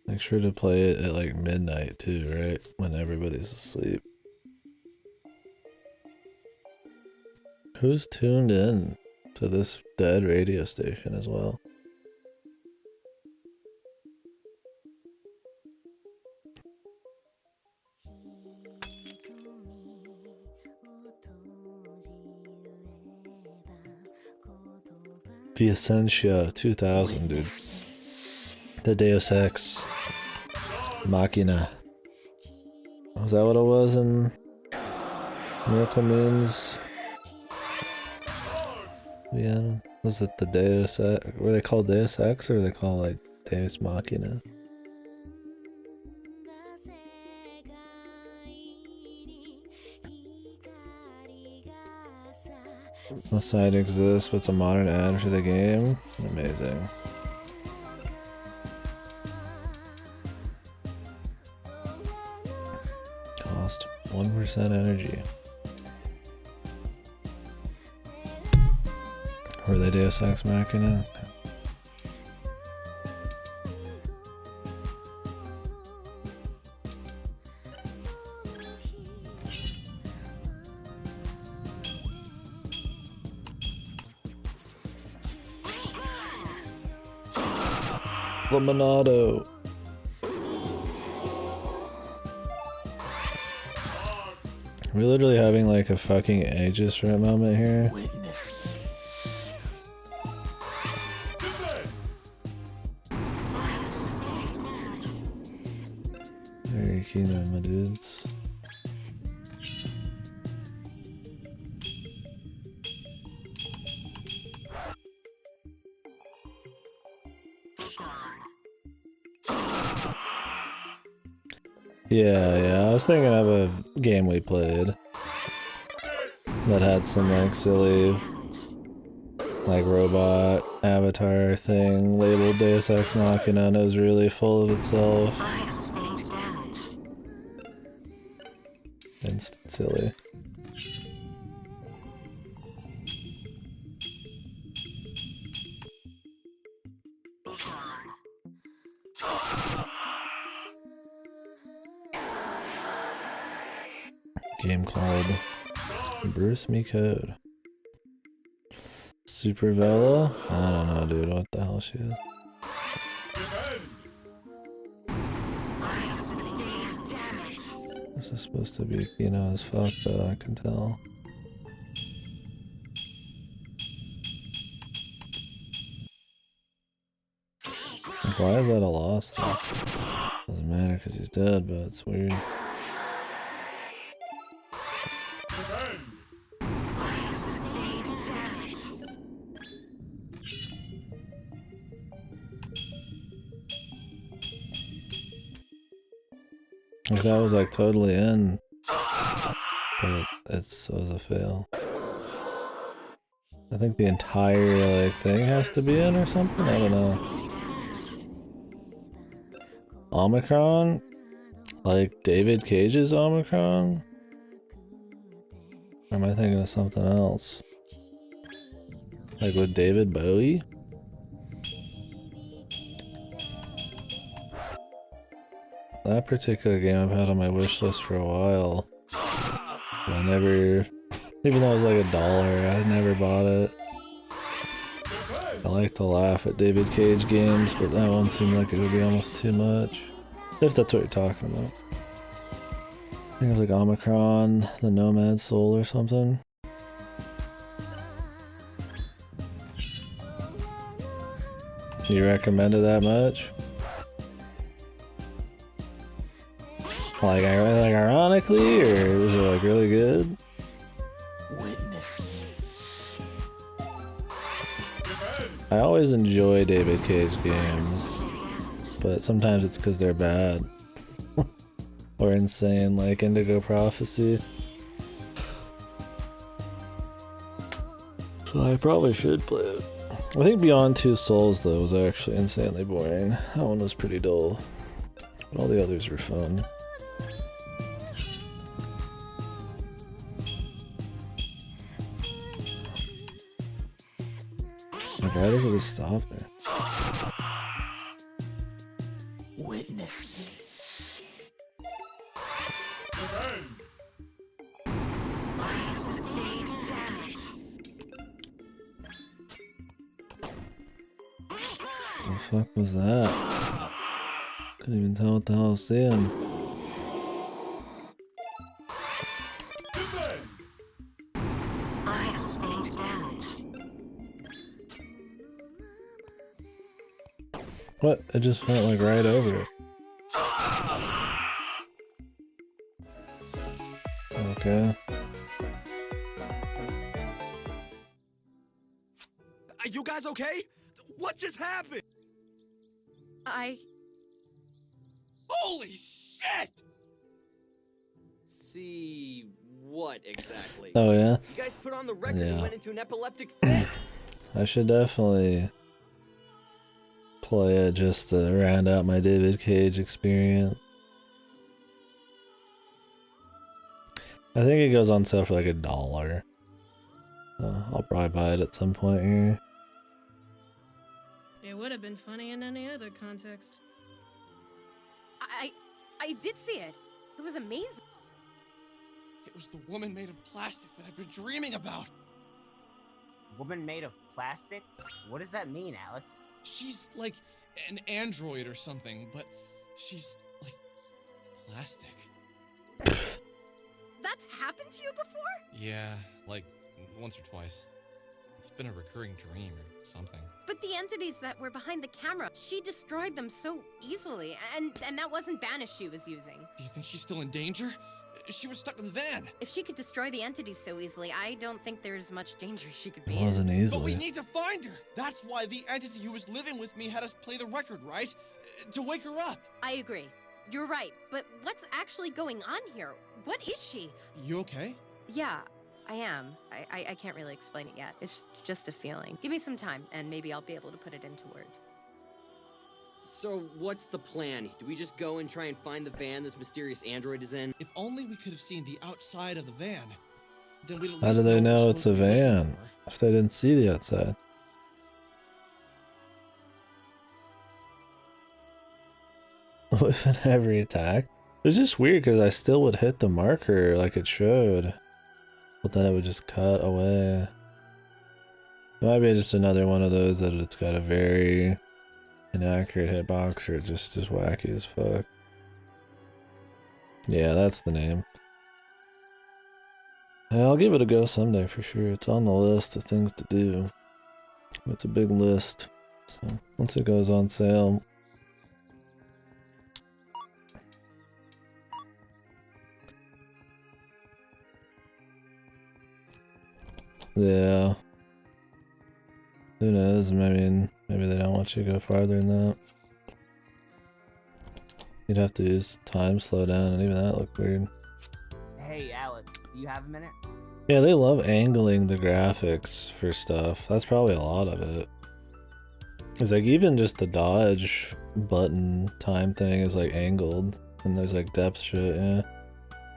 Make sure to play it at like midnight too, right? When everybody's asleep. Who's tuned in to this dead radio station as well? The Essentia 2000, dude. The Deus Ex Machina. Was that what it was in Miracle Means? Yeah. Was it the Deus Ex? Were they called Deus Ex or were they called like Deus Machina? The site exists, but it's a modern add for the game. Amazing. Cost 1% energy. Were they Deus Ex Machina? The Monado. We're literally having like a fucking ages for a moment here. Very keen on my dudes. Yeah, I was thinking of a game we played that had some like silly like robot avatar thing labeled Deus Ex Machina and it was really full of itself. And silly. Game called Bruce Me Code. Super Vela? I don't know, dude. What the hell she is? This is supposed to be, you know, as fuck, though, I can tell. Like, why is that a loss, though? Doesn't matter because he's dead, but it's weird. If that was like totally in, but it was a fail. I think the entire like thing has to be in or something. I don't know. Omicron, like David Cage's Omicron. Or am I thinking of something else? Like with David Bowie? That particular game I've had on my wish list for a while. But I never, even though it was like $1, I never bought it. I like to laugh at David Cage games, but that one seemed like it would be almost too much. If that's what you're talking about. I think it was like Omicron, the Nomad Soul or something. You recommend it that much? Like ironically, or was it like really good? I always enjoy David Cage games, but sometimes it's because they're bad. Or insane, like Indigo Prophecy. So I probably should play it. I think Beyond Two Souls, though, was actually insanely boring. That one was pretty dull. But all the others were fun. Like, why does it just stop there? Witness. What the fuck was that? Couldn't even tell what the hell I was seeing. What? It just went like right over it. Okay. Are you guys okay? What just happened? Holy shit! See what exactly? Oh yeah? You guys put on the record Yeah. and went into an epileptic fit. I should definitely play it just to round out my David Cage experience. I think it goes on sale for like $1. I'll probably buy it at some point here. It would have been funny in any other context. I did see it. It was amazing. It was the woman made of plastic that I've been dreaming about. Woman made of plastic? What does that mean, Alex? She's like an android or something, but she's like plastic. That's happened to you before? Yeah, like once or twice. It's been a recurring dream or something. But the entities that were behind the camera, she destroyed them so easily, and that wasn't Banish she was using. Do you think she's still in danger? She was stuck in the van. If she could destroy the entities so easily, I don't think there's much danger she could be It wasn't in. But we easily. need to find her. That's why the entity who was living with me had us play the record, right? To wake her up. I agree. You're right, but what's actually going on here? What is she? You okay? Yeah, I am. I can't really explain it yet. It's just a feeling. Give me some time, and maybe I'll be able to put it into words. So what's the plan? Do we just go and try and find the van this mysterious android is in? If only we could have seen the outside of the van. Then we'd at How least do they we're know it's a supposed to be looking van? for her. If they didn't see the outside. With an every attack? It's just weird because I still would hit the marker like it showed. But then it would just cut away. It might be just another one of those that it's got a very inaccurate hitbox or it's just wacky as fuck. Yeah, that's the name. Yeah, I'll give it a go someday for sure. It's on the list of things to do. It's a big list. So once it goes on sale. Yeah. Who knows? I mean, maybe they don't want you to go farther than that. You'd have to use time slow down, and even that looked weird. Hey, Alex. Do you have a minute? Yeah, they love angling the graphics for stuff. That's probably a lot of it. It's like even just the dodge button time thing is like angled, and there's like depth shit, yeah.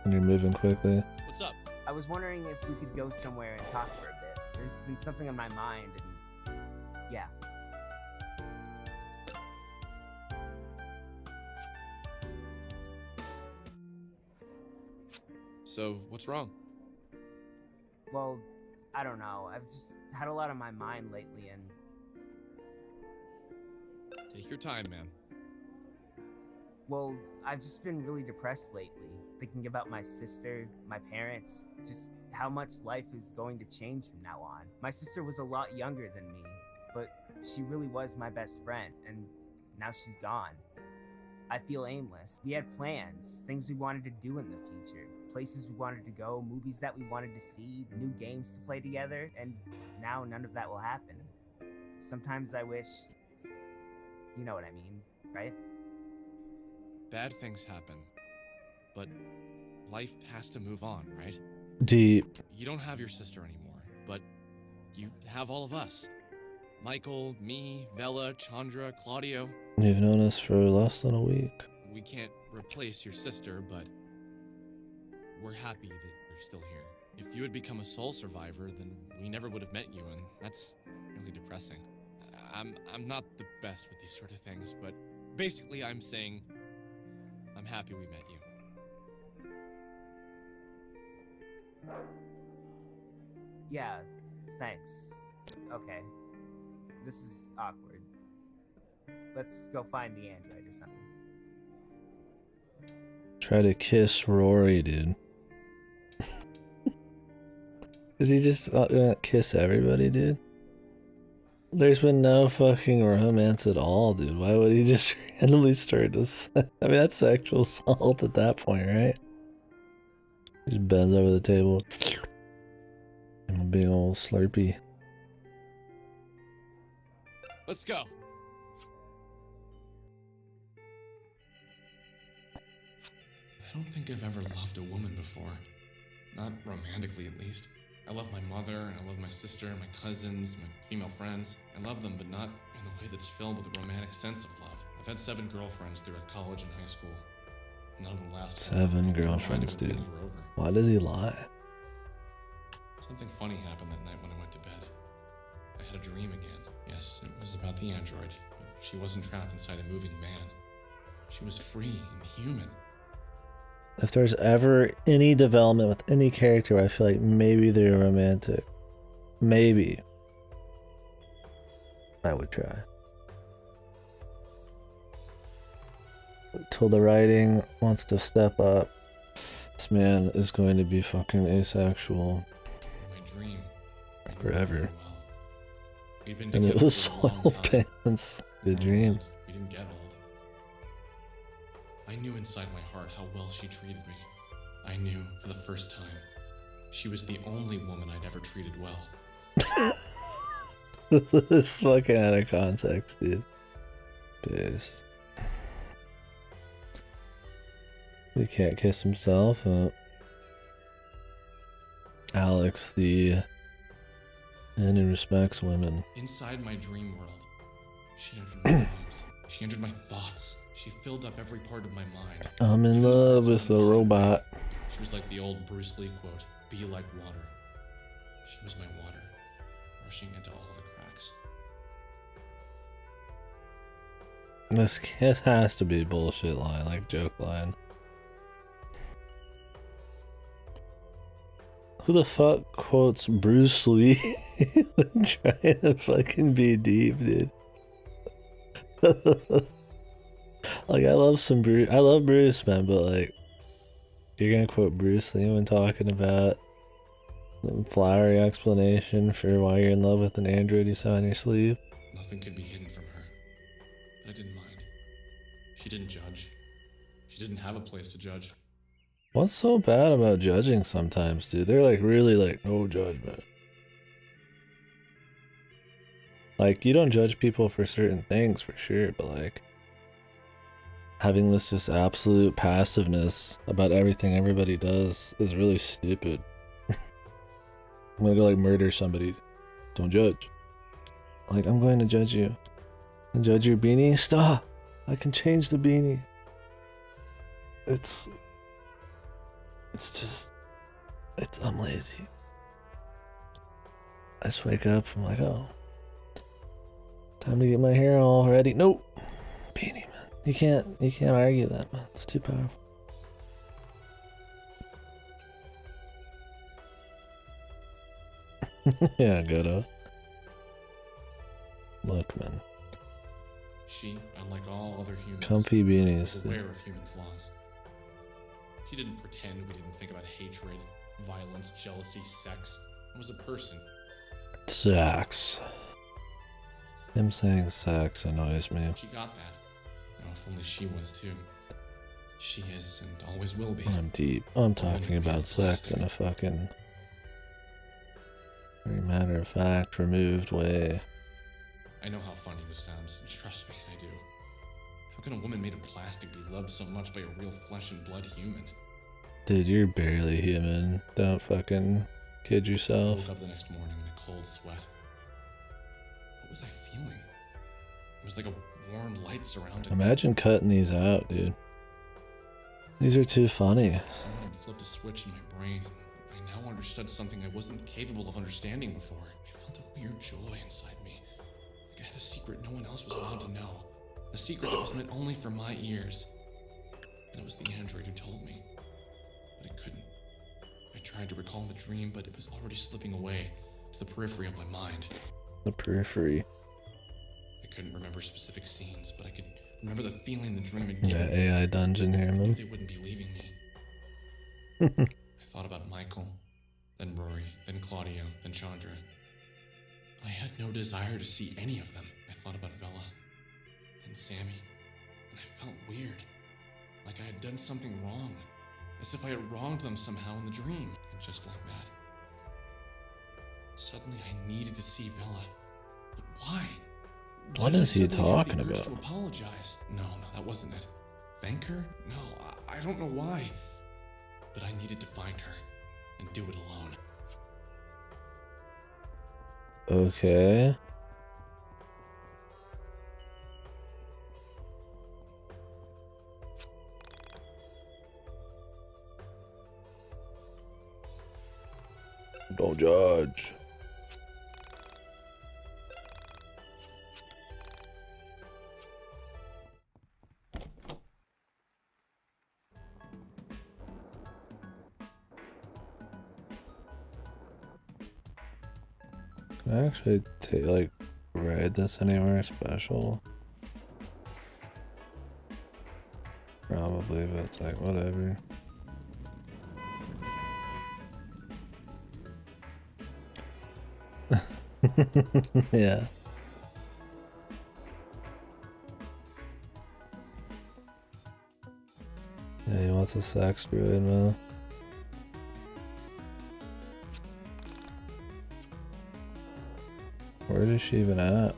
When you're moving quickly. What's up? I was wondering if we could go somewhere and talk for a bit. There's been something on my mind, and yeah. So, what's wrong? Well, I don't know. I've just had a lot on my mind lately, and Take your time, man. well, I've just been really depressed lately, thinking about my sister, my parents, just how much life is going to change from now on. My sister was a lot younger than me, but she really was my best friend, and now she's gone. I feel aimless. We had plans, things we wanted to do in the future, places we wanted to go, movies that we wanted to see, new games to play together, and now none of that will happen. Sometimes I wish... You know what I mean, right? Bad things happen, but life has to move on, right? Deep. You don't have your sister anymore, but you have all of us. Michael, me, Vela, Chandra, Claudio. You've known us for less than a week. We can't replace your sister, but we're happy that you're still here. If you had become a soul survivor, then we never would have met you, and that's really depressing. I'm not the best with these sort of things, but basically I'm saying I'm happy we met you. Yeah, thanks. Okay. This is awkward. Let's go find the android or something. Try to kiss Rory, dude. Is he just gonna kiss everybody, dude? There's been no fucking romance at all, dude. Why would he just randomly start to... I mean, that's sexual assault at that point, right? He just bends over the table. I'm a big old Slurpee. Let's go. I don't think I've ever loved a woman before. Not romantically, at least. I love my mother, and I love my sister, my cousins, my female friends. I love them, but not in the way that's filled with a romantic sense of love. I've had 7 girlfriends throughout college and high school. None of them lasted. 7 girlfriends, dude. Why does he lie? Something funny happened that night when I went to bed. I had a dream again. Yes, it was about the android. She wasn't trapped inside a moving van. She was free and human. If there's ever any development with any character, I feel like maybe they're romantic. Maybe. I would try. Till the writing wants to step up, this man is going to be fucking asexual. My dream. Forever. We'd been And it together was for a long soiled time. pants. Good dream. We didn't get old. I knew inside my heart how well she treated me. I knew for the first time she was the only woman I'd ever treated well. This is fucking out of context, dude. Pissed. He can't kiss himself. Alex, and he respects women. Inside my dream world, she entered my dreams. She entered my thoughts. She filled up every part of my mind. I'm in love with the robot. She was like the old Bruce Lee quote, "Be like water." She was my water, rushing into all the cracks. This has to be a bullshit line, like joke line. Who the fuck quotes Bruce Lee when trying to fucking be deep, dude? Like, I love Bruce, man, but like, you're gonna quote Bruce Lee when talking about the flowery explanation for why you're in love with an android you saw on your sleeve? Nothing could be hidden from her, but I didn't mind. She didn't judge. She didn't have a place to judge. What's so bad about judging sometimes, dude? They're like, really like, no judgment. Like, you don't judge people for certain things, for sure, but like, having this just absolute passiveness about everything everybody does is really stupid. I'm gonna go like murder somebody. Don't judge. Like, I'm going to judge you. And judge your beanie? Stop! I can change the beanie. It's just, I'm lazy. I just wake up, I'm like, oh, time to get my hair all ready. Nope. Beanie, man. You can't argue that, man. It's too powerful. Yeah, good up. Look, man. She, unlike all other humans, Comfy beanies. was aware of human flaws. She didn't pretend we didn't think about hatred, violence, jealousy, sex. It was a person. Sex. Him saying sex annoys me. She got that. Oh, if only she was too. She is and always will be. I'm deep. I'm talking about sex in a fucking very matter of fact, removed way. I know how funny this sounds. Trust me, I do. How can a woman made of plastic be loved so much by a real flesh and blood human? Dude, you're barely human. Don't fucking kid I yourself. woke up the next morning in a cold sweat. What was I feeling? It was like a warm light surrounded me. Imagine cutting these out, dude. These are too funny. Someone had flipped a switch in my brain, and I now understood something I wasn't capable of understanding before. I felt a weird joy inside me. Like I had a secret no one else was allowed to know. A secret that was meant only for my ears. And it was the android who told me. But I couldn't. I tried to recall the dream, but it was already slipping away to the periphery of my mind. The periphery. I couldn't remember specific scenes, but I could remember the feeling the dream had given Yeah, me. AI dungeon here, I knew man. they wouldn't be leaving me. I thought about Michael, then Rory, then Claudio, then Chandra. I had no desire to see any of them. I thought about Vela, then Sammy, and I felt weird. Like I had done something wrong. As if I had wronged them somehow in the dream. And just like that, suddenly I needed to see Vela. But why? Why What did I is he suddenly have the talking urge about? To apologize. No, that wasn't it. Thank her? No, I don't know why. But I needed to find her and do it alone. Okay. Don't judge. Can I actually ride this anywhere special? Probably, but it's like whatever. Yeah. Yeah, he wants a sex druid, man. Where is she even at?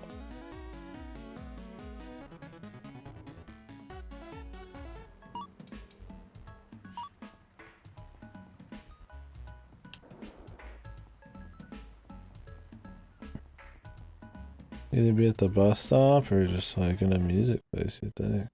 Either be at the bus stop or just like in a music place, you think?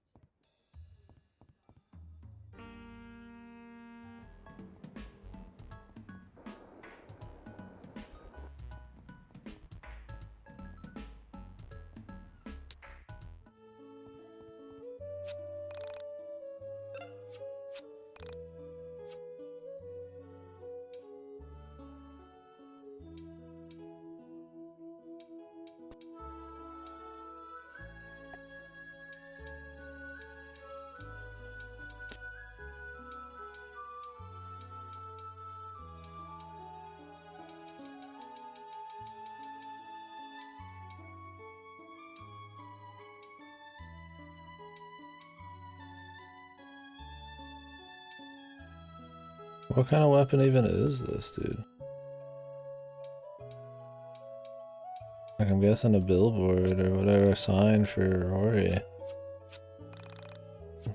What kind of weapon even is this, dude? Like, I'm guessing a billboard or whatever sign for Rory.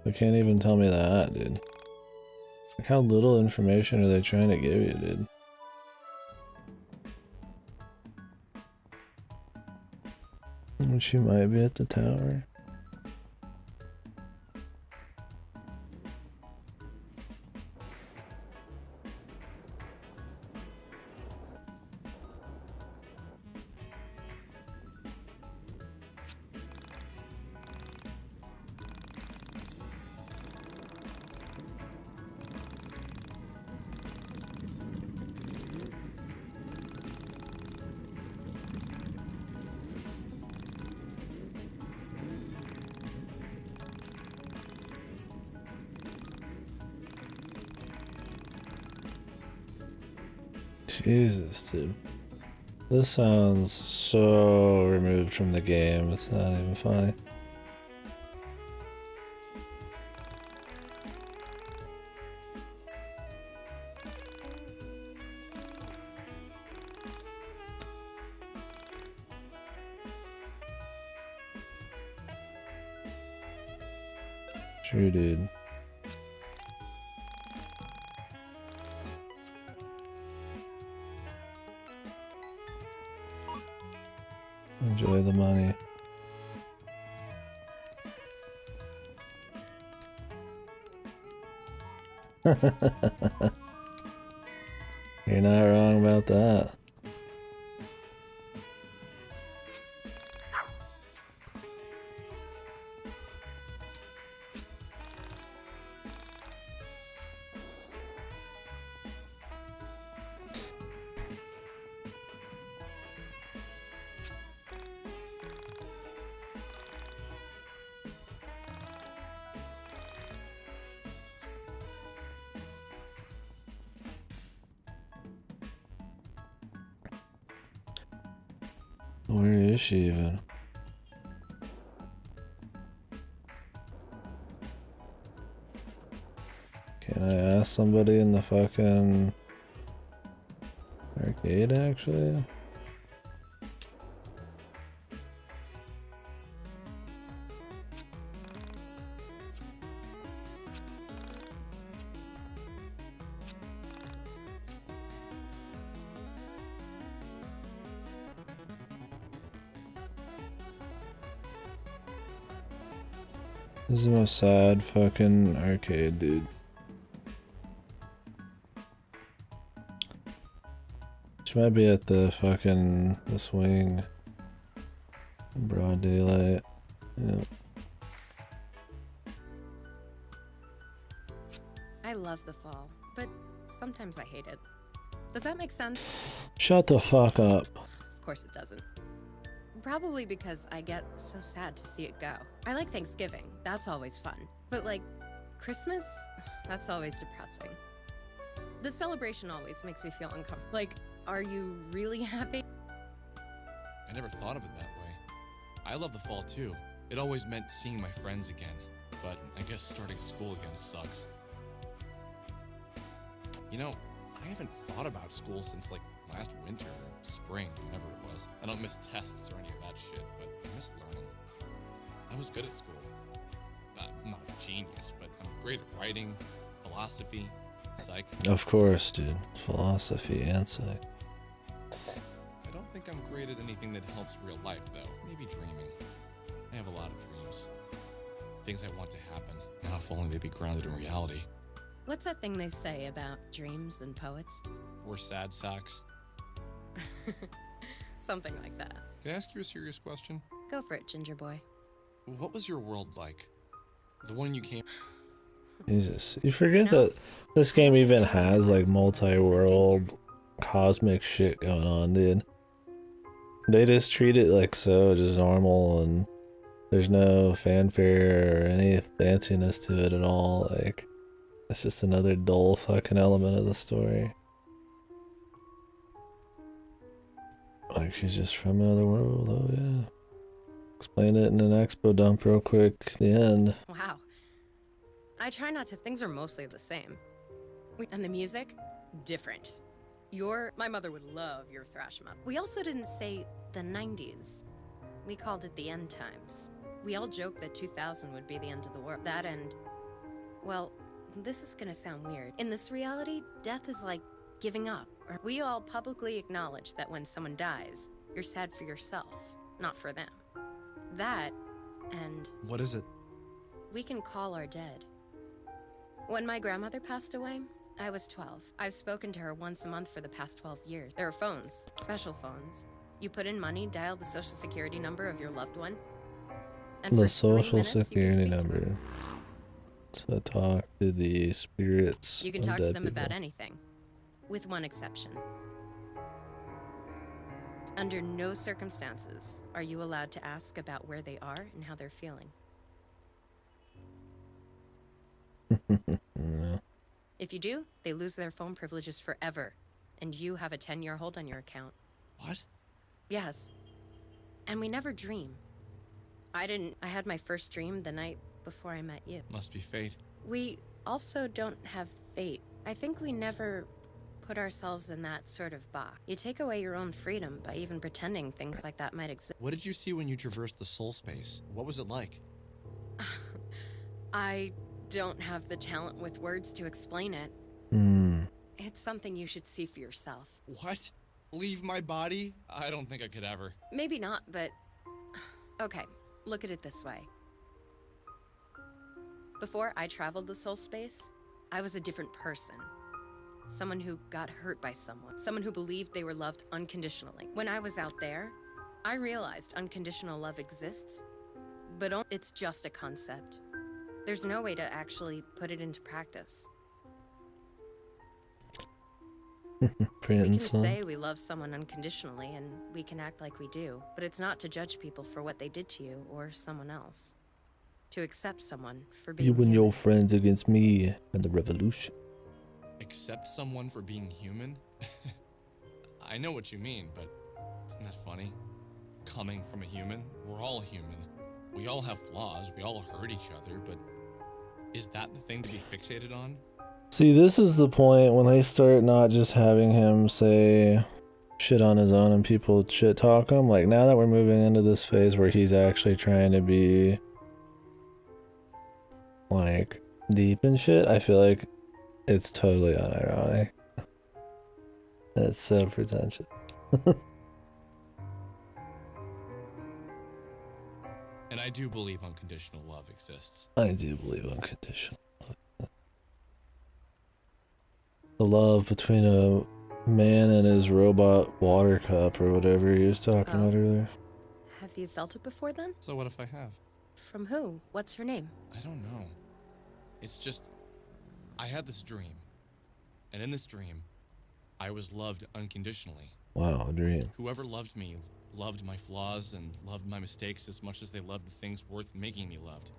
They can't even tell me that, dude. Like, how little information are they trying to give you, dude? She might be at the tower. Jesus, dude. This sounds so removed from the game, it's not even funny. True, dude. Enjoy the money. You're not wrong about that. Where is she even? Can I ask somebody in the fucking arcade actually? This is the most sad fucking arcade, dude. She might be at the fucking the swing. Broad daylight. Yeah. I love the fall, but sometimes I hate it. Does that make sense? Shut the fuck up. Of course it doesn't. Probably because I get so sad to see it go. I like Thanksgiving, that's always fun. But like, Christmas? That's always depressing. The celebration always makes me feel uncomfortable. Like, are you really happy? I never thought of it that way. I love the fall too. It always meant seeing my friends again. But I guess starting school again sucks. You know, I haven't thought about school since like last winter or spring, whenever it was. I don't miss tests or any of that shit, but I miss learning. I was good at school. I'm not a genius, but I'm great at writing, philosophy, psych. Of course, dude. Philosophy and psych. I don't think I'm great at anything that helps real life, though. Maybe dreaming. I have a lot of dreams. Things I want to happen. Now, if only they'd be grounded in reality. What's that thing they say about dreams and poets? We're sad sacks. Something like that. Can I ask you a serious question? Go for it, Ginger Boy. What was your world like? The one you came... Jesus. You forget that this game even has like multi-world cosmic shit going on, dude. They just treat it like so just normal and there's no fanfare or any fanciness to it at all. Like, it's just another dull fucking element of the story. Like, she's just from another world, oh yeah. Explain it in an expo dump real quick, the end. Wow. I try not to, things are mostly the same. And the music? Different. My mother would love your thrash metal. We also didn't say the 90s. We called it the end times. We all joked that 2000 would be the end of the world. That and, well, this is gonna sound weird. In this reality, death is like giving up. We all publicly acknowledge that when someone dies, you're sad for yourself, not for them. That, and... What is it? we can call our dead. When my grandmother passed away, I was 12. I've spoken to her once a month for the past 12 years. There are phones, special phones. You put in money, dial the social security number of your loved one, and The for 3 social minutes, you can security speak to them. number. To talk to the spirits. You can of talk to dead them about people. anything, with one exception. Under no circumstances are you allowed to ask about where they are and how they're feeling. No. If you do, they lose their phone privileges forever, and you have a 10-year hold on your account. What? Yes. And we never dream. I had my first dream the night before I met you. Must be fate. We also don't have fate. I think we never put ourselves in that sort of box. You take away your own freedom by even pretending things like that might exist. What did you see when you traversed the soul space? What was it like? I don't have the talent with words to explain it. It's something you should see for yourself. What? Leave my body? I don't think I could ever. Maybe not, but... Okay, look at it this way. Before I traveled the soul space, I was a different person. Someone who got hurt by someone. Someone who believed they were loved unconditionally. When I was out there, I realized unconditional love exists, but it's just a concept. There's no way to actually put it into practice. We can say we love someone unconditionally, and we can act like we do, but it's not to judge people for what they did to you or someone else. To accept someone for being You and human. your friends against me and the revolution. Accept someone for being human? I know what you mean, but isn't that funny? Coming from a human? We're all human. We all have flaws, we all hurt each other, but is that the thing to be fixated on? See, this is the point when they start not just having him say shit on his own and people shit talk him. Like, now that we're moving into this phase where he's actually trying to be like deep and shit, I feel like it's totally unironic. It's so pretentious. And I do believe unconditional love exists. I do believe unconditional love. The love between a man and his robot water cup or whatever he was talking about earlier. Have you felt it before then? So what if I have? From who? What's her name? I don't know. It's just, I had this dream. And in this dream, I was loved unconditionally. Wow, a dream. Whoever loved me loved my flaws and loved my mistakes as much as they loved the things worth making me loved.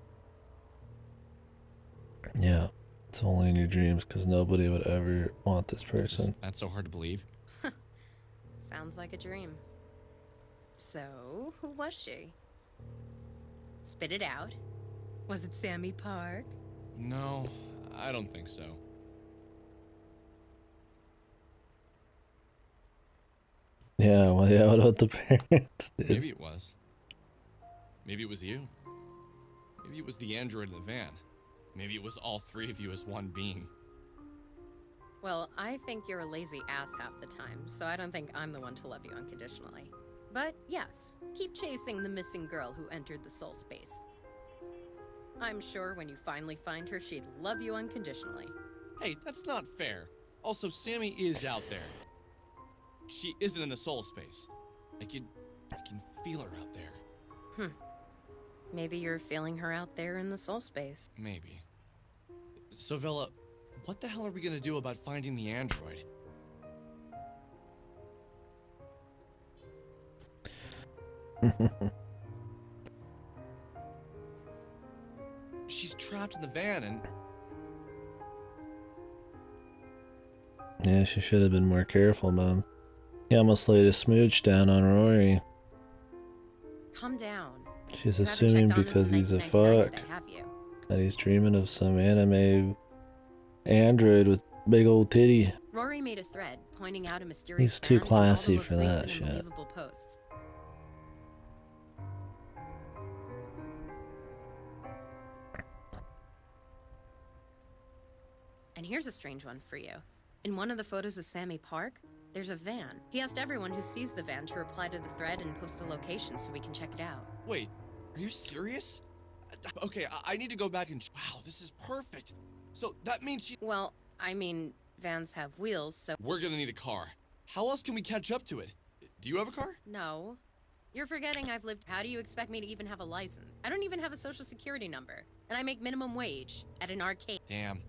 Yeah, it's only in your dreams because nobody would ever want this person. That's so hard to believe. Sounds like a dream. So, who was she? Spit it out. Was it Sammy Park? No, I don't think so. Yeah, well, yeah, what about the parents? Dude? Maybe it was. Maybe it was you. Maybe it was the android in the van. Maybe it was all three of you as one being. Well, I think you're a lazy ass half the time, so I don't think I'm the one to love you unconditionally. But yes, keep chasing the missing girl who entered the soul space. I'm sure when you finally find her, she'd love you unconditionally. Hey, that's not fair. Also, Sammy is out there. She isn't in the soul space. I can feel her out there. Maybe you're feeling her out there in the soul space. Maybe. So, Vela, what the hell are we gonna do about finding the android? She's trapped in the van and... Yeah, she should have been more careful, Mom. He almost laid a smooch down on Rory. Calm down. She's You haven't assuming checked on this because in he's a 1999 fuck today, have you? that he's dreaming of some anime android with big old titty. Rory made a thread pointing out a mysterious He's too fan and all the classy most for that recent and shit. believable posts. And here's a strange one for you. In one of the photos of Sammy Park, there's a van. He asked everyone who sees the van to reply to the thread and post a location so we can check it out. Wait, are you serious? Okay, I need to go back and... Wow, this is perfect. So that means she... Well, I mean, vans have wheels, so... We're gonna need a car. How else can we catch up to it? Do you have a car? No. You're forgetting I've lived... How do you expect me to even have a license? I don't even have a social security number. And I make minimum wage at an arcade. Damn.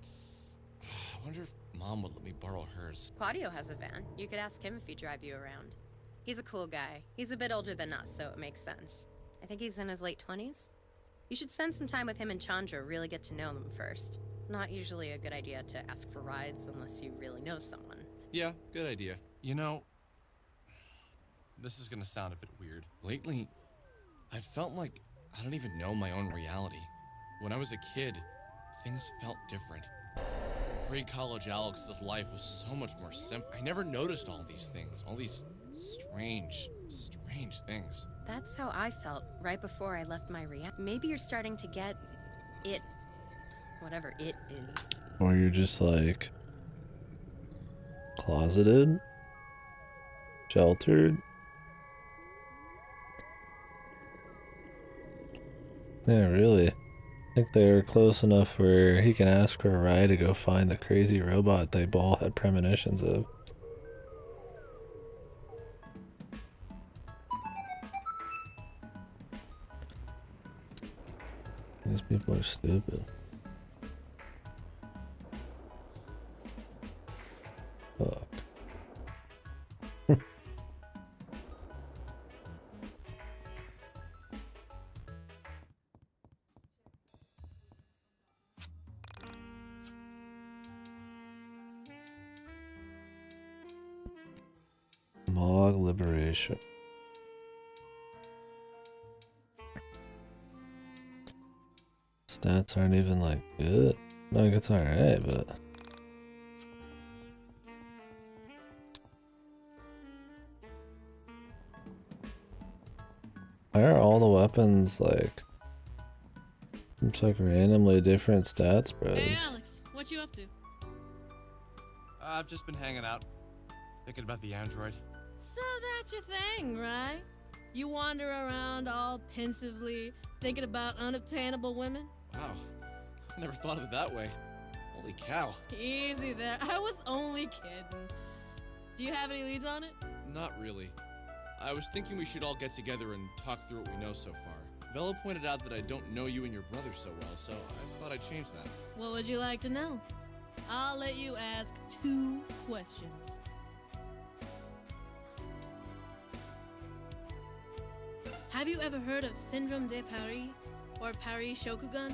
I wonder if Mom would let me borrow hers. Claudio has a van. You could ask him if he'd drive you around. He's a cool guy. He's a bit older than us, so it makes sense. I think he's in his late 20s. You should spend some time with him and Chandra, really get to know them first. Not usually a good idea to ask for rides unless you really know someone. Yeah, good idea. You know, this is gonna sound a bit weird. Lately, I felt like I don't even know my own reality. When I was a kid, things felt different. Pre-college Alex's life was so much more simple. I never noticed all these things, all these strange things. That's how I felt right before I left my Maybe you're starting to get it, whatever it is. Or you're just like closeted, sheltered. Yeah, really. I think they're close enough where he can ask for a ride to go find the crazy robot they all had premonitions of. These people are stupid. Fuck. Mog liberation. Stats aren't even like good. Like it's alright, but why are all the weapons like it's like randomly different stats, bros? Hey Alex, what you up to? I've just been hanging out, thinking about the android. So that's your thing, right? You wander around all pensively, thinking about unobtainable women? Wow, I never thought of it that way. Holy cow. Easy there, I was only kidding. Do you have any leads on it? Not really. I was thinking we should all get together and talk through what we know so far. Vela pointed out that I don't know you and your brother so well, so I thought I'd change that. What would you like to know? I'll let you ask 2 questions. Have you ever heard of Syndrome de Paris or Paris Shokugan?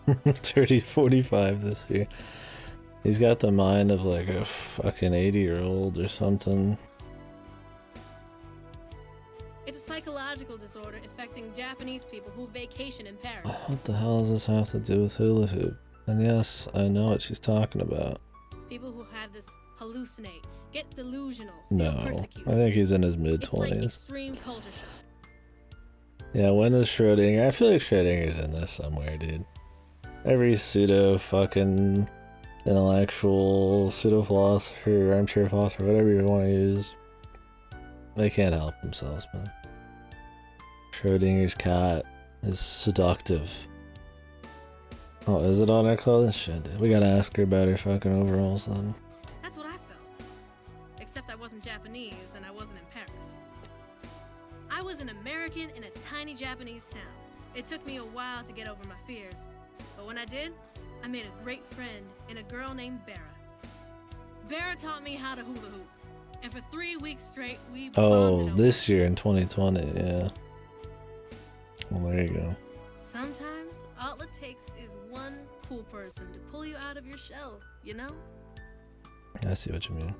30-45 this year. He's got the mind of like a fucking 80-year-old or something. It's a psychological disorder affecting Japanese people who vacation in Paris. What the hell does this have to do with hula hoop? And yes, I know what she's talking about. People who have this hallucinate, get delusional, feel No, persecuted. I think he's in his mid-20s. It's like extreme culture shock. Yeah, when is Schrodinger? I feel like Schrodinger's in this somewhere, dude. Every pseudo fucking intellectual, pseudo philosopher, armchair philosopher, whatever you want to use, they can't help themselves, man. Schrodinger's cat is seductive. Oh, is it on her clothes? Shit, dude. We gotta ask her about her fucking overalls then. That's what I felt. Except I wasn't Japanese and I wasn't in Paris. I was an American in a tiny Japanese town. It took me a while to get over my fears. But when I did, I made a great friend in a girl named Bera. Bera taught me how to hula hoop. And for 3 weeks straight, we Oh, this year in 2020, yeah. Well, there you go. Sometimes, all it takes is one cool person to pull you out of your shell, you know? I see what you mean.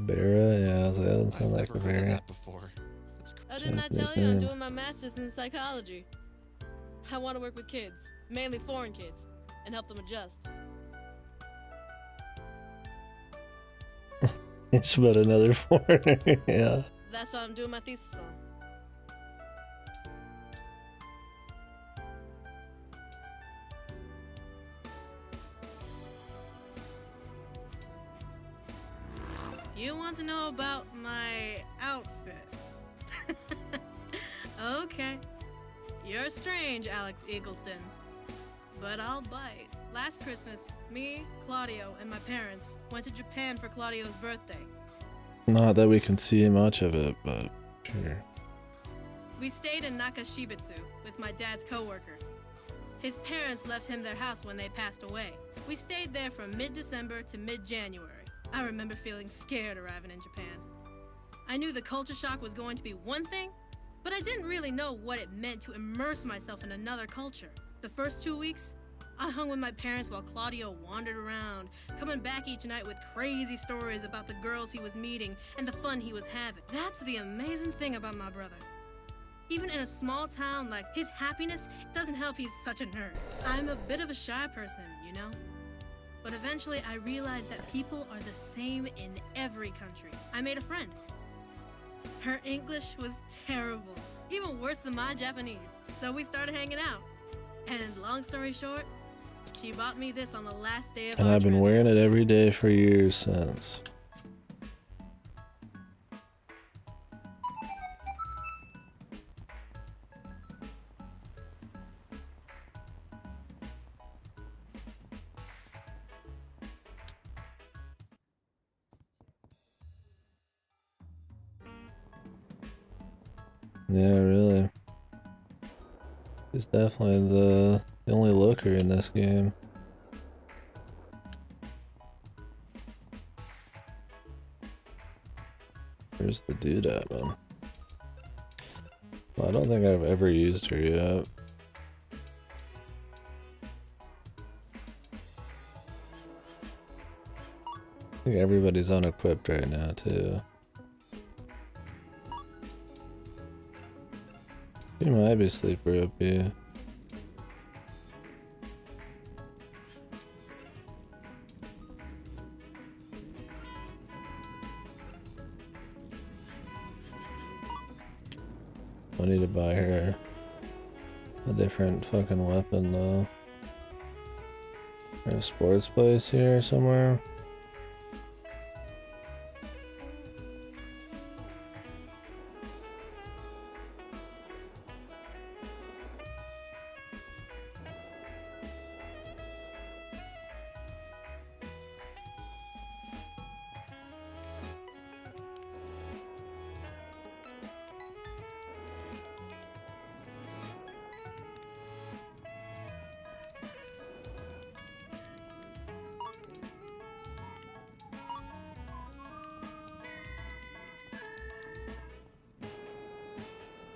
Bera, yeah, that doesn't sound like a Bera. That before. Oh, didn't I tell you I'm doing my master's in psychology? I want to work with kids, mainly foreign kids, and help them adjust. It's about another foreigner, yeah. That's what I'm doing my thesis on. You want to know about my outfit? Okay. You're strange, Alex Eagleston. But I'll bite. Last Christmas, me, Claudio, and my parents went to Japan for Claudio's birthday. Not that we can see much of it, but sure. We stayed in Nakashibetsu with my dad's coworker. His parents left him their house when they passed away. We stayed there from mid-December to mid-January. I remember feeling scared arriving in Japan. I knew the culture shock was going to be one thing, but I didn't really know what it meant to immerse myself in another culture. The first 2 weeks, I hung with my parents while Claudio wandered around, coming back each night with crazy stories about the girls he was meeting and the fun he was having. That's the amazing thing about my brother. Even in a small town, like, his happiness doesn't help he's such a nerd. I'm a bit of a shy person, you know? But eventually I realized that people are the same in every country. I made a friend. Her English was terrible, even worse than my Japanese. So we started hanging out. And long story short, she bought me this on the last day of And our I've been trip. wearing it every day for years since. Yeah, really. He's definitely the only looker in this game. Where's the dude at, man? Well, I don't think I've ever used her yet. I think everybody's unequipped right now, too. She might be sleeper OP. I need to buy her a different fucking weapon though. Is there a sports place here somewhere?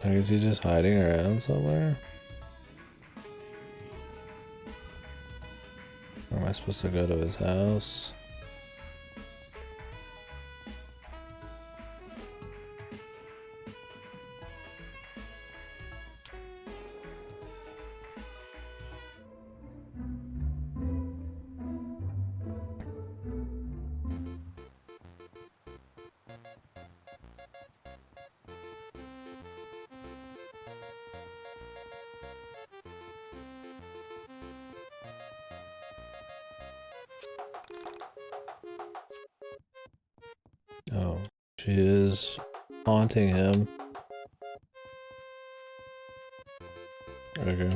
Like, is he just hiding around somewhere? Or am I supposed to go to his house? Oh, she is haunting him. Okay.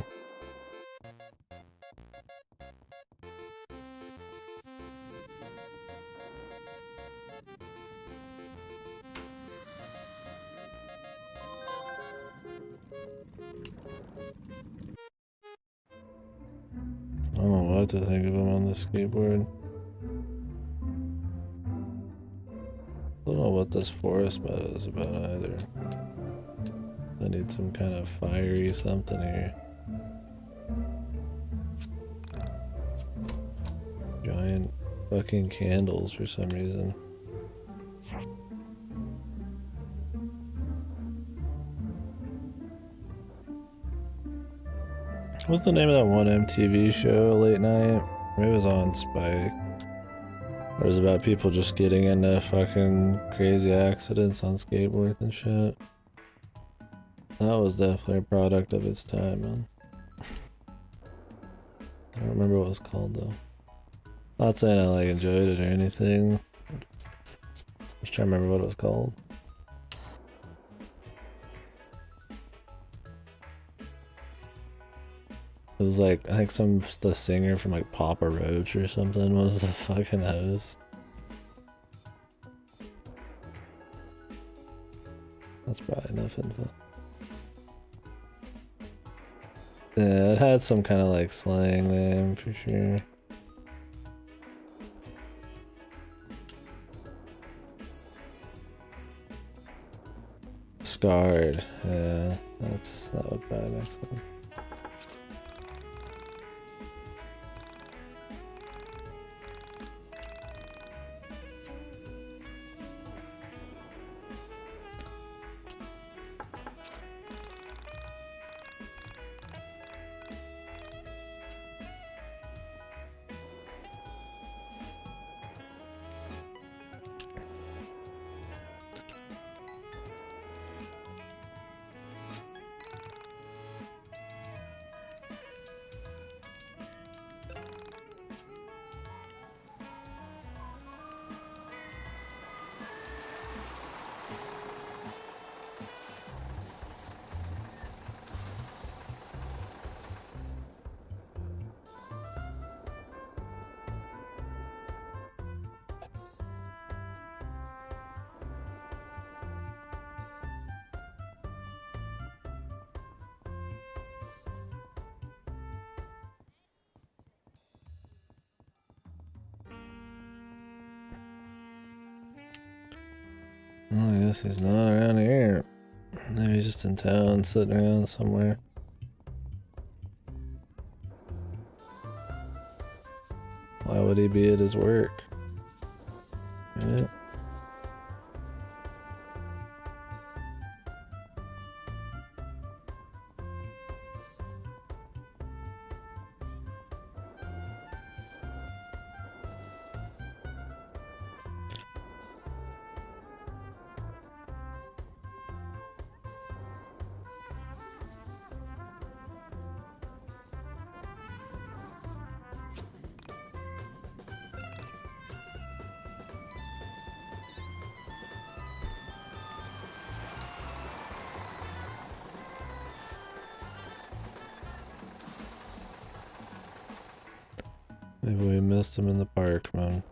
I don't know what to think of him on this skateboard. I don't know what this forest meta is about either. I need some kind of fiery something here. Giant fucking candles for some reason. What's the name of that one MTV show late night? Maybe it was on Spike. It was about people just getting into fucking crazy accidents on skateboards and shit. That was definitely a product of its time, man. I don't remember what it was called though. Not saying I like enjoyed it or anything. Just trying to remember what it was called. It was like, I think the singer from like Papa Roach or something was the fucking host. That's probably enough info. Yeah, it had some kind of like slang name for sure. Scarred, yeah, that would probably make sense. Well, I guess he's not around here. Maybe he's just in town, sitting around somewhere. Why would he be at his work? Yeah. Maybe we missed him in the park, man.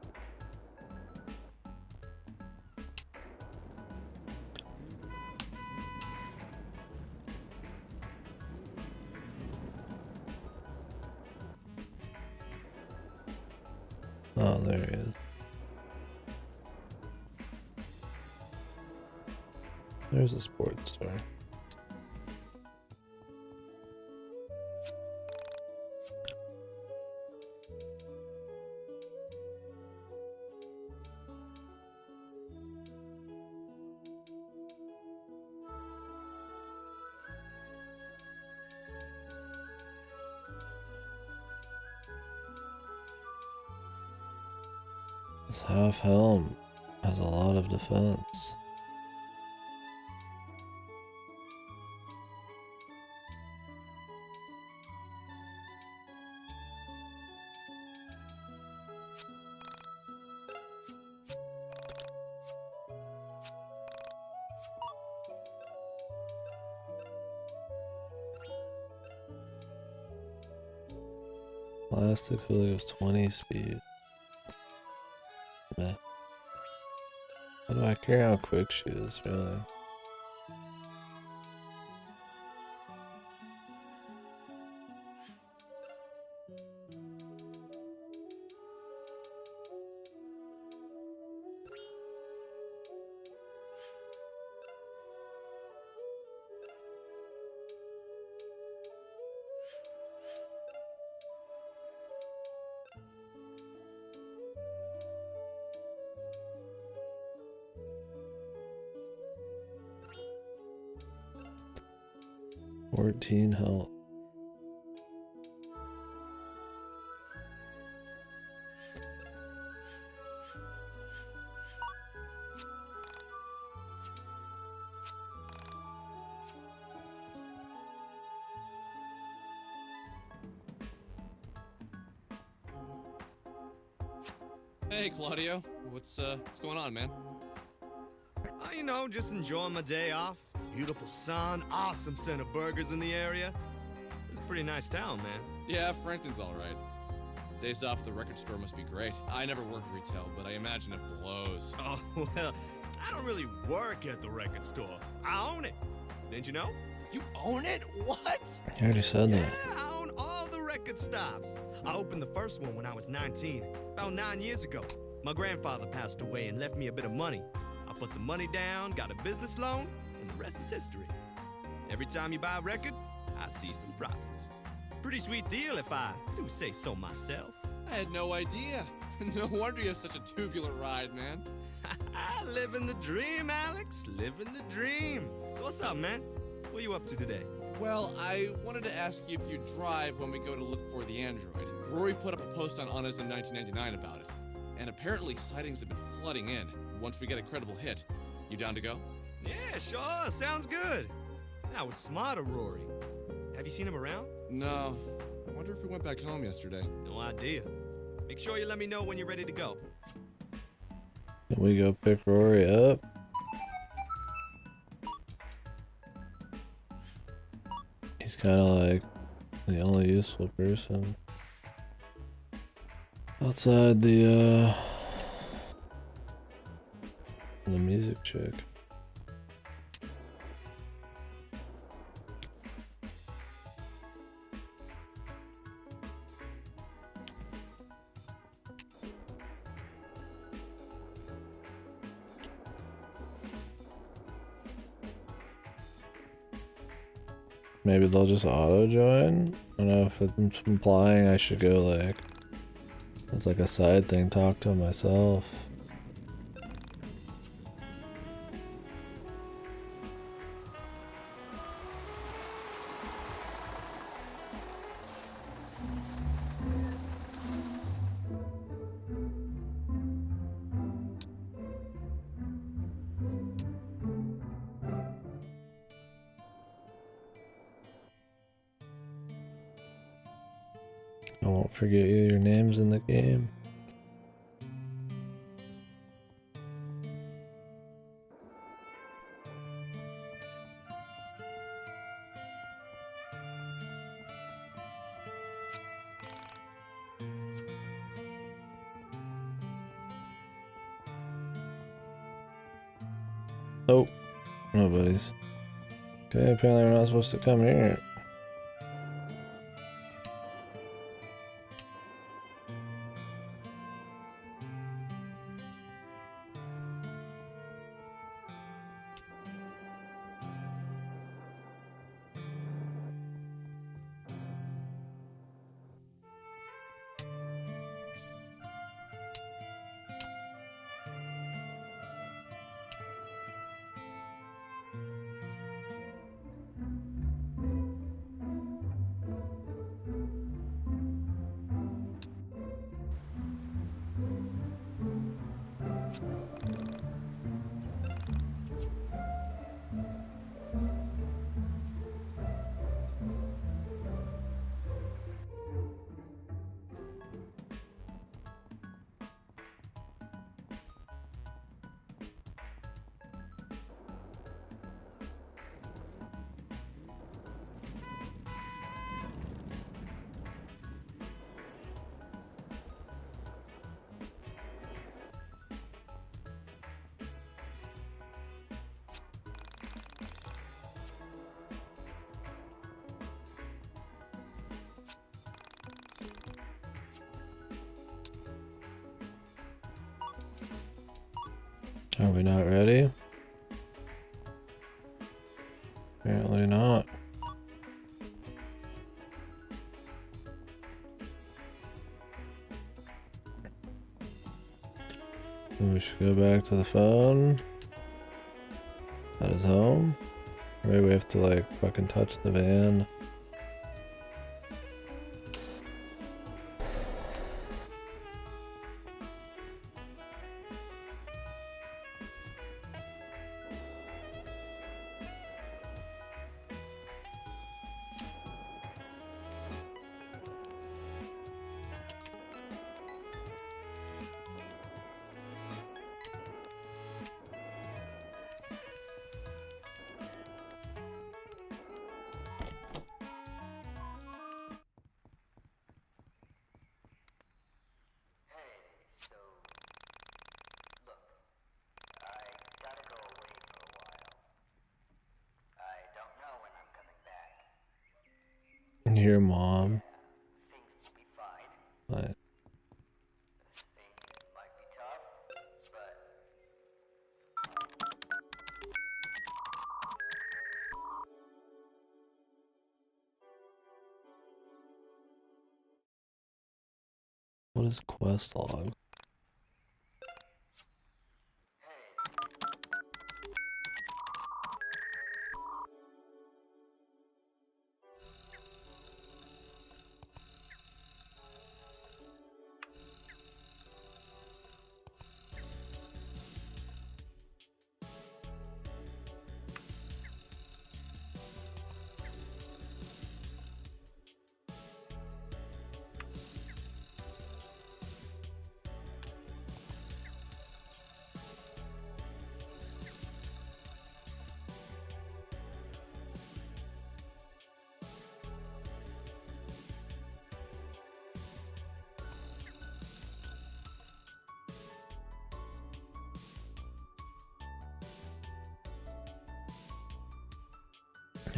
Oh, there he is. There's a sports store. This half helm has a lot of defense. Plastic hoodie was 20 speed. Meh. How do I care how quick she is, really? Health. Hey, Claudio. What's going on, man? you know, just enjoying my day off. Beautiful sun, awesome scent of burgers in the area. It's a pretty nice town, man. Yeah, Franklin's all right. Days off at the record store must be great. I never work retail, but I imagine it blows. Oh, well, I don't really work at the record store. I own it. Didn't you know? You own it? What? I already said Yeah, that. I own all the record stops. I opened the first one when I was 19, about 9 years ago. My grandfather passed away and left me a bit of money. I put the money down, got a business loan, and the rest is history. Every time you buy a record, I see some profits. Pretty sweet deal if I do say so myself. I had no idea. No wonder you have such a tubular ride, man. Living the dream, Alex. Living the dream. So what's up, man? What are you up to today? Well, I wanted to ask you if you drive when we go to look for the android. Rory put up a post on Honest in 1999 about it. And apparently sightings have been flooding in. Once we get a credible hit, you down to go? Yeah, sure. Sounds good. That was smart of Rory. Have you seen him around? No. I wonder if he went back home yesterday. No idea. Make sure you let me know when you're ready to go. Can we go pick Rory up? He's kind of like the only useful person outside the music chick. Maybe they'll just auto join. I don't know if it's implying I should go like, it's like a side thing, talk to him myself. I won't forget you, your name's in the game. Oh, nobody's. Okay, apparently we're not supposed to come here. Are we not ready? Apparently not. Then we should go back to the phone. That is home. Maybe we have to like fucking touch the van. Your mom. Like, what is quest log?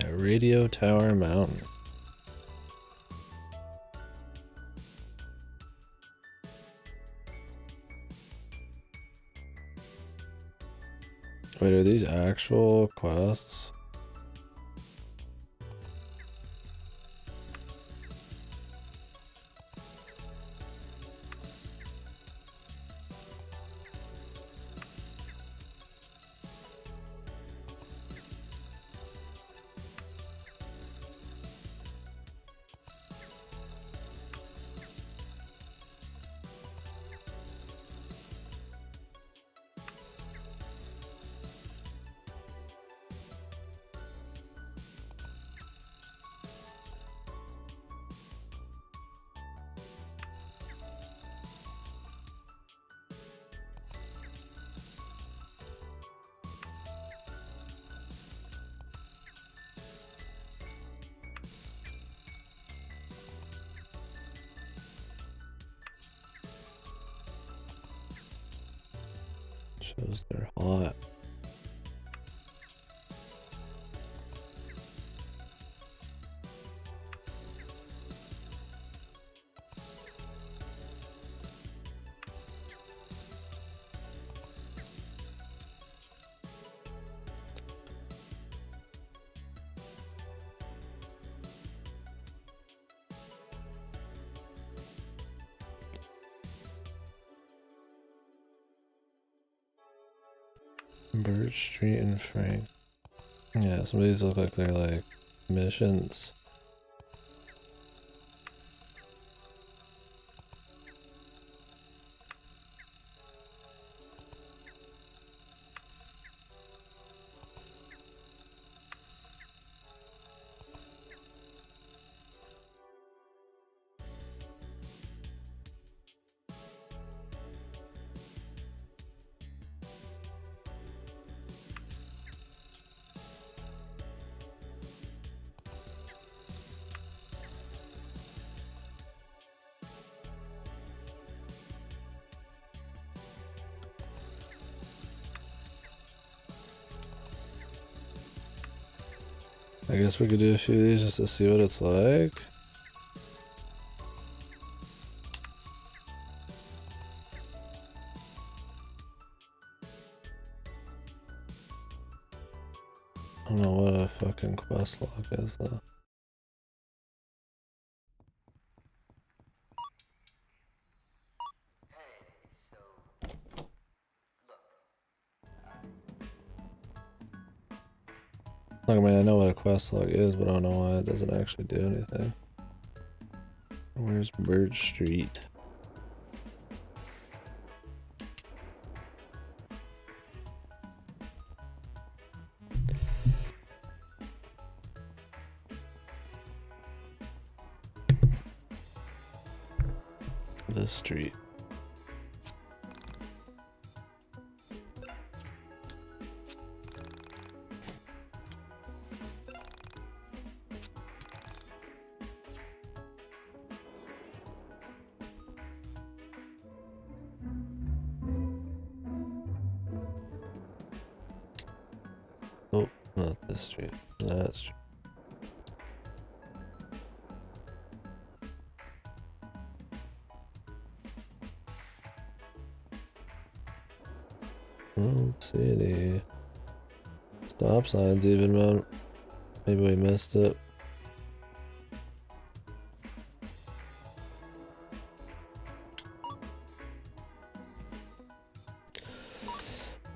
Yeah, Radio Tower Mountain. Wait, are these actual quests? Shows they're hot. Birch Street and Frank. Yeah, some of these look like they're like missions. I guess we could do a few of these just to see what it's like. I don't know what a fucking quest log is though. Like, I mean, I know what a quest log is, but I don't know why it doesn't actually do anything. Where's Birch Street? This street. Oh, not this street. That street. I don't see any stop signs even, man. Maybe we missed it.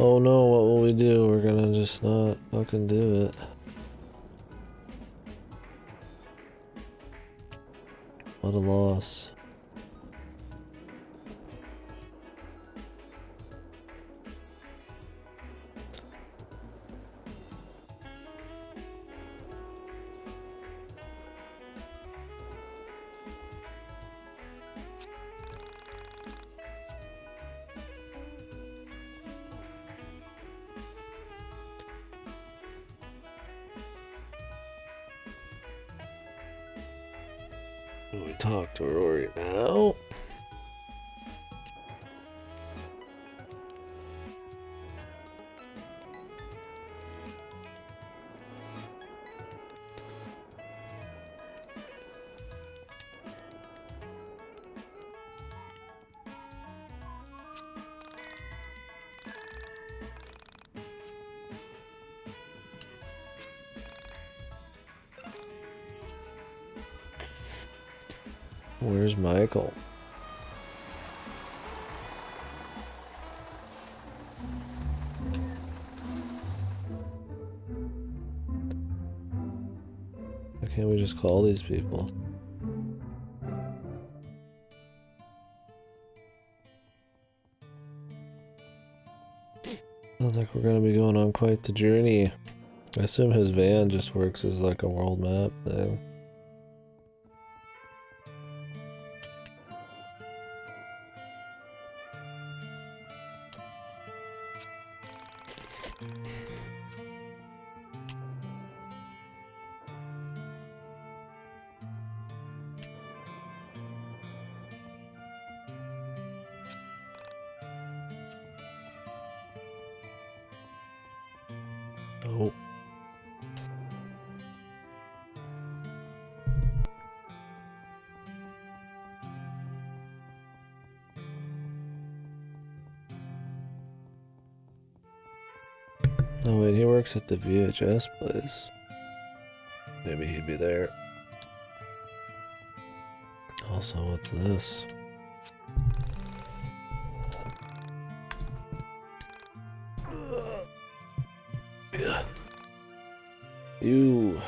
Oh no, what will we do? We're gonna just not fucking do it. What a loss. We talk to Rory now. Where's Michael? Why can't we just call these people? Sounds like we're gonna be going on quite the journey. I assume his van just works as like a world map thing. Oh. Oh wait, he works at the VHS place. Maybe he'd be there. Also, what's this? Yeah. You.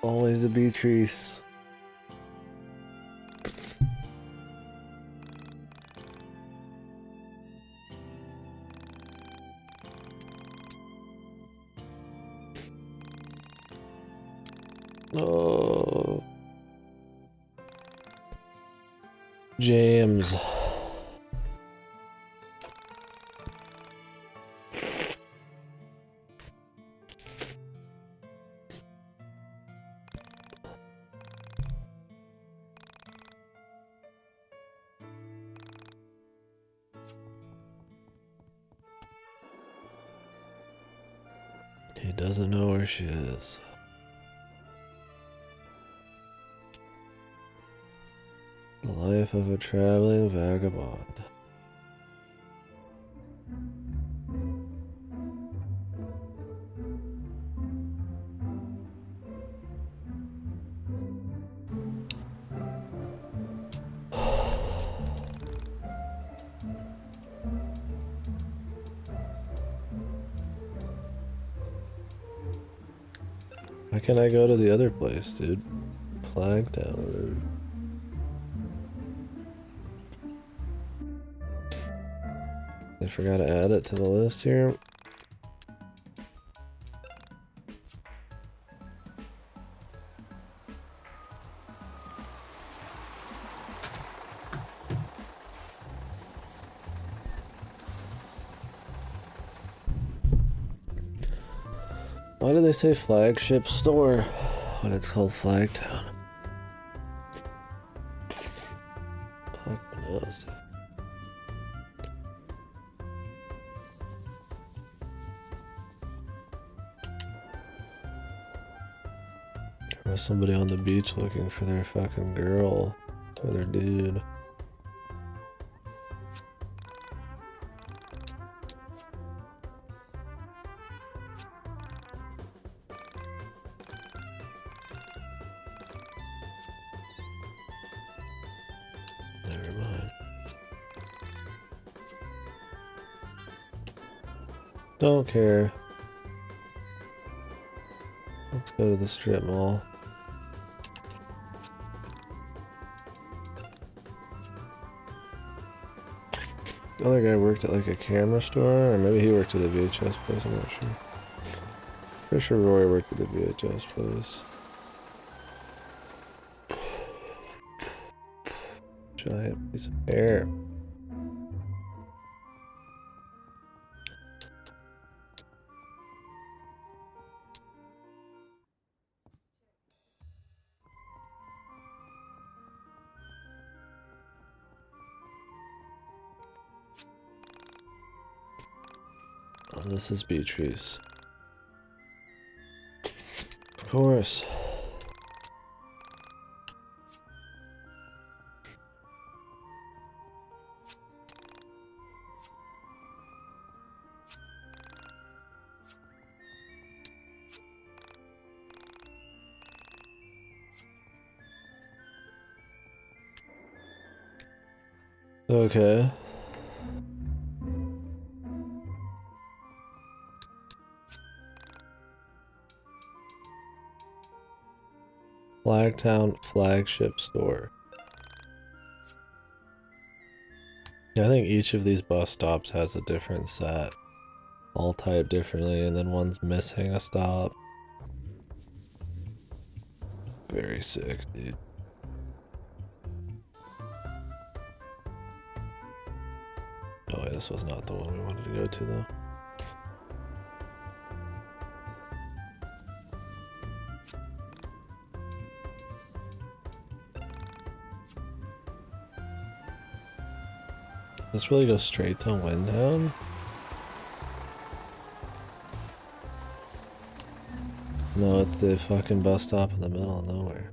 Always a Beatrice. No. James. He doesn't know where she is. The life of a traveling vagabond. Why can't I go to the other place, dude? Flagtown. I forgot to add it to the list here. Why do they say flagship store when it's called Flagtown? Fuck knows, dude. There's somebody on the beach looking for their fucking girl or their dude. Never mind. Don't care. Let's go to the strip mall. The other guy worked at like a camera store, or maybe he worked at the VHS place, I'm not sure. Pretty sure Roy worked at the VHS place. Giant piece of hair. Oh, this is Beatrice. Of course. Okay. Flagtown flagship store. Yeah, I think each of these bus stops has a different set. All typed differently, and then one's missing a stop. Very sick, dude. Oh, yeah, this was not the one we wanted to go to, though. Does this really go straight to Windtown? No, it's the fucking bus stop in the middle of nowhere.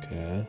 Okay.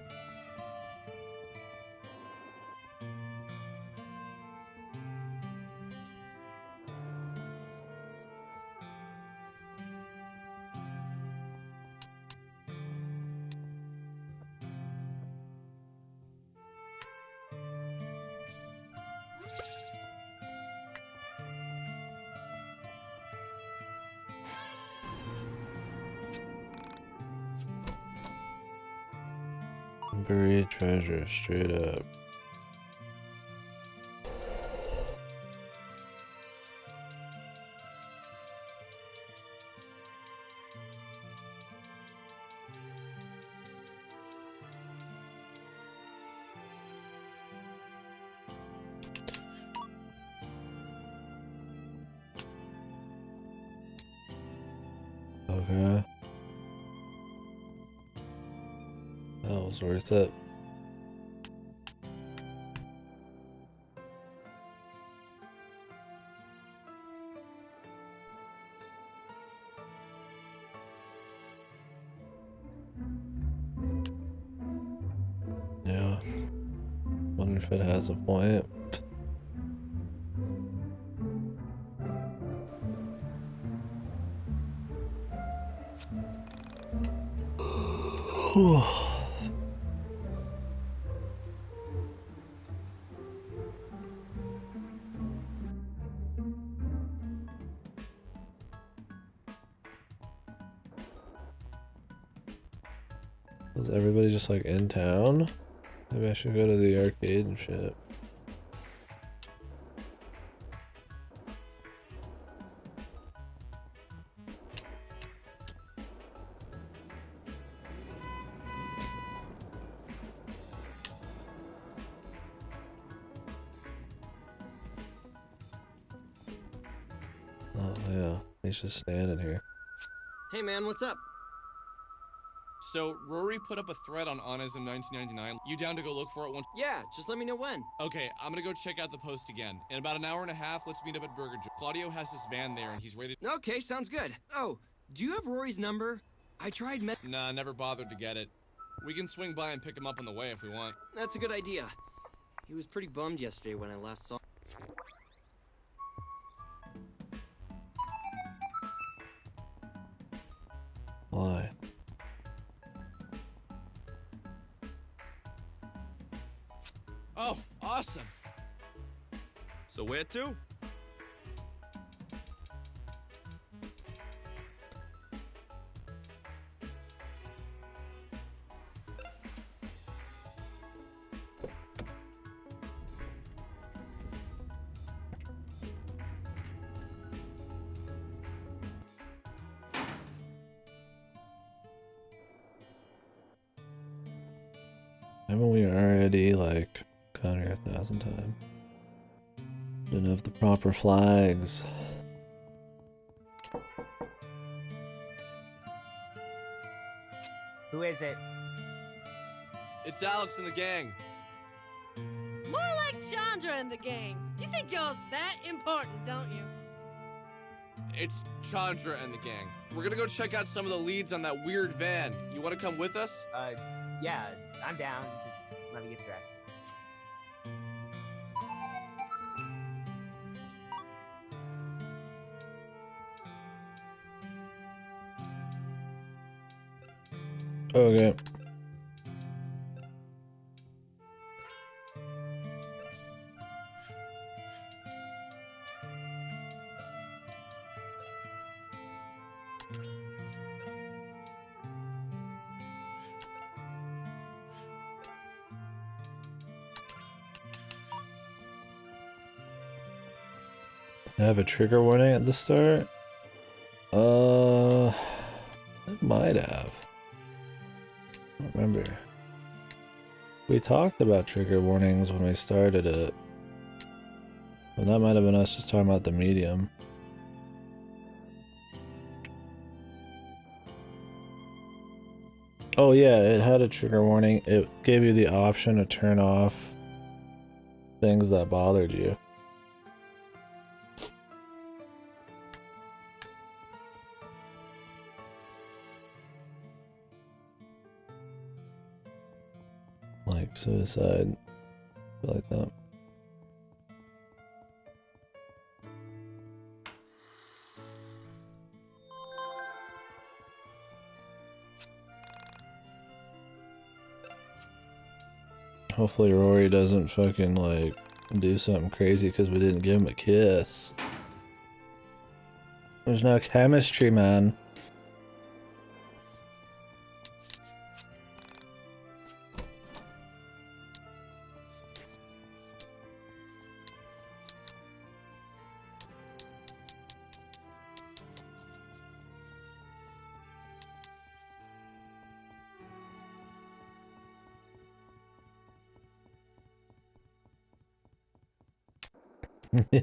Buried treasure, straight up. Okay. That was worth it. Yeah. Wonder if it has a point. Was everybody just like in town? Maybe I should go to the arcade and shit. Yeah, he's just standing here. Hey man, what's up? So, Rory put up a thread on Onism 1999. You down to go look for it once? Yeah, just let me know when. Okay, I'm gonna go check out the post again. In about an hour and a half, let's meet up at Burger Joint. Claudio has his van there and he's ready. Okay, sounds good. Oh, do you have Rory's number? I tried Nah, never bothered to get it. We can swing by and pick him up on the way if we want. That's a good idea. He was pretty bummed yesterday when I last saw. Why? Oh, awesome. So where to? Haven't we already, like, gone here 1,000 times? Didn't have the proper flags. Who is it? It's Alex and the gang. More like Chandra and the gang. You think you're that important, don't you? It's Chandra and the gang. We're gonna go check out some of the leads on that weird van. You wanna come with us? Yeah, I'm down. Just let me get dressed. Okay. I have a trigger warning at the start? It might have. I don't remember. We talked about trigger warnings when we started it. Well, that might have been us just talking about the medium. Oh yeah, it had a trigger warning. It gave you the option to turn off things that bothered you. Like suicide, like that. Hopefully Rory doesn't fucking like do something crazy because we didn't give him a kiss. There's no chemistry, man.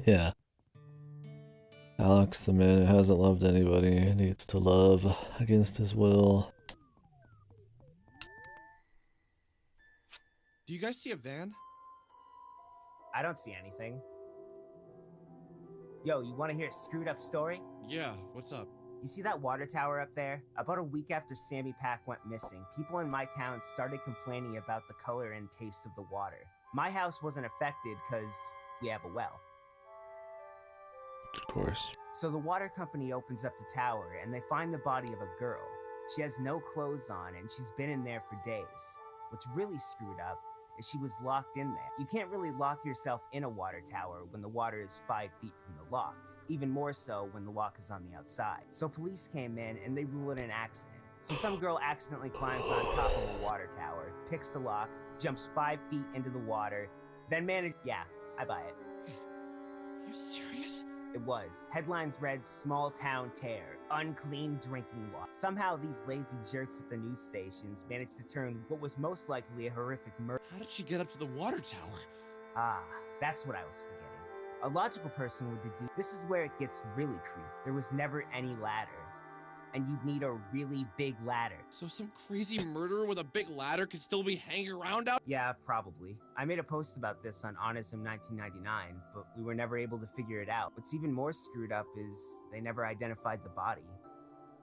Yeah. Alex, the man who hasn't loved anybody, needs to love against his will. Do you guys see a van? I don't see anything. Yo, you want to hear a screwed up story? Yeah, what's up? You see that water tower up there? About a week after Sammy Pack went missing, people in my town started complaining about the color and taste of the water. My house wasn't affected because we have a well. Of course. So the water company opens up the tower and they find the body of a girl. She has no clothes on and she's been in there for days. What's really screwed up is she was locked in there. You can't really lock yourself in a water tower when the water is 5 feet from the lock. Even more so when the lock is on the outside. So police came in and they ruled it an accident. So some girl accidentally climbs on top of a water tower, picks the lock, jumps 5 feet into the water, then yeah, I buy it. Wait, are you serious? It was. Headlines read, "Small Town Tear, Unclean Drinking Water." Somehow these lazy jerks at the news stations managed to turn what was most likely a horrific murder. How did she get up to the water tower? Ah, that's what I was forgetting. A logical person would deduce this is where it gets really creepy. There was never any ladder. And you'd need a really big ladder. So some crazy murderer with a big ladder could still be hanging around out? Yeah, probably. I made a post about this on Honism 1999, but we were never able to figure it out. What's even more screwed up is they never identified the body.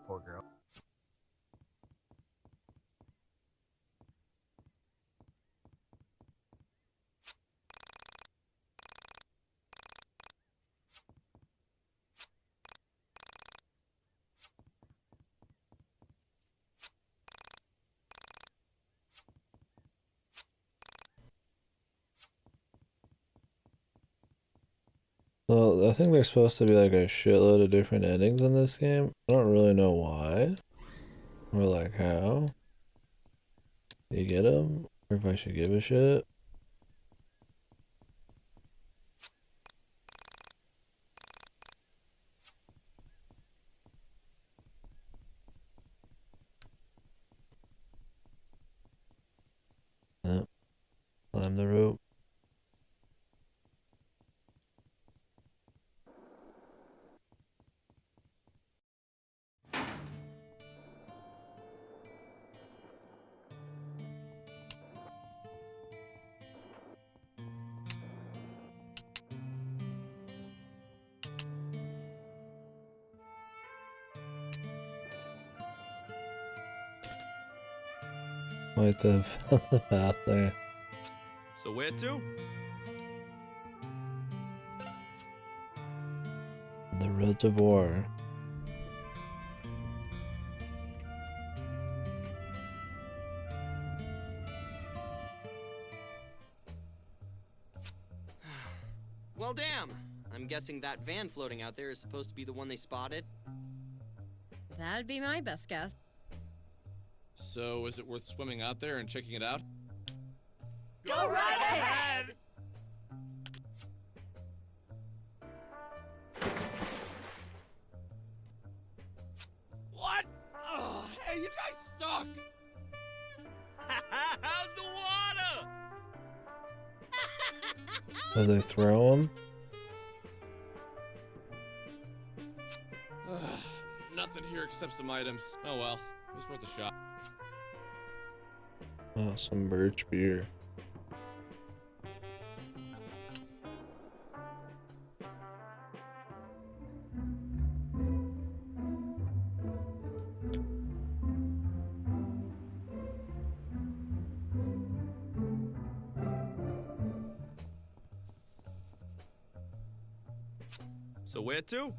Poor girl. Well, I think there's supposed to be like a shitload of different endings in this game. I don't really know why. Or like how. You get them? Or if I should give a shit. Yep. Climb the rope. Right the path there. So where to? The reservoir. Well, damn. I'm guessing that van floating out there is supposed to be the one they spotted. That'd be my best guess. So is it worth swimming out there and checking it out? Go right ahead! What? Oh, hey, you guys suck! How's the water? Do they throw them? Nothing here except some items. Oh well, it was worth a shot. Oh, some birch beer. So where to?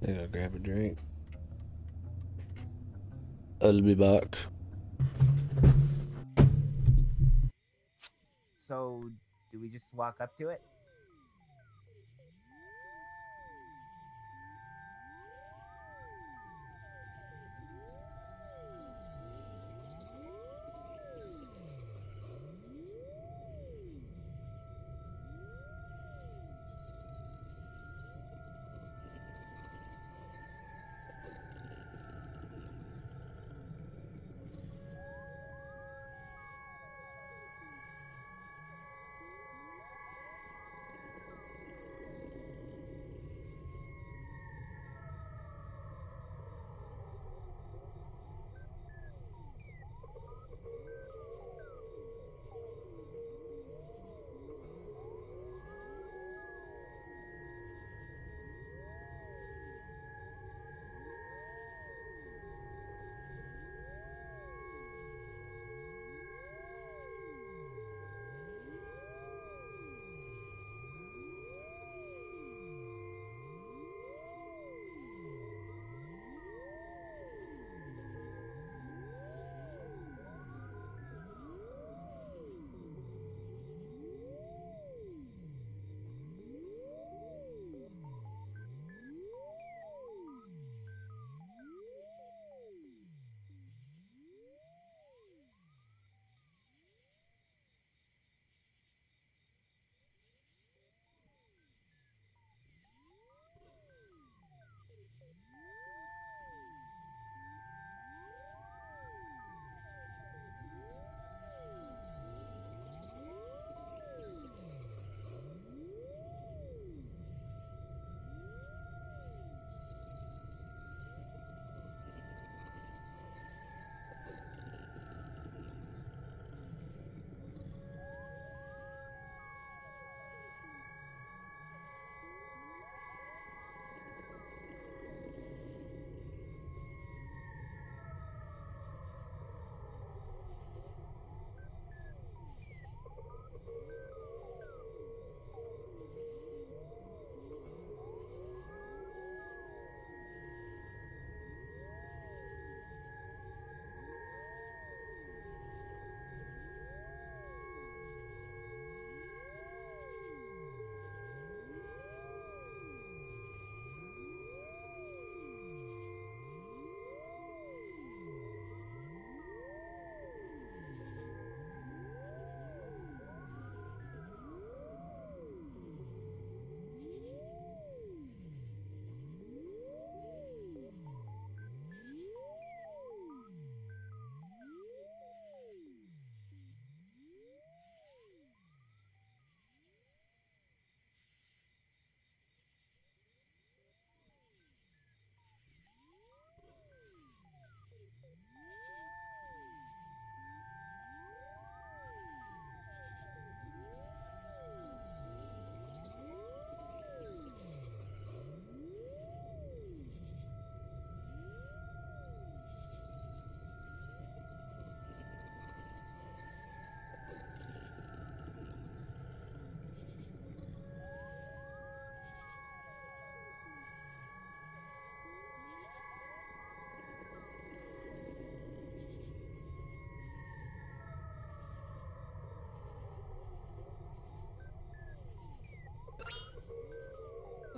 I gotta grab a drink. I'll be back. So, do we just walk up to it?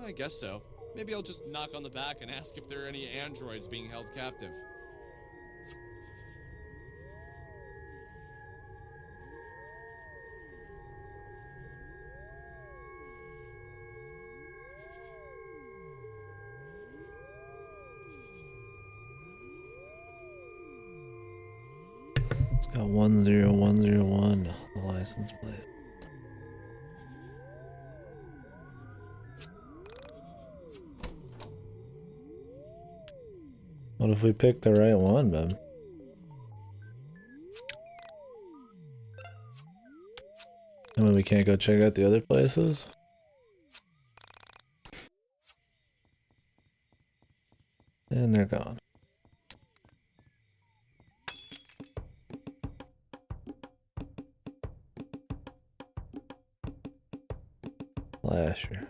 I guess so. Maybe I'll just knock on the back and ask if there are any androids being held captive. It's got 10101, the license plate. What if we pick the right one, man? I mean, we can't go check out the other places? And they're gone. Flasher.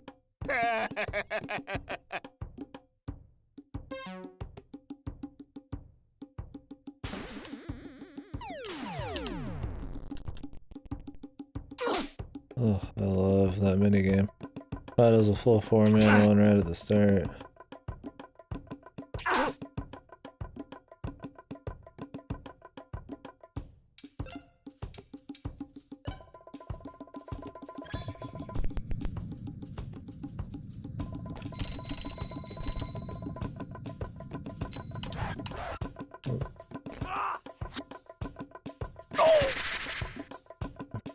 Oh, I love that minigame. Thought it was a full 4-man one right at the start.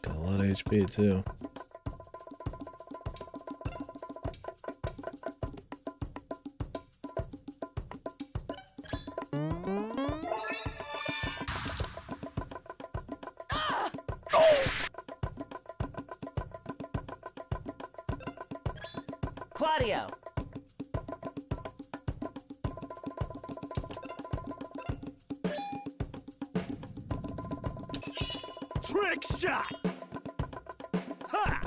Got a lot of HP too. Claudio! Trick shot! Ha!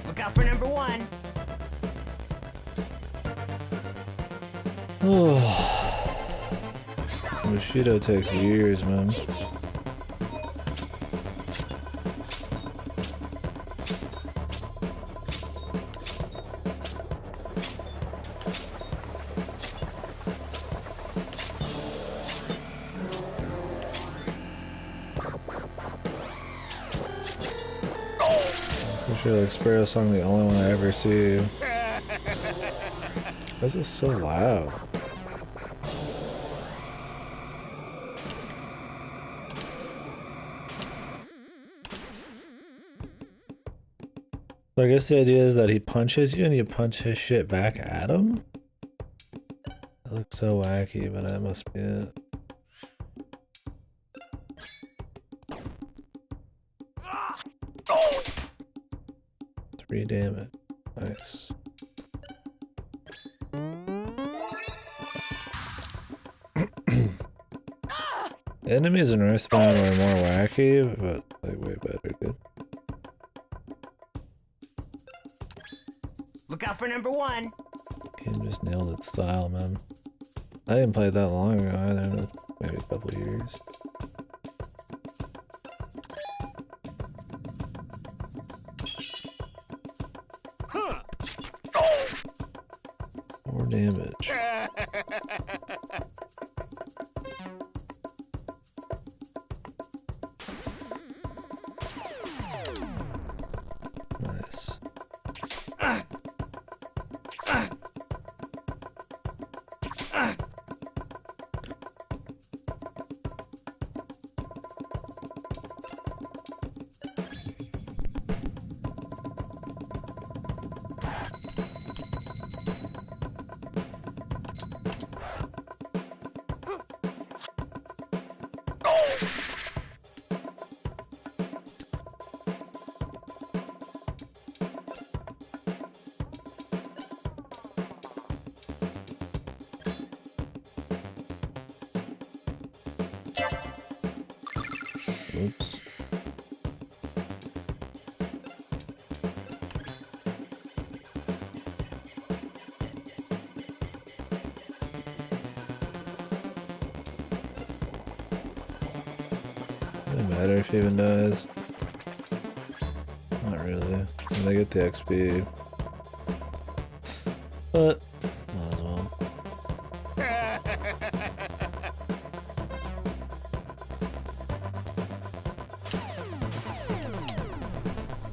Look out for number one. Bushido takes years, man. Pretty sure like Sparrow song the only one I ever see. This is so loud. So I guess the idea is that he punches you and you punch his shit back at him? That looks so wacky, but that must be it. Three damage. Nice. Enemies in Earthbound were more wacky, but like way better, dude. Look out for number one. Game just nailed its style, man. I didn't play it that long ago either, maybe a couple of years. More damage. Nice. Oops. Doesn't matter if he even dies. Not really. And I get the XP. But might as well.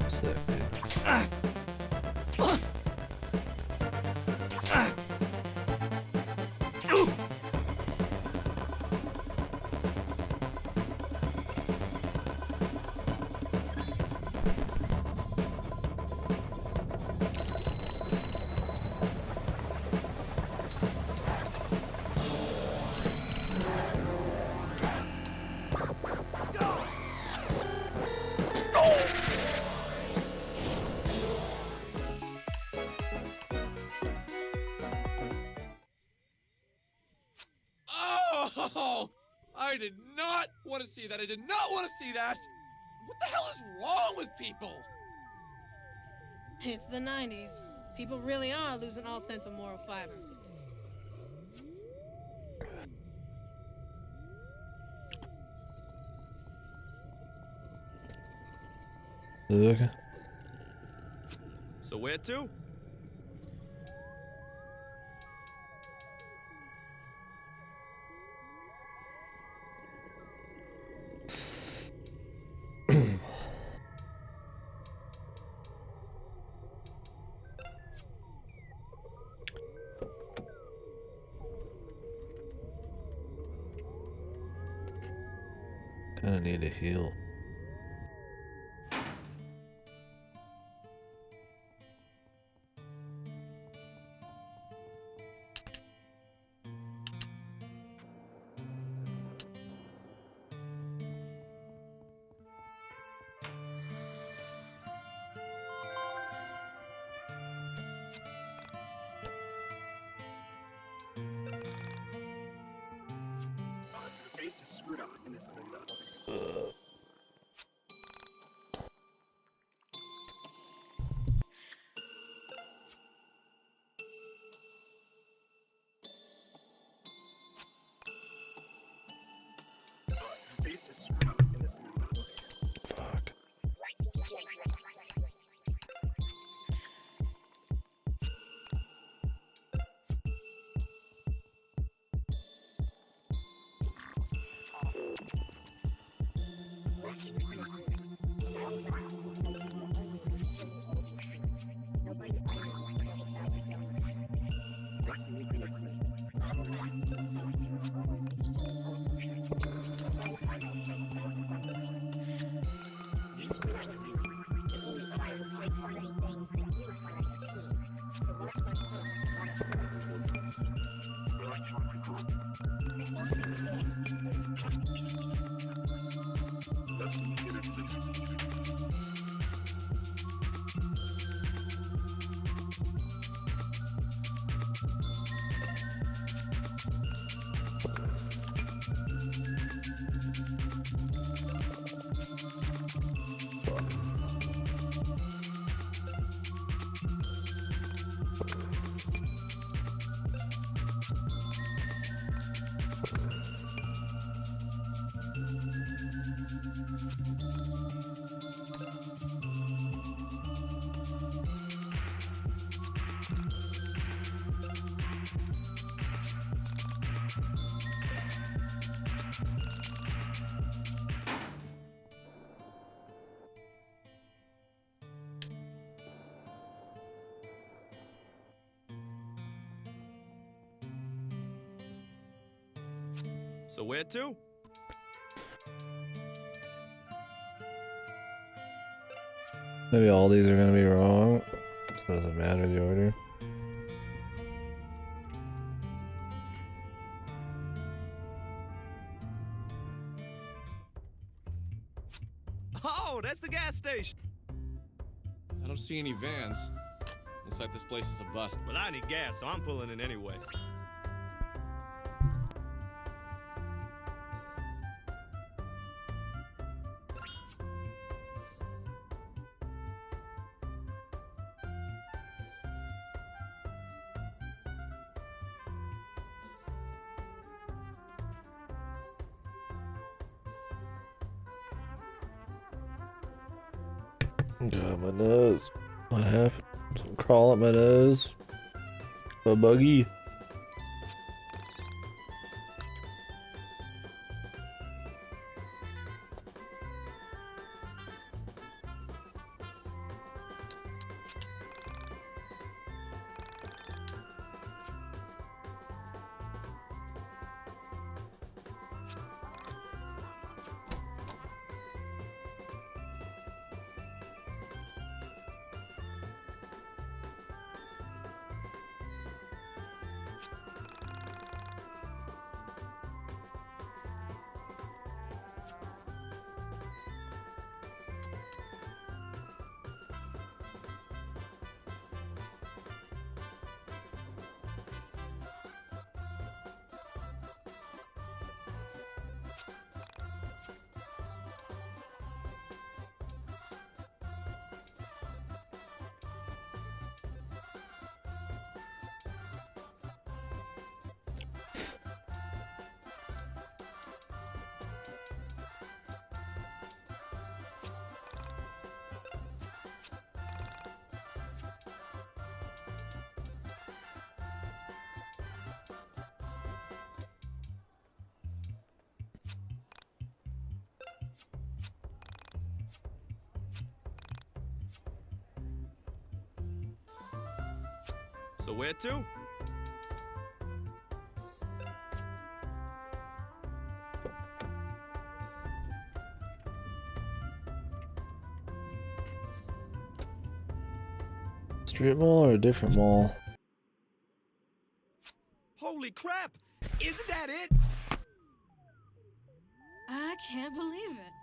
Sick, dude. Oh! I did not want to see that. I did not want to see that. What the hell is wrong with people? It's the 90s. People really are losing all sense of moral fiber. Okay. So where to? Kinda need to heal. Fuck. So where to? Maybe all these are gonna be wrong. So it doesn't matter the order. Oh, that's the gas station. I don't see any vans. Looks like this place is a bust. Well, I need gas, so I'm pulling in anyway. God, my nose. What happened? Something crawl up my nose. A buggy. So where to? Strip mall or a different mall? Holy crap! Isn't that it? I can't believe it.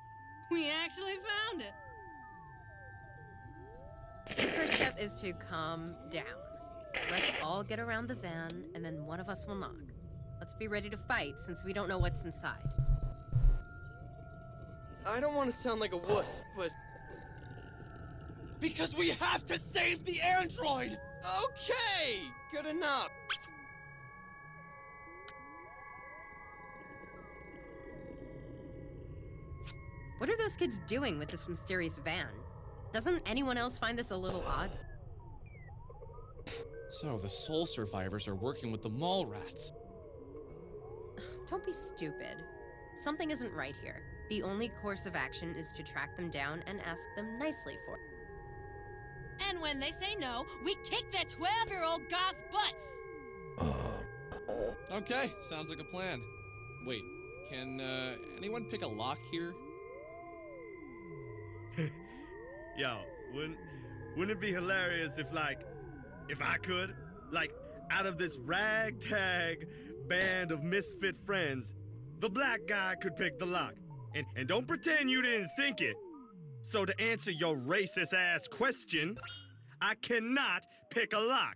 We actually found it. The first step is to calm down. Let's all get around the van, and then one of us will knock. Let's be ready to fight, since we don't know what's inside. I don't want to sound like a wuss, but... Because we have to save the android! Okay! Good enough. What are those kids doing with this mysterious van? Doesn't anyone else find this a little odd? So, the soul survivors are working with the mall rats. Don't be stupid. Something isn't right here. The only course of action is to track them down and ask them nicely for it. And when they say no, we kick their 12-year-old goth butts! Okay, sounds like a plan. Wait, can anyone pick a lock here? Yo, wouldn't it be hilarious if I could? Like, out of this ragtag band of misfit friends, the black guy could pick the lock. And don't pretend you didn't think it. So to answer your racist-ass question, I cannot pick a lock.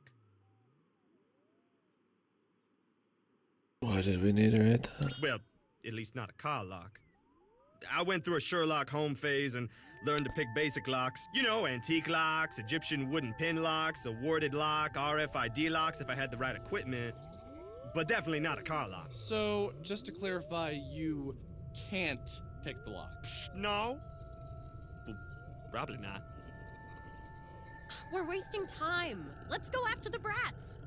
Why did we need to write that? Well, at least not a car lock. I went through a Sherlock Holmes phase and learned to pick basic locks. You know, antique locks, Egyptian wooden pin locks, a warded lock, RFID locks if I had the right equipment. But definitely not a car lock. So, just to clarify, you can't pick the lock. No. Well, probably not. We're wasting time. Let's go after the brats.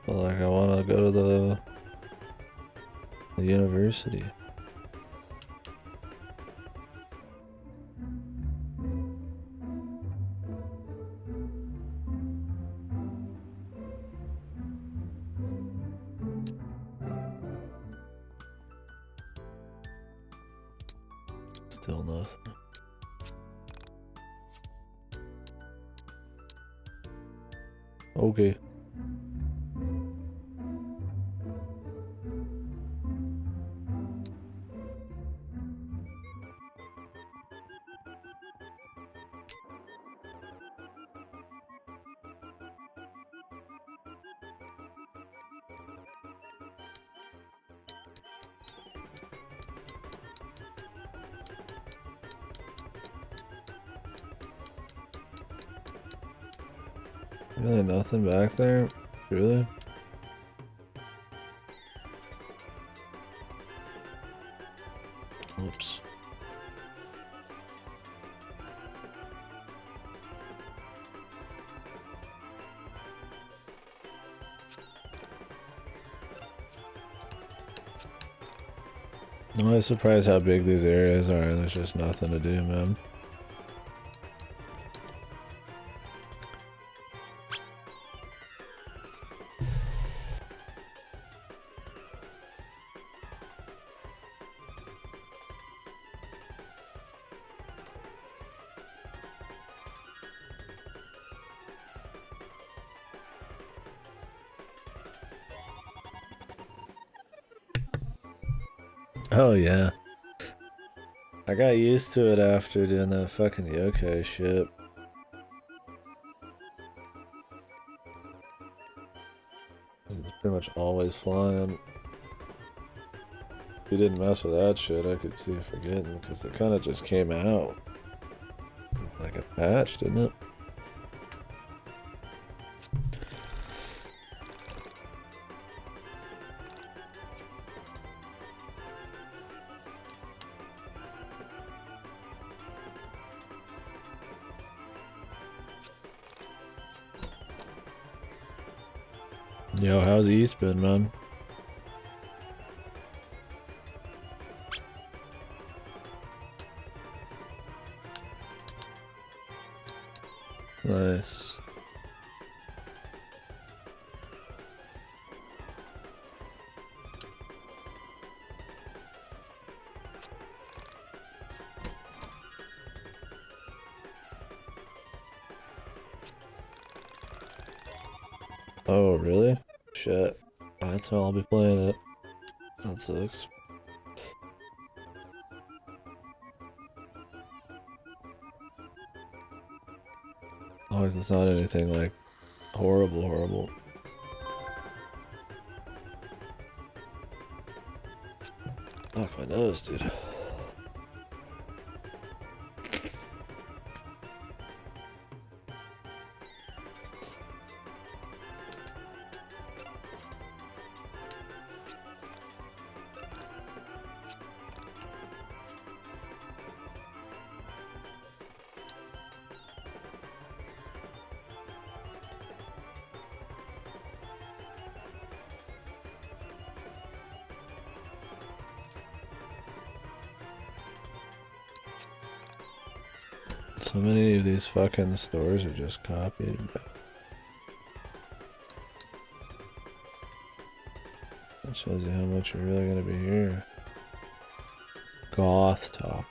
Well, like, I want to go to the university. Still nothing. Okay. Really nothing back there? Really? Oops. I'm always surprised how big these areas are. There's just nothing to do, man. Oh yeah. I got used to it after doing that fucking yokai shit. It's pretty much always flying. If you didn't mess with that shit, I could see you forgetting, because it kind of just came out. Like a patch, didn't it? Yo, how's East been, man? Nice. Oh, really? Shit. That's how I'll be playing it. That sucks. Oh, it's not anything like horrible. Fuck my nose, dude. So many of these fucking stores are just copied. That shows you how much you're really gonna be here. Goth talk.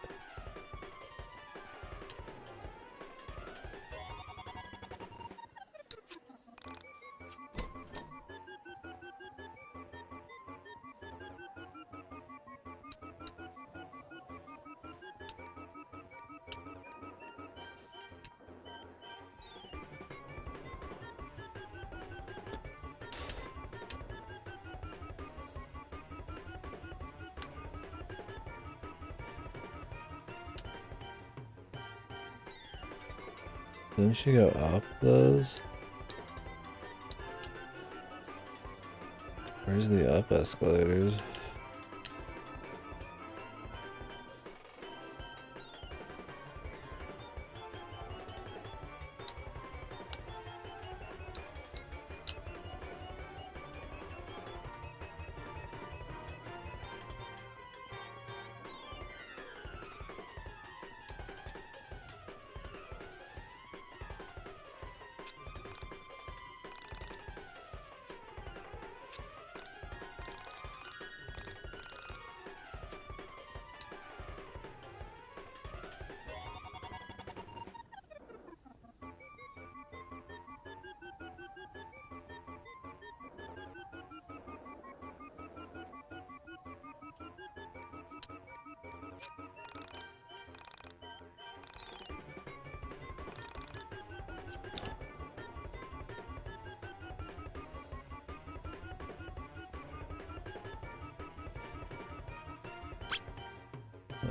Didn't she go up those? Where's the up escalators?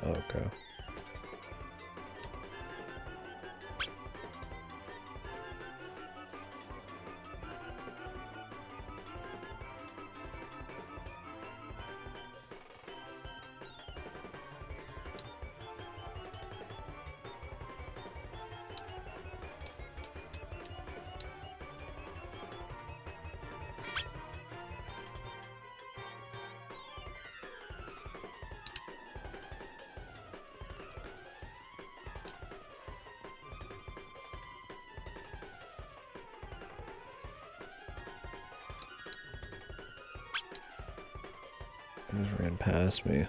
Okay. Just ran past me.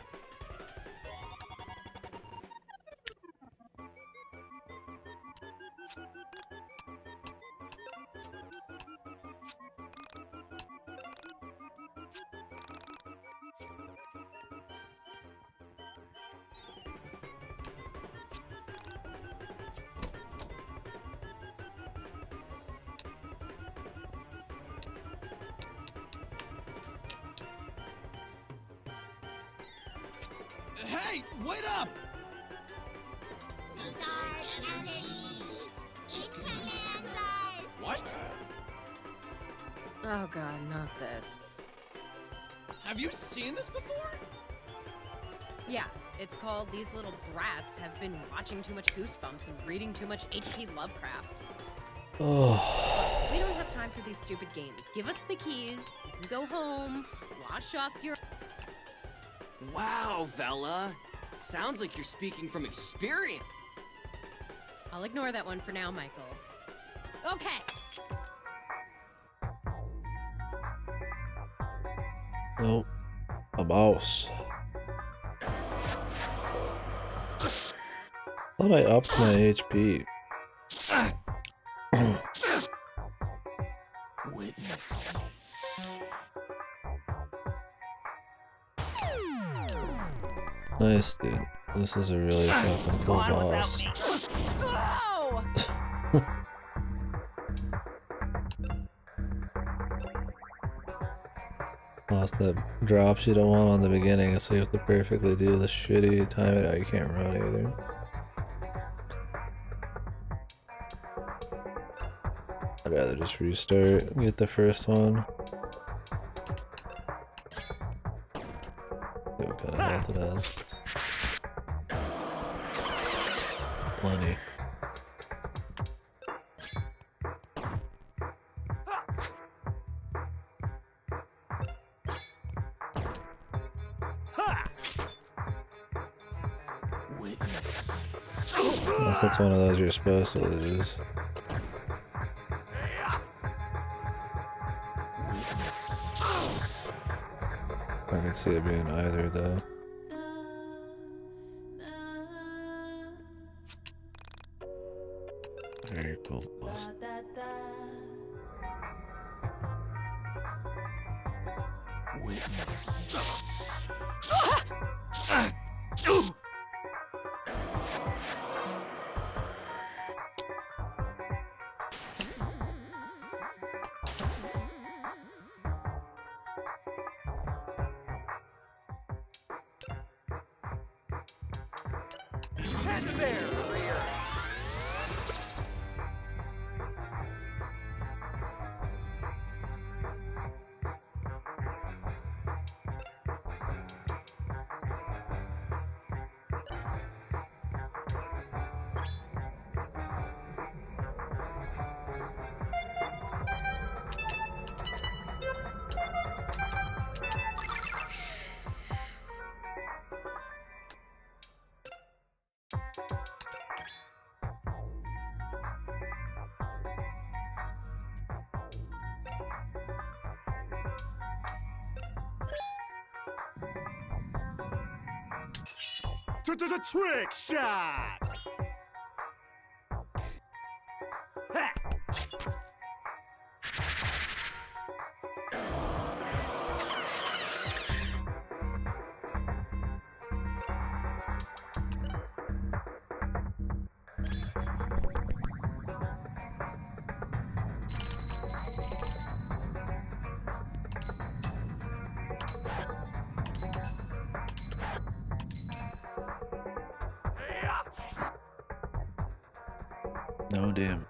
Hey, wait up! What? Oh god, not this. Have you seen this before? Yeah, it's called These Little Brats Have Been Watching Too Much Goosebumps and Reading Too Much H.P. Lovecraft. Oh. We don't have time for these stupid games. Give us the keys, you can go home, wash off your... Wow, Vella. Sounds like you're speaking from experience. I'll ignore that one for now, Michael. Okay. Nope. A mouse. Thought I upped my HP. Nice, dude. This is a really fucking cool boss. Oh! Boss that drops you don't want on the beginning, so you have to perfectly do the shitty time it out. You can't run either. I'd rather just restart and get the first one. See what kind of health it has. Plenty. Unless that's one of those you're supposed to lose. I can see it being either though. Very cool boss. Trick shot! Ha! No damn.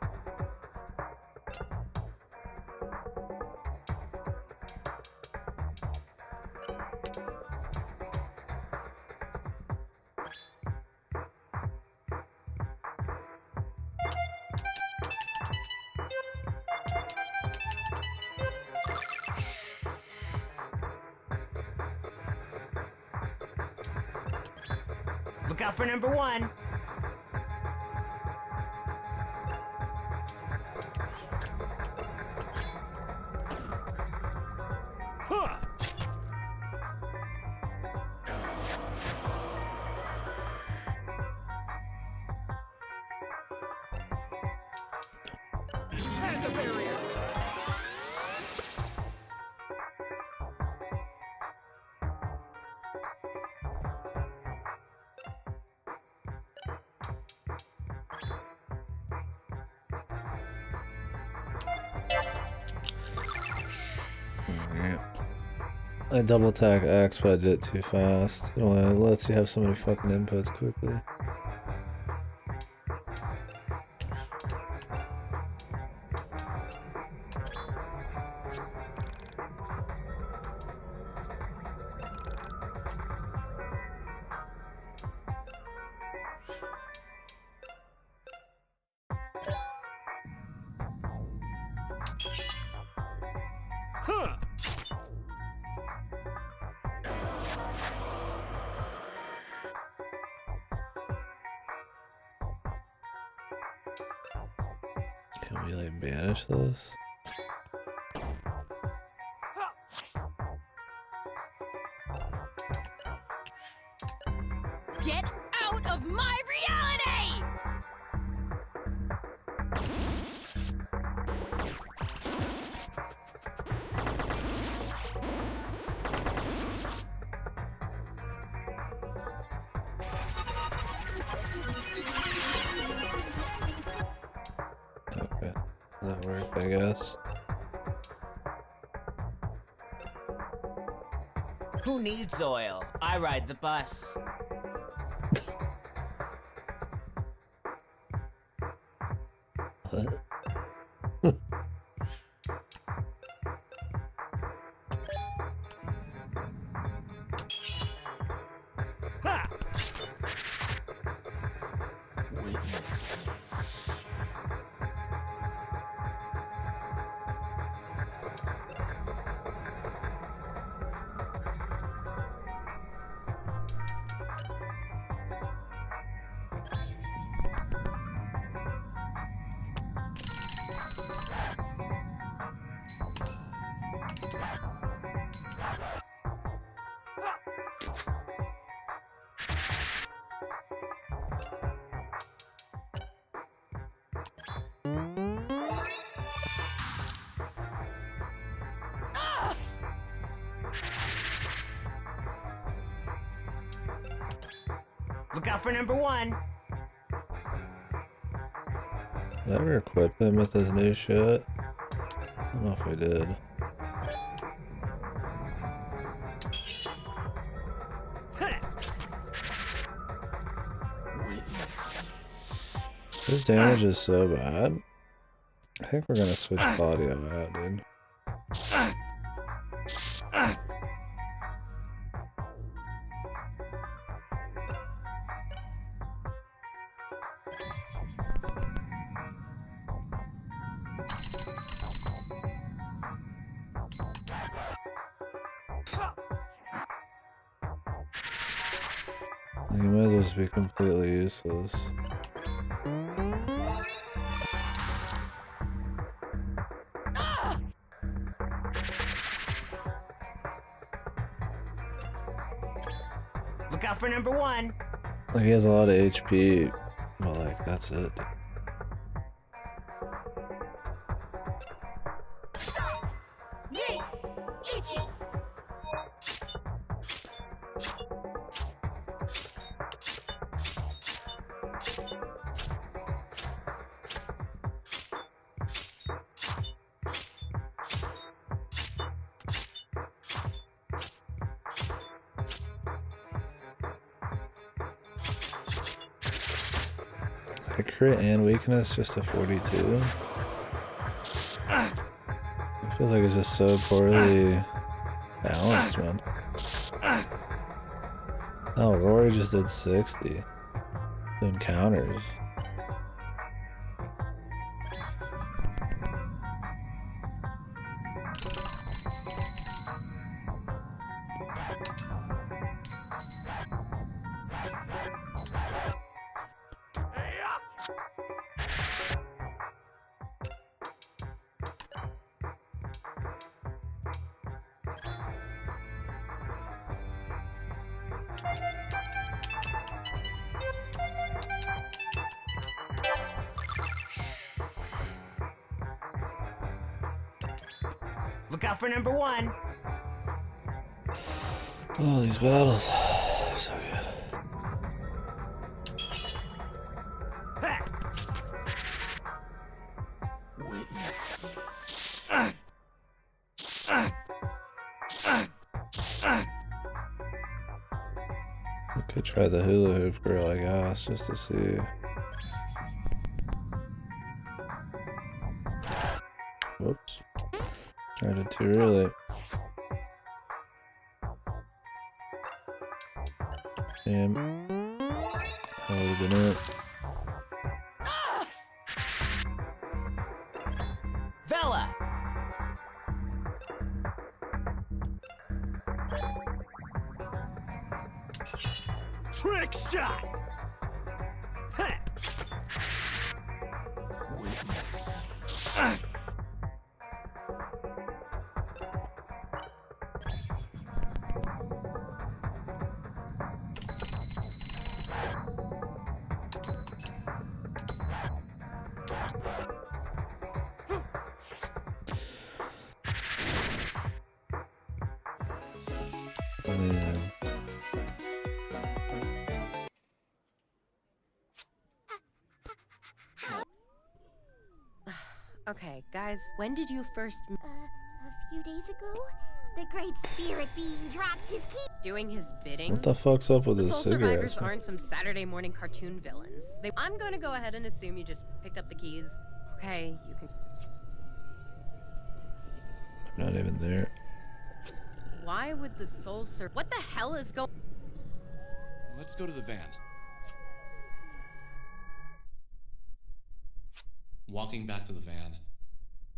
Look out for number one. is the barrier. I double tap X, but I did it too fast. It only lets you have so many fucking inputs quickly. Huh. Can we like banish this? Get out of my reality! Okay, that worked, I guess. Who needs oil? I ride the bus. What? Look out for number one. Did I ever equip him with his new shit? I don't know if we did. His damage is so bad. I think we're gonna switch Claudio out, dude. Like, you might as well just be completely useless. Look out for number one. Like, he has a lot of HP, but like, that's it. A crit and weakness, just a 42. I feel like it's just so poorly balanced, man. Oh, Rory just did 60. Doing counters. Look out for number 1. Oh, these battles. So good. I could try the hula hoop girl, I guess, just to see. Whoops. Tried it too early. Damn. That would have been it. Bella! Trick shot! Man. Okay, guys, when did you first A few days ago, the Great Spirit Being dropped his key. doing his bidding? What the fuck's up with The his Soul cigarettes? Survivors aren't some Saturday morning cartoon villains. I'm gonna go ahead and assume you just picked up the keys. Okay, you can. Not even there. Why would the Soul Sur? What the hell is going? Let's go to the van. Walking back to the van,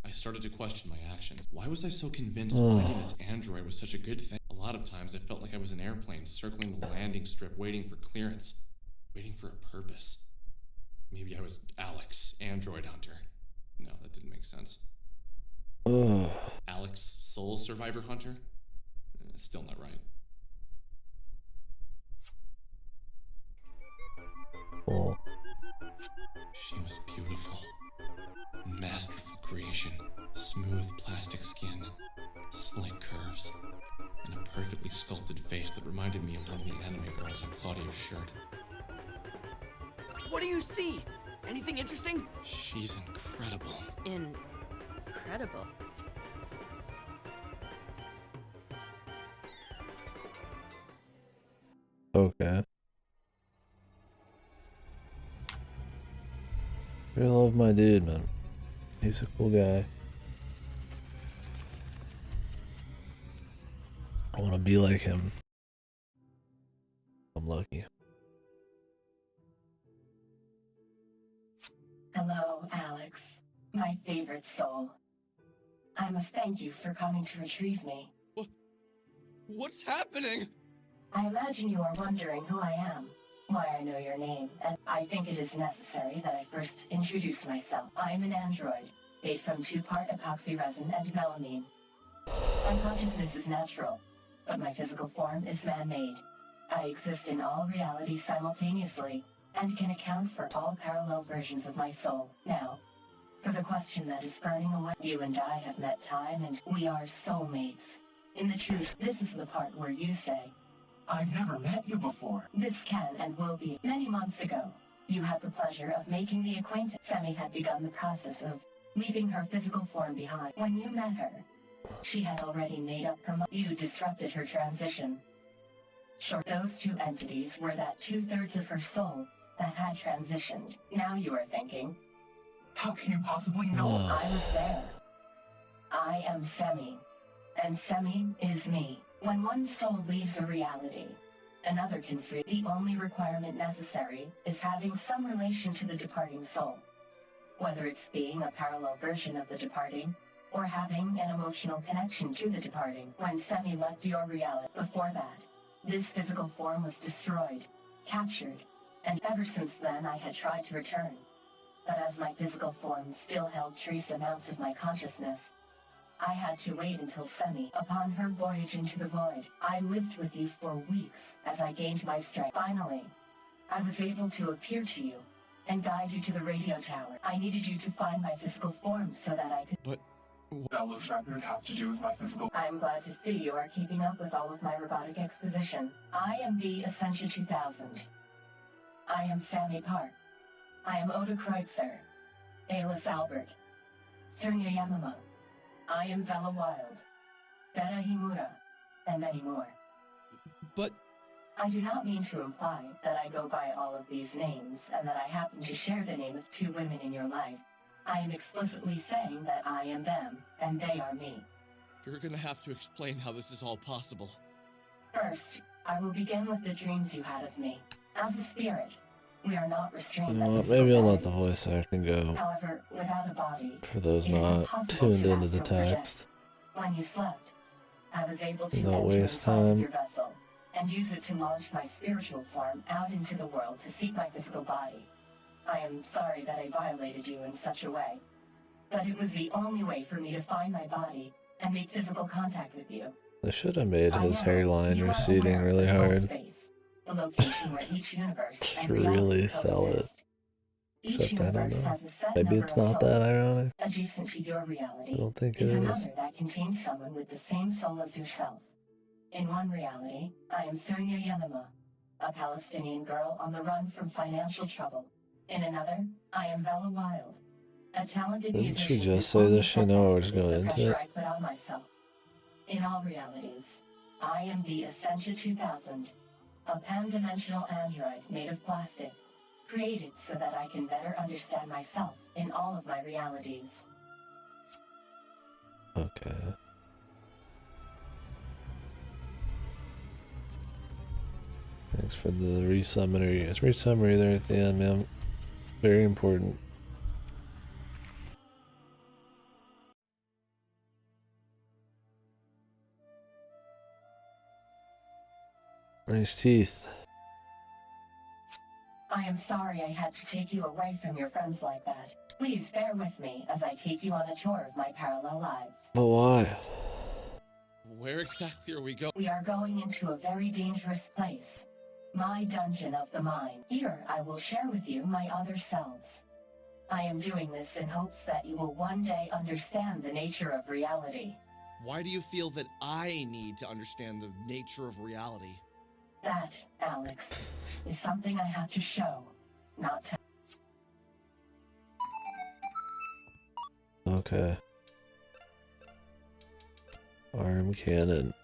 I started to question my actions. Why was I so convinced finding this android was such a good thing? A lot of times I felt like I was an airplane circling the landing strip waiting for clearance, waiting for a purpose. Maybe I was Alex, android hunter. No, that didn't make sense. Alex, soul survivor hunter? Still not right. Oh. She was beautiful. Masterful creation. Smooth plastic skin, slick curves, and a perfectly sculpted face that reminded me of one of the anime girls on Claudio's shirt. What do you see? Anything interesting? She's incredible. Incredible. Okay. I love my dude, man. He's a cool guy. I want to be like him. I'm lucky. Hello, Alex. My favorite soul. I must thank you for coming to retrieve me. What's happening? I imagine you are wondering who I am, why I know your name, and I think it is necessary that I first introduce myself. I am an android, made from 2-part epoxy resin and melamine. My consciousness is natural, but my physical form is man-made. I exist in all realities simultaneously, and can account for all parallel versions of my soul. Now, for the question that is burning away, you and I have met time, and we are soulmates. In the truth, this is the part where you say, I've never met you before. This can and will be. Many months ago, you had the pleasure of making the acquaintance. Semi had begun the process of leaving her physical form behind. When you met her, she had already made up her mind. You disrupted her transition. Sure, those two entities were that 2/3 of her soul that had transitioned. Now you are thinking, how can you possibly know? I was there. I am Semi, and Semi is me. When one soul leaves a reality, another can free. The only requirement necessary is having some relation to the departing soul. Whether it's being a parallel version of the departing, or having an emotional connection to the departing. When Semi left your reality, before that, this physical form was destroyed, captured, and ever since then I had tried to return. But as my physical form still held trace amounts of my consciousness, I had to wait until Semi, upon her voyage into the void. I lived with you for weeks as I gained my strength. Finally, I was able to appear to you and guide you to the radio tower. I needed you to find my physical form so that I could... But What does record have to do with my physical? I'm glad to see you are keeping up with all of my robotic exposition. I am the Essentia 2000. I am Sammy Park. I am Oda Kreutzer, Alice Albert, Cernya Yamama. I am Vela Wild, Beta Himura, and many more. But I do not mean to imply that I go by all of these names and that I happen to share the name of 2 women in your life. I am explicitly saying that I am them, and they are me. you're gonna have to explain how this is all possible. First, I will begin with the dreams you had of me. As a spirit, we are not restrained. You know what, maybe I'll let the voice acting go. However, without a body, For those it is not impossible tuned to into the astral project. text. When you slept, I was able to Don't enter waste inside of time. your vessel and use it to launch my spiritual form out into the world to seek my physical body. I am sorry that I violated you in such a way, but it was the only way for me to find my body and make physical contact with you. They should have made I his know hairline you are receding aware of really the soul hard. space, the location where each universe To and reality really sell it. coexist. Each Except I don't universe know. has a set Maybe number it's of not that souls. ironic. Adjacent to your reality I don't think it is is. another that contains someone with the same soul as yourself. In one reality, I am Cernya Yanama, a Palestinian girl on the run from financial trouble. In another, I am Vela Wild, a talented Didn't musician. she just whose say only this? She know we're just setback going is the into pressure it. I put on myself. In all realities, I am the Essentia 2000, a pan-dimensional android made of plastic, created so that I can better understand myself in all of my realities. Okay. Thanks for the re-summary. It's re-summary there at the end, man. Very important. Nice teeth. I am sorry I had to take you away from your friends like that. Please bear with me as I take you on a tour of my parallel lives. But why? Where exactly are we going? We are going into a very dangerous place. My dungeon of the mind. Here I will share with you my other selves. I am doing this in hopes that you will one day understand the nature of reality. Why do you feel that I need to understand the nature of reality? That, Alex, is something I have to show, not tell. Okay. Arm cannon.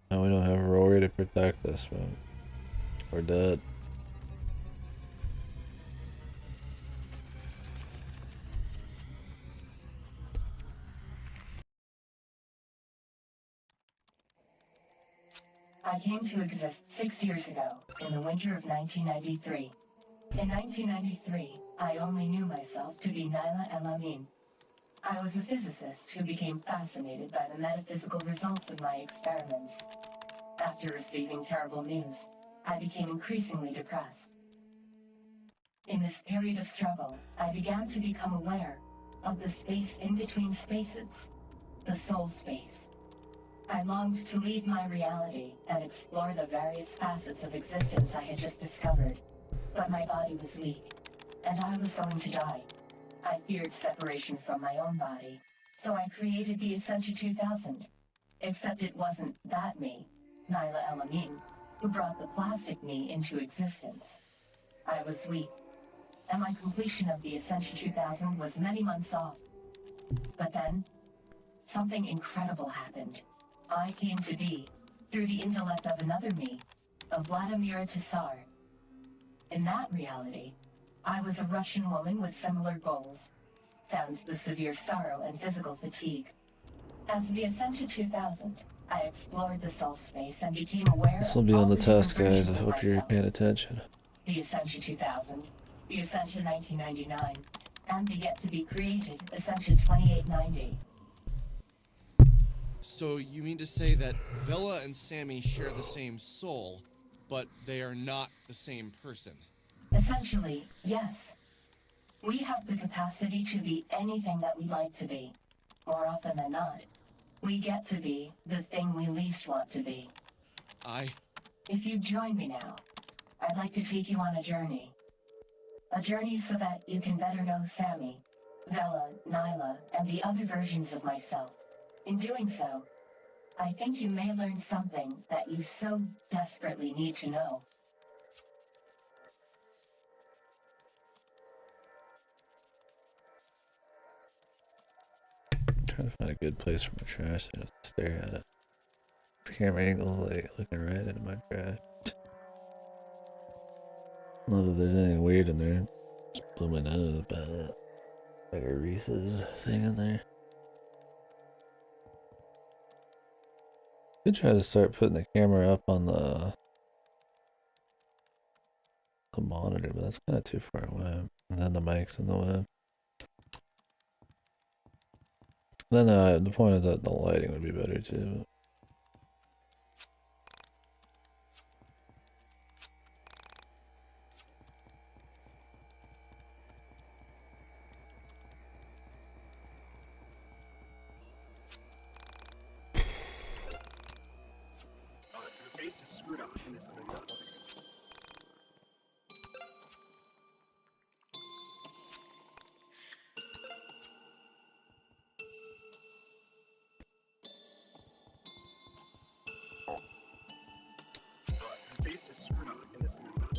Now we don't have Rory to protect us, man. We're dead. I came to exist 6 years ago, in the winter of 1993. In 1993, I only knew myself to be Naila El-Amin. I was a physicist who became fascinated by the metaphysical results of my experiments. After receiving terrible news, I became increasingly depressed. In this period of struggle, I began to become aware of the space in between spaces, the soul space. I longed to leave my reality and explore the various facets of existence I had just discovered, but my body was weak, and I was going to die. I feared separation from my own body, so I created the Essentia 2000. Except it wasn't that me, Naila El-Amin, who brought the plastic me into existence. I was weak, and my completion of the Essentia 2000 was many months off. But then, something incredible happened. I came to be, through the intellect of another me, of Vladimira Tsar. In that reality, I was a Russian woman with similar goals. Sans the severe sorrow and physical fatigue. As the Essentia 2000, I explored the soul space and became aware This will of be all on the the test, different guys. I versions of hope you're myself. paying attention. The Essentia 2000, the Essentia 1999, and the yet-to-be-created Essentia 2890. So you mean to say that Vela and Sammy share the same soul, but they are not the same person? Essentially, yes. We have the capacity to be anything that we like to be. More often than not, we get to be the thing we least want to be. If you join me now, I'd like to take you on a journey. A journey so that you can better know Sammy, Vela, Nyla, and the other versions of myself. In doing so, I think you may learn something that you so desperately need to know. I'm trying to find a good place for my trash so I don't have to stare at it. This camera angle's like looking right into my trash. Not that there's anything weird in there. Just blew my nose about it. Like a Reese's thing in there. Could try to start putting the camera up on the monitor, but that's kind of too far away. And then the mic's in the way. Then the point is that the lighting would be better too. The face is screwed up in this other level. The face is screwed up in this other level.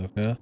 Okay.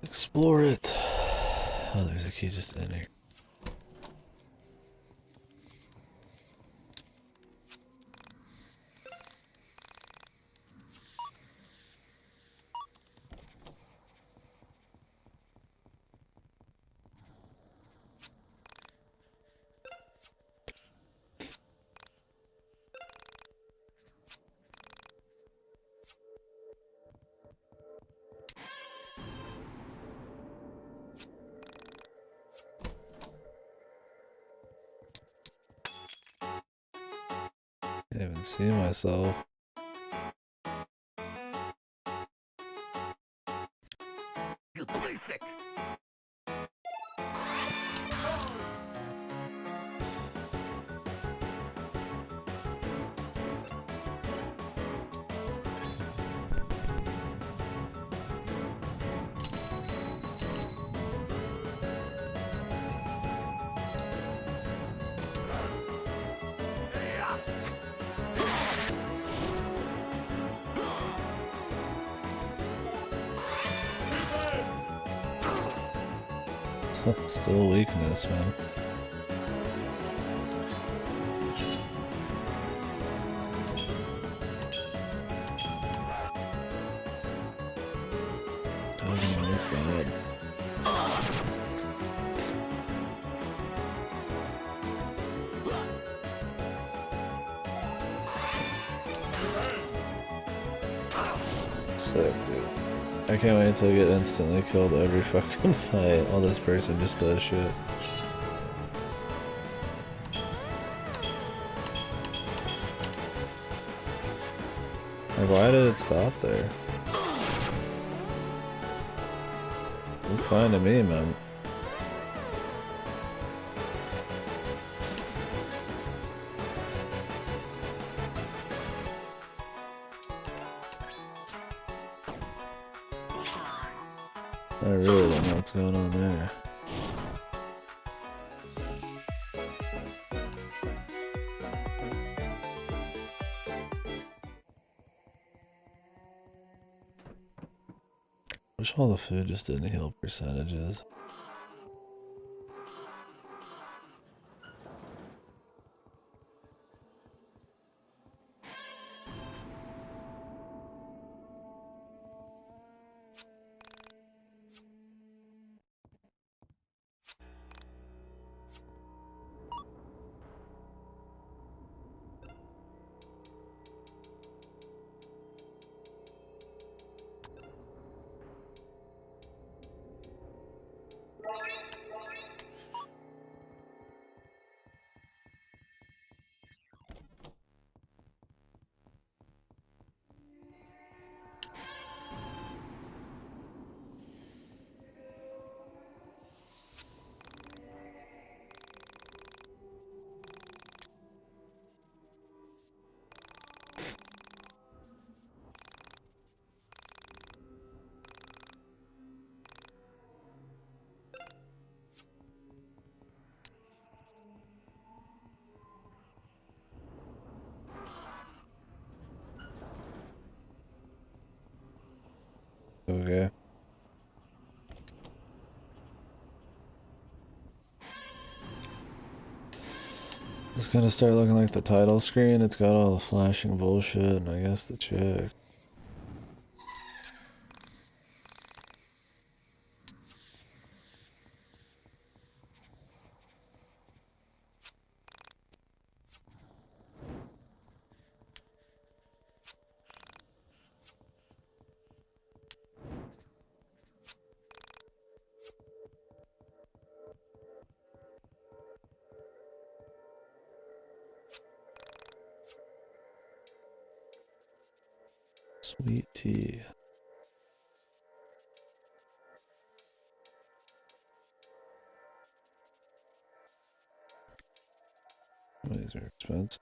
Explore it. Oh, there's a key just in here. Can't even see myself. You basic. Still weakness, man. Doesn't look bad. Sick, dude. I can't wait until I get instantly killed every fucking fight. While this person just does shit. Like, why did it stop there? Look fine to me, man. I really don't know what's going on there. Wish all the food just didn't heal percentages. Okay. It's gonna start looking like the title screen. It's got all the flashing bullshit, and I guess the chick. Sweet tea. These are expensive.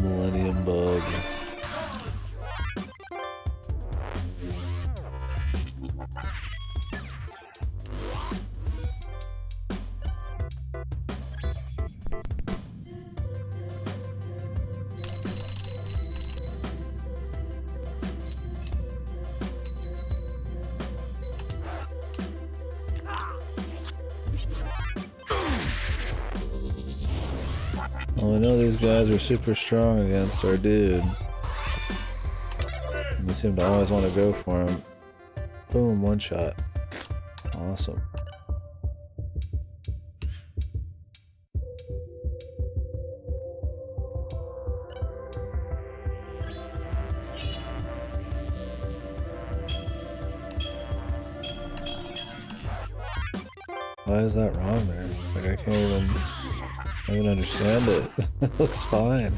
Millennium Bug. Well, I know these guys are super strong against our dude. And they seem to always want to go for him. Boom, one shot. Awesome. Why is that wrong there? Like I can't even understand it. It looks fine.